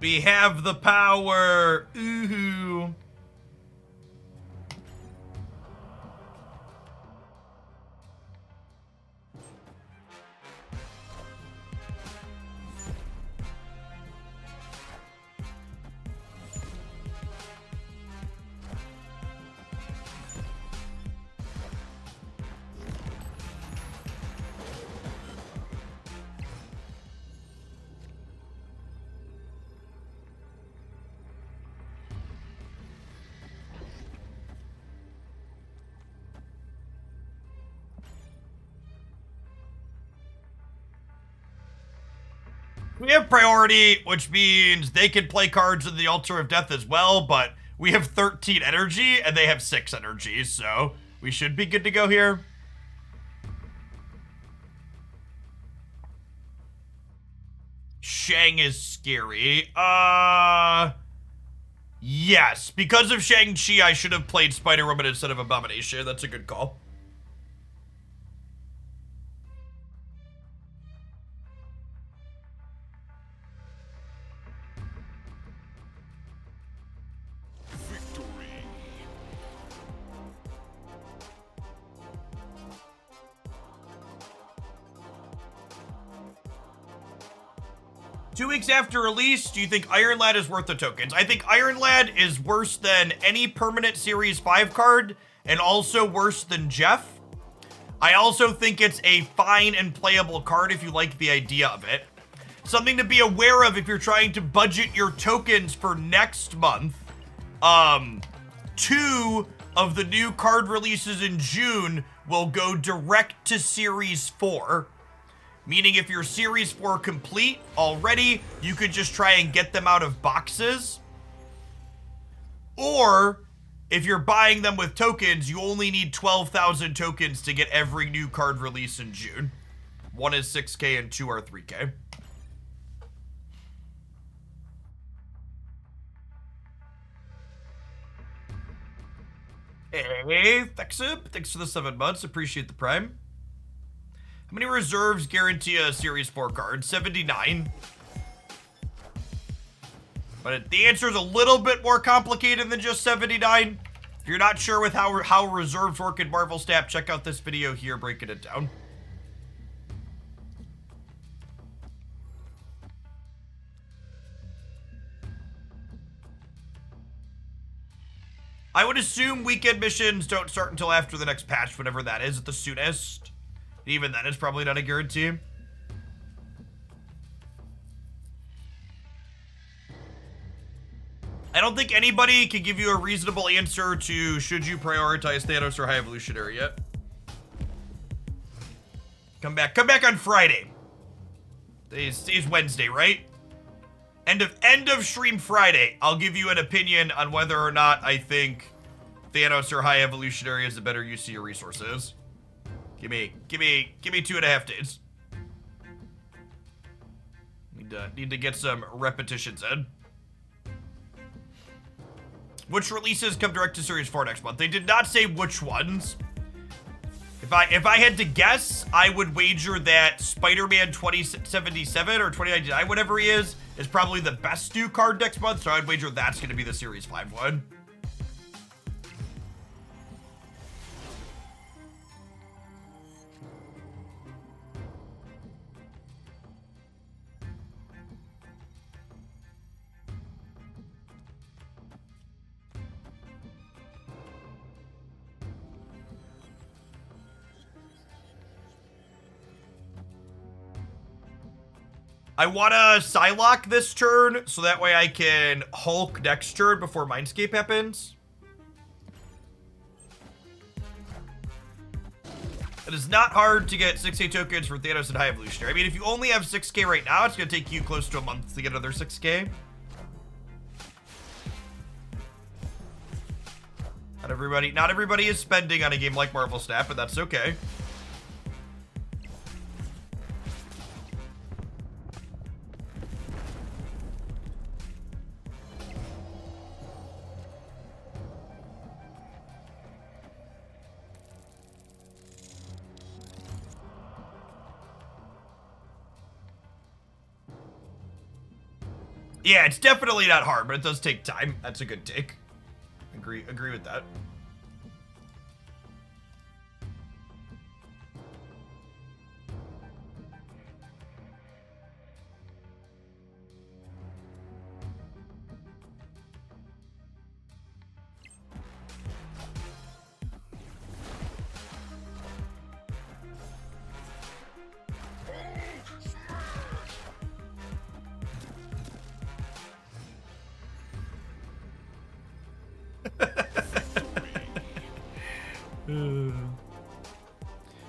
We have the power. Ooh. We have priority, which means they can play cards in the Altar of Death as well, but we have 13 energy and they have 6 energy, so we should be good to go here. Shang is scary. Yes. Because of Shang-Chi, I should have played Spider-Woman instead of Abomination. That's a good call. Victory. 2 weeks after release, do you think Iron Lad is worth the tokens? I think Iron Lad is worse than any permanent Series 5 card, and also worse than Jeff. I also think it's a fine and playable card if you like the idea of it. Something to be aware of if you're trying to budget your tokens for next month. 2 of the new card releases in June will go direct to Series 4. Meaning if you're Series 4 complete already, you could just try and get them out of boxes. Or, if you're buying them with tokens, you only need 12,000 tokens to get every new card release in June. 1 is 6K and 2 are 3K. Hey, Fexip, thanks for the 7 months. Appreciate the prime. How many reserves guarantee a Series 4 card? 79. But the answer is a little bit more complicated than just 79. If you're not sure with how reserves work in Marvel Snap, check out this video here breaking it down. I would assume weekend missions don't start until after the next patch, whatever that is at the soonest. Even then, it's probably not a guarantee. I don't think anybody can give you a reasonable answer to should you prioritize Thanos or High Evolutionary yet. Come back on Friday. Today's Wednesday, right? End of stream Friday. I'll give you an opinion on whether or not I think Thanos or High Evolutionary is a better use of your resources. Give me 2.5 days. Need to get some repetitions in. Which releases come direct to Series 4 next month? They did not say which ones. If I had to guess, I would wager that Spider-Man 2077 or 2099, whatever he is probably the best new card next month, so I'd wager that's going to be the Series 5 one. I want to Psylocke this turn, so that way I can Hulk next turn before Mindscape happens. It is not hard to get 6K tokens for Thanos and High Evolutionary. I mean, if you only have 6K right now, it's going to take you close to a month to get another 6K. Not everybody is spending on a game like Marvel Snap, but that's okay. Yeah, it's definitely not hard, but it does take time. That's a good take. Agree with that.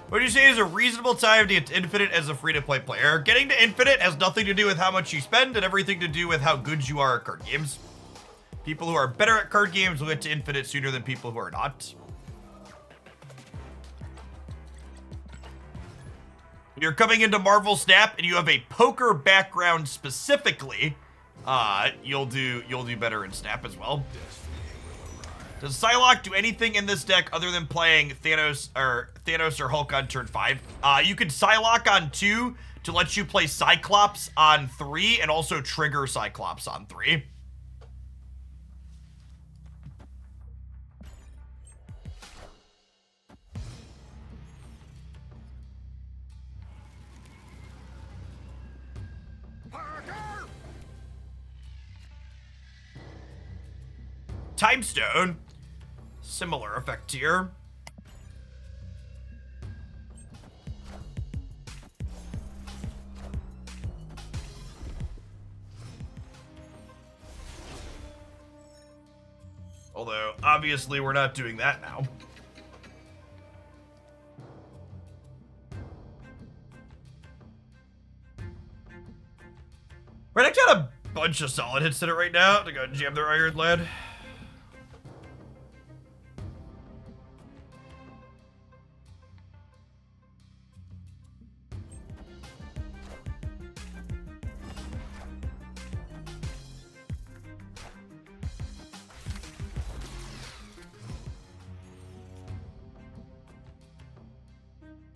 What do you say is a reasonable time to get to Infinite as a free-to-play player? Getting to Infinite has nothing to do with how much you spend and everything to do with how good you are at card games. People who are better at card games will get to Infinite sooner than people who are not. you're coming into Marvel Snap and you have a poker background specifically, you'll do better in Snap as well. Does Psylocke do anything in this deck other than playing Thanos or Hulk on turn 5? You could Psylocke on 2 to let you play Cyclops on 3 and also trigger Cyclops on 3. Time Stone. Similar effect here. Although, obviously, we're not doing that now. Right, I got a bunch of solid hits in it right now to go jam their Iron Lad.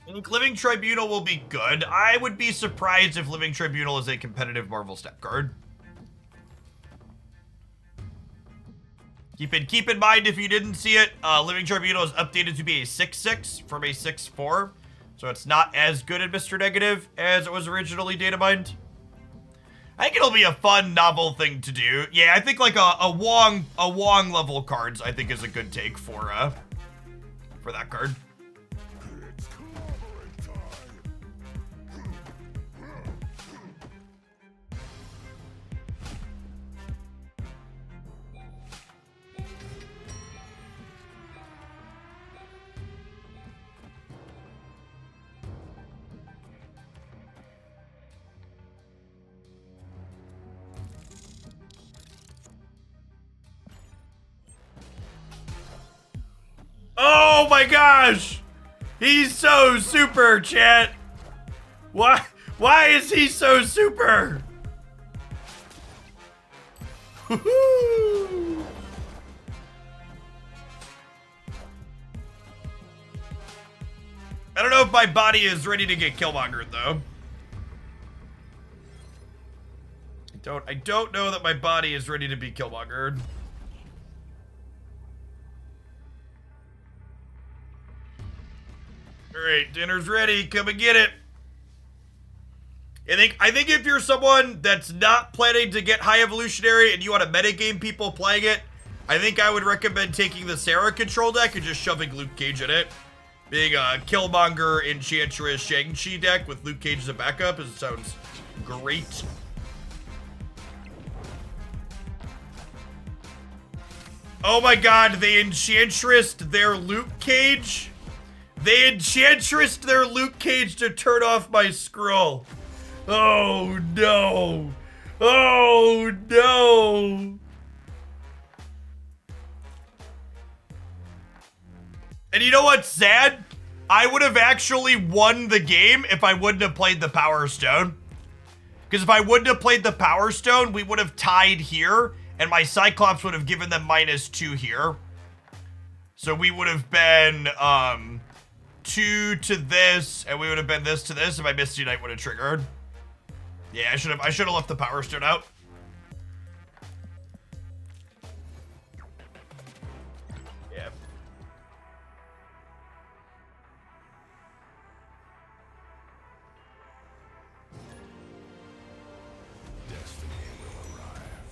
I think Living Tribunal will be good. I would be surprised if Living Tribunal is a competitive Marvel Step card. Keep in mind, if you didn't see it, Living Tribunal is updated to be a 6/6 from a 6/4. So it's not as good at Mr. Negative as it was originally data mined. I think it'll be a fun, novel thing to do. Yeah, I think like a Wong level cards, I think is a good take for that card. It's collaborate time. Oh my gosh! He's so super, chat! Why is he so super? Woohoo! I don't know if my body is ready to get Killmongered though. I don't know that my body is ready to be Killmongered. Alright, dinner's ready. Come and get it. I think if you're someone that's not planning to get high evolutionary and you want to metagame people playing it, I think I would recommend taking the Sarah control deck and just shoving Luke Cage in it. Being a Killmonger, Enchantress, Shang-Chi deck with Luke Cage as a backup, it sounds great. Oh my god, they Enchantressed their Luke Cage? They Enchantressed their Luke Cage to turn off my scroll. Oh no. Oh no. And you know what's sad? I would have actually won the game if I wouldn't have played the Power Stone. Because if I wouldn't have played the Power Stone, we would have tied here, and my Cyclops would have given them -2 here. So we would have been 2 to this, and we would have been this to this if my Misty Knight would have triggered. Yeah, I should have left the Power Stone out. Yeah. Destiny will arrive.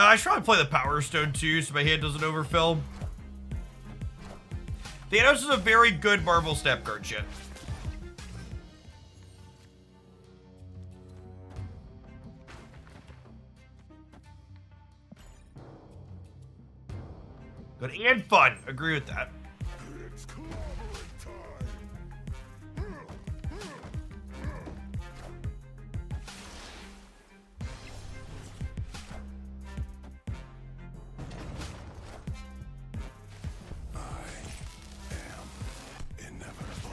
I should probably play the Power Stone too, so my hand doesn't overfill. Thanos is a very good Marvel Snap card shit. Good and fun. Agree with that. It's clobbering time. Inevitable.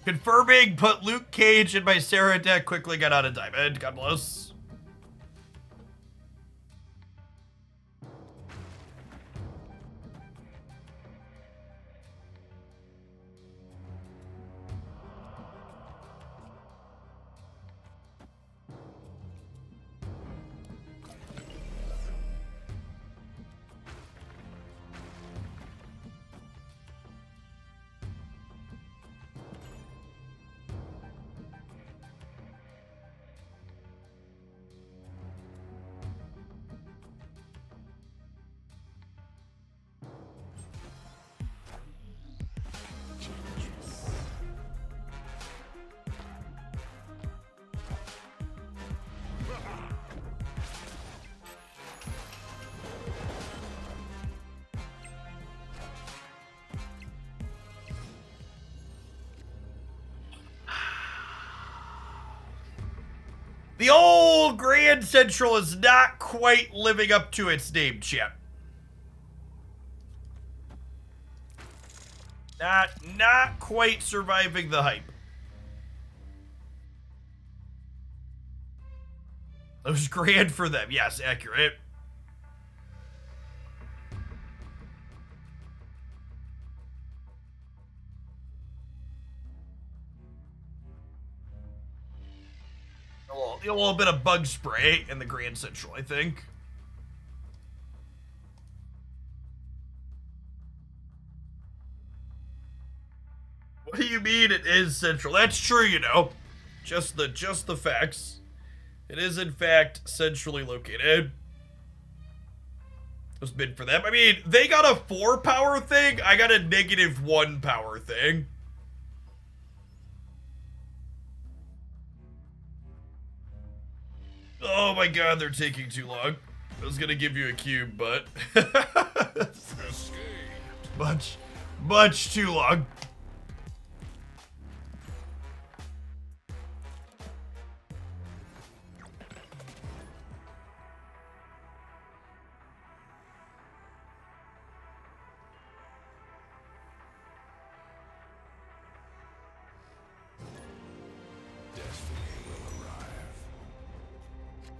Confirming, put Luke Cage in my Sarah deck. Quickly got out of Diamond. God bless. The old Grand Central is not quite living up to its name, chat. Not quite surviving the hype. It was grand for them. Yes, accurate. A little bit of bug spray in the Grand Central, I think. What do you mean it is central? That's true, you know. Just the facts. It is in fact centrally located. It was mid for them. I mean, they got a 4 power thing. I got a -1 power thing. Oh my god, they're taking too long. I was gonna give you a cube, but much too long.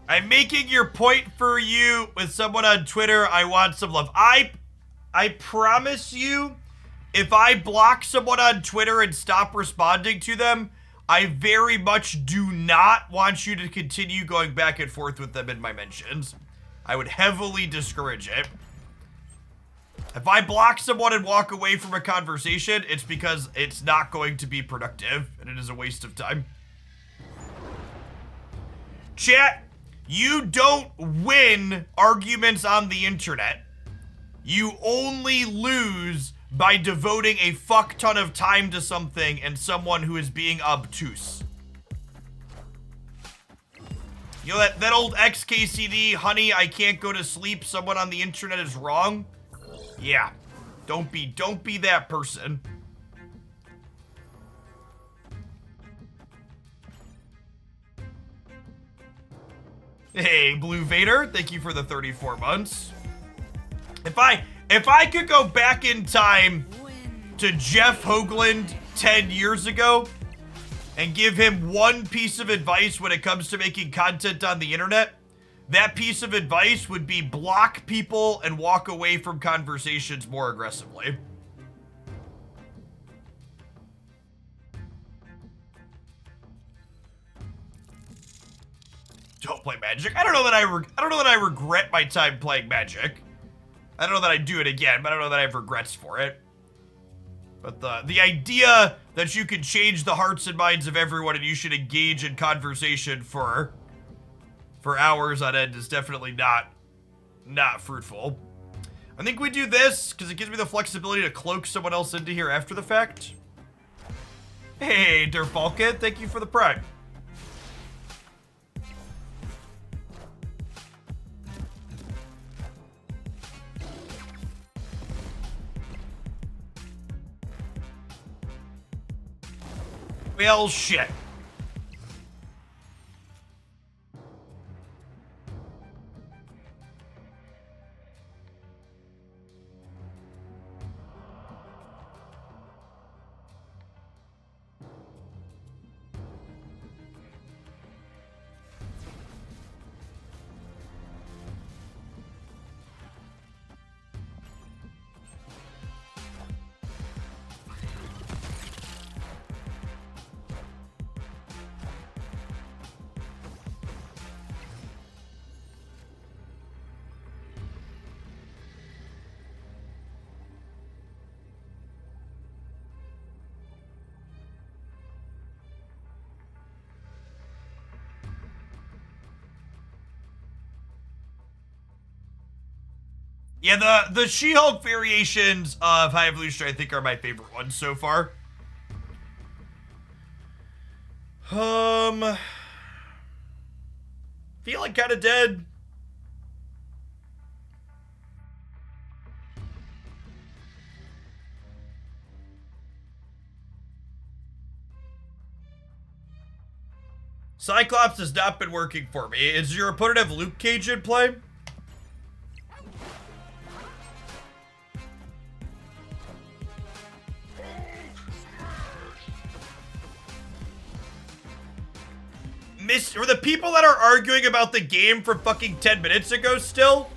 I'm making your point for you with someone on Twitter. I want some love. I promise you, if I block someone on Twitter and stop responding to them, I very much do not want you to continue going back and forth with them in my mentions. I would heavily discourage it. If I block someone and walk away from a conversation, it's because it's not going to be productive and it is a waste of time. Chat. You don't win arguments on the internet. You only lose by devoting a fuck ton of time to something and someone who is being obtuse. You know that old XKCD, honey, I can't go to sleep, someone on the internet is wrong? Yeah. Don't be that person. Hey, Blue Vader, thank you for the 34 months. If I could go back in time to Jeff Hoagland 10 years ago and give him one piece of advice when it comes to making content on the internet, that piece of advice would be block people and walk away from conversations more aggressively. Don't play Magic. I don't know that I regret my time playing Magic. I don't know that I'd do it again, but I don't know that I have regrets for it. But the idea that you can change the hearts and minds of everyone and you should engage in conversation for for hours on end is definitely not fruitful. I think we do this because it gives me the flexibility to cloak someone else into here after the fact. Hey, Derfalken, thank you for the prime. Well, shit. Yeah, the She-Hulk variations of High Evolutionary I think are my favorite ones so far. Feeling kind of dead. Cyclops has not been working for me. Does your opponent have Luke Cage in play? Or the people that are arguing about the game from fucking 10 minutes ago still,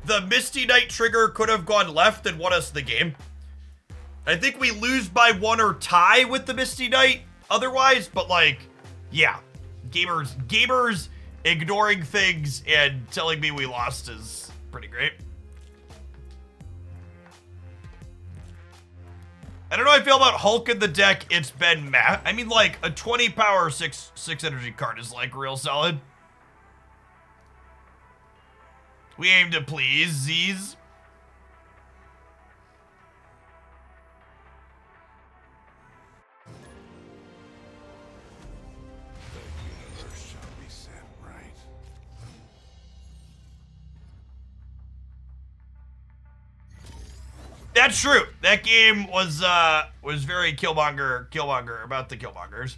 the Misty Knight trigger could have gone left and won us the game. I think we lose by 1 or tie with the Misty Knight otherwise, but like, yeah. Gamers ignoring things and telling me we lost is pretty great. I don't know how I feel about Hulk in the deck. It's been meh. I mean, like, a 20 power, 6 energy card is, like, real solid. We aim to please, Z's. The universe shall be set right. That's true. That game was very Killmonger about the Killmongers.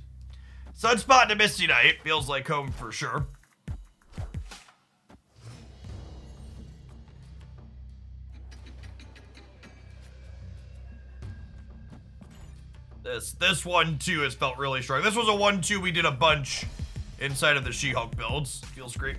Sunspot to Misty Knight feels like home for sure. This one too has felt really strong. This was a 1-2 we did a bunch inside of the She-Hulk builds. Feels great.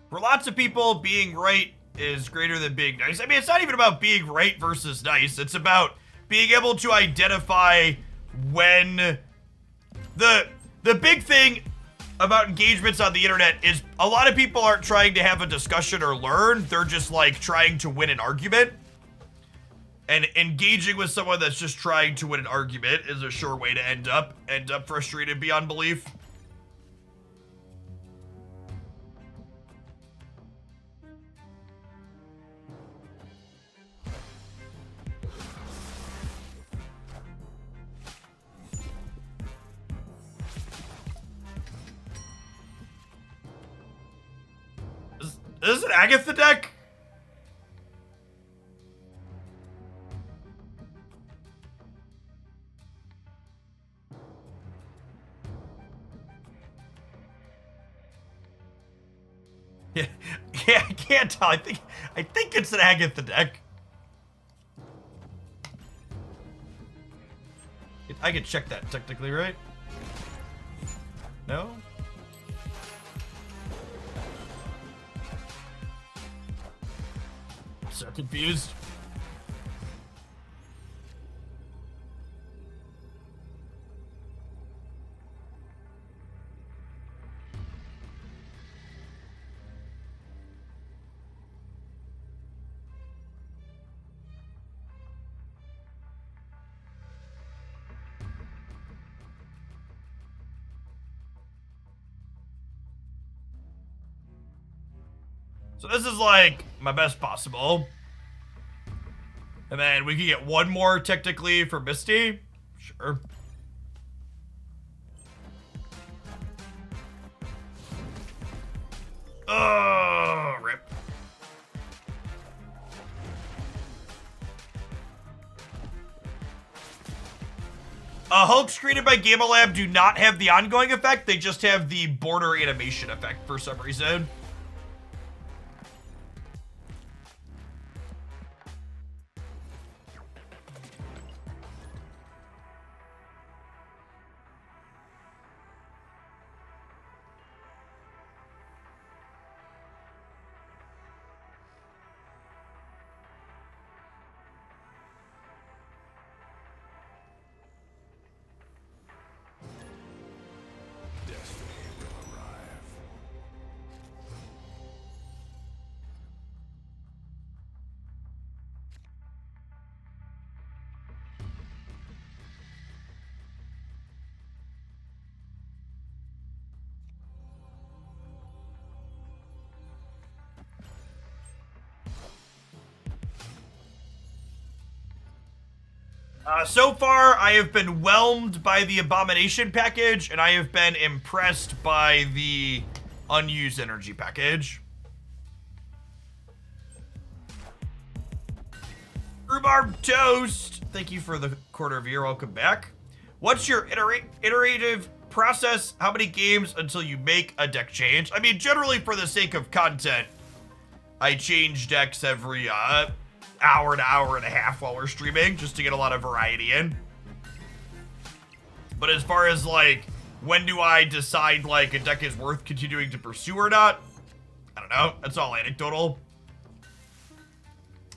For lots of people, being right is greater than being nice. I mean, it's not even about being right versus nice. It's about being able to identify when the big thing about engagements on the internet is a lot of people aren't trying to have a discussion or learn. They're just like trying to win an argument. And engaging with someone that's just trying to win an argument is a sure way to end up frustrated beyond belief. Is it Agatha deck? Yeah, I can't tell. I think it's an Agatha deck. I could check that technically, right? No? So confused. So this is like my best possible. And then we can get one more technically for Misty. Sure. Oh, rip. Hulks created by Gamma Lab do not have the ongoing effect. They just have the border animation effect for some reason. Destiny will arrive. So far, I have been whelmed by the Abomination package, and I have been impressed by the unused energy package. Rhubarb Toast, thank you for the quarter of a year. Welcome back. What's your iterative process? How many games until you make a deck change? I mean, generally for the sake of content, I change decks every hour to hour and a half while we're streaming, just to get a lot of variety in. But as far as like, when do I decide like a deck is worth continuing to pursue or not? I don't know. That's all anecdotal.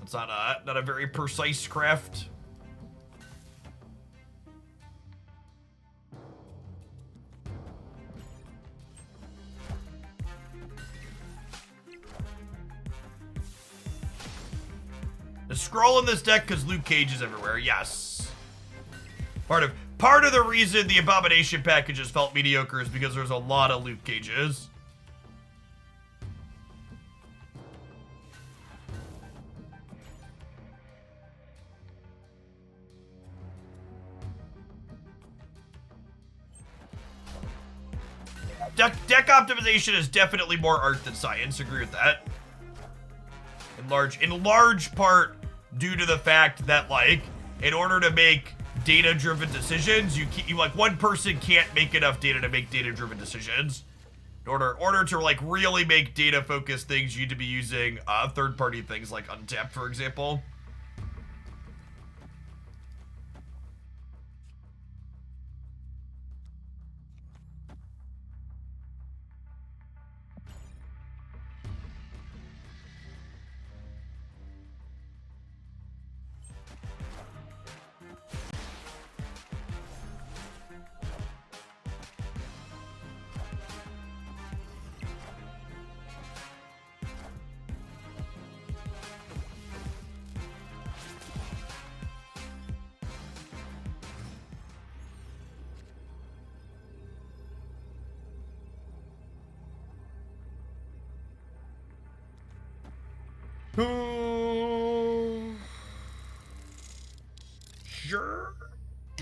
It's not a very precise craft. The scroll in this deck because Luke Cage is everywhere. Yes. Part of the reason the Abomination packages felt mediocre is because there's a lot of Luke Cages. Deck optimization is definitely more art than science. Agree with that. In large part due to the fact that like in order to make data-driven decisions, you like one person can't make enough data to make data-driven decisions. In order to like really make data-focused things, you need to be using third-party things like Untap, for example.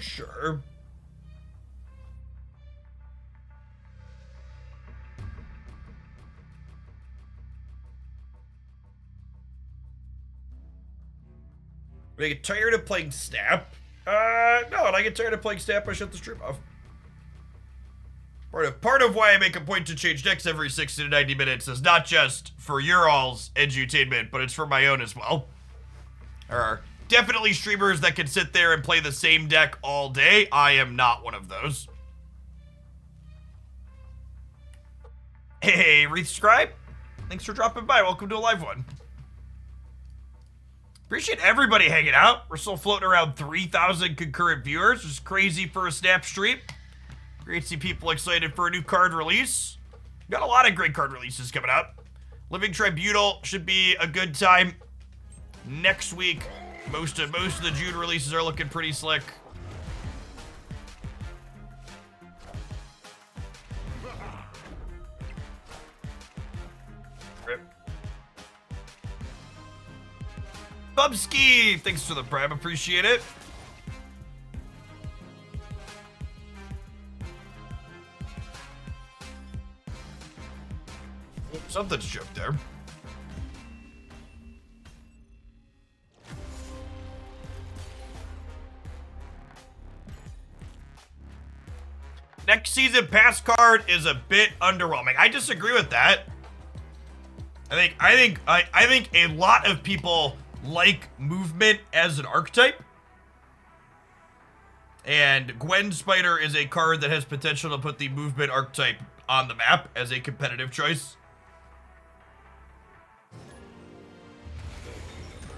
Sure. When I get tired of playing Snap, no, when I get tired of playing Snap, I shut the stream off. Part of why I make a point to change decks every 60 to 90 minutes is not just for your all's edutainment, but it's for my own as well. There are definitely streamers that can sit there and play the same deck all day. I am not one of those. Hey, resubscribe. Thanks for dropping by. Welcome to a live one. Appreciate everybody hanging out. We're still floating around 3,000 concurrent viewers, which is crazy for a Snap stream. Great to see people excited for a new card release. Got a lot of great card releases coming up. Living Tribunal should be a good time. Next week, most of the June releases are looking pretty slick. Rip. Bubski, thanks for the prime, appreciate it. Something's choked there. Next season pass card is a bit underwhelming. I disagree with that. I think a lot of people like movement as an archetype. And Gwen Spider is a card that has potential to put the movement archetype on the map as a competitive choice.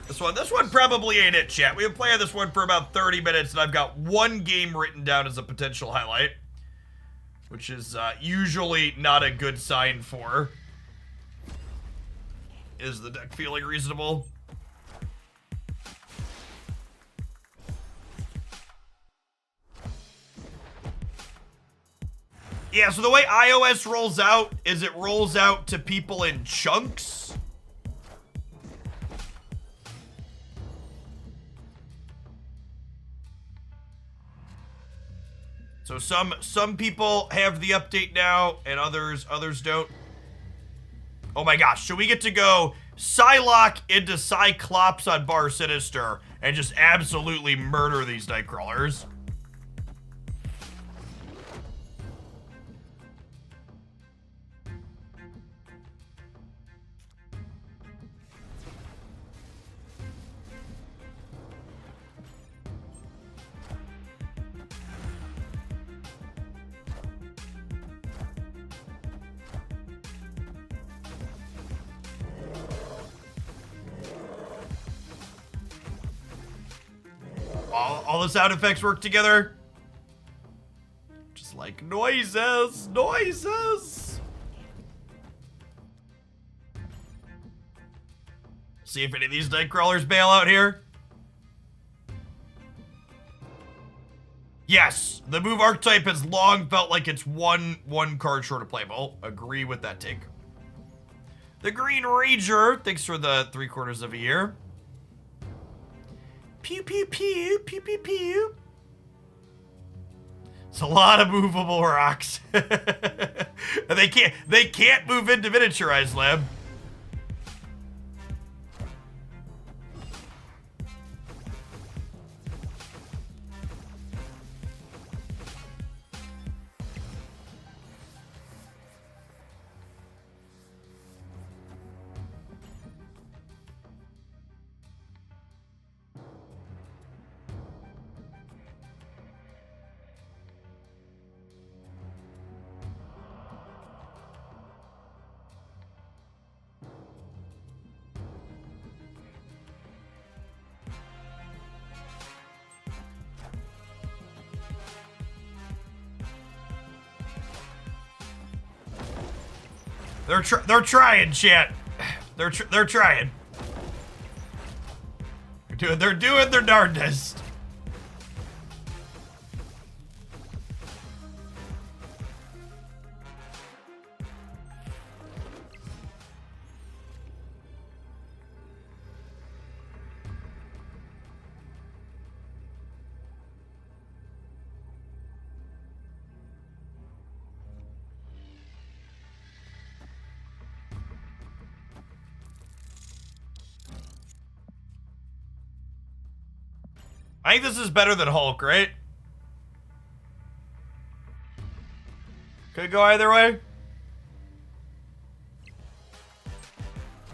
This one probably ain't it, chat. We have played this one for about 30 minutes, and I've got one game written down as a potential highlight, which is usually not a good sign for. Is the deck feeling reasonable? Yeah, so the way iOS rolls out is it rolls out to people in chunks. So some people have the update now, and others don't. Oh my gosh, should we get to go Psylocke into Cyclops on Bar Sinister and just absolutely murder these Nightcrawlers? All the sound effects work together. Just like noises. See if any of these Nightcrawlers bail out here. Yes, the move archetype has long felt like it's one card short of playable. Agree with that take. The Green Ranger, thanks for the 3/4 of a year. Pew, pew, pew, pew, pew, pew. It's a lot of movable rocks. They can't move into Miniaturize Lab. They're trying, chat. They're trying. They're doing their darndest. I think this is better than Hulk, right? Could go either way.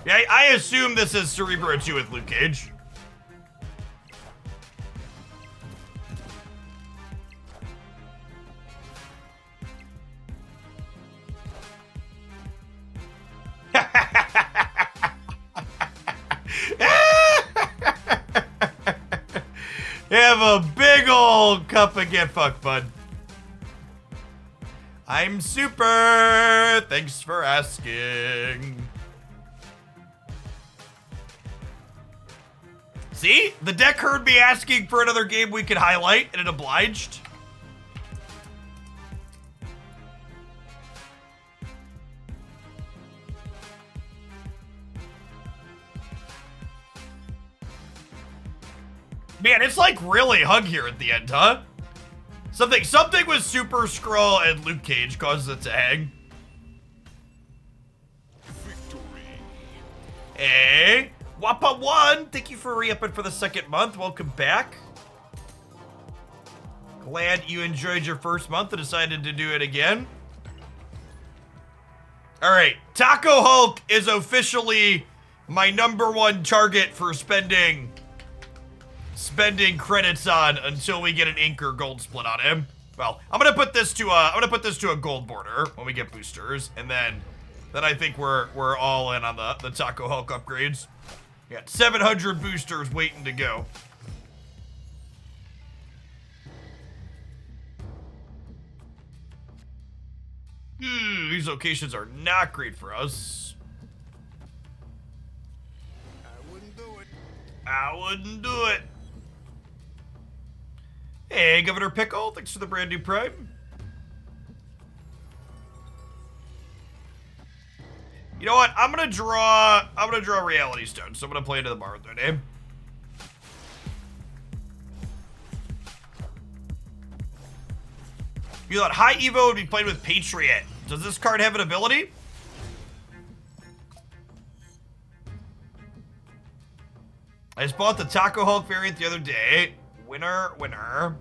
Yeah, I assume this is Cerebro 2 with Luke Cage. Have a big old cup of get fucked, bud. I'm super. Thanks for asking. See? The deck heard me asking for another game we could highlight, and it obliged. Man, it's like really hug here at the end, huh? Something with Super Skrull and Luke Cage causes it to hang. Victory. Hey, Wappa1, thank you for re-upping for the 2nd month. Welcome back. Glad you enjoyed your 1st month and decided to do it again. All right, Taco Hulk is officially my #1 target for spending credits on until we get an ink or gold split on him. Well, I'm gonna put this to a gold border when we get boosters, and then I think we're all in on the Taco Hulk upgrades. We got 700 boosters waiting to go. These locations are not great for us. I wouldn't do it. I wouldn't do it. Hey, Governor Pickle, thanks for the brand new Prime. You know what? I'm gonna draw Reality Stone, so I'm gonna play into the bar with their name. You thought High Evo would be played with Patriot. Does this card have an ability? I just bought the Taco Hulk variant the other day. Winner, winner.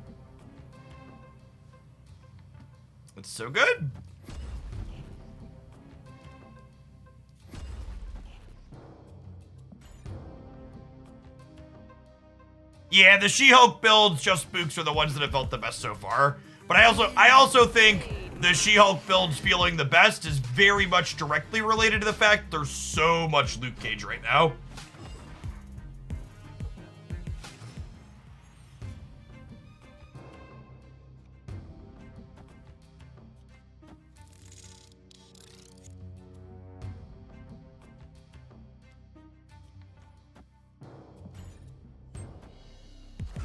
It's so good. Yeah, the She-Hulk builds, just spooks are the ones that have felt the best so far. But I also think the She-Hulk builds feeling the best is very much directly related to the fact there's so much Luke Cage right now.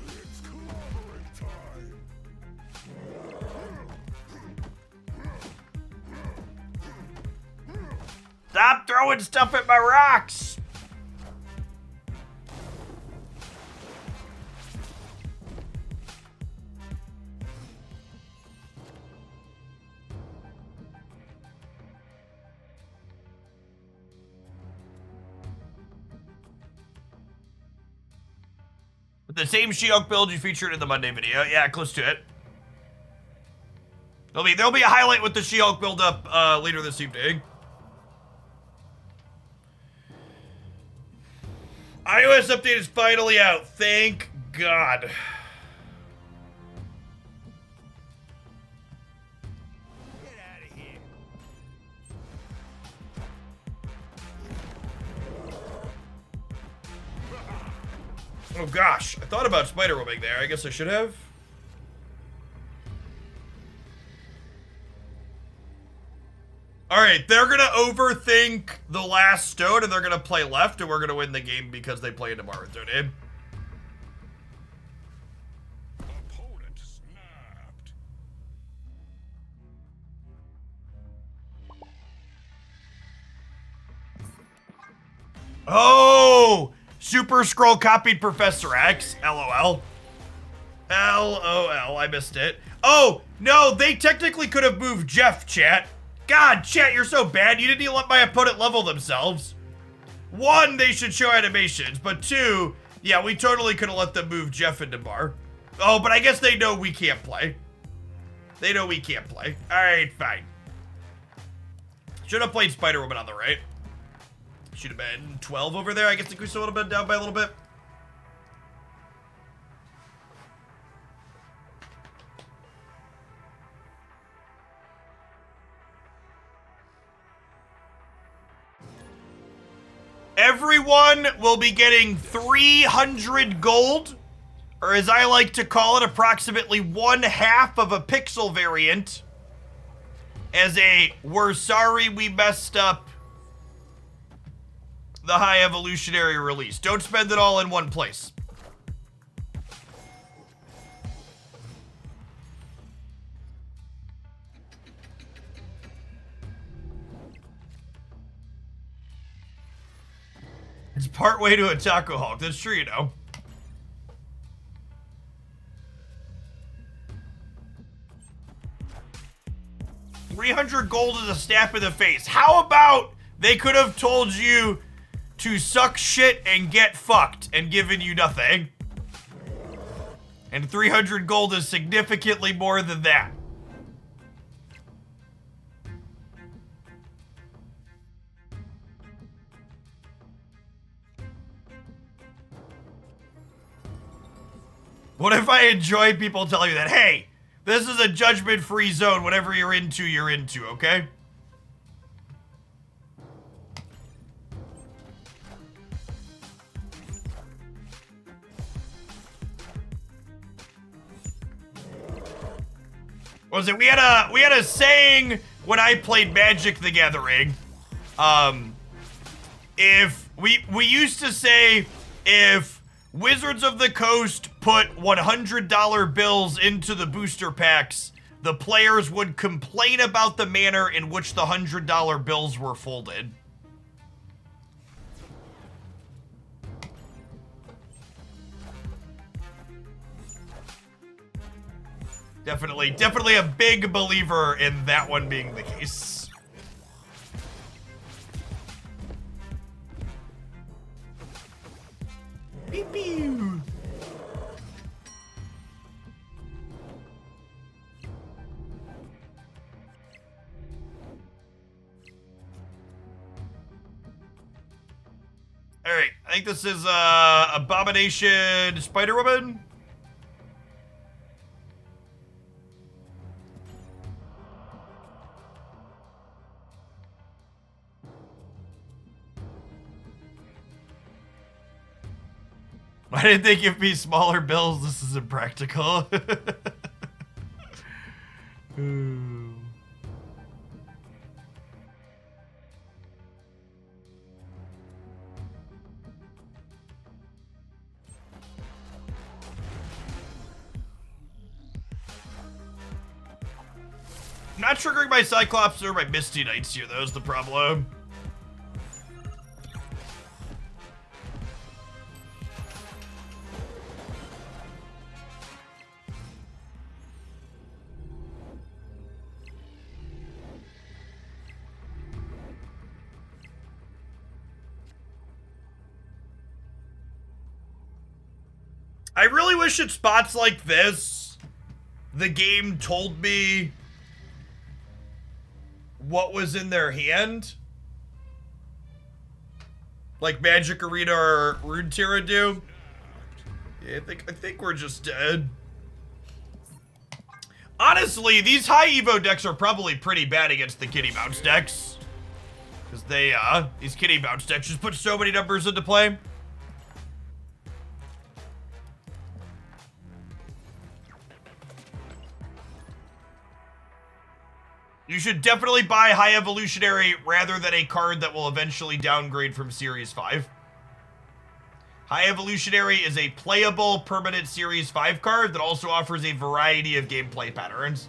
It's clobbering time. Stop throwing stuff at my rocks! The same She-Hulk build you featured in the Monday video. Yeah, close to it. There'll be a highlight with the She-Hulk build up later this evening. iOS update is finally out. Thank God. Get out of here. Oh gosh, I thought about spider webbing there. I guess I should have. Alright, they're gonna overthink the last stone and they're gonna play left and we're gonna win the game because they play into Marathon. Opponent snapped. Oh! Super Skrull copied Professor X. LOL. LOL, I missed it. Oh, no, they technically could have moved Jeff, chat. God, chat, you're so bad. You didn't even let my opponent level themselves. 1, they should show animations, but 2, yeah, we totally could have let them move Jeff into bar. Oh, but I guess they know we can't play. They know we can't play. All right, fine. Should have played Spider-Woman on the right. Should have been 12 over there. I guess we still would have been down by a little bit. Everyone will be getting 300 gold, or as I like to call it, approximately 1/2 of a pixel variant, as a we're sorry we messed up the High Evolutionary release. Don't spend it all in one place. It's partway to a Taco Hulk. That's true, you know. 300 gold is a slap in the face. How about they could have told you to suck shit and get fucked and given you nothing? And 300 gold is significantly more than that. What if I enjoy people telling you that, hey, this is a judgment-free zone, whatever you're into, okay? What was it? We had a saying when I played Magic the Gathering. If we used to say if Wizards of the Coast put $100 bills into the booster packs, the players would complain about the manner in which the $100 bills were folded. Definitely a big believer in that one being the case. Beep beep. Alright, I think this is Abomination Spider-Woman. I didn't think if me smaller bills, this is impractical. Not triggering my Cyclops or my Misty Knights here, though, is the problem. I really wish at spots like this, the game told me what was in their hand. Like Magic Arena or Runeterra do. Yeah, I think we're just dead. Honestly, these high Evo decks are probably pretty bad against the Kitty Bounce decks. Because these Kitty Bounce decks just put so many numbers into play. You should definitely buy High Evolutionary rather than a card that will eventually downgrade from Series 5. High Evolutionary is a playable permanent Series 5 card that also offers a variety of gameplay patterns.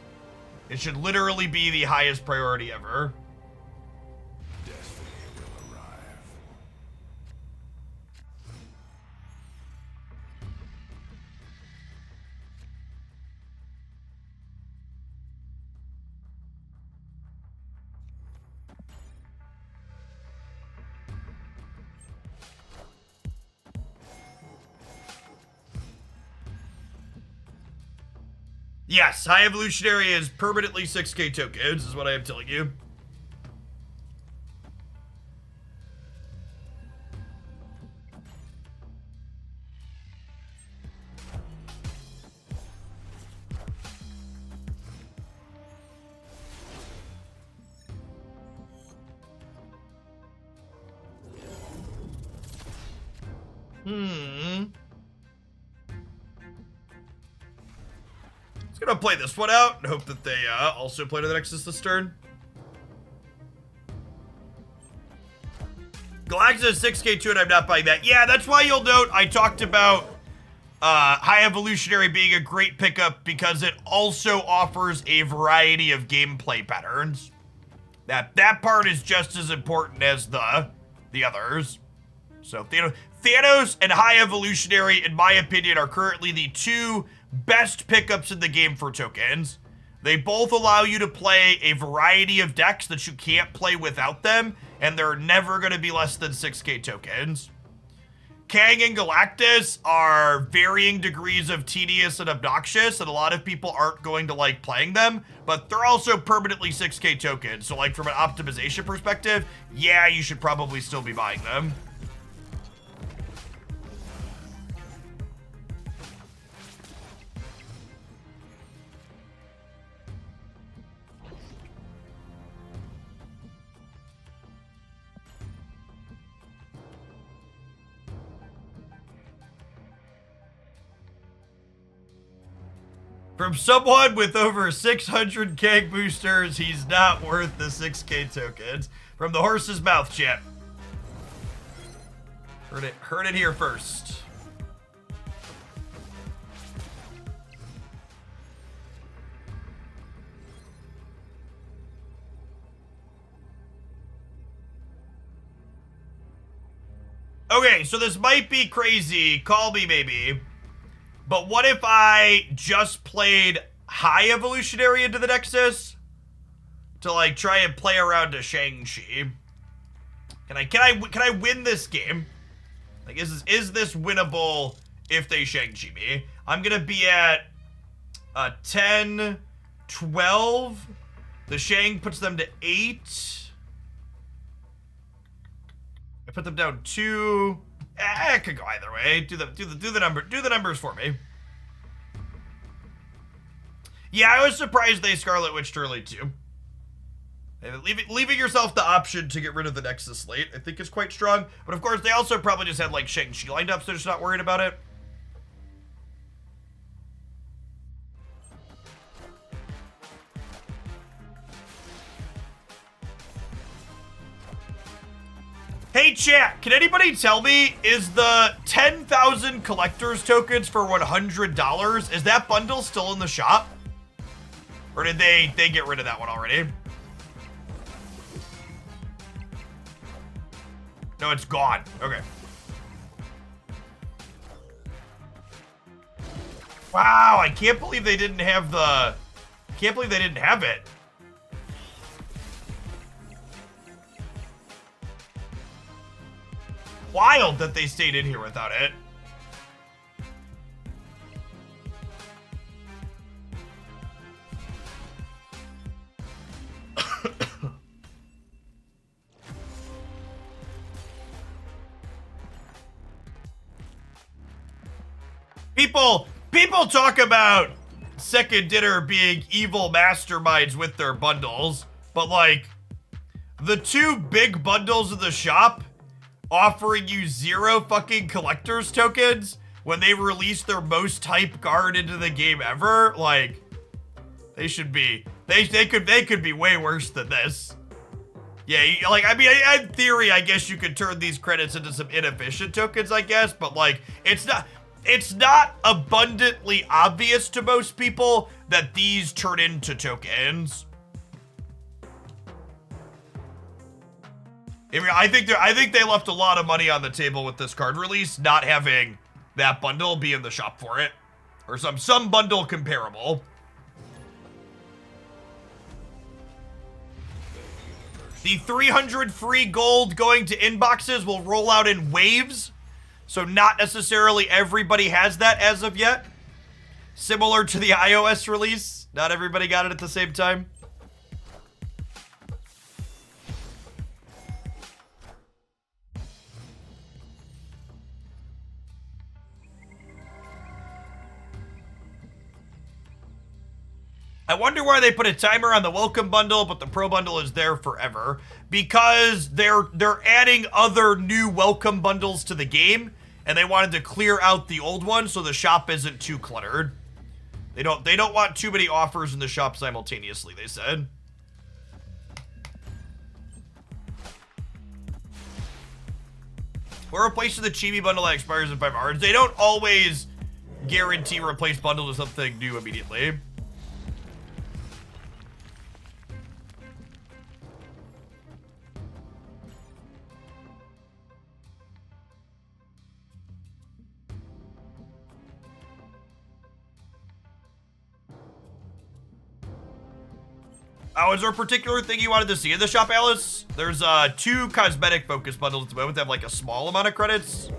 It should literally be the highest priority ever. Destiny will arrive. Yes, High Evolutionary is permanently 6k tokens, is what I am telling you. Gonna play this one out and hope that they also play to the Nexus this turn. Galactus 6k2 and I'm not buying that. Yeah, that's why you'll note I talked about High Evolutionary being a great pickup because it also offers a variety of gameplay patterns. That part is just as important as the others. So Thanos and High Evolutionary, in my opinion, are currently the two best pickups in the game for tokens. They both allow you to play a variety of decks that you can't play without them, and they're never going to be less than 6k tokens. Kang and Galactus are varying degrees of tedious and obnoxious, and a lot of people aren't going to like playing them, but they're also permanently 6k tokens, so like from an optimization perspective, yeah, you should probably still be buying them. From someone with over 600 keg boosters, he's not worth the 6k tokens. From the horse's mouth, chat. Heard it here first. Okay, so this might be crazy. Call me maybe. But what if I just played high evolutionary into the Nexus to like try and play around to Shang-Chi? Can I win this game? Like is this winnable if they Shang-Chi me? I'm gonna be at 10, 12. The Shang puts them to 8. I put them down 2. It could go either way. Do the numbers for me. Yeah, I was surprised they Scarlet Witched early too. Leaving yourself the option to get rid of the Nexus slate, I think is quite strong. But of course, they also probably just had like Shang-Chi lined up, so they're just not worried about it. Hey chat, can anybody tell me, is the 10,000 collector's tokens for $100, is that bundle still in the shop? Or did they get rid of that one already? No, it's gone. Okay. Wow, I can't believe they didn't have the... Can't believe they didn't have it. Wild that they stayed in here without it. People talk about Second Dinner being evil masterminds with their bundles, but like the two big bundles of the shop offering you 0 fucking collector's tokens when they release their most hype card into the game ever, like they should be they could be way worse than this. Yeah, like I mean, in theory, I guess you could turn these credits into some inefficient tokens, I guess, but like it's not abundantly obvious to most people that these turn into tokens. I think they left a lot of money on the table with this card release, not having that bundle be in the shop for it, or some bundle comparable. The 300 free gold going to inboxes will roll out in waves, so not necessarily everybody has that as of yet. Similar to the iOS release, not everybody got it at the same time. I wonder why they put a timer on the welcome bundle, but the pro bundle is there forever. Because they're adding other new welcome bundles to the game, and they wanted to clear out the old one so the shop isn't too cluttered. They don't want too many offers in the shop simultaneously, they said. We're replacing the Chibi bundle that expires in 5 hours. They don't always guarantee replace bundle with something new immediately. Oh, is there a particular thing you wanted to see in the shop, Alice? There's 2 cosmetic focus bundles at the moment that have like a small amount of credits.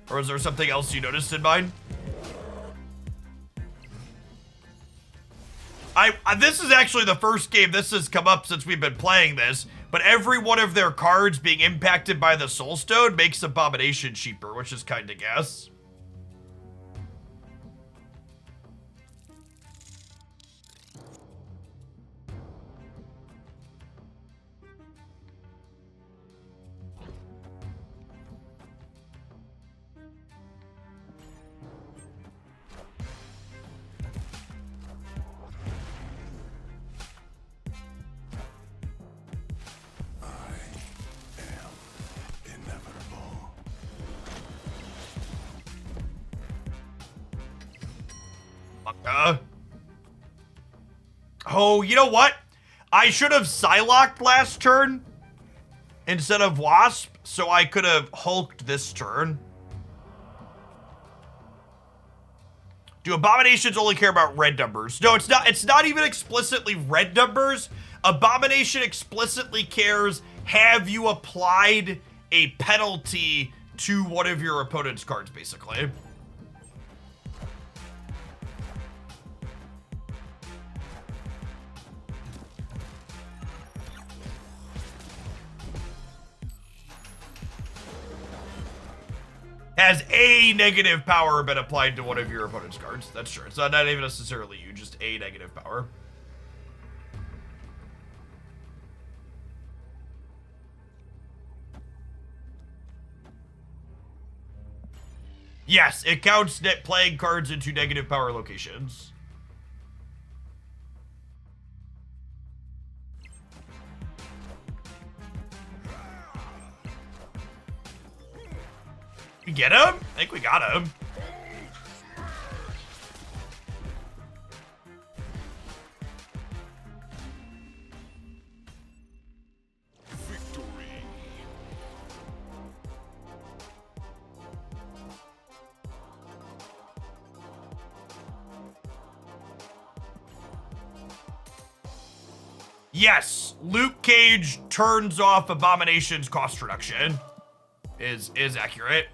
Or is there something else you noticed in mine? This is actually the first game this has come up since we've been playing this, but every one of their cards being impacted by the Soul Stone makes Abomination cheaper, which is kind of gas. Inevitable. Oh, you know what? I should have Psylocke last turn instead of Wasp, so I could have Hulked this turn. Do Abominations only care about red numbers? No, it's not. It's not even explicitly red numbers. Abomination explicitly cares, have you applied a penalty to one of your opponent's cards, basically. Has a negative power been applied to one of your opponent's cards? That's true. It's not even necessarily you, just a negative power. Yes, it counts net playing cards into negative power locations. We get him? I think we got him. Victory. Yes, Luke Cage turns off Abomination's cost reduction. Is accurate.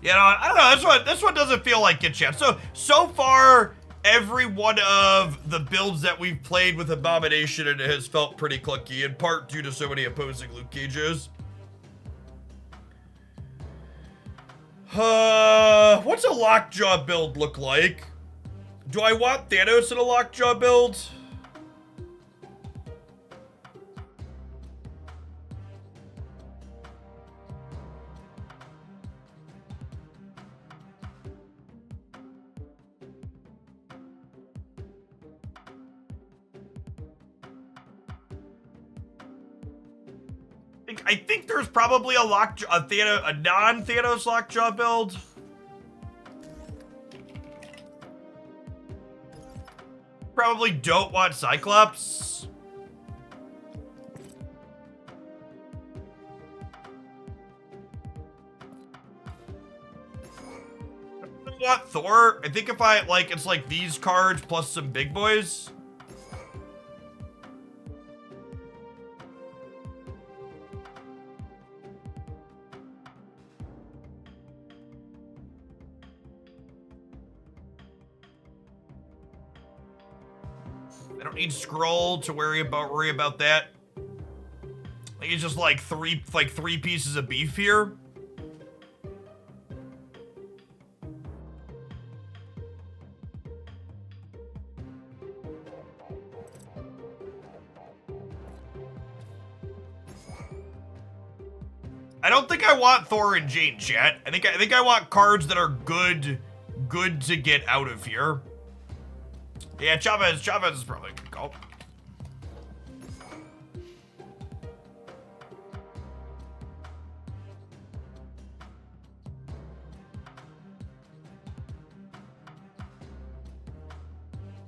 You know, I don't know, this one doesn't feel like it yet. So far, every one of the builds that we've played with Abomination and it has felt pretty clunky, in part due to so many opposing Luke Cages. What's a Lockjaw build look like? Do I want Thanos in a Lockjaw build? I think there's probably a non-Thanos Lockjaw build. Probably don't want Cyclops. I want Thor. I think if I, like, it's like these cards plus some big boys. I don't need Scroll to worry about that. I think it's just like three pieces of beef here. I don't think I want Thor and Jane, chat. I think I want cards that are good to get out of here. Yeah, Chavez is probably a good call.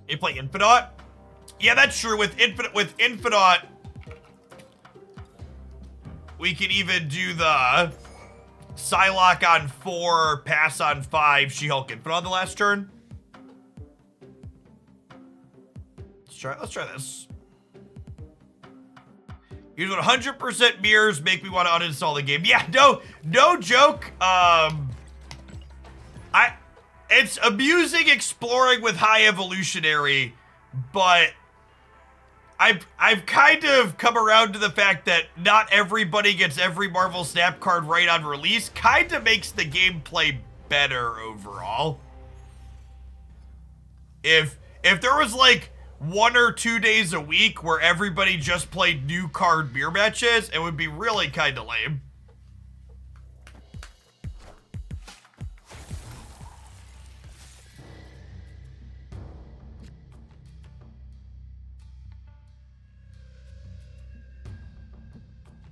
You play Infinite? Yeah, that's true. With Infinite, we can even do the Psylocke on 4, Pass on 5, She-Hulk Infinite on the last turn. Let's try this. Use 100% mirrors make me want to uninstall the game. Yeah, no joke. It's amusing exploring with high evolutionary, but I've kind of come around to the fact that not everybody gets every Marvel Snap card right on release. Kind of makes the gameplay better overall. If there was like 1 or 2 days a week where everybody just played new card mirror matches, it would be really kind of lame.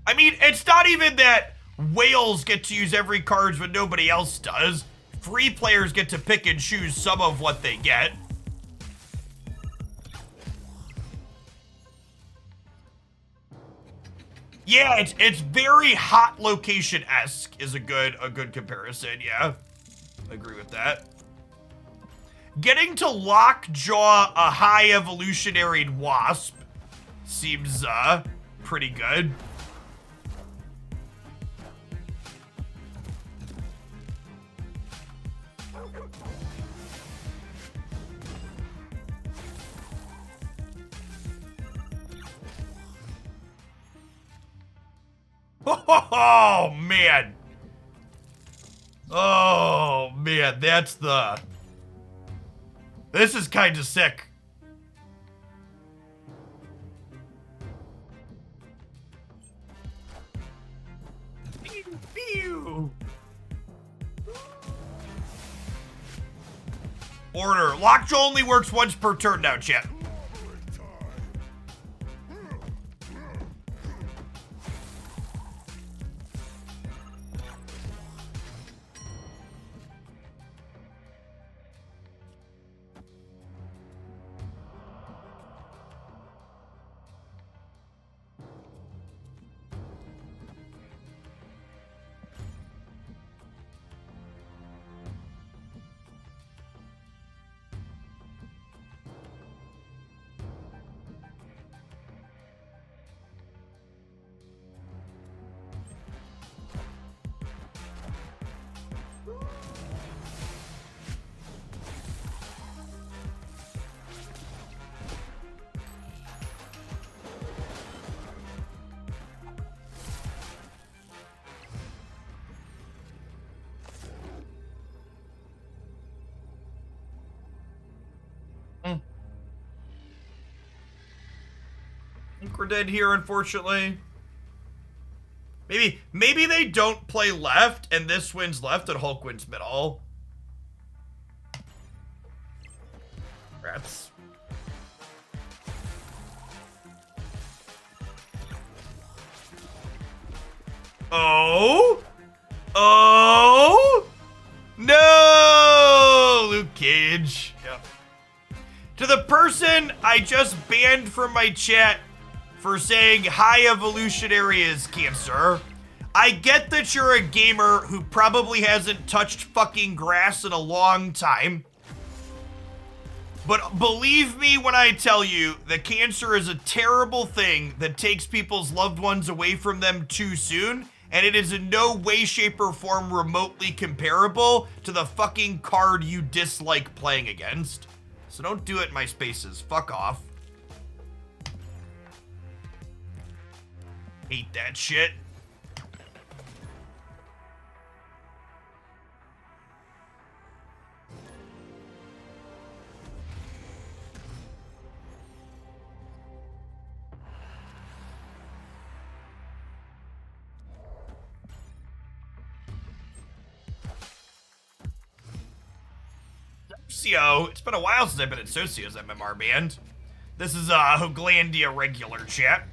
I mean, it's not even that whales get to use every cards when nobody else does. Free players get to pick and choose some of what they get. Yeah, it's very hot location-esque is a good comparison, yeah. I agree with that. Getting to lockjaw a high evolutionary wasp seems pretty good. Oh, man. Oh, man, that's the... This is kind of sick. Pew, pew. Order. Lockjaw only works once per turn now, chat. I think we're dead here, unfortunately. Maybe they don't play left, and this wins left, and Hulk wins middle. Rats. Oh? Oh? No! Luke Cage. Yep. To the person I just banned from my chat for saying high evolutionary is cancer, I get that you're a gamer who probably hasn't touched fucking grass in a long time. But believe me when I tell you that cancer is a terrible thing that takes people's loved ones away from them too soon, and it is in no way, shape, or form remotely comparable to the fucking card you dislike playing against. So don't do it in my spaces. Fuck off. Hate that shit. Socio. It's been a while since I've been in Socio's MMR band. This is Hoglandia regular chat.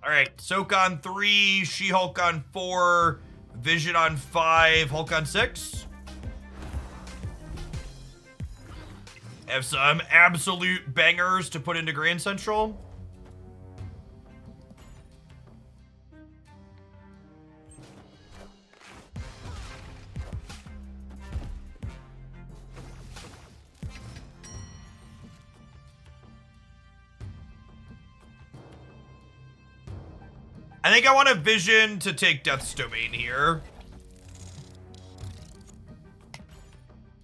Alright, Soak on 3, She-Hulk on 4, Vision on 5, Hulk on 6. Have some absolute bangers to put into Grand Central. I think I want a Vision to take Death's Domain here.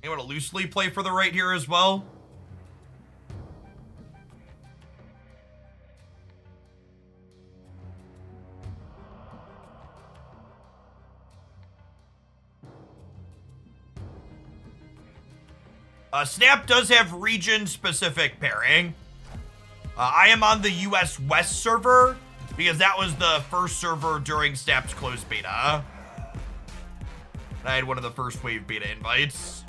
I want to loosely play for the right here as well. Snap does have region-specific pairing. I am on the US West server, because that was the first server during Snap's closed beta. I had one of the first wave beta invites.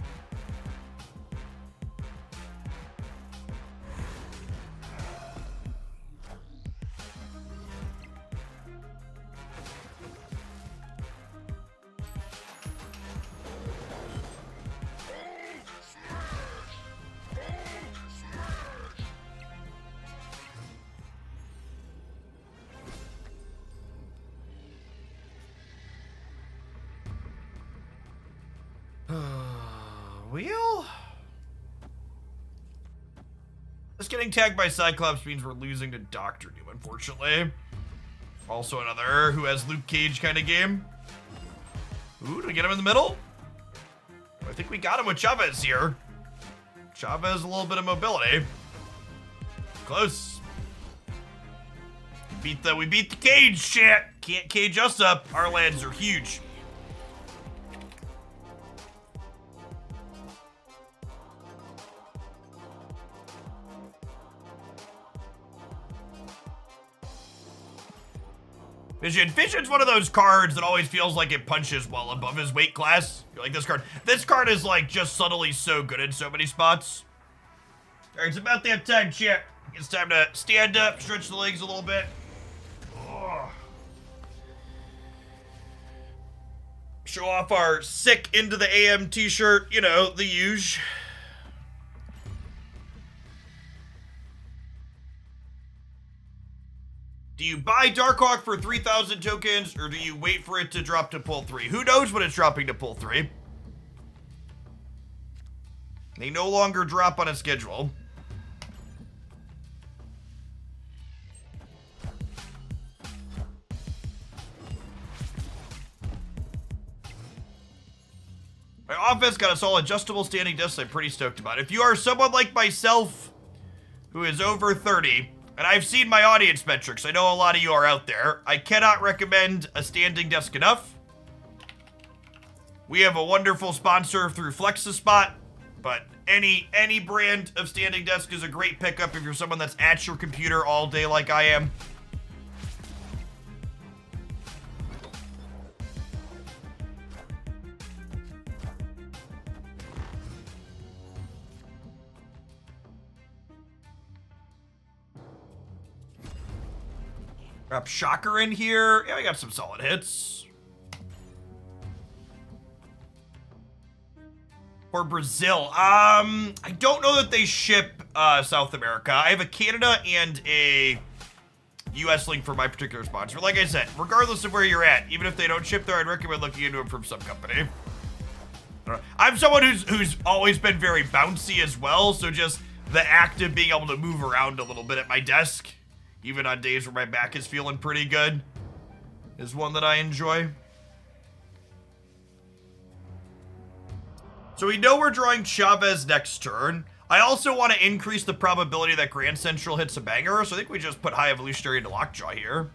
Wheel? This getting tagged by Cyclops means we're losing to Dr. Doom, unfortunately. Also another who has Luke Cage kind of game. Ooh, do we get him in the middle? I think we got him with Chavez here. Chavez, a little bit of mobility. Close. We beat the cage, shit. Can't cage us up. Our lands are huge. Vision's one of those cards that always feels like it punches well above his weight class. You're like, this card. This card is like just subtly so good in so many spots. All right, it's about that time, chat. It's time to stand up, stretch the legs a little bit. Oh. Show off our sick into the AM t-shirt, you know, the huge. Do you buy Darkhawk for 3,000 tokens, or do you wait for it to drop to pull 3? Who knows when it's dropping to pull 3? They no longer drop on a schedule. My office got us all adjustable standing desks. I'm pretty stoked about it. If you are someone like myself who is over 30, and I've seen my audience metrics, I know a lot of you are out there, I cannot recommend a standing desk enough. We have a wonderful sponsor through Flexispot, but any brand of standing desk is a great pickup if you're someone that's at your computer all day like I am. Drop Shocker in here. Yeah, we got some solid hits. For Brazil, I don't know that they ship South America. I have a Canada and a US link for my particular sponsor. Like I said, regardless of where you're at, even if they don't ship there, I'd recommend looking into it from some company. I don't know. I'm someone who's always been very bouncy as well, so just the act of being able to move around a little bit at my desk, even on days where my back is feeling pretty good, is one that I enjoy. So we know we're drawing Chavez next turn. I also want to increase the probability that Grand Central hits a banger, so I think we just put High Evolutionary into Lockjaw here.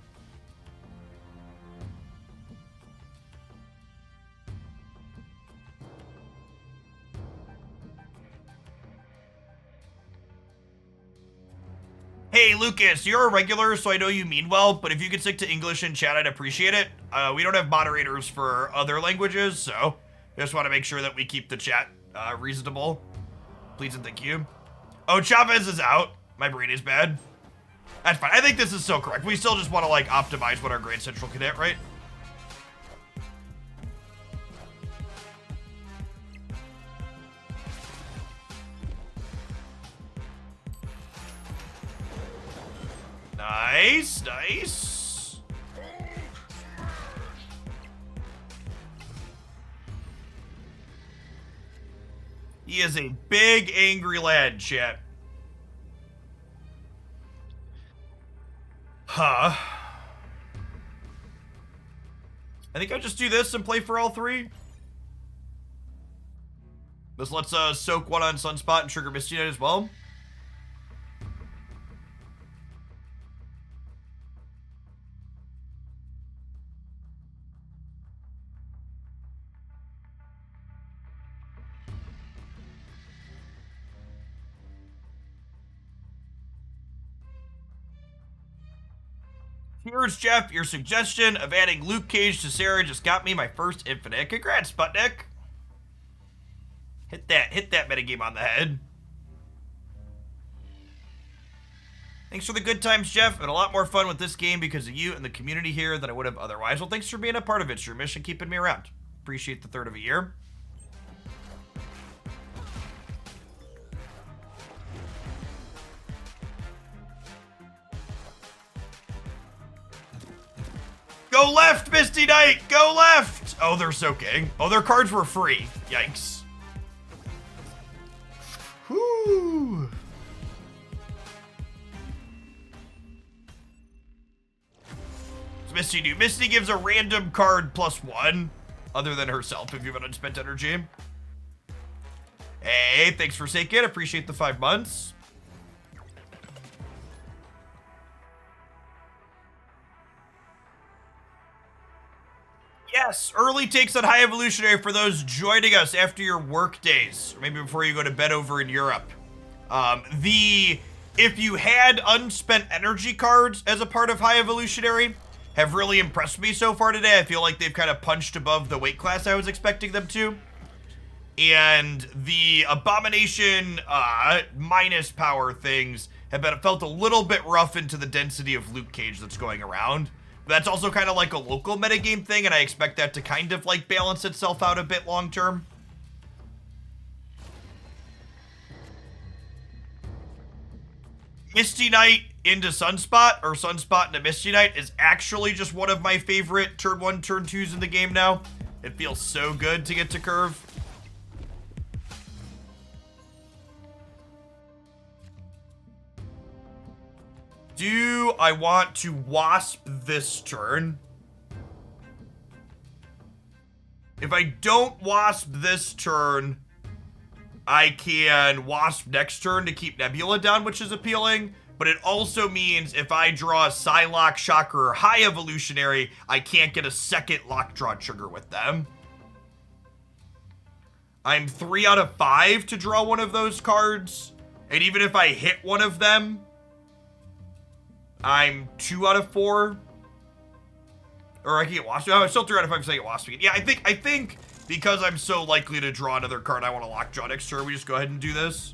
Hey, Lucas, you're a regular, so I know you mean well, but if you could stick to English in chat, I'd appreciate it. We don't have moderators for other languages, so just want to make sure that we keep the chat reasonable. Please and thank you. Oh, Chavez is out. My brain is bad. That's fine. I think this is still correct. We still just want to, like, optimize what our Grand Central can hit, right? Nice, nice. He is a big, angry lad, chat. Huh. I think I'll just do this and play for all three. Let's soak one on Sunspot and trigger Misty Knight as well. Here's Jeff. Your suggestion of adding Luke Cage to Sarah just got me my first infinite. Congrats, Sputnik. Hit that metagame on the head. Thanks for the good times, Jeff. And a lot more fun with this game because of you and the community here than I would have otherwise. Well, thanks for being a part of it, Shermish, and keeping me around. Appreciate the third of a year. Go left, Misty Knight! Go left! Oh, they're soaking. Oh, their cards were free. Yikes. Whew. What's Misty do? Misty gives a random card +1, other than herself, if you have an unspent energy. Hey, thanks for Sake It. Appreciate the 5 months. Yes, early takes on High Evolutionary for those joining us after your work days, or maybe before you go to bed over in Europe. If you had unspent energy cards as a part of High Evolutionary, have really impressed me so far today. I feel like they've kind of punched above the weight class I was expecting them to. And the Abomination minus power things have felt a little bit rough into the density of Luke Cage that's going around. That's also kind of like a local metagame thing, and I expect that to kind of like balance itself out a bit long term. Misty Knight into Sunspot, or Sunspot into Misty Knight, is actually just one of my favorite turn 1, turn 2s in the game now. It feels so good to get to curve. Do I want to Wasp this turn? If I don't Wasp this turn, I can Wasp next turn to keep Nebula down, which is appealing. But it also means if I draw a Psylocke, Shocker, or High Evolutionary, I can't get a second Lockjaw trigger with them. I'm 3 out of 5 to draw one of those cards. And even if I hit one of them, I'm 2 out of 4. Or I can get Wasp. Oh, I'm still 3 out of 5 because I get Wasp again. Yeah, I think because I'm so likely to draw another card I want to Lockjaw next turn, we just go ahead and do this.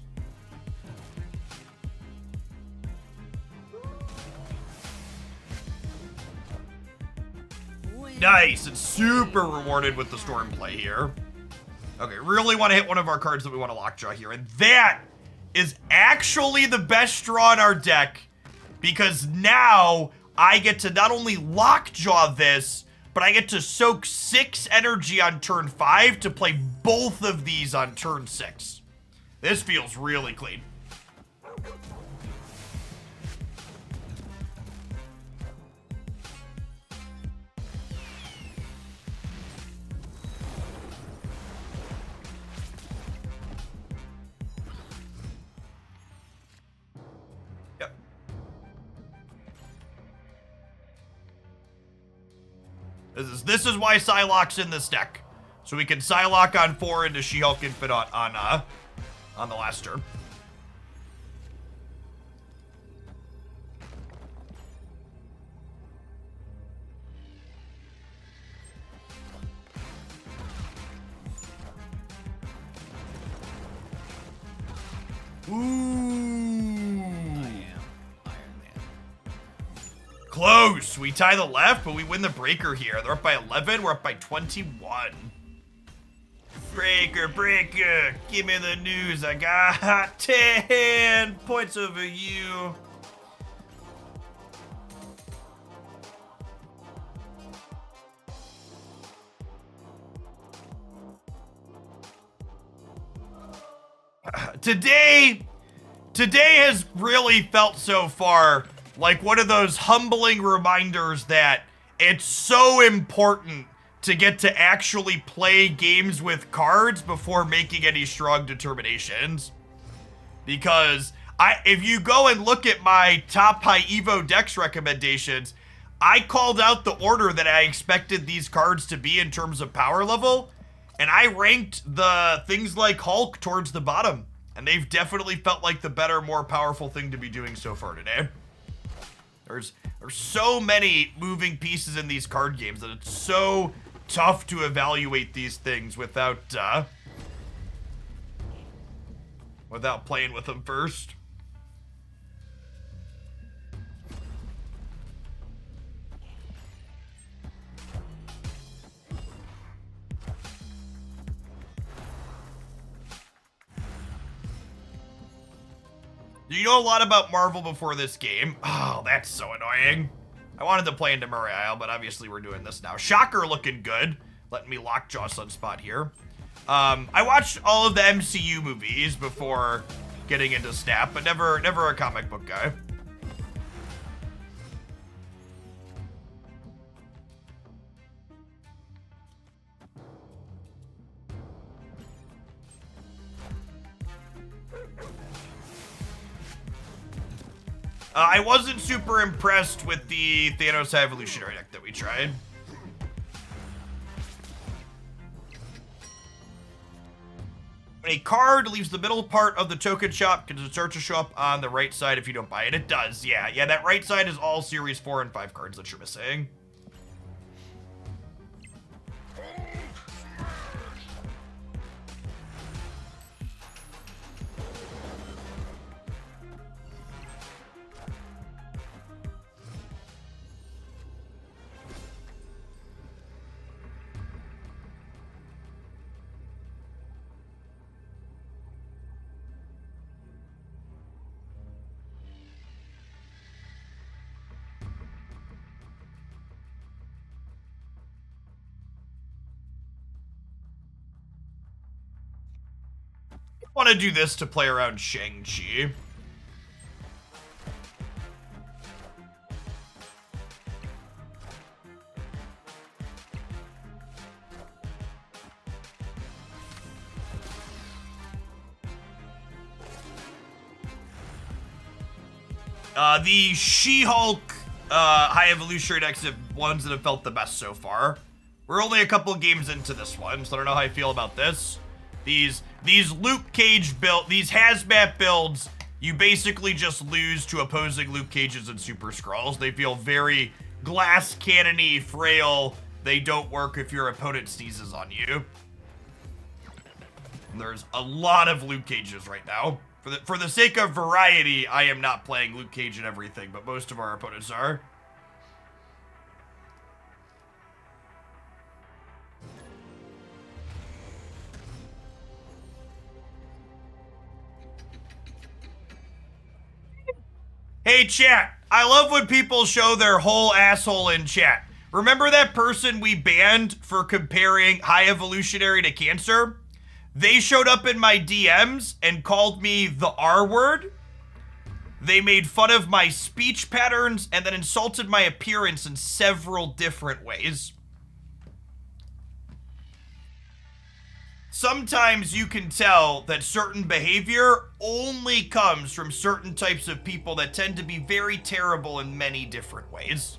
Nice. It's super rewarded with the Storm play here. Okay, really want to hit one of our cards that we want to Lockjaw here. And that is actually the best draw in our deck, because now I get to not only Lockjaw this, but I get to soak 6 energy on turn 5 to play both of these on turn 6. This feels really clean. This is why Psylocke's in this deck. So we can Psylocke on 4 into She-Hulk Infinite on the last turn. Ooh. Close. We tie the left, but we win the breaker here. They're up by 11. We're up by 21. Breaker. Give me the news. I got 10 points over you. Today has really felt so far like one of those humbling reminders that it's so important to get to actually play games with cards before making any strong determinations. Because if you go and look at my top high Evo decks recommendations, I called out the order that I expected these cards to be in terms of power level, and I ranked the things like Hulk towards the bottom, and they've definitely felt like the better, more powerful thing to be doing so far today. There's so many moving pieces in these card games that it's so tough to evaluate these things without playing with them first. Do you know a lot about Marvel before this game? Oh, that's so annoying. I wanted to play into Murray Isle, but obviously we're doing this now. Shocker looking good. Letting me lockjaw Sunspot here. I watched all of the MCU movies before getting into Snap, but never a comic book guy. I wasn't super impressed with the Thanos Evolutionary deck that we tried. A card leaves the middle part of the token shop can start to show up on the right side if you don't buy it. It does, yeah. Yeah, that right side is all Series 4 and 5 cards that you're missing. I want to do this to play around Shang-Chi. The She-Hulk High Evolutionary decks are ones that have felt the best so far. We're only a couple games into this one, so I don't know how I feel about this. These Luke Cage build, these hazmat builds, you basically just lose to opposing Luke Cages and Super Skrulls. They feel very glass cannony, frail. They don't work if your opponent sneezes on you. And there's a lot of Luke Cages right now. For the sake of variety, I am not playing Luke Cage and everything, but most of our opponents are. Hey chat, I love when people show their whole asshole in chat. Remember that person we banned for comparing High Evolutionary to Cancer? They showed up in my DMs and called me the R word. They made fun of my speech patterns and then insulted my appearance in several different ways. Sometimes you can tell that certain behavior only comes from certain types of people that tend to be very terrible in many different ways.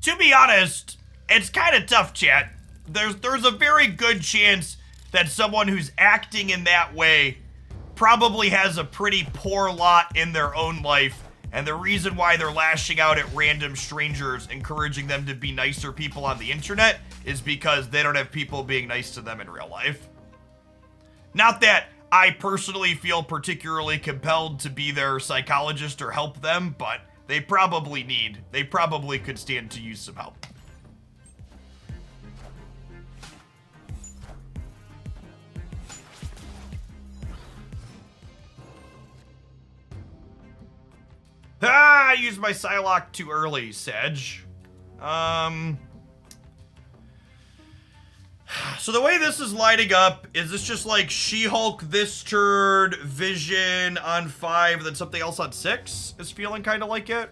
To be honest, it's kind of tough, chat. There's a very good chance that someone who's acting in that way probably has a pretty poor lot in their own life, and the reason why they're lashing out at random strangers, encouraging them to be nicer people on the internet, is because they don't have people being nice to them in real life. Not that I personally feel particularly compelled to be their psychologist or help them, but they probably could stand to use some help. Ah, I used my Psylocke too early, Sedge. So the way this is lighting up, is this just like She-Hulk this turn, Vision on 5, then something else on 6? Is feeling kind of like it.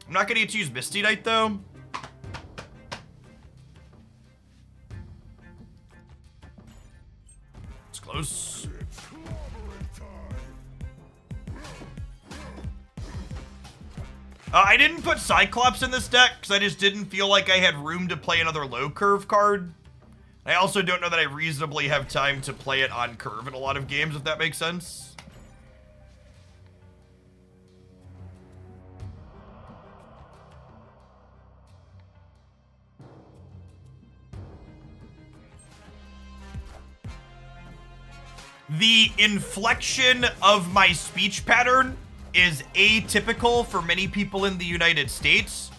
I'm not gonna get to use Misty Knight though. It's close. It's clobbering time. I didn't put Cyclops in this deck because I just didn't feel like I had room to play another low curve card. I also don't know that I reasonably have time to play it on curve in a lot of games, if that makes sense. The inflection of my speech pattern is atypical for many people in the United States.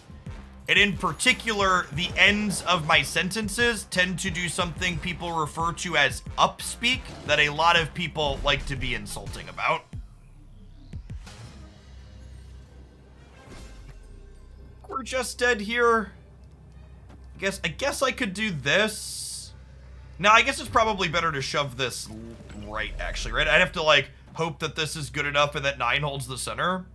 And in particular, the ends of my sentences tend to do something people refer to as upspeak that a lot of people like to be insulting about. We're just dead here. I guess I could do this. No, I guess it's probably better to shove this right, actually, right? I'd have to, like, hope that this is good enough and that 9 holds the center.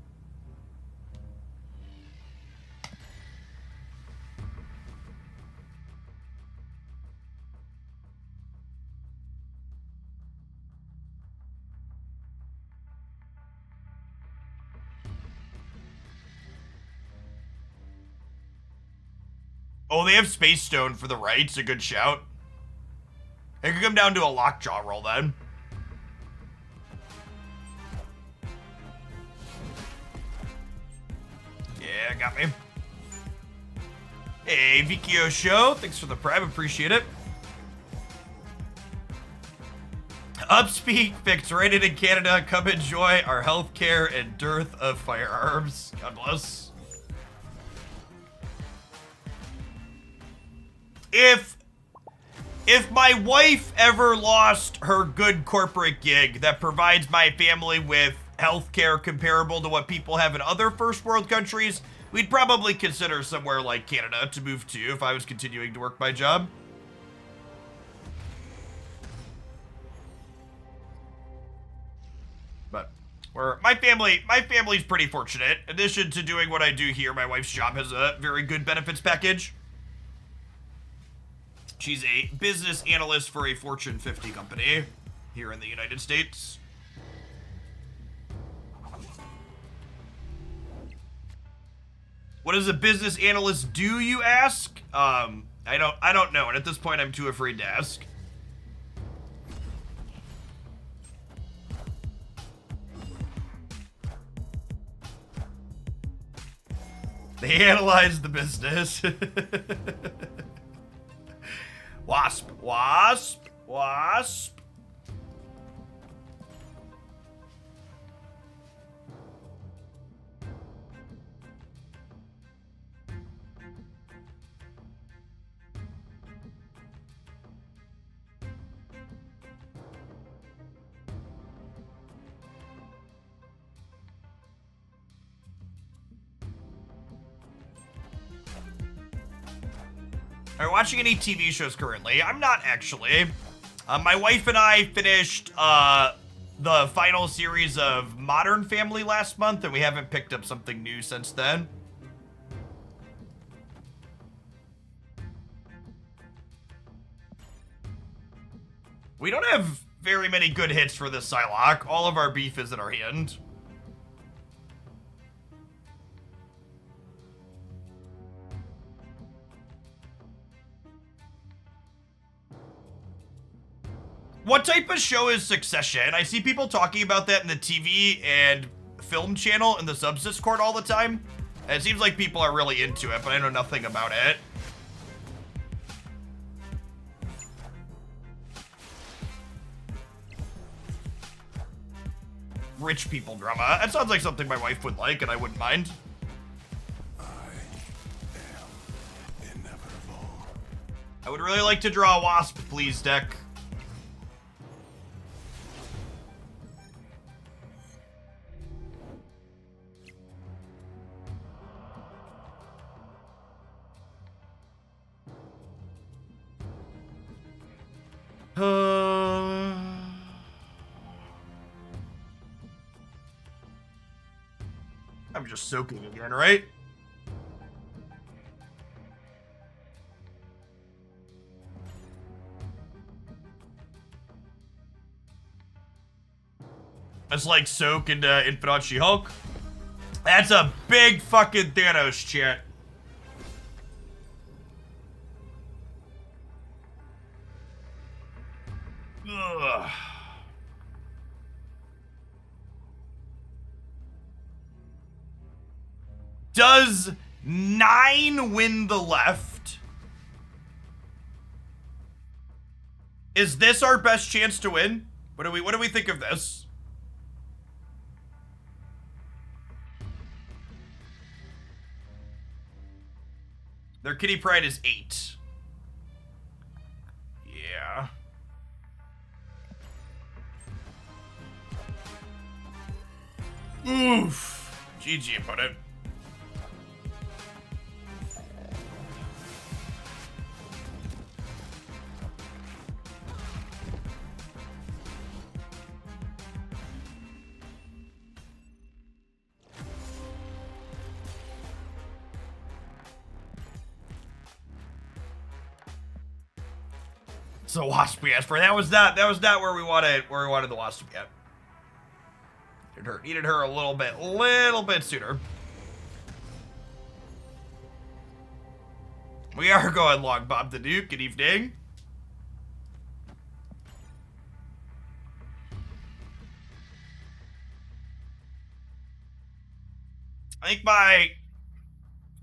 Oh, they have Space Stone for the right. It's a good shout. It could come down to a Lockjaw roll then. Yeah, got me. Hey, Vikio Show. Thanks for the prime. Appreciate it. Upspeak fixed right in Canada. Come enjoy our healthcare and dearth of firearms. God bless. If my wife ever lost her good corporate gig that provides my family with healthcare comparable to what people have in other first world countries, we'd probably consider somewhere like Canada to move to if I was continuing to work my job. But my family's pretty fortunate. In addition to doing what I do here, my wife's job has a very good benefits package. She's a business analyst for a Fortune 50 company here in the United States. What does a business analyst do, you ask? I don't know, and at this point I'm too afraid to ask. They analyze the business. Wasp, wasp, wasp. Are you watching any TV shows currently? I'm not actually. My wife and I finished the final series of Modern Family last month, and we haven't picked up something new since then. We don't have very many good hits for this Psylocke. All of our beef is in our hand. What type of show is Succession? I see people talking about that in the TV and film channel in the subs Discord all the time. And it seems like people are really into it, but I know nothing about it. Rich people drama. That sounds like something my wife would like, and I wouldn't mind. I am inevitable. I would really like to draw a wasp, please, deck. I'm just soaking again, right? It's like soak into Infinite She-Hulk. That's a big fucking Thanos chat. Ugh. Does 9 win the left? Is this our best chance to win? What do we think of this? Their kitty pride is 8. Yeah. Oof. GG, opponent. So Waspy Esper. That was not where we wanted the Wasp to get. Needed her a little bit sooner. We are going long, Bob the Duke. Good evening. I think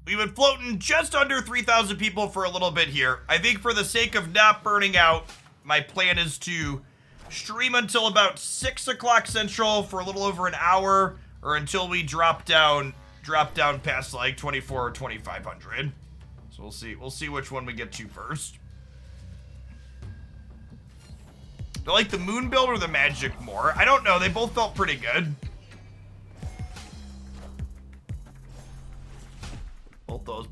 we've been floating just under 3,000 people for a little bit here. I think for the sake of not burning out, my plan is to stream until about 6 o'clock Central for a little over an hour, or until we drop down past like 24 or 2,500. So we'll see which one we get to first. Do I like the moon build or the magic more? I don't know. They both felt pretty good.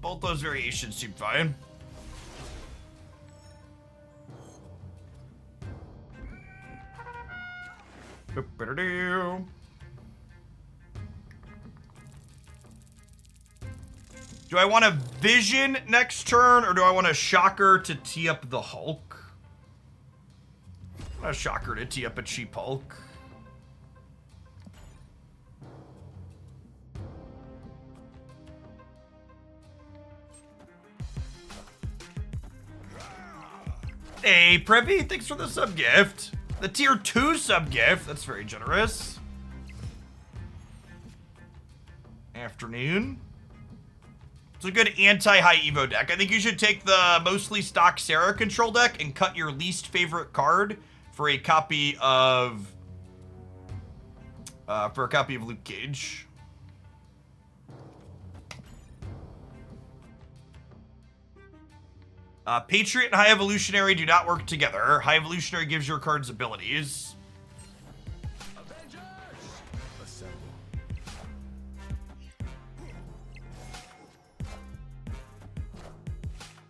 Both those variations seem fine. Do I want a Vision next turn, or do I want a Shocker to tee up the Hulk? A Shocker to tee up a cheap Hulk. Hey, Privy, thanks for the sub-gift. The tier 2 sub-gift, that's very generous. Afternoon. It's a good anti-high Evo deck. I think you should take the mostly stock Sarah control deck and cut your least favorite card for a copy of Luke Cage. Patriot and High Evolutionary do not work together. High Evolutionary gives your cards abilities. Avengers! Assemble.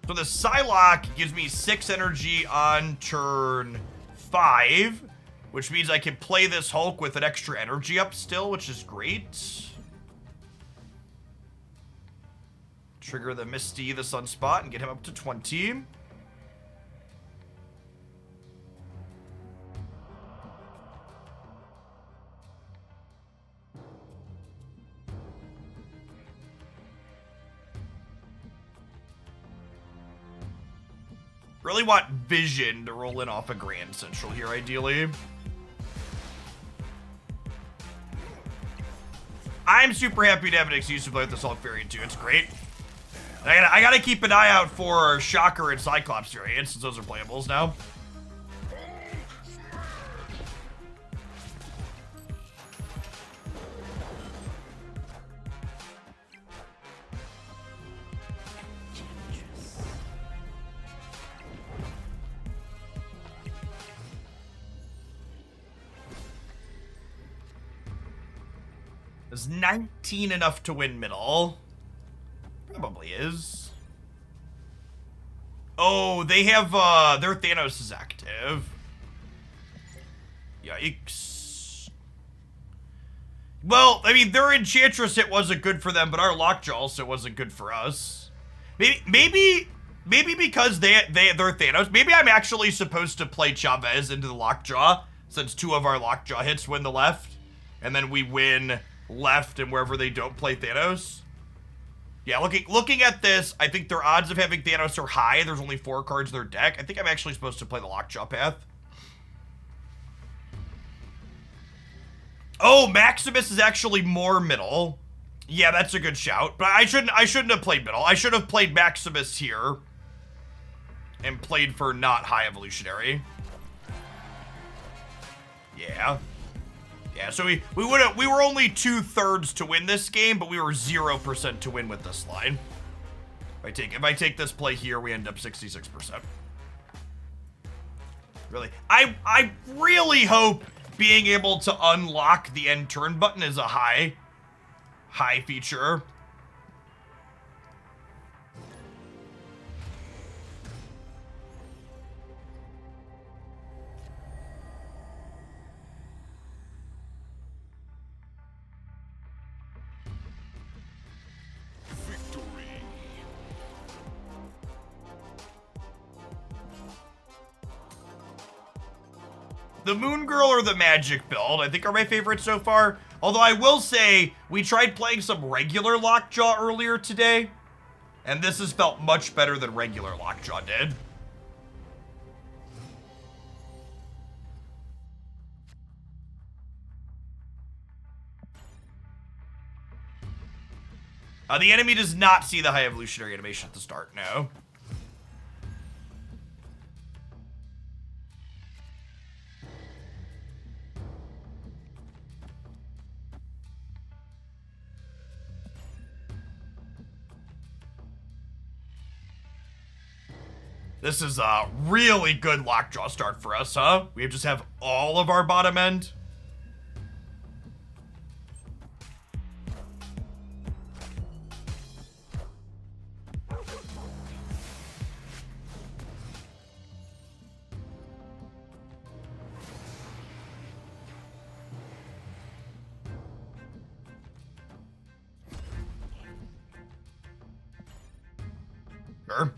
So the Psylocke gives me 6 energy on turn 5, which means I can play this Hulk with an extra energy up still, which is great. Trigger the Misty, the Sunspot, and get him up to 20. Really want Vision to roll in off a Grand Central here, ideally. I'm super happy to have an excuse to play with this Hulk variant too. It's great. I gotta keep an eye out for Shocker and Cyclops variants, since those are playables now. Is 19 enough to win middle? Probably is. Oh, they have, their Thanos is active. Yikes. Well, I mean, their Enchantress hit wasn't good for them, but our Lockjaw also wasn't good for us. Maybe because they're Thanos. Maybe I'm actually supposed to play Chavez into the Lockjaw, since 2 of our Lockjaw hits win the left, and then we win left and wherever they don't play Thanos. Yeah, looking at this, I think their odds of having Thanos are high. There's only 4 cards in their deck. I think I'm actually supposed to play the Lockjaw path. Oh, Maximus is actually more middle. Yeah, that's a good shout. But I shouldn't have played middle. I should have played Maximus here and played for not high evolutionary. Yeah. Yeah, so we were only 2/3 to win this game, but we were 0% to win with this line. If I take this play here, we end up 66%. Really, I really hope being able to unlock the end turn button is a high feature. Victory. The Moon Girl or the Magic build, I think, are my favorites so far. Although I will say, we tried playing some regular Lockjaw earlier today, and this has felt much better than regular Lockjaw did. The enemy does not see the high evolutionary animation at the start, no. This is a really good Lockjaw start for us, huh? We just have all of our bottom end. Sure.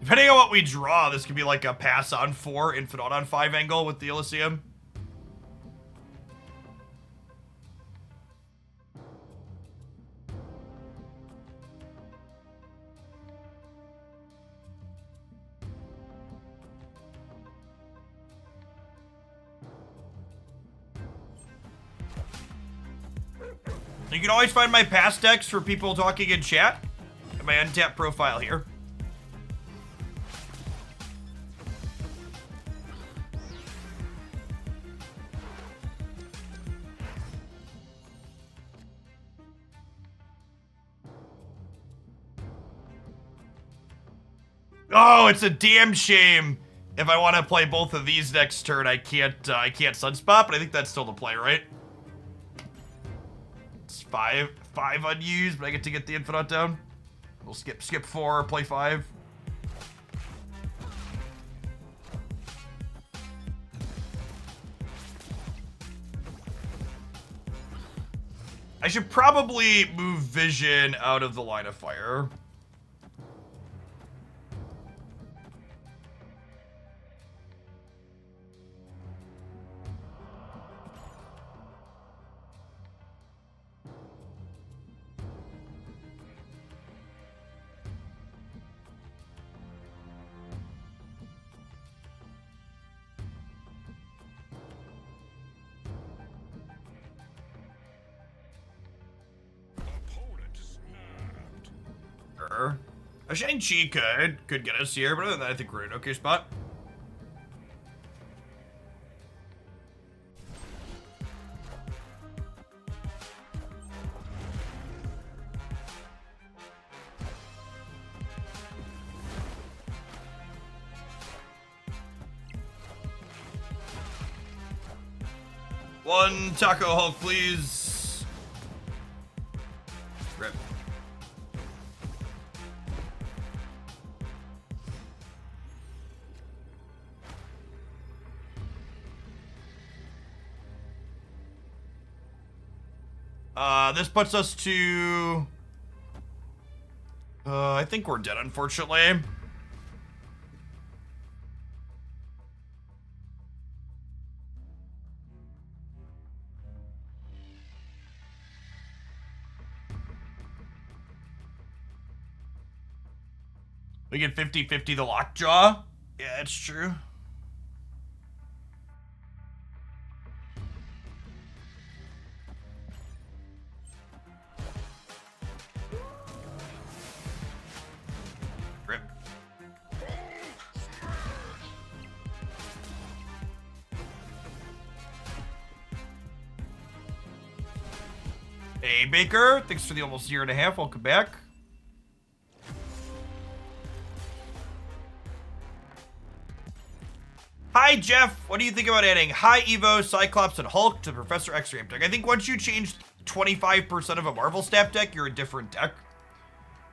Depending on what we draw, this could be like a pass on 4, infinite on 5 angle with the Elysium. You can always find my past decks for people talking in chat at my untapped profile here. Oh, it's a damn shame. If I want to play both of these next turn, I can't Sunspot, but I think that's still the play, right? It's five unused, but I get to get the infinite down. We'll skip 4, play 5. I should probably move Vision out of the line of fire. Opponent snapped. A Shang-Chi could get us here, but other than that, I think we're in an okay spot. One Taco Hulk, please. Rip. This puts us to... I think we're dead, unfortunately. We get 50-50 the lockjaw. Yeah, it's true. Rip. Hey, Baker. Thanks for the almost year and a half. Welcome back. Hi, Jeff. What do you think about adding High Evo, Cyclops, and Hulk to Professor X ramp deck? I think once you change 25% of a Marvel stat deck, you're a different deck.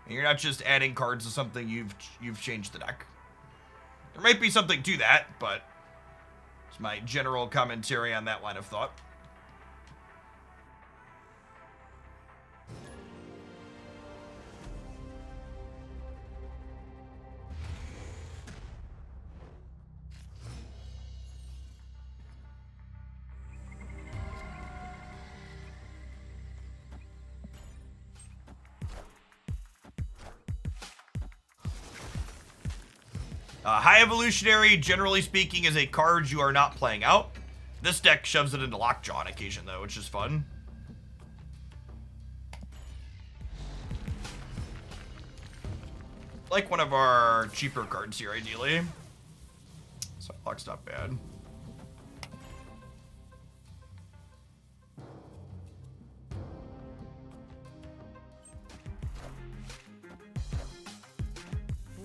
And you're not just adding cards to something you've changed the deck. There might be something to that, but it's my general commentary on that line of thought. High Evolutionary, generally speaking, is a card you are not playing out. This deck shoves it into Lockjaw on occasion, though, which is fun. Like one of our cheaper cards here, ideally. So Lock's not bad.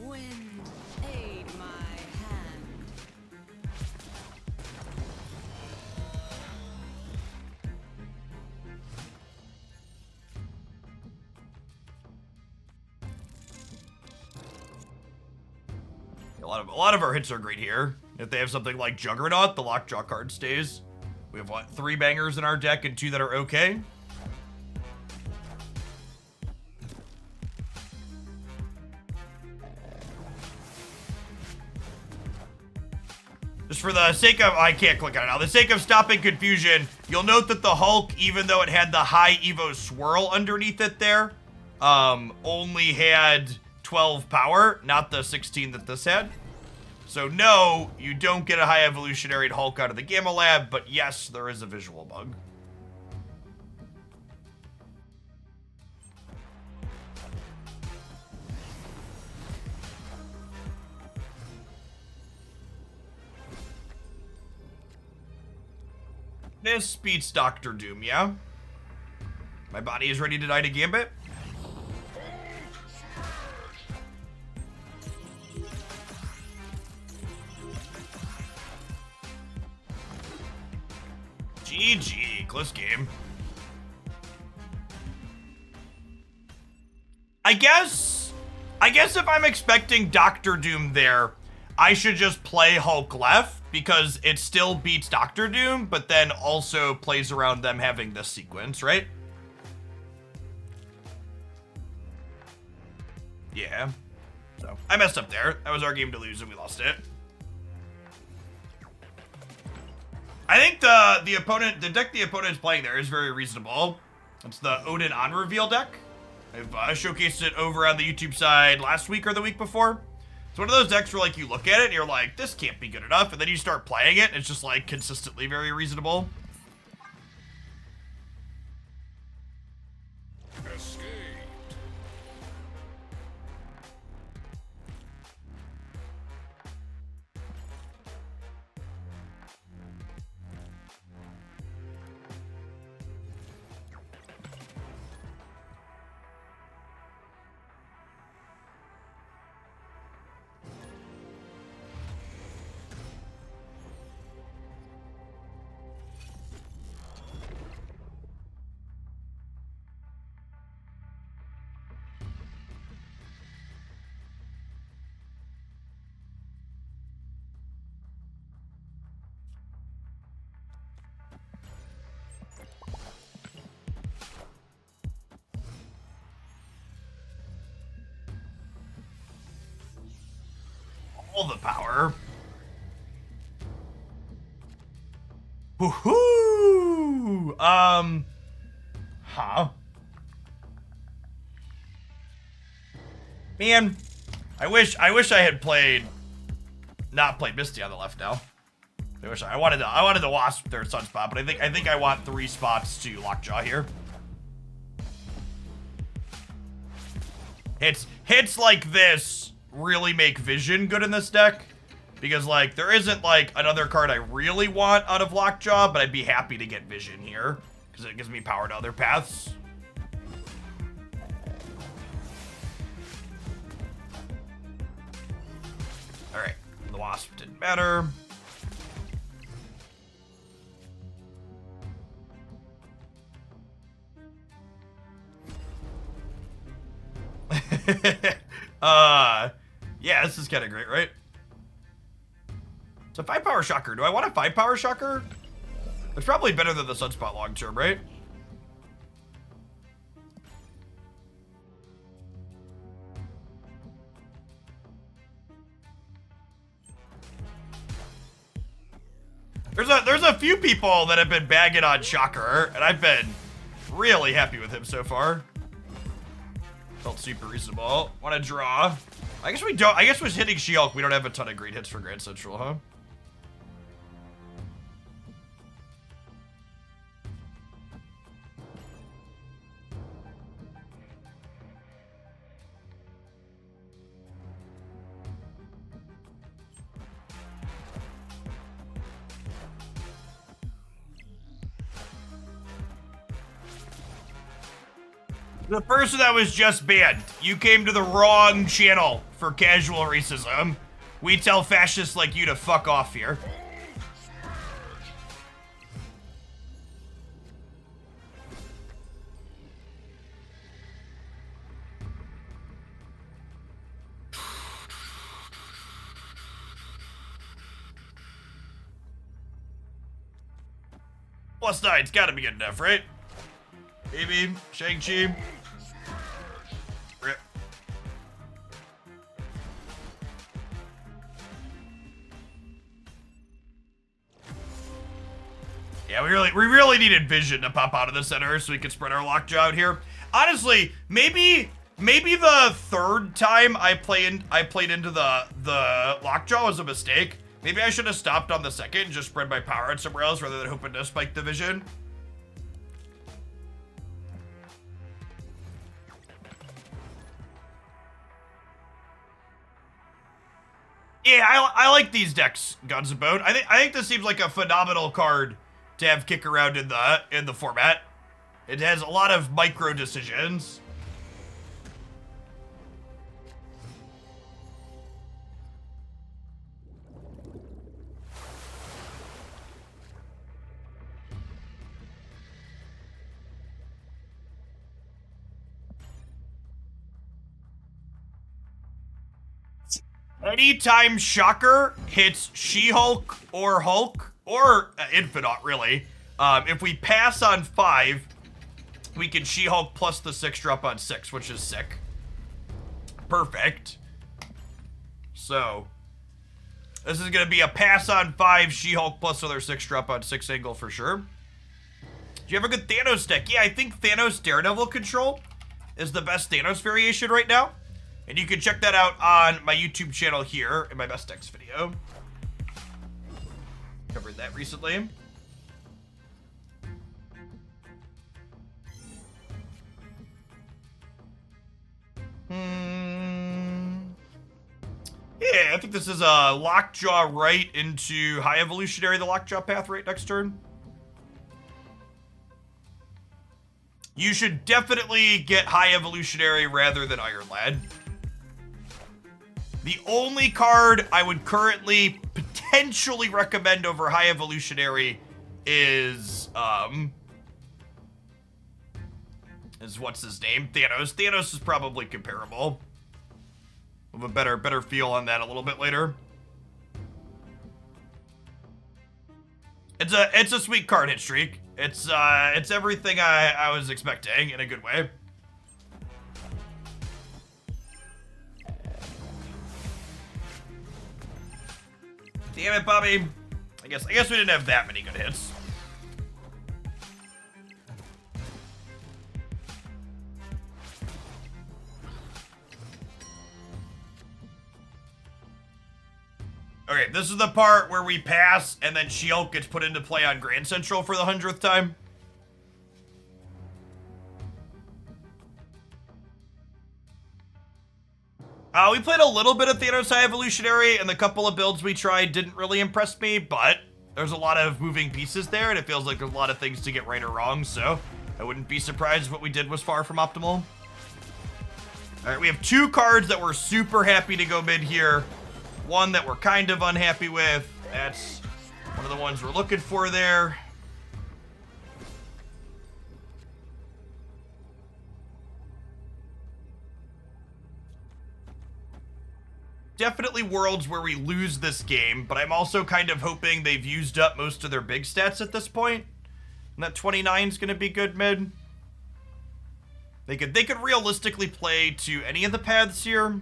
Wind, aid my hand. A lot of our hits are great here. If they have something like Juggernaut, the Lockjaw card stays. We have, what, 3 bangers in our deck and 2 that are okay? Just for the sake of, I can't click on it now. The sake of stopping confusion, you'll note that the Hulk, even though it had the high Evo swirl underneath it there, only had 12 power, not the 16 that this had. So no, you don't get a high evolutionary Hulk out of the Gamma Lab, but yes, there is a visual bug. This beats Dr. Doom, yeah? My body is ready to die to Gambit. GG, close game. I guess if I'm expecting Dr. Doom there, I should just play Hulk left because it still beats Dr. Doom, but then also plays around them having this sequence, right? Yeah. So I messed up there. That was our game to lose and we lost it. I think the deck the opponent's playing there is very reasonable. It's the Odin on reveal deck. I've showcased it over on the YouTube side last week or the week before. It's one of those decks where like you look at it and you're like, this can't be good enough, and then you start playing it and it's just like consistently very reasonable. Escape. all the power. Woohoo! Huh. Man, I wish I had not played Misty on the left now. I wanted the Wasp third Sunspot, but I think I want 3 spots to Lockjaw here. Hits like this really make Vision good in this deck. Because, like, there isn't, like, another card I really want out of Lockjaw, but I'd be happy to get Vision here. Because it gives me power to other paths. Alright, the Wasp didn't matter. Yeah, this is kind of great, right? It's a 5-power Shocker. Do I want a 5-power Shocker? It's probably better than the Sunspot long term, right? There's a few people that have been bagging on Shocker, and I've been really happy with him so far. Felt super reasonable. Want to draw? I guess we don't. I guess with hitting She-Hulk, we don't have a ton of green hits for Grand Central, huh? The person that was just banned, you came to the wrong channel for casual racism. We tell fascists like you to fuck off here. +9's gotta be good enough, right? Maybe, Shang-Chi. Rip. Yeah, we really needed Vision to pop out of the center so we could spread our Lockjaw out here. Honestly, maybe the third time I played into the Lockjaw was a mistake. Maybe I should have stopped on the second and just spread my power out somewhere else rather than hoping to spike the Vision. Yeah, I like these decks, Guns and Bone. I think this seems like a phenomenal card to have kick around in the format. It has a lot of micro decisions. Anytime Shocker hits She-Hulk or Hulk, or Infinite, really, if we pass on 5, we can She-Hulk plus the 6-drop on 6, which is sick. Perfect. So, this is going to be a pass on 5, She-Hulk plus other 6-drop on 6 angle for sure. Do you have a good Thanos deck? Yeah, I think Thanos Daredevil Control is the best Thanos variation right now. And you can check that out on my YouTube channel here in my best decks video. Covered that recently. Yeah, I think this is a Lockjaw right into High Evolutionary, the Lockjaw path right next turn. You should definitely get High Evolutionary rather than Iron Lad. The only card I would currently potentially recommend over High Evolutionary is what's his name? Thanos. Thanos is probably comparable. We'll have a better feel on that a little bit later. It's a sweet card hit streak. It's everything I was expecting in a good way. Damn it, Bobby. I guess we didn't have that many good hits. Okay, this is the part where we pass, and then She-Hulk gets put into play on Grand Central for the 100th time. We played a little bit of Thanos Evolutionary, and the couple of builds we tried didn't really impress me, but there's a lot of moving pieces there, and it feels like there's a lot of things to get right or wrong, so I wouldn't be surprised if what we did was far from optimal. Alright, we have 2 cards that we're super happy to go mid here. One that we're kind of unhappy with. That's one of the ones we're looking for there. Definitely worlds where we lose this game, but I'm also kind of hoping they've used up most of their big stats at this point. And that 29 is going to be good mid. They could realistically play to any of the paths here.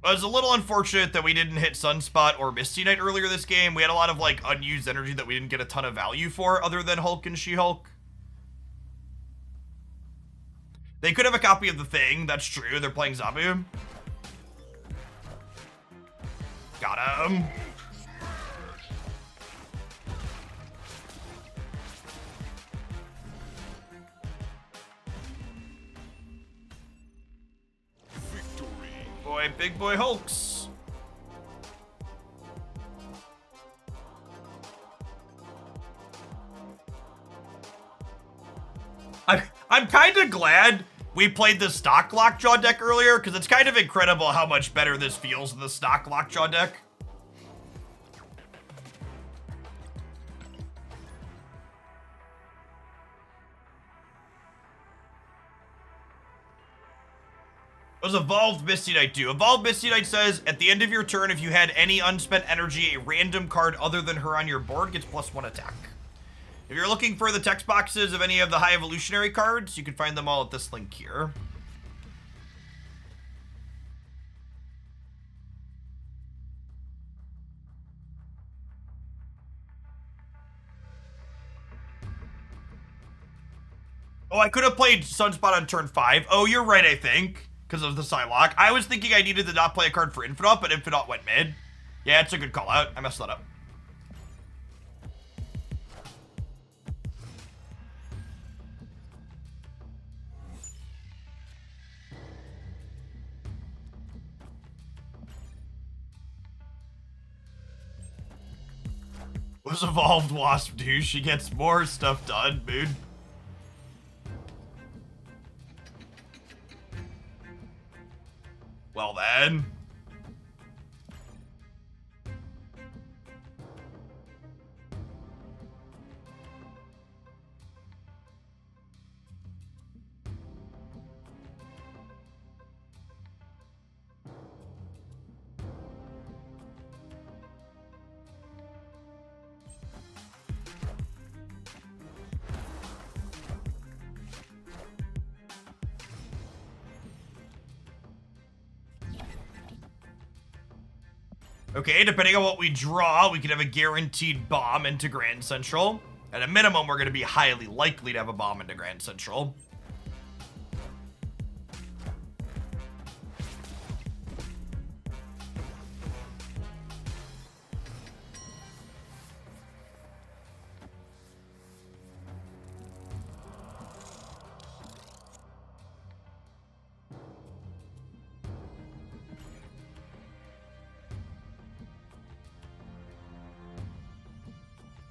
It was a little unfortunate that we didn't hit Sunspot or Misty Knight earlier this game. We had a lot of, like, unused energy that we didn't get a ton of value for, other than Hulk and She-Hulk. They could have a copy of the Thing, that's true. They're playing Zabu. Got him. Boy, big boy Hulks. I'm kind of glad we played the stock Lockjaw deck earlier, because it's kind of incredible how much better this feels than the stock Lockjaw deck. What does Evolved Misty Knight do? Evolved Misty Knight says, at the end of your turn, if you had any unspent energy, a random card other than her on your board gets +1 attack. If you're looking for the text boxes of any of the High Evolutionary cards, you can find them all at this link here. Oh, I could have played Sunspot on turn 5. Oh, you're right, I think. Because of the Psylocke. I was thinking I needed to not play a card for Infinite, but Infinite went mid. Yeah, it's a good call out. I messed that up. What does Evolved Wasp do? She gets more stuff done, dude. Well then. Okay, depending on what we draw, we could have a guaranteed bomb into Grand Central. At a minimum, we're going to be highly likely to have a bomb into Grand Central.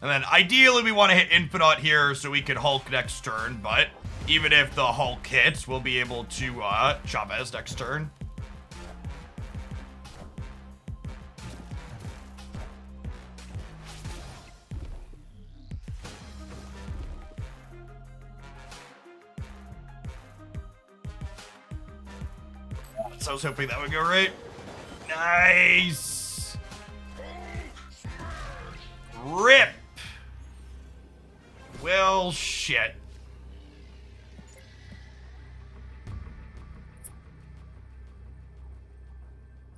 And then ideally we want to hit Infinite here so we can Hulk next turn, but even if the Hulk hits, we'll be able to Chavez next turn. So I was hoping that would go right. Nice. Rip. Well, shit.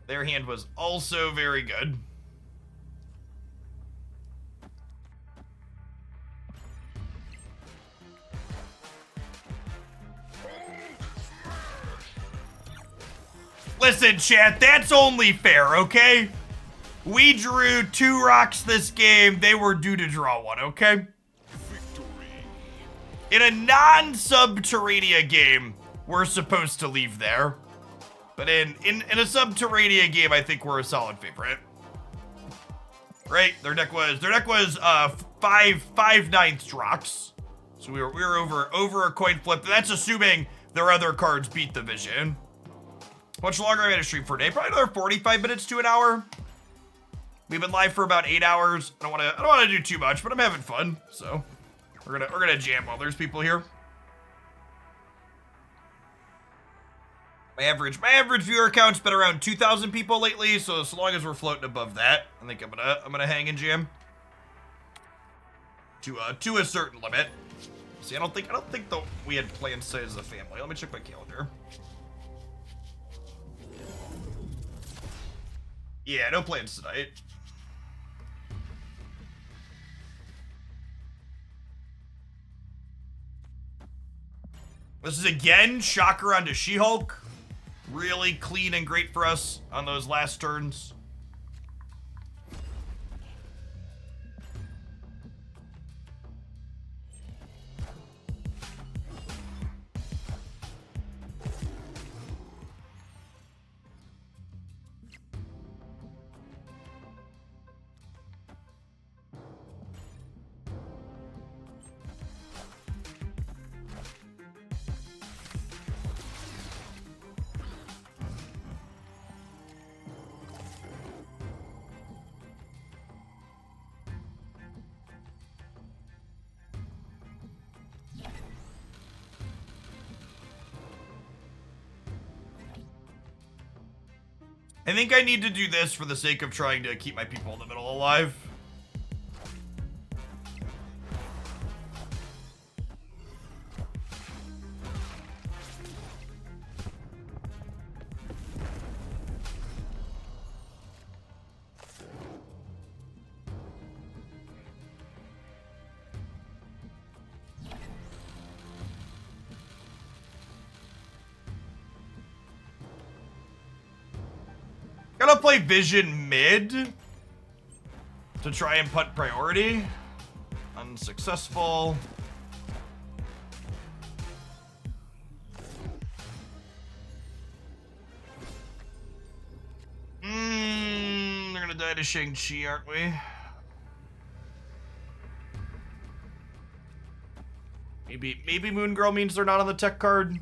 Their hand was also very good. Listen, chat, that's only fair, okay? We drew 2 rocks this game. They were due to draw 1, okay? In a non-Subterranea game, we're supposed to leave there. But in a Subterranea game, I think we're a solid favorite. Right? Their deck was 5/9 rocks. So we were over a coin flip. That's assuming their other cards beat the vision. How much longer am I gonna stream for a day? Probably another 45 minutes to an hour. We've been live for about 8 hours. I don't wanna do too much, but I'm having fun. So we're gonna jam while there's people here. My average viewer count's been around 2,000 people lately, so as long as we're floating above that, I think I'm gonna hang and jam to a certain limit. See, I don't think we had plans to as a family. Let me check my calendar. Yeah, no plans tonight. This is again Shocker onto She-Hulk. Really clean and great for us on those last turns. I think I need to do this for the sake of trying to keep my people in the middle alive. Gotta play Vision mid to try and punt priority. Unsuccessful. They're gonna die to Shang-Chi, aren't we? Maybe Moon Girl means they're not on the tech card.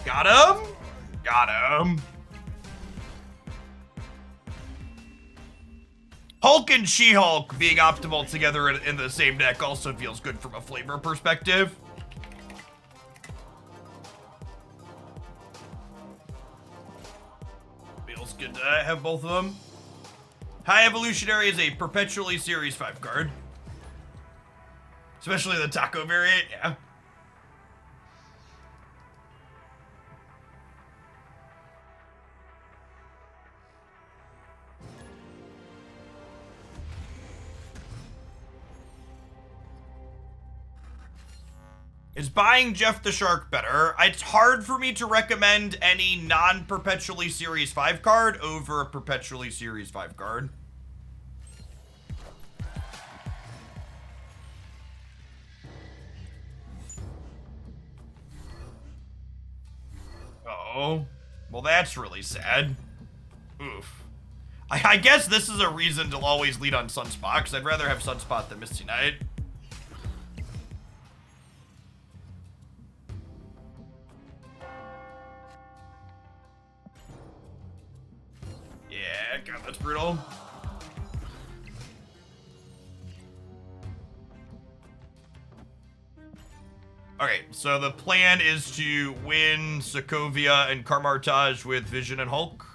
Got him! Got him! Hulk and She-Hulk being optimal together in the same deck also feels good from a flavor perspective. Feels good to have both of them. High Evolutionary is a perpetually Series 5 card. Especially the Taco variant, yeah. Is buying Jeff the Shark better? It's hard for me to recommend any non-perpetually Series 5 card over a perpetually Series 5 card. Uh-oh. Well, that's really sad. Oof. I guess this is a reason to always lead on Sunspot, because I'd rather have Sunspot than Misty Knight. Yeah, God, that's brutal. Okay, so the plan is to win Sokovia and Karmartage with Vision and Hulk.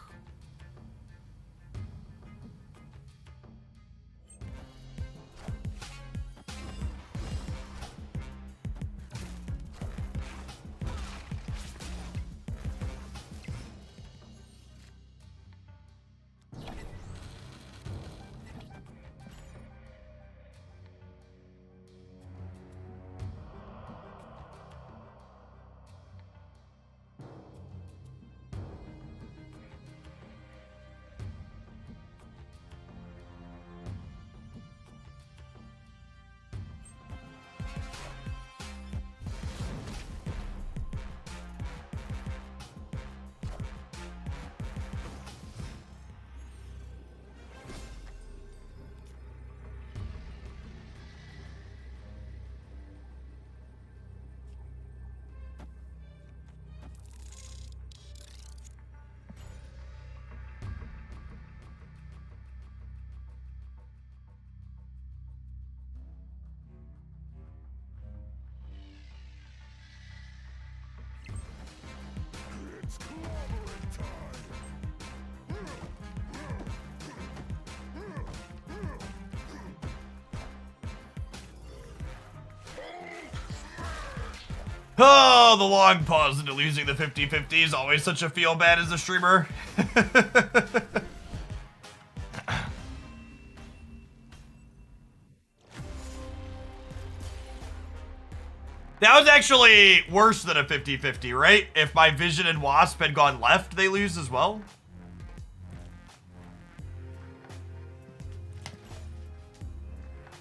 Oh, the long pause into losing the 50-50 is always such a feel bad as a streamer. That was actually worse than a 50-50, right? If my Vision and Wasp had gone left, they lose as well.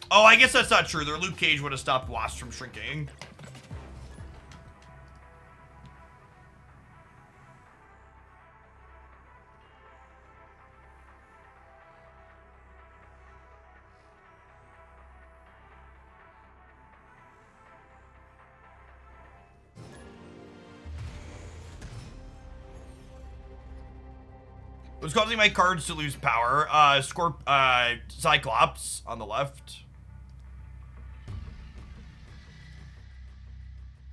Oh, I guess that's not true. Their Luke Cage would have stopped Wasp from shrinking. What's causing my cards to lose power? Cyclops on the left.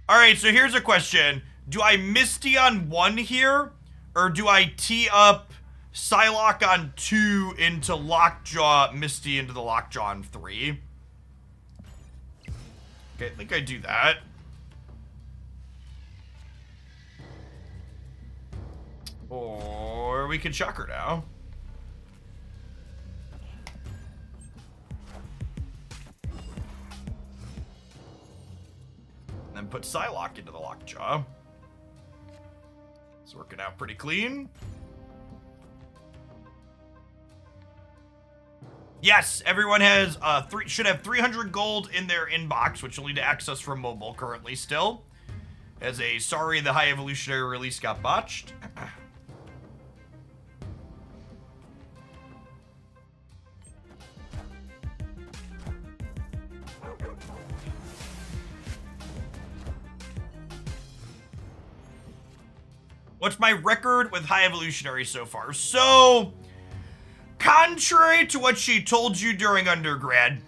Alright, so here's a question. Do I Misty on 1 here? Or do I tee up Psylocke on 2 into Lockjaw, Misty into the Lockjaw on 3? Okay, I think I do that. Or we could shock her now. And then put Psylocke into the Lockjaw. It's working out pretty clean. Yes, everyone has should have 300 gold in their inbox, which you'll need to access from mobile currently still. As a sorry, the High Evolutionary release got botched. What's my record with High Evolutionary so far? So, contrary to what she told you during undergrad,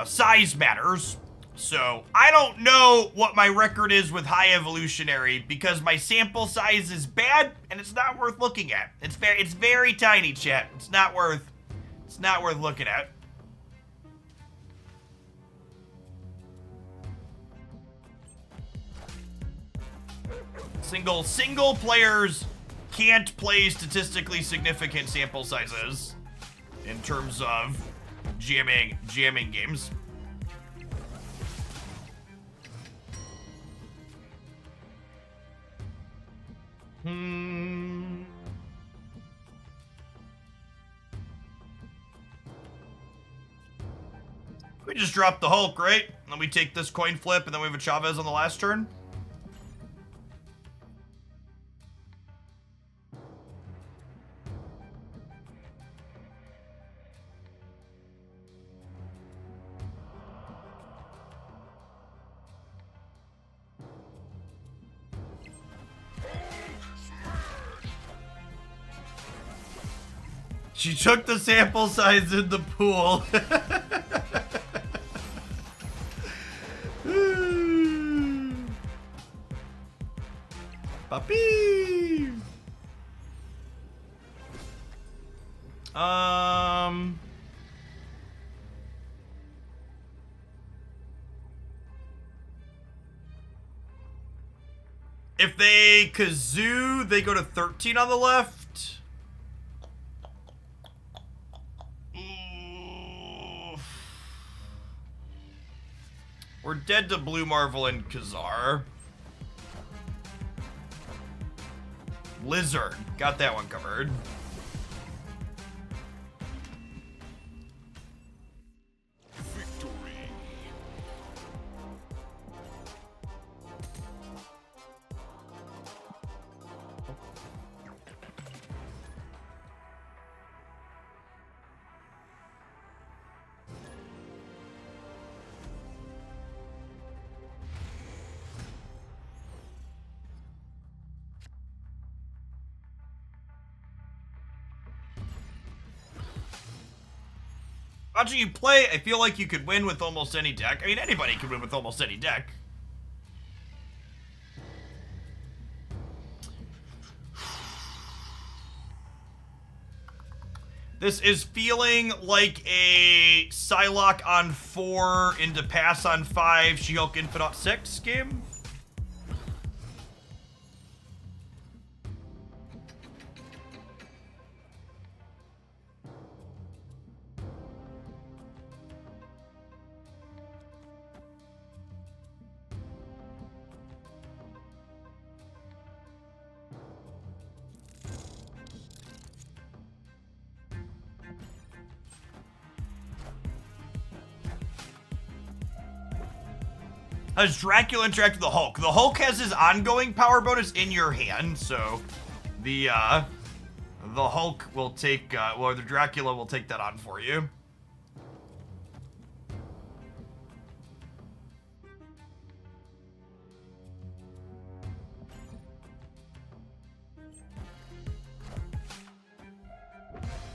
size matters. So, I don't know what my record is with High Evolutionary because my sample size is bad and it's not worth looking at. It's very tiny, chat. It's not worth looking at. Single players can't play statistically significant sample sizes in terms of jamming games. We just drop the Hulk, right? And then we take this coin flip and then we have a Chavez on the last turn. She took the sample size in the pool. Puppy. If they kazoo, they go to 13 on the left. We're dead to Blue Marvel and Kazar. Lizard. Got that one covered. Victory. Watching you play, I feel like you could win with almost any deck. I mean, anybody could win with almost any deck. This is feeling like a Psylocke on 4 into Pass on 5, She-Hulk Infinite 6 game. How does Dracula interact with the Hulk? The Hulk has his ongoing power bonus in your hand, so the Hulk will take, well, the Dracula will take that on for you.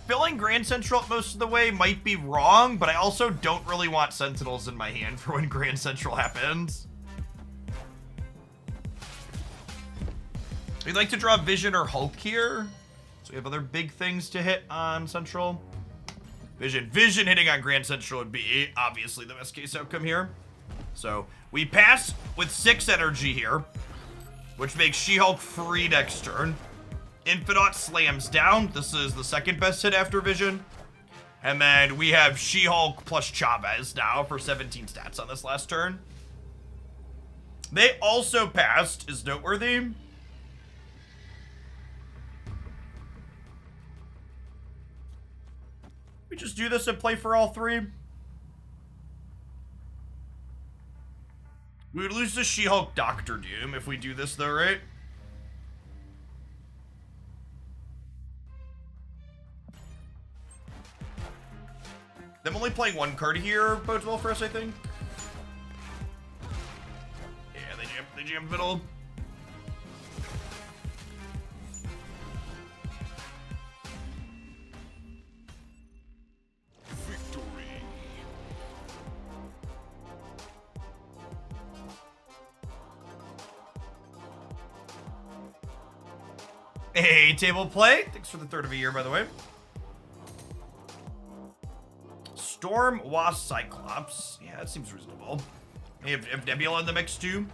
Filling Grand Central most of the way might be wrong, but I also don't really want Sentinels in my hand for when Grand Central happens. We'd like to draw Vision or Hulk here. So we have other big things to hit on Central. Vision hitting on Grand Central would be obviously the best case outcome here. So we pass with 6 energy here, which makes She-Hulk free next turn. Infinaut slams down. This is the second best hit after Vision. And then we have She-Hulk plus Chavez now for 17 stats on this last turn. They also passed, is noteworthy. We just do this and play for all 3. We would lose to She-Hulk Doctor Doom if we do this though, right? Them only playing 1 card here bodes well for us, I think. Yeah, they jam fiddle. Victory. Hey, table play. Thanks for the 3rd of a year, by the way. Storm, Wasp, Cyclops. Yeah, that seems reasonable. Hey, if Nebula in the mix too.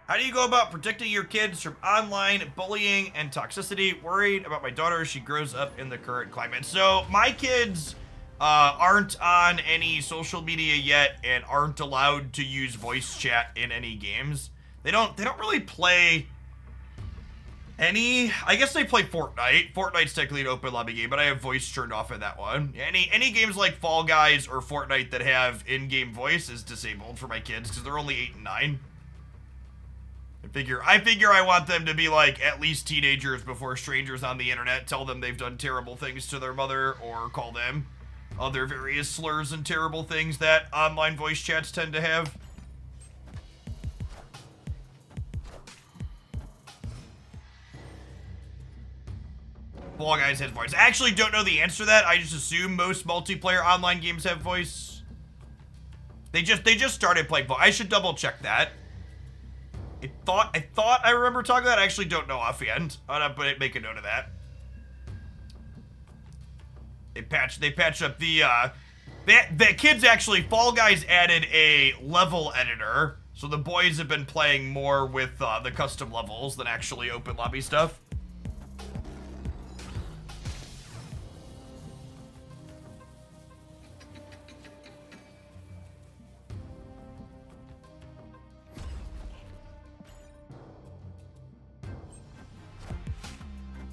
How do you go about protecting your kids from online bullying and toxicity? Worried about my daughter as she grows up in the current climate. So my kids aren't on any social media yet and aren't allowed to use voice chat in any games. They don't really play any. I guess they play Fortnite. Fortnite's technically an open lobby game, but I have voice turned off in that one. Any games like Fall Guys or Fortnite that have in-game voice is disabled for my kids because they're only 8 and 9. I figure I want them to be like at least teenagers before strangers on the internet tell them they've done terrible things to their mother or call them other various slurs and terrible things that online voice chats tend to have. Fall Guys has voice. I actually don't know the answer to that. I just assume most multiplayer online games have voice. They just started playing voice. I should double check that. I thought I remember talking about that. I actually don't know offhand. I'm gonna make a note of that. They patched up the kids actually. Fall Guys added a level editor, so the boys have been playing more with the custom levels than actually open lobby stuff.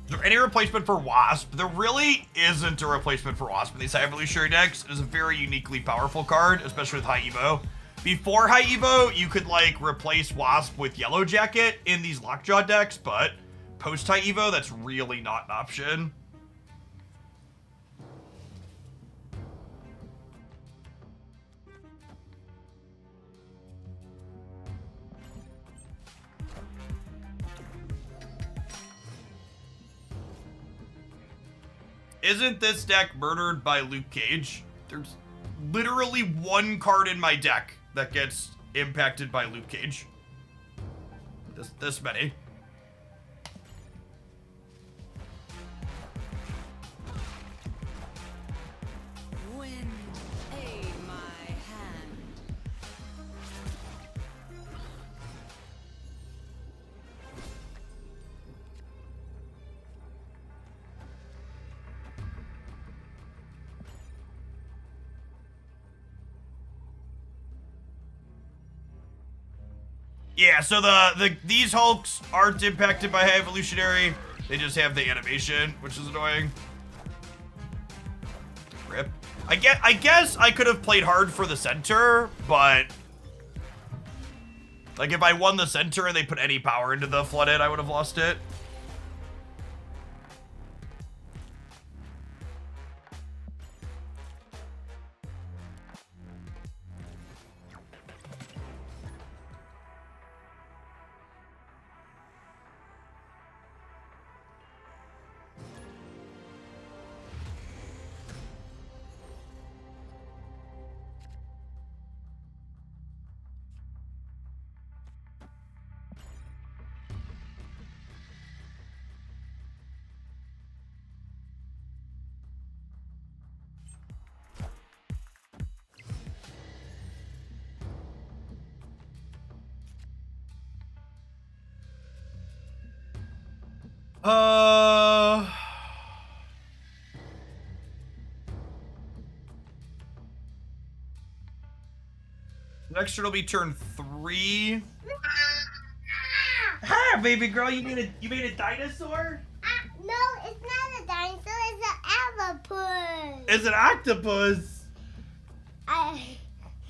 Is there any replacement for Wasp? There really isn't a replacement for Wasp in these High Evolutionary decks. It is a very uniquely powerful card, especially with High Evo. Before High Evo, you could like replace Wasp with Yellow Jacket in these Lockjaw decks, but post High Evo, that's really not an option. Isn't this deck murdered by Luke Cage? There's literally 1 card in my deck that gets impacted by Luke Cage. This many. Wind, aid my hand. Yeah, so these Hulks aren't impacted by High Evolutionary. They just have the animation, which is annoying. Rip. I guess I could have played hard for the center, but like if I won the center and they put any power into the flooded, I would have lost it. Next turn will be turn 3. Hi, baby girl. You made a dinosaur? No, it's not a dinosaur. It's an octopus. It's an octopus.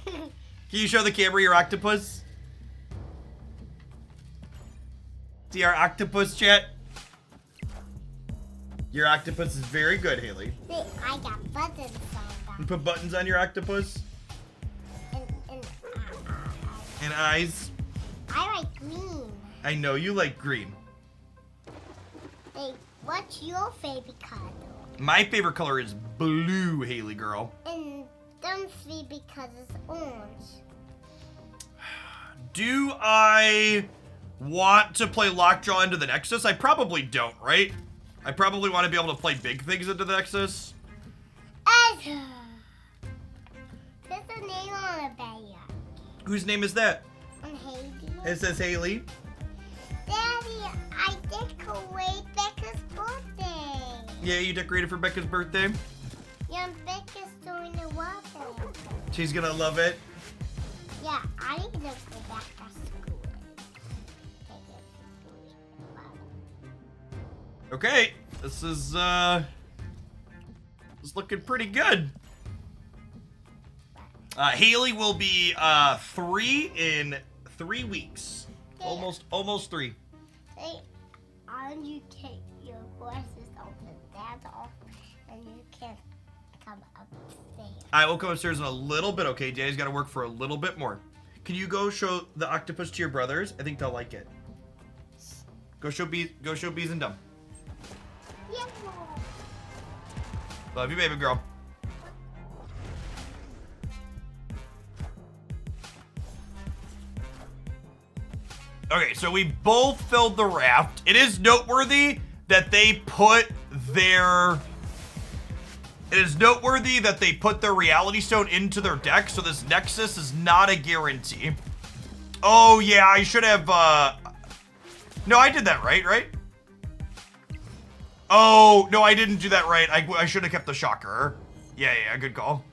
Can you show the camera your octopus? See our octopus, chat? Your octopus is very good, Haley. See, I got buttons on You put buttons on your octopus? And eyes? I like green. I know you like green. Hey, what's your favorite color? My favorite color is blue, Haley girl. And them three because it's orange. Do I want to play Lockjaw into the Nexus? I probably don't, right? I probably want to be able to play big things into the Nexus. Ezra. There's a name on a bag. Whose name is that? On Haley. It says Haley. Daddy, I decorate Becca's birthday. Yeah, you decorated for Becca's birthday. Yeah, Becca's doing the water. She's gonna love it. Yeah, I need to go back to school. Okay, this is looking pretty good. Haley will be 3 in 3 weeks. Almost 3. Hey, and you take your glasses off and that off, and you can come upstairs. I will come upstairs in a little bit. Okay, Daddy's got to work for a little bit more. Can you go show the octopus to your brothers? I think they'll like it. Go show Bees and Dumb. Yeah. Love you, baby girl. Okay, so we both filled the raft. It is noteworthy that they put their... It is noteworthy that they put their Reality Stone into their deck, so this Nexus is not a guarantee. Oh, yeah, I should have, No, I did that right? Oh, no, I didn't do that right. I should have kept the Shocker. Yeah, good call.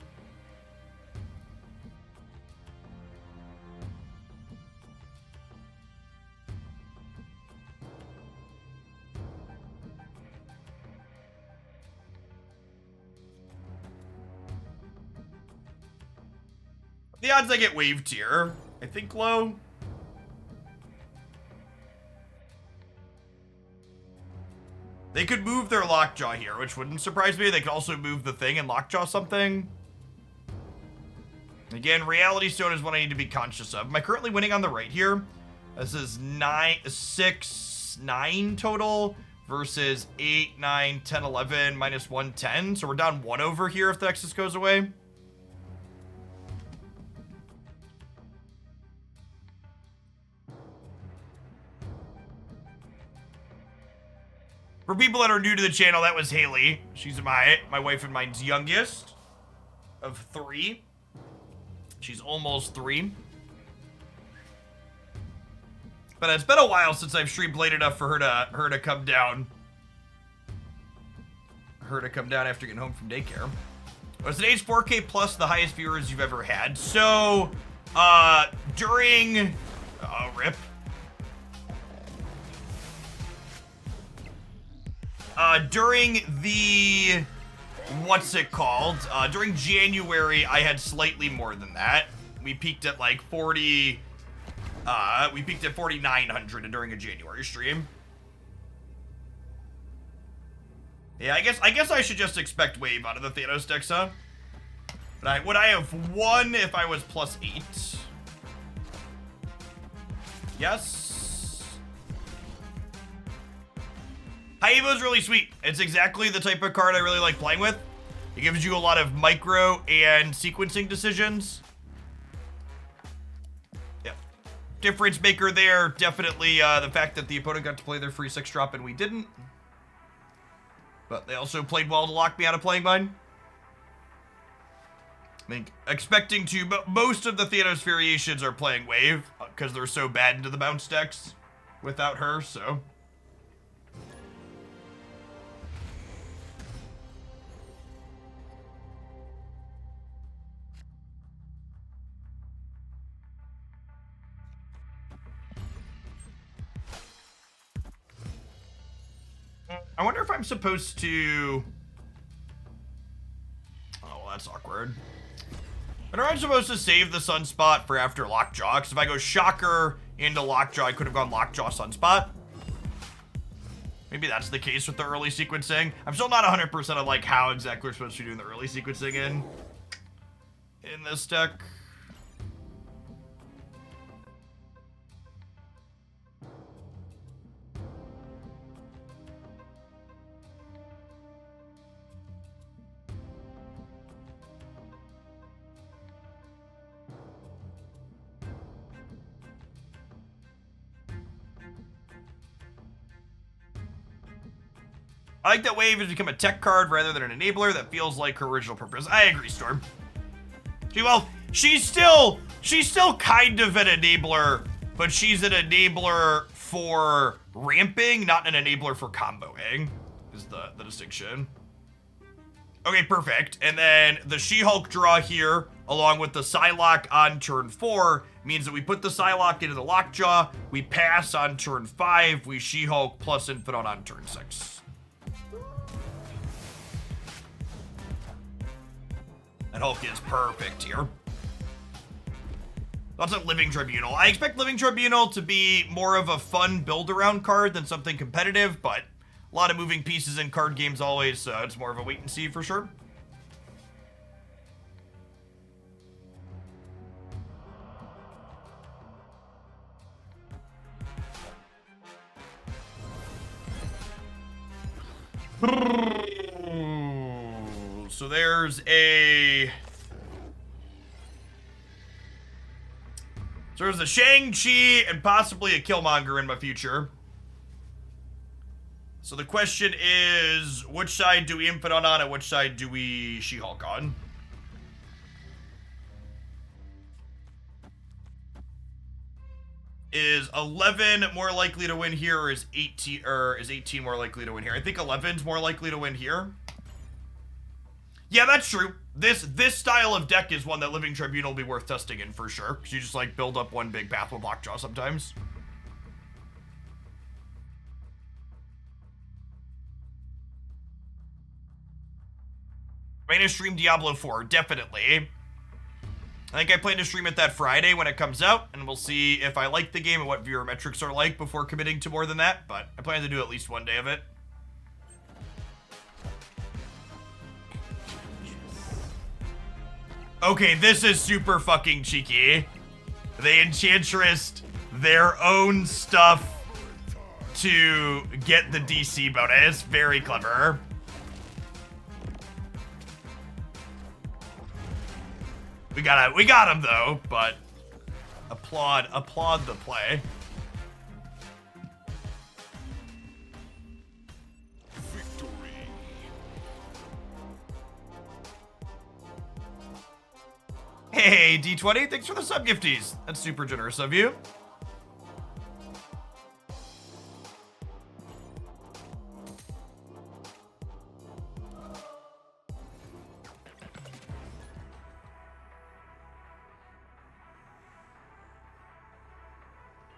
The odds I get waved here, I think low. They could move their Lockjaw here, which wouldn't surprise me. They could also move the thing and Lockjaw something. Again, Reality Stone is what I need to be conscious of. Am I currently winning on the right here? This is 9 total versus 8, 9, 10, 11, minus 1, 10. So we're down 1 over here if the Nexus goes away. For people that are new to the channel, that was Haley. She's my wife and mine's youngest of 3. She's almost 3. But it's been a while since I've streamed late enough for her to come down. Her to come down after getting home from daycare. Was today's 4K plus the highest viewers you've ever had? So, during RIP. During the what's it called? During January, I had slightly more than that. We peaked at like 40, we peaked at 4,900 during a January stream. Yeah, I guess I should just expect wave out of the Thanos decks, huh? But would I have won if I was +8? Yes. Haiba is really sweet. It's exactly the type of card I really like playing with. It gives you a lot of micro and sequencing decisions. Yep. Difference maker there. Definitely the fact that the opponent got to play their free 6-drop and we didn't. But they also played well to lock me out of playing mine. I think expecting to, but most of the Thanos variations are playing wave because they're so bad into the bounce decks without her, so. I wonder if I'm supposed to... Oh, well, that's awkward. I wonder if I'm supposed to save the Sunspot for after Lockjaw, because if I go Shocker into Lockjaw, I could have gone Lockjaw Sunspot. Maybe that's the case with the early sequencing. I'm still not 100% on like how exactly we're supposed to be doing the early sequencing in this deck. I like that Wave has become a tech card rather than an enabler that feels like her original purpose. I agree, Storm. Well, she's still kind of an enabler, but she's an enabler for ramping, not an enabler for comboing, is the distinction. Okay, perfect. And then the She-Hulk draw here, along with the Psylocke on turn 4, means that we put the Psylocke into the Lockjaw, we pass on turn 5, we She-Hulk plus Infinite on turn 6. That Hulk is perfect here. Lots of Living Tribunal. I expect Living Tribunal to be more of a fun build-around card than something competitive, but a lot of moving pieces in card games always, so it's more of a wait and see for sure. So there's a Shang-Chi and possibly a Killmonger in my future. So the question is, which side do we Infinite on and which side do we She-Hulk on? Is 11 more likely to win here, or is 18 more likely to win here? I think 11's more likely to win here. Yeah, that's true. This style of deck is one that Living Tribunal will be worth testing in for sure, because you just like build up one big path with Lockjaw sometimes. I'm gonna stream Diablo 4, definitely. I think I plan to stream it that Friday when it comes out, and we'll see if I like the game and what viewer metrics are like before committing to more than that, but I plan to do at least one day of it. Okay, this is super fucking cheeky. They Enchantressed their own stuff to get the DC bonus. Very clever. We got him though, but applaud the play. Victory. Hey, D20, thanks for the sub gifties. That's super generous of you.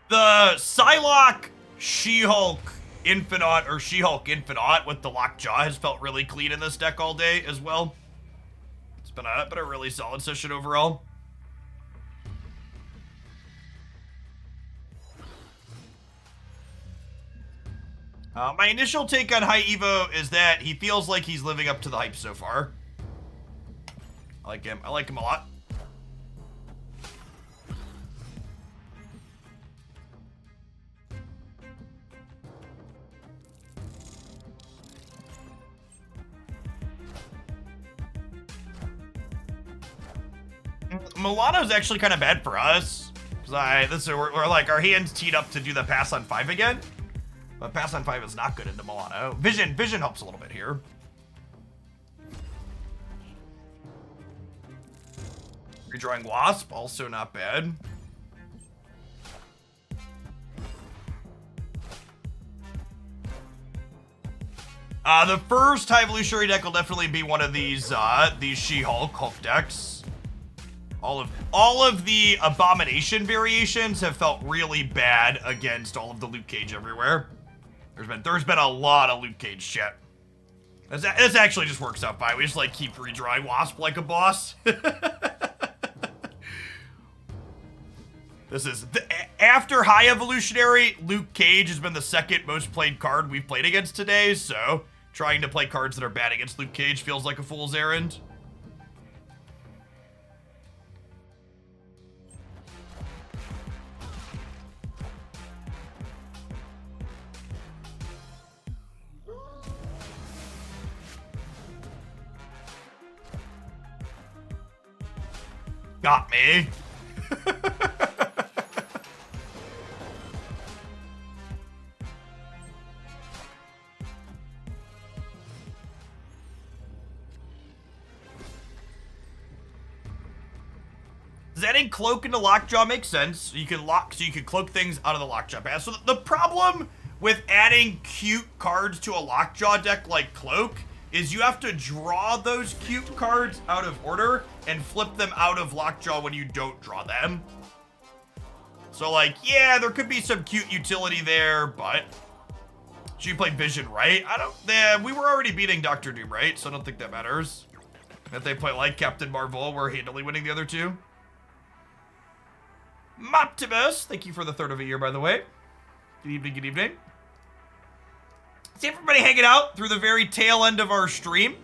The Psylocke She-Hulk Infinite or She-Hulk Infinite with the Lockjaw has felt really clean in this deck all day as well. It's been a really solid session overall. My initial take on High Evo is that he feels like he's living up to the hype so far. I like him. I like him a lot. Milano's actually kind of bad for us. Cause we're like, our hands teed up to do the pass on 5 again. But pass on 5 is not good into Milano. Vision helps a little bit here. Redrawing Wasp, also not bad. The first High Evolutionary deck will definitely be one of these She-Hulk Hulk decks. All of the Abomination variations have felt really bad against all of the Luke Cage everywhere. There's been a lot of Luke Cage shit. This actually just works out fine. We just like keep redrawing Wasp like a boss. After High Evolutionary, Luke Cage has been the second most played card we've played against today, so trying to play cards that are bad against Luke Cage feels like a fool's errand. Got me. Does adding Cloak into Lockjaw make sense? So you can cloak things out of the Lockjaw pass. So the problem with adding cute cards to a Lockjaw deck like Cloak is you have to draw those cute cards out of order and flip them out of Lockjaw when you don't draw them. So like, yeah, there could be some cute utility there, but should you play Vision, right? We were already beating Dr. Doom, right? So I don't think that matters. If they play like Captain Marvel, we're handily winning the other two. Moptimus, thank you for the 3rd of a year, by the way. Good evening, good evening. See everybody hanging out through the very tail end of our stream.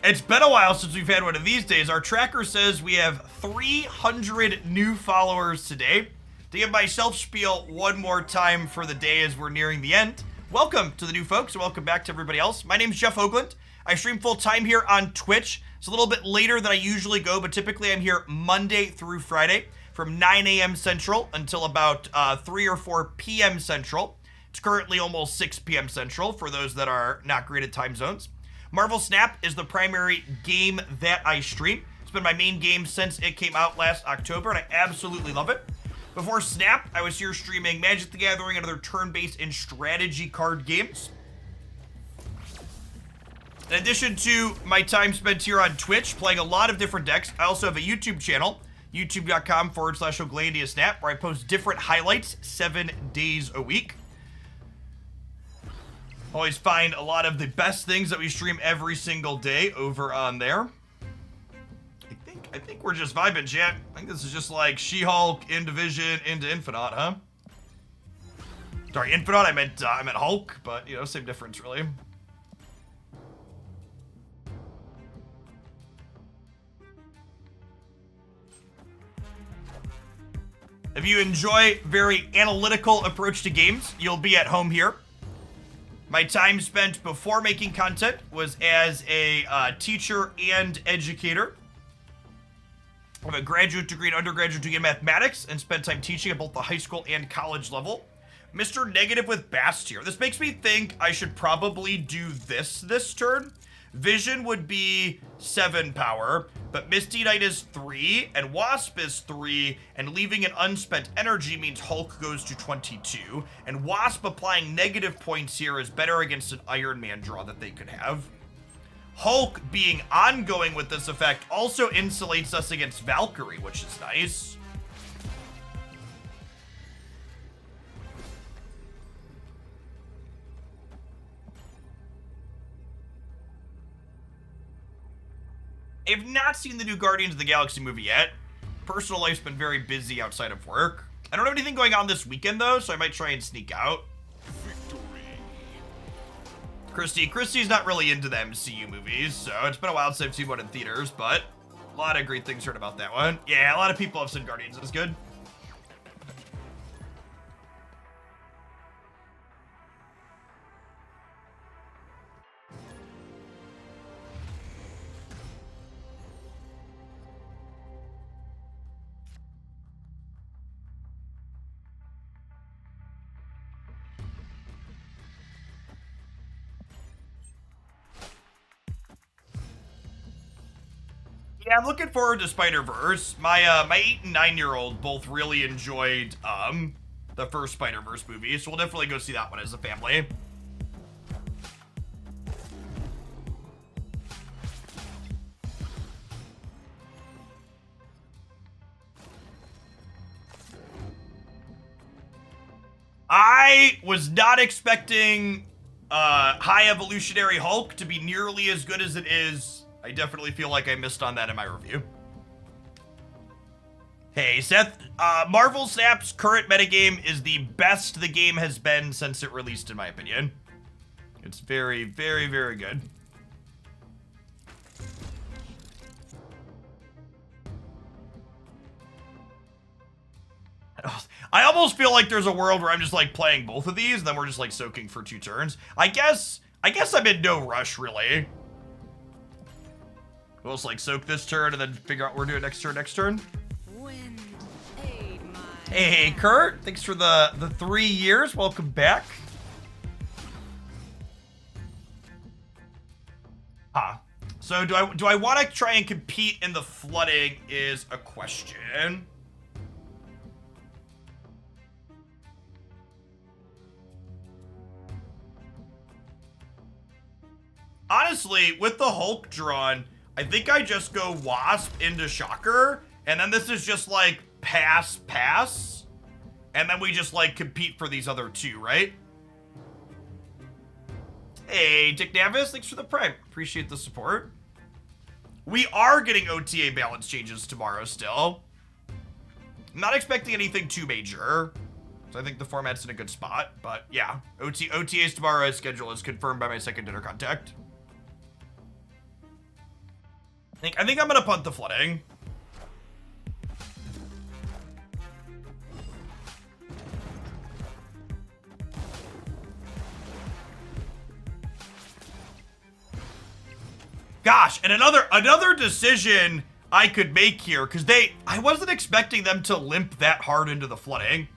It's been a while since we've had one of these days. Our tracker says we have 300 new followers today. To give myself spiel one more time for the day as we're nearing the end. Welcome to the new folks and welcome back to everybody else. My name's Jeff Hoagland. I stream full time here on Twitch. It's a little bit later than I usually go, but typically I'm here Monday through Friday from 9 a.m. Central until about 3 or 4 p.m. Central. It's currently almost 6 p.m. Central for those that are not great at time zones. Marvel Snap is the primary game that I stream. It's been my main game since it came out last October, and I absolutely love it. Before Snap, I was here streaming Magic the Gathering and other turn-based and strategy card games. In addition to my time spent here on Twitch playing a lot of different decks, I also have a YouTube channel, youtube.com/Hoaglandiasnap, where I post different highlights 7 days a week. Always find a lot of the best things that we stream every single day over on there. I think we're just vibing, chat. I think this is just like She-Hulk into Vision into Infinite, huh? Sorry, Infinite. I meant Hulk, but you know, same difference, really. If you enjoy very analytical approach to games, you'll be at home here. My time spent before making content was as a teacher and educator. I have a graduate degree and undergraduate degree in mathematics and spent time teaching at both the high school and college level. Mr. Negative with Bast here. This makes me think I should probably do this turn. Vision would be 7 power, but Misty Knight is 3, and Wasp is 3, and leaving an unspent energy means Hulk goes to 22, and Wasp applying negative points here is better against an Iron Man draw that they could have. Hulk being ongoing with this effect also insulates us against Valkyrie, which is nice. I have not seen the new Guardians of the Galaxy movie yet. Personal life's been very busy outside of work. I don't have anything going on this weekend though, so I might try and sneak out. Christy's not really into the MCU movies, so it's been a while since I've seen one in theaters, but a lot of great things heard about that one. Yeah, a lot of people have said Guardians is good. Yeah, I'm looking forward to Spider-Verse. My 8 and 9-year-old both really enjoyed the first Spider-Verse movie, so we'll definitely go see that one as a family. I was not expecting High Evolutionary Hulk to be nearly as good as it is. I definitely feel like I missed on that in my review. Hey, Seth, Marvel Snap's current metagame is the best the game has been since it released, in my opinion. It's very, very, very good. I almost feel like there's a world where I'm just like playing both of these, and then we're just like soaking for 2 turns. I guess I'm in no rush, really. We'll just like soak this turn and then figure out what we're doing next turn. Wind aid my Hey, Kurt, thanks for the 3 years. Welcome back. So do I want to try and compete in the flooding is a question. Honestly, with the Hulk drawn, I think I just go Wasp into Shocker, and then this is just like pass, and then we just like compete for these other 2, right? Hey, Dick Navis, thanks for the prime. Appreciate the support. We are getting OTA balance changes tomorrow still. I'm not expecting anything too major, so I think the format's in a good spot, but yeah, OTAs tomorrow schedule is confirmed by my second dinner contact. I think I'm gonna punt the flooding. Gosh, and another decision I could make here, because I wasn't expecting them to limp that hard into the flooding.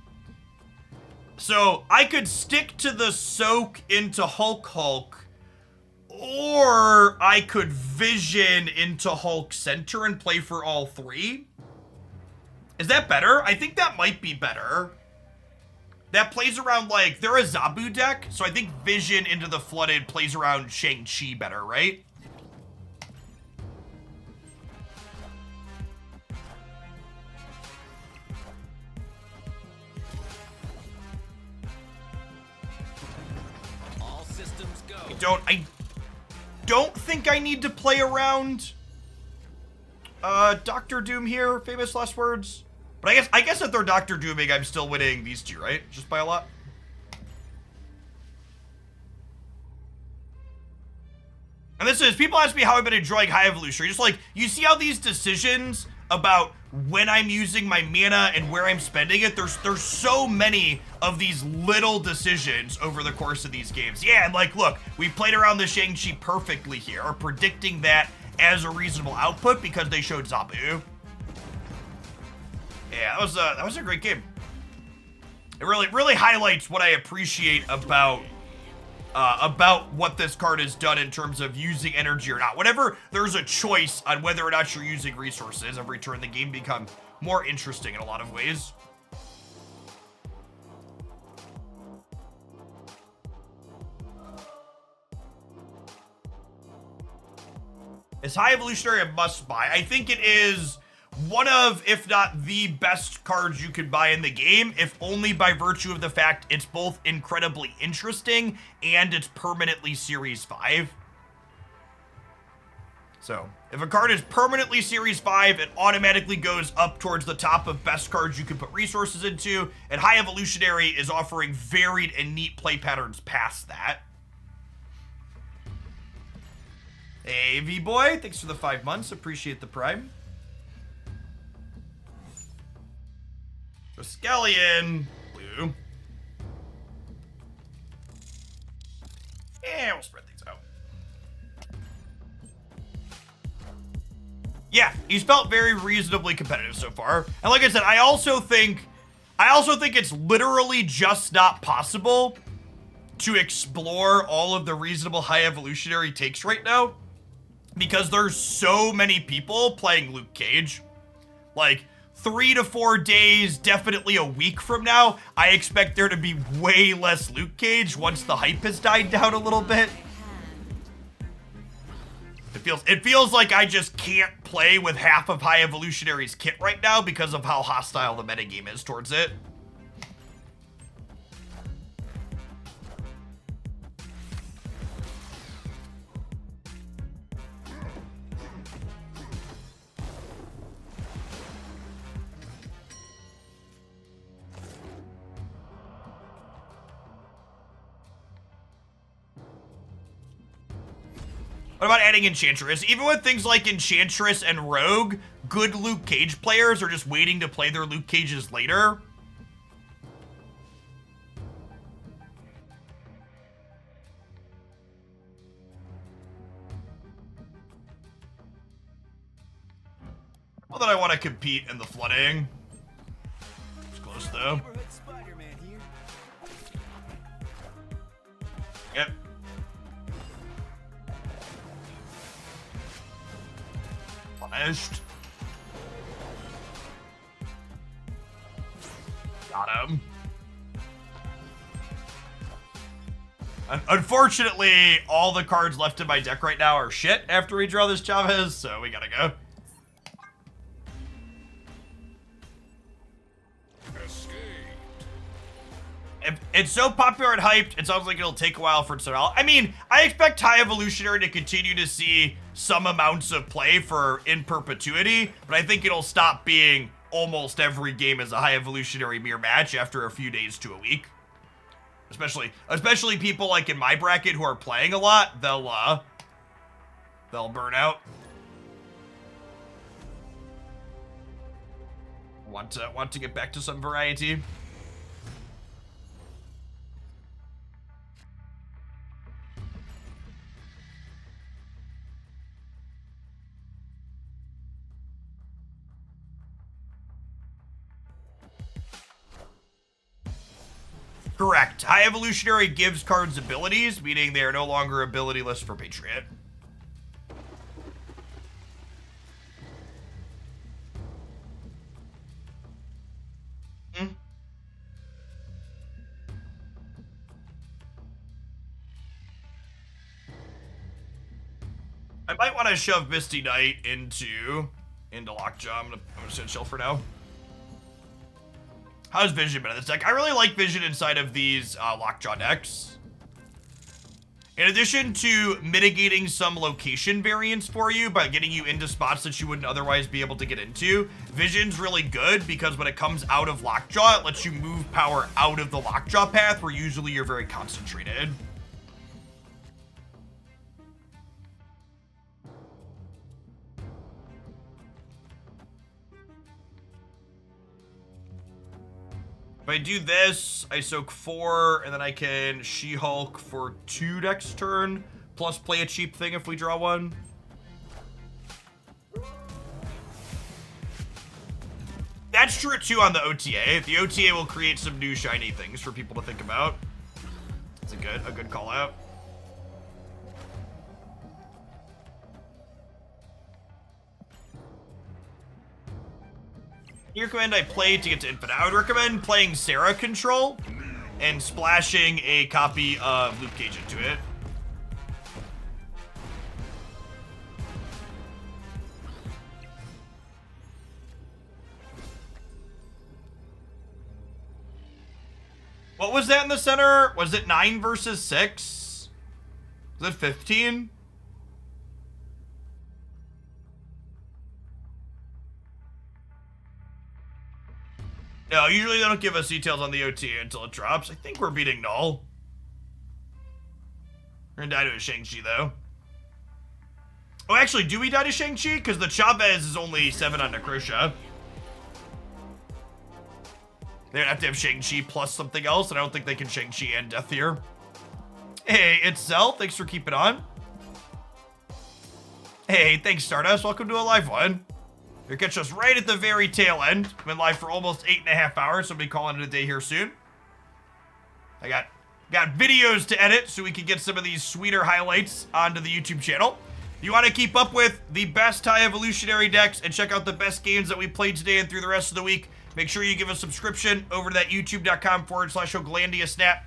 So I could stick to the soak into Hulk, or I could vision into Hulk Center and play for all 3. Is that better? I think that might be better. That plays around, like, they're a Zabu deck, so I think vision into the flooded plays around Shang-Chi better, right? All systems go. I don't think I need to play around Dr. Doom here, famous last words. But I guess if they're Dr. Dooming, I'm still winning these 2, right? Just by a lot. And this is, people ask me how I've been enjoying High Evolutionary. Just like, you see how these decisions about when I'm using my mana and where I'm spending it, there's so many of these little decisions over the course of these games. Yeah, and like, look, we played around the Shang-Chi perfectly here, predicting that as a reasonable output because they showed Zabu. Yeah, that was a great game. It really highlights what I appreciate about what this card has done in terms of using energy or not. Whenever there's a choice on whether or not you're using resources, every turn the game becomes more interesting in a lot of ways. Is High Evolutionary a must buy? I think it is one of, if not the best cards you could buy in the game, if only by virtue of the fact it's both incredibly interesting and it's permanently Series 5. So, If a card is permanently Series 5, it automatically goes up towards the top of best cards you can put resources into, and High Evolutionary is offering varied and neat play patterns past that. Hey, V-Boy, thanks for the 5 months. Appreciate the Prime. Skellion, blue. And we'll spread things out. Yeah, he's felt very reasonably competitive so far. And like I said, I also think it's literally just not possible to explore all of the reasonable High Evolutionary takes right now because there's so many people playing Luke Cage. Like, 3 to 4 days, definitely a week from now, I expect there to be way less Luke Cage once the hype has died down a little bit. It feels like I just can't play with half of High Evolutionary's kit right now because of how hostile the metagame is towards it. What about adding Enchantress? Even with things like Enchantress and Rogue, good Luke Cage players are just waiting to play their Luke Cages later. Well, then I want to compete in the flooding. It's close, though. Neighborhood Spider-Man here. Yep. Punished. Got him. Unfortunately, all the cards left in my deck right now are shit after we draw this Chavez, so we gotta go. It's so popular and hyped, it sounds like it'll take a while for it to sell. I mean, I expect High Evolutionary to continue to see some amounts of play for in perpetuity, but I think it'll stop being almost every game as a High Evolutionary mirror match after a few days to a week. Especially people like in my bracket who are playing a lot, they'll burn out. Want to get back to some variety. Correct. High Evolutionary gives cards abilities, meaning they are no longer abilityless for Patriot. I might want to shove Misty Knight into Lockjaw. I'm gonna sit chill for now. How's Vision been in this deck? I really like Vision inside of these Lockjaw decks. In addition to mitigating some location variance for you by getting you into spots that you wouldn't otherwise be able to get into, Vision's really good because when it comes out of Lockjaw, it lets you move power out of the Lockjaw path where usually you're very concentrated. If I do this, I soak 4, and then I can She-Hulk for 2 next turn, plus play a cheap thing if we draw one. That's true too on the OTA. The OTA will create some new shiny things for people to think about. It's a good call out. You recommend I play to get to Infinite? I would recommend playing Sarah Control and splashing a copy of Luke Cage into it. What was that in the center? Was it 9 versus 6? Was it 15? No, usually they don't give us details on the OT until it drops. I think we're beating Null. We're gonna die to a Shang-Chi, though. Oh, actually, do we die to Shang-Chi? Because the Chavez is only 7 on Necrosha. They'd have to have Shang-Chi plus something else, and I don't think they can Shang-Chi and Death here. Hey, it's Zell. Thanks for keeping on. Hey, thanks, Stardust. Welcome to a live one. You'll catch us right at the very tail end. I've been live for almost 8.5 hours, so I'll be calling it a day here soon. I got videos to edit so we can get some of these sweeter highlights onto the YouTube channel. If you want to keep up with the best high evolutionary decks and check out the best games that we played today and through the rest of the week, make sure you give a subscription over to that youtube.com/Oglandia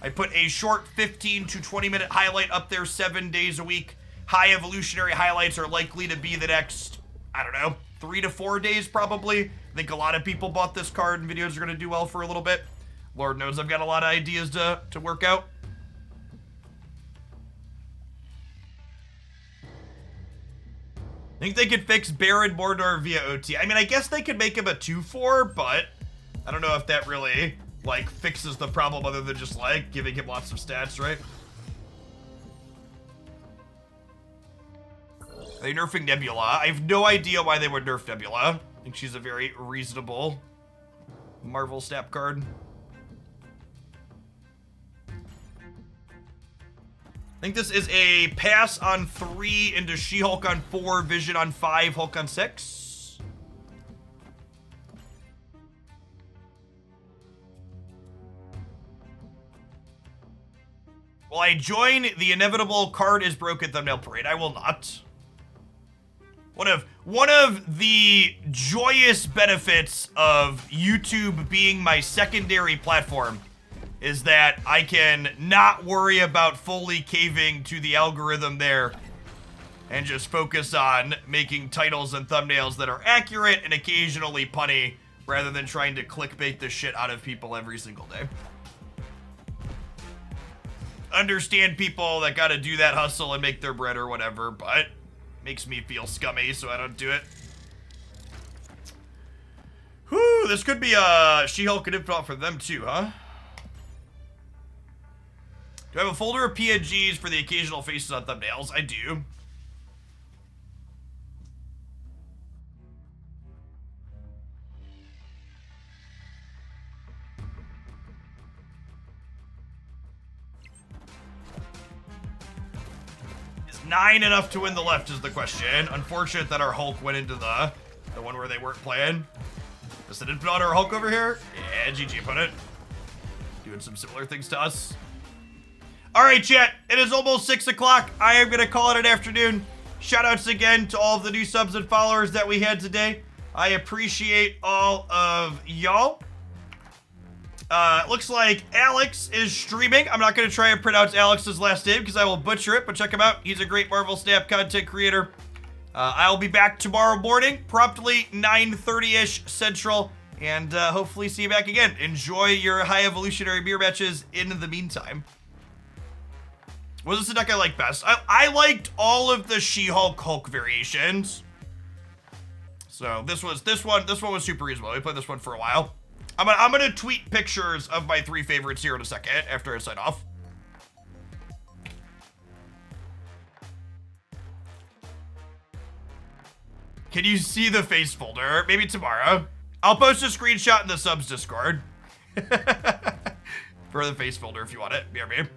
I put a short 15 to 20 minute highlight up there 7 days a week. High evolutionary highlights are likely to be the next, I don't know, 3 to 4 days probably. I think a lot of people bought this card and videos are going to do well for a little bit. Lord knows I've got a lot of ideas to work out. I think they could fix Baron Mordor via OT. I mean, I guess they could make him a 2/4, but I don't know if that really, like, fixes the problem other than just, like, giving him lots of stats, right? Are they nerfing Nebula? I have no idea why they would nerf Nebula. I think she's a very reasonable Marvel snap card. I think this is a pass on 3 into She-Hulk on 4, Vision on 5, Hulk on 6. Will I join the inevitable card is broken thumbnail parade? I will not. One of the joyous benefits of YouTube being my secondary platform is that I can not worry about fully caving to the algorithm there and just focus on making titles and thumbnails that are accurate and occasionally punny rather than trying to clickbait the shit out of people every single day. Understand people that gotta do that hustle and make their bread or whatever, but makes me feel scummy, so I don't do it. Whew, this could be a She-Hulk and Infant for them too, huh? Do I have a folder of PNGs for the occasional faces on thumbnails? I do. Is 9 enough to win the left is the question. Unfortunate that our Hulk went into the one where they weren't playing. Is it Infant or Hulk over here? Yeah, GG opponent. Doing some similar things to us. All right, chat, it is almost 6 o'clock. I am gonna call it an afternoon. Shoutouts again to all of the new subs and followers that we had today. I appreciate all of y'all. Looks like Alex is streaming. I'm not gonna try and pronounce Alex's last name because I will butcher it, but check him out. He's a great Marvel Snap content creator. I'll be back tomorrow morning, promptly 9:30-ish Central, and hopefully see you back again. Enjoy your high evolutionary beer matches in the meantime. Was this the deck I like best? I liked all of the She-Hulk Hulk variations. So this one was super reasonable. We played this one for a while. I'm gonna tweet pictures of my 3 favorites here in a second after I sign off. Can you see the face folder? Maybe tomorrow. I'll post a screenshot in the subs Discord for the face folder if you want it. BRB.